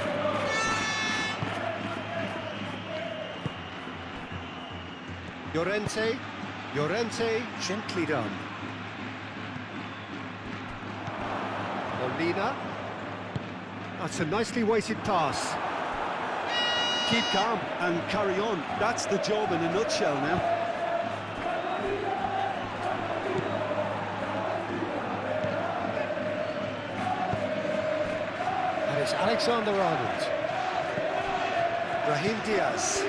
Llorente. Llorente, gently done. Molina. That's a nicely weighted pass. Keep calm and carry on. That's the job in a nutshell now. And it's Alexander-Arnold. Brahim Diaz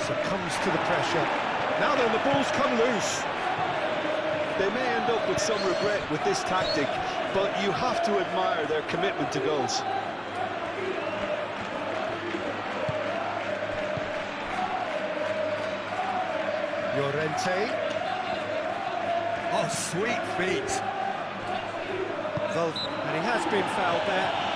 succumbs to the pressure. Now then, the ball's come loose. They may end up with some regret with this tactic, but you have to admire their commitment to goals. Llorente. Oh, sweet feet. And he has been fouled there.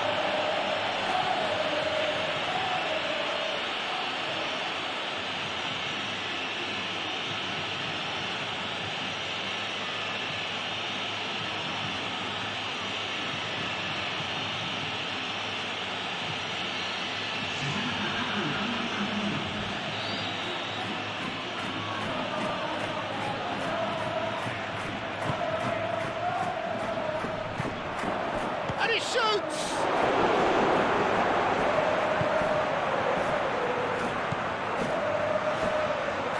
And he shoots!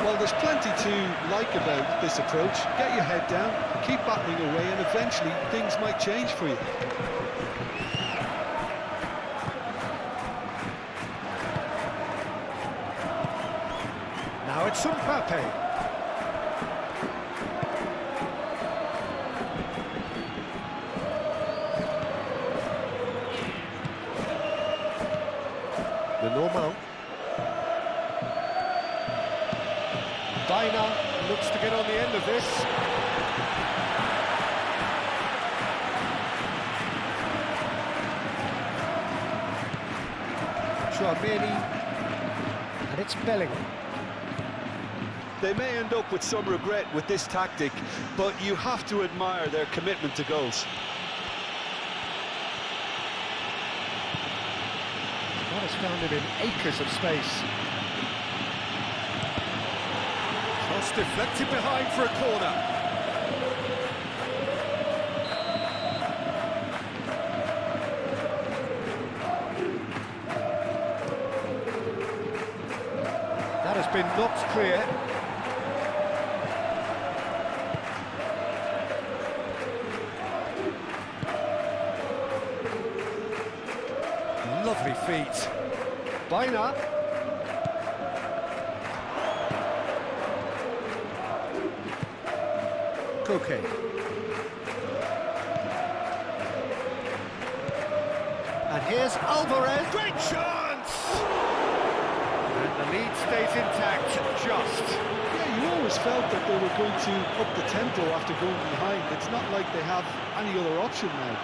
Well, there's plenty to like about this approach. Get your head down, keep battling away, and eventually things might change for you. Now it's Mbappe. The normal. Baina looks to get on the end of this. Chouameni. And it's Bellingham. They may end up with some regret with this tactic, but you have to admire their commitment to goals. That has found him in acres of space. Cross deflected behind for a corner. That has been knocked clear. Lovely feet. Baina. Koke. And here's Alvarez. Great chance! And the lead stays intact, just. Yeah, you always felt that they were going to up the tempo after going behind. It's not like they have any other option now.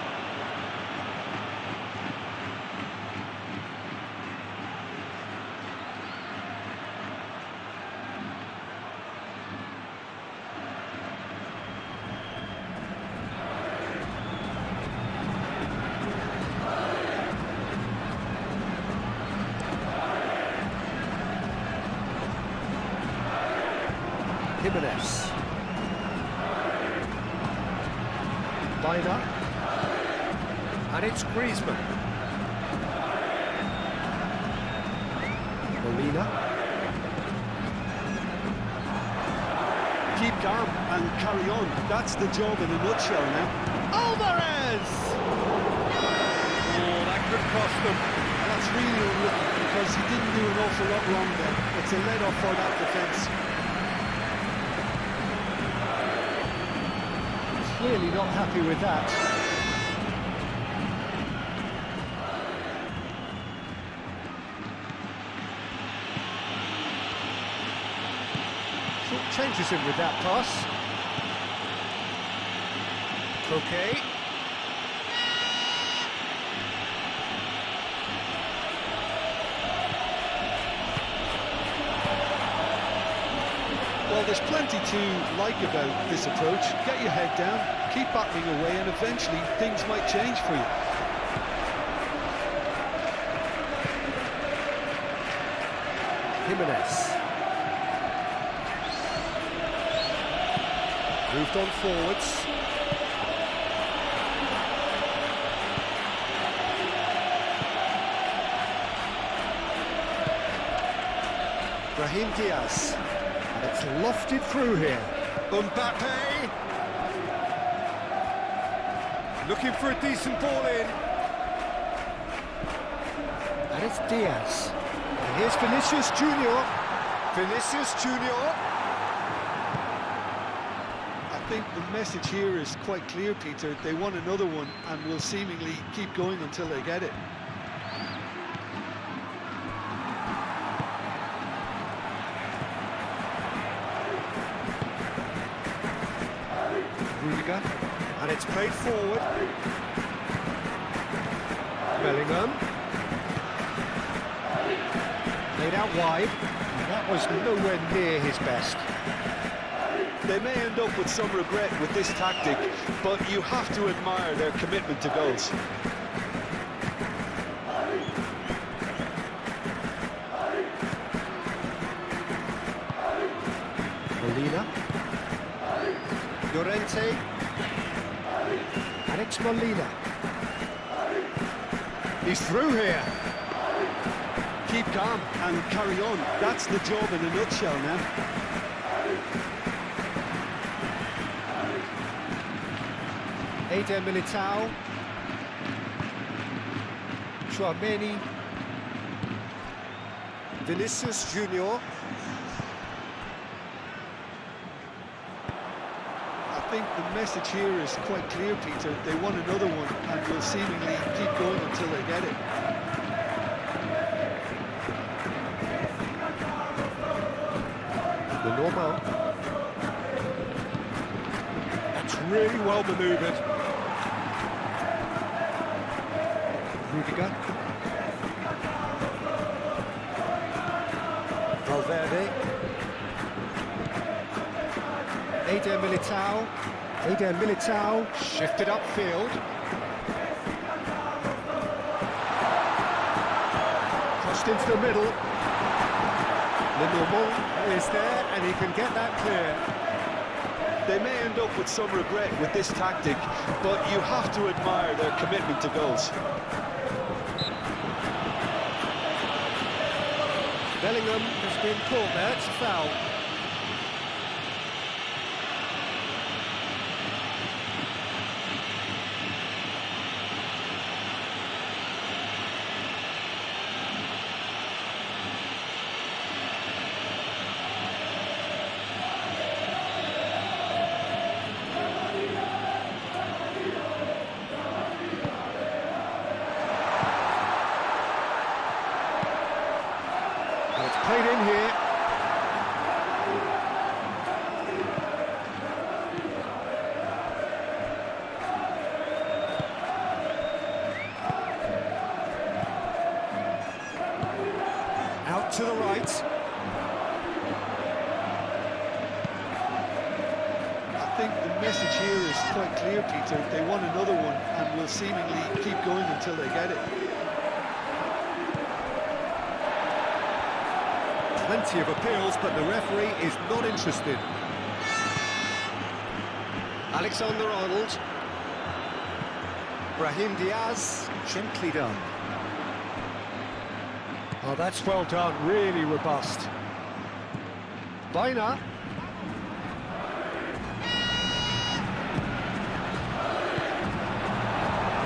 Jimenez. Baina. And it's Griezmann. Molina. Keep calm and carry on. That's the job in a nutshell now. Alvarez! Oh, that could cost them. And that's really unlucky because he didn't do an awful lot wrong there. It's a let-off for that defence. Clearly not happy with that. Short changes him with that pass. Koke. Well, there's plenty to like about this approach. Get your head down, keep battling away, and eventually things might change for you. Jimenez. Moved on forwards. Brahim Diaz. And it's lofted through here. Mbappe. Looking for a decent ball in. And it's Diaz. And here's Vinicius Junior. Vinicius Junior. I think the message here is quite clear, Peter. They want another one and will seemingly keep going until they get it. Rudiger, and it's played forward. Bellingham. Played out wide, and that was nowhere near his best. They may end up with some regret with this tactic, but you have to admire their commitment to goals. Molina. Llorente. And it's Molina. He's through here. Keep calm and carry on. That's the job in a nutshell now. Eder Militao. Chouameni. Vinicius Junior. I think the message here is quite clear, Peter. They want another one and will seemingly keep going until they get it. The normal. That's really well manoeuvred. Rudiger. Valverde. Eder Militao. Eder Militao shifted upfield. Crossed into the middle. Le Normand is there and he can get that clear. They may end up with some regret with this tactic, but you have to admire their commitment to goals. Bellingham has been caught there, it's a foul. Played in here. Out to the right. I think the message here is quite clear, Peter. They want another one and will seemingly keep going until they get it. Plenty of appeals, but the referee is not interested. Alexander-Arnold. Brahim Diaz, gently done. Oh, that's well done, really robust. Baina.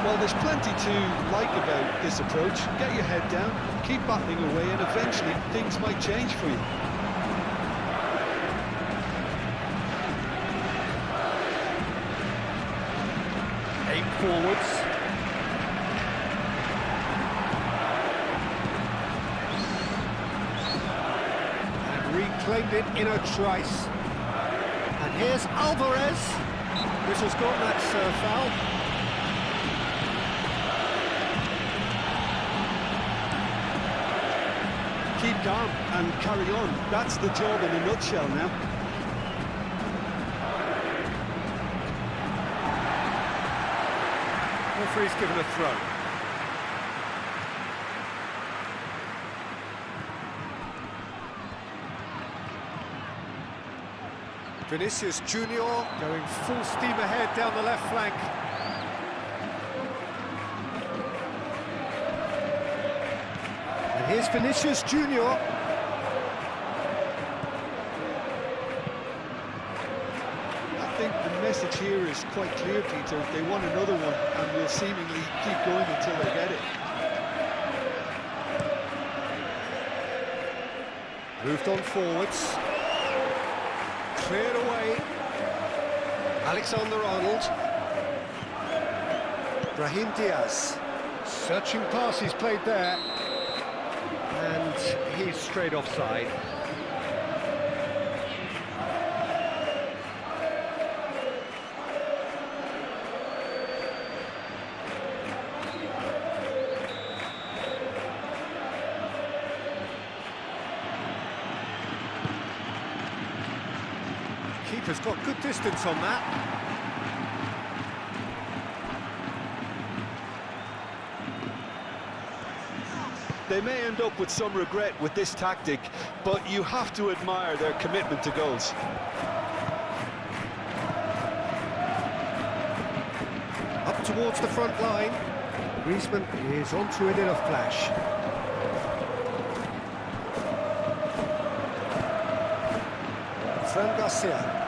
Well, there's plenty to like about this approach. Get your head down, keep battling away, and eventually things might change for you. Eight forwards. And reclaimed it in a trice. And here's Alvarez. Whistle's gone, that's foul. Keep calm and carry on. That's the job in a nutshell now. Referee's given a throw. Vinicius Junior going full steam ahead down the left flank. And here's Vinicius Junior. I think the message here is quite clear, Peter. They want another one and will seemingly keep going until they get it. Moved on forwards. Cleared away. Alexander-Arnold. Brahim Diaz. Searching pass he's played there. And he's straight offside. Keeper's got good distance on that. They may end up with some regret with this tactic, but you have to admire their commitment to goals. Up towards the front line. Griezmann is onto it in a flash. Fran Garcia.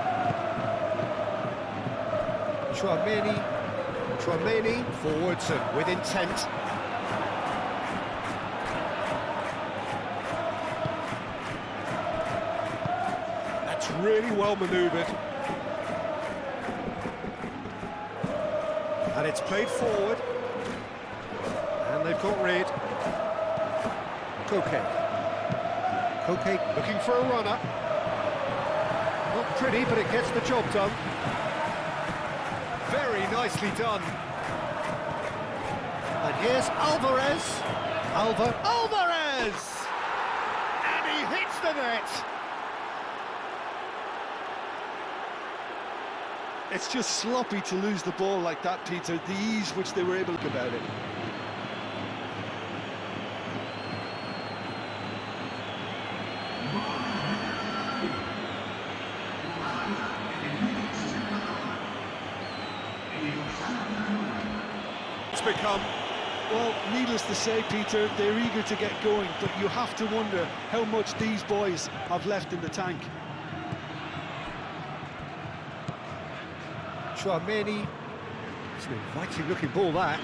Chouameni forwards and with intent. That's really well manoeuvred. And it's played forward. And they've got rid. Koke looking for a runner. Not pretty, but it gets the job done. Very nicely done. And here's Alvarez. Alvarez! And he hits the net. It's just sloppy to lose the ball like that, Peter. The ease which they were able to about it. It's become... Well, needless to say, Peter, they're eager to get going, but you have to wonder how much these boys have left in the tank. Chouameni. It's an inviting looking ball, that.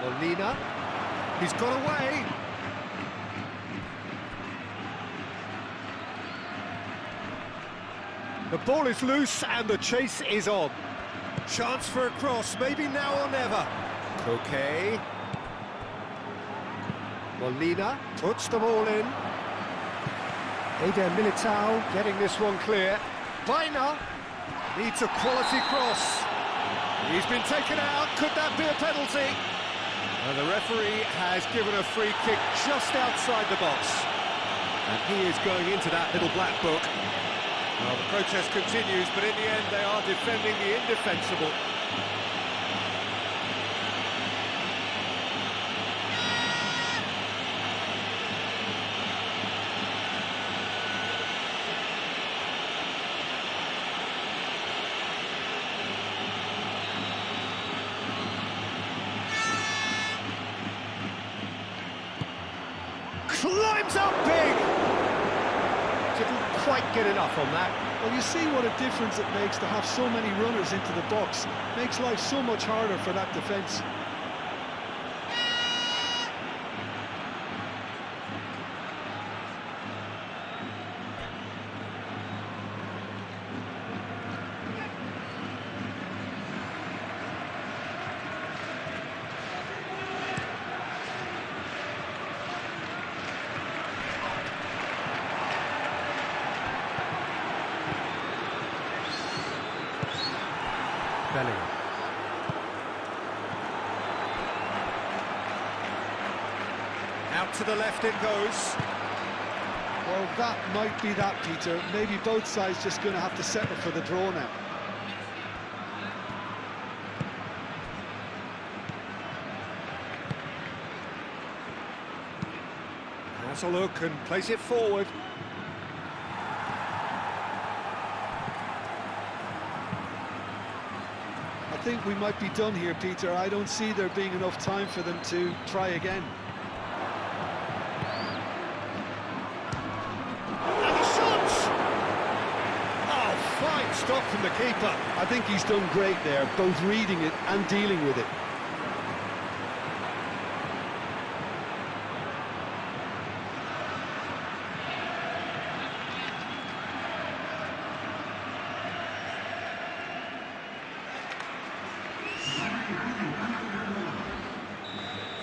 Molina. He's got away. The ball is loose and the chase is on. Chance for a cross, maybe now or never. Koke. Molina puts the ball in. Eder Militao getting this one clear. Baina needs a quality cross. He's been taken out. Could that be a penalty? And the referee has given a free kick just outside the box. And he is going into that little black book. Well, the protest continues, but in the end they are defending the indefensible. Climbs up big! Didn't quite get enough on that. Well, you see what a difference it makes to have so many runners into the box. Makes life so much harder for that defence. Bellingham. Out to the left it goes. Well, that might be that, Peter. Maybe both sides just going to have to settle for the draw now. Has a look and plays it forward. think we might be done here, Peter. I don't see there being enough time for them to try again. And the shot! Oh, fine stop from the keeper. I think he's done great there, both reading it and dealing with it.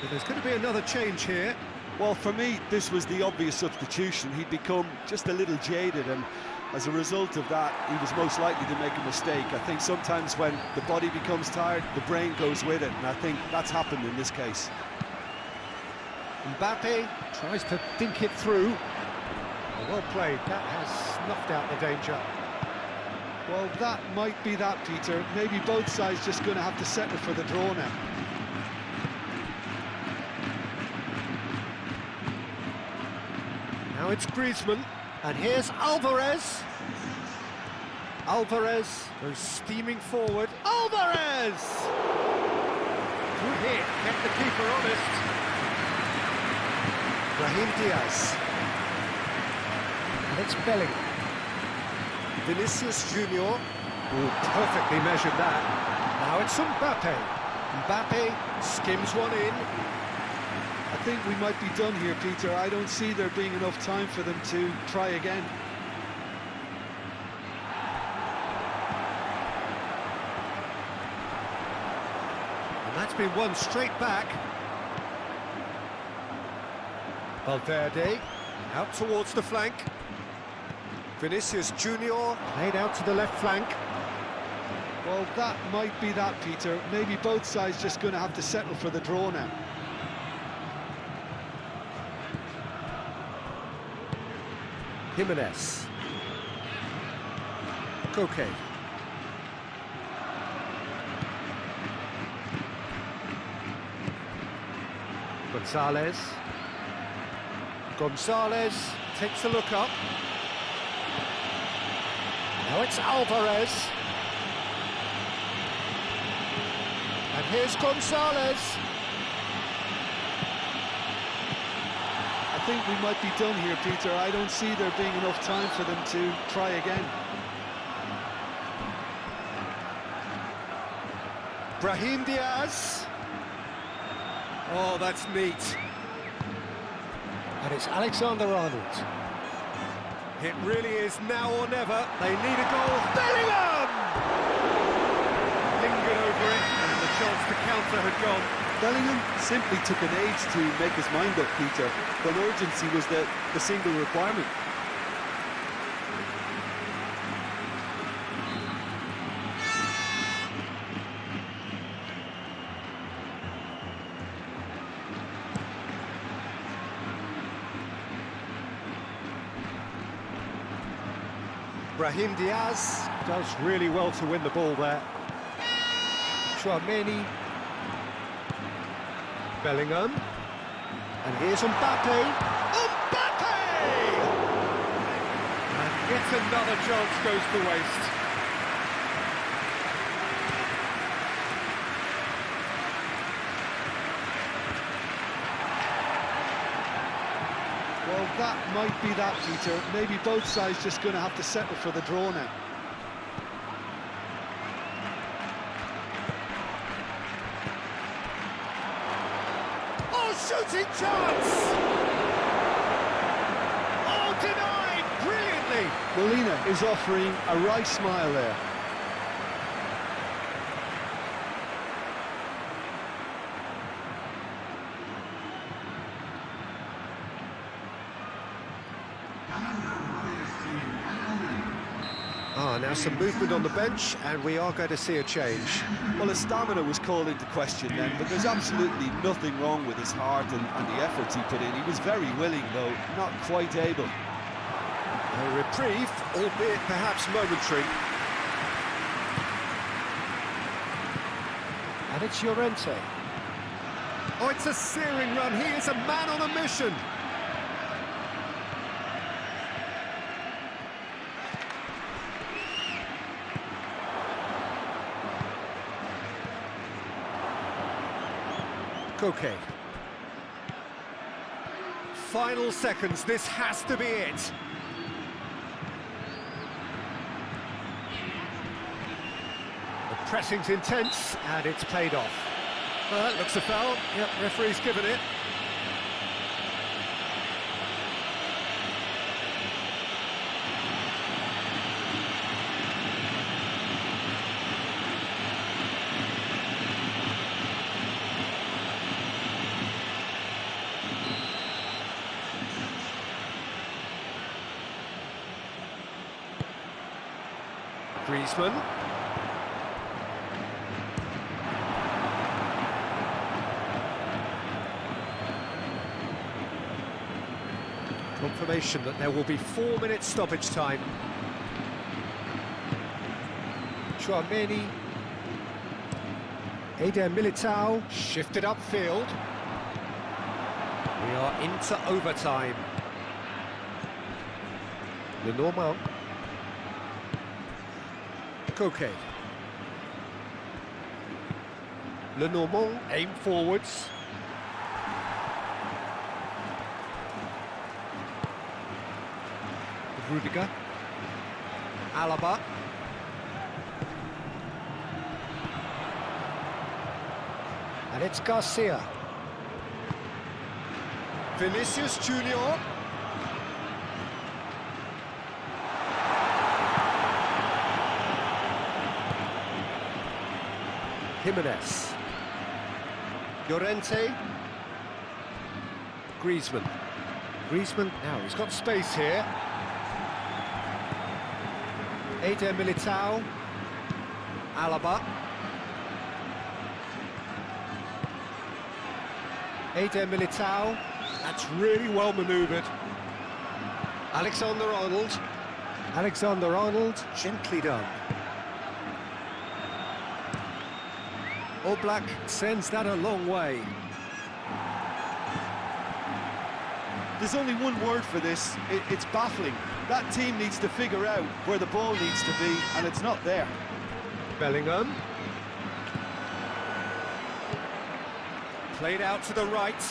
So there's going to be another change here. Well, for me, this was the obvious substitution. He'd become just a little jaded, and as a result of that, he was most likely to make a mistake. I think sometimes when the body becomes tired, the brain goes with it, and I think that's happened in this case. Mbappe tries to dink it through. Well played, that has snuffed out the danger. Well, that might be that, Peter. Maybe both sides just going to have to settle for the draw now. Now it's Griezmann, and here's Alvarez. Alvarez goes steaming forward. Alvarez! Good hit, kept the keeper honest. Brahim Diaz. And it's Bellingham. Vinicius Junior. Oh, perfectly measured that. Now it's Mbappe. Mbappe skims one in. I think we might be done here, Peter. I don't see there being enough time for them to try again. And that's been won straight back. Valverde out towards the flank. Vinicius Junior played out to the left flank. Well, that might be that, Peter. Maybe both sides just going to have to settle for the draw now. Jimenez. Koke. Gonzalez. Gonzalez takes a look up. Now it's Alvarez. And here's Gonzalez. I think we might be done here, Peter. I don't see there being enough time for them to try again. Brahim Diaz. Oh, that's neat. And it's Alexander-Arnold. It really is now or never. They need a goal. Bellingham! Lingered over it, and the chance to counter had gone. Bellingham simply took an age to make his mind up, Peter, when urgency was the single requirement. Brahim Diaz does really well to win the ball there. Chouameni. Bellingham. And here's Mbappe. Mbappe! And yet another chance goes to waste. Well, that might be that, Peter. Maybe both sides just going to have to settle for the draw now. Shooting chance! Oh, denied brilliantly! Molina is offering a wry smile there. Now some movement on the bench, and we are going to see a change. Well, his stamina was called into question then, but there's absolutely nothing wrong with his heart and the efforts he put in. He was very willing, though, not quite able. A reprieve, albeit perhaps momentary. And it's Llorente. Oh, it's a searing run. He is a man on a mission. Okay. Final seconds, this has to be it. The pressing's intense, and it's paid off. Well, that looks a foul. Yep, referee's given it. Griezmann. Confirmation that there will be 4 minutes stoppage time. Chouameni. Eder Militao shifted upfield. We are into overtime. Lenormand. Koke. Lenormand aim forwards. Rudiger. Alaba. And it's Garcia. Vinicius Junior. Jimenez. Llorente. Griezmann. Griezmann, now he's got space here. Eder Militao. Alaba. Eder Militao. That's really well manoeuvred. Alexander-Arnold. Alexander-Arnold, gently done. Oblak sends that a long way. There's only one word for this, it's baffling. That team needs to figure out where the ball needs to be, and it's not there. Bellingham. Played out to the right.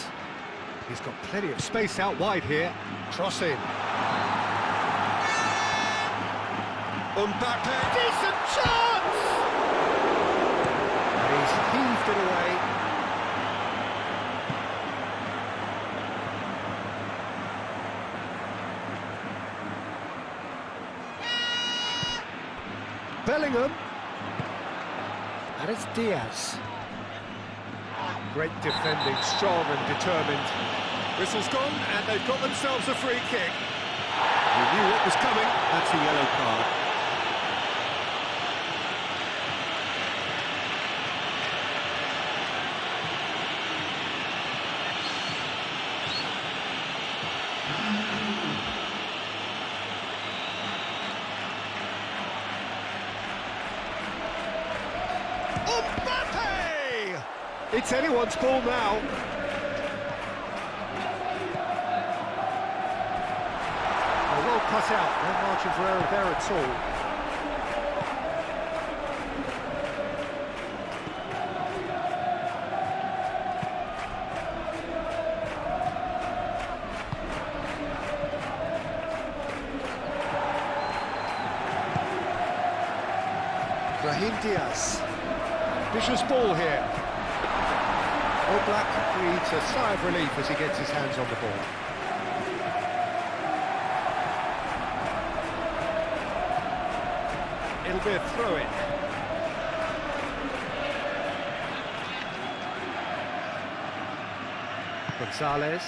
He's got plenty of space out wide here. Cross in. Mbappe. Decent chance! And he's heaved it away. Bellingham. And it's Diaz. Great defending, strong and determined. Whistle's gone, and they've got themselves a free kick. We knew what was coming. That's a yellow card. Mbappe! It's anyone's ball now. Well cut out, no margin for error there at all. Brahim Diaz. Vicious ball here. Oblak breathes a sigh of relief as he gets his hands on the ball. It'll be a throw-in. Gonzalez.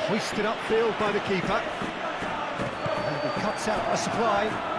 Hoisted upfield by the keeper. And he cuts out a supply.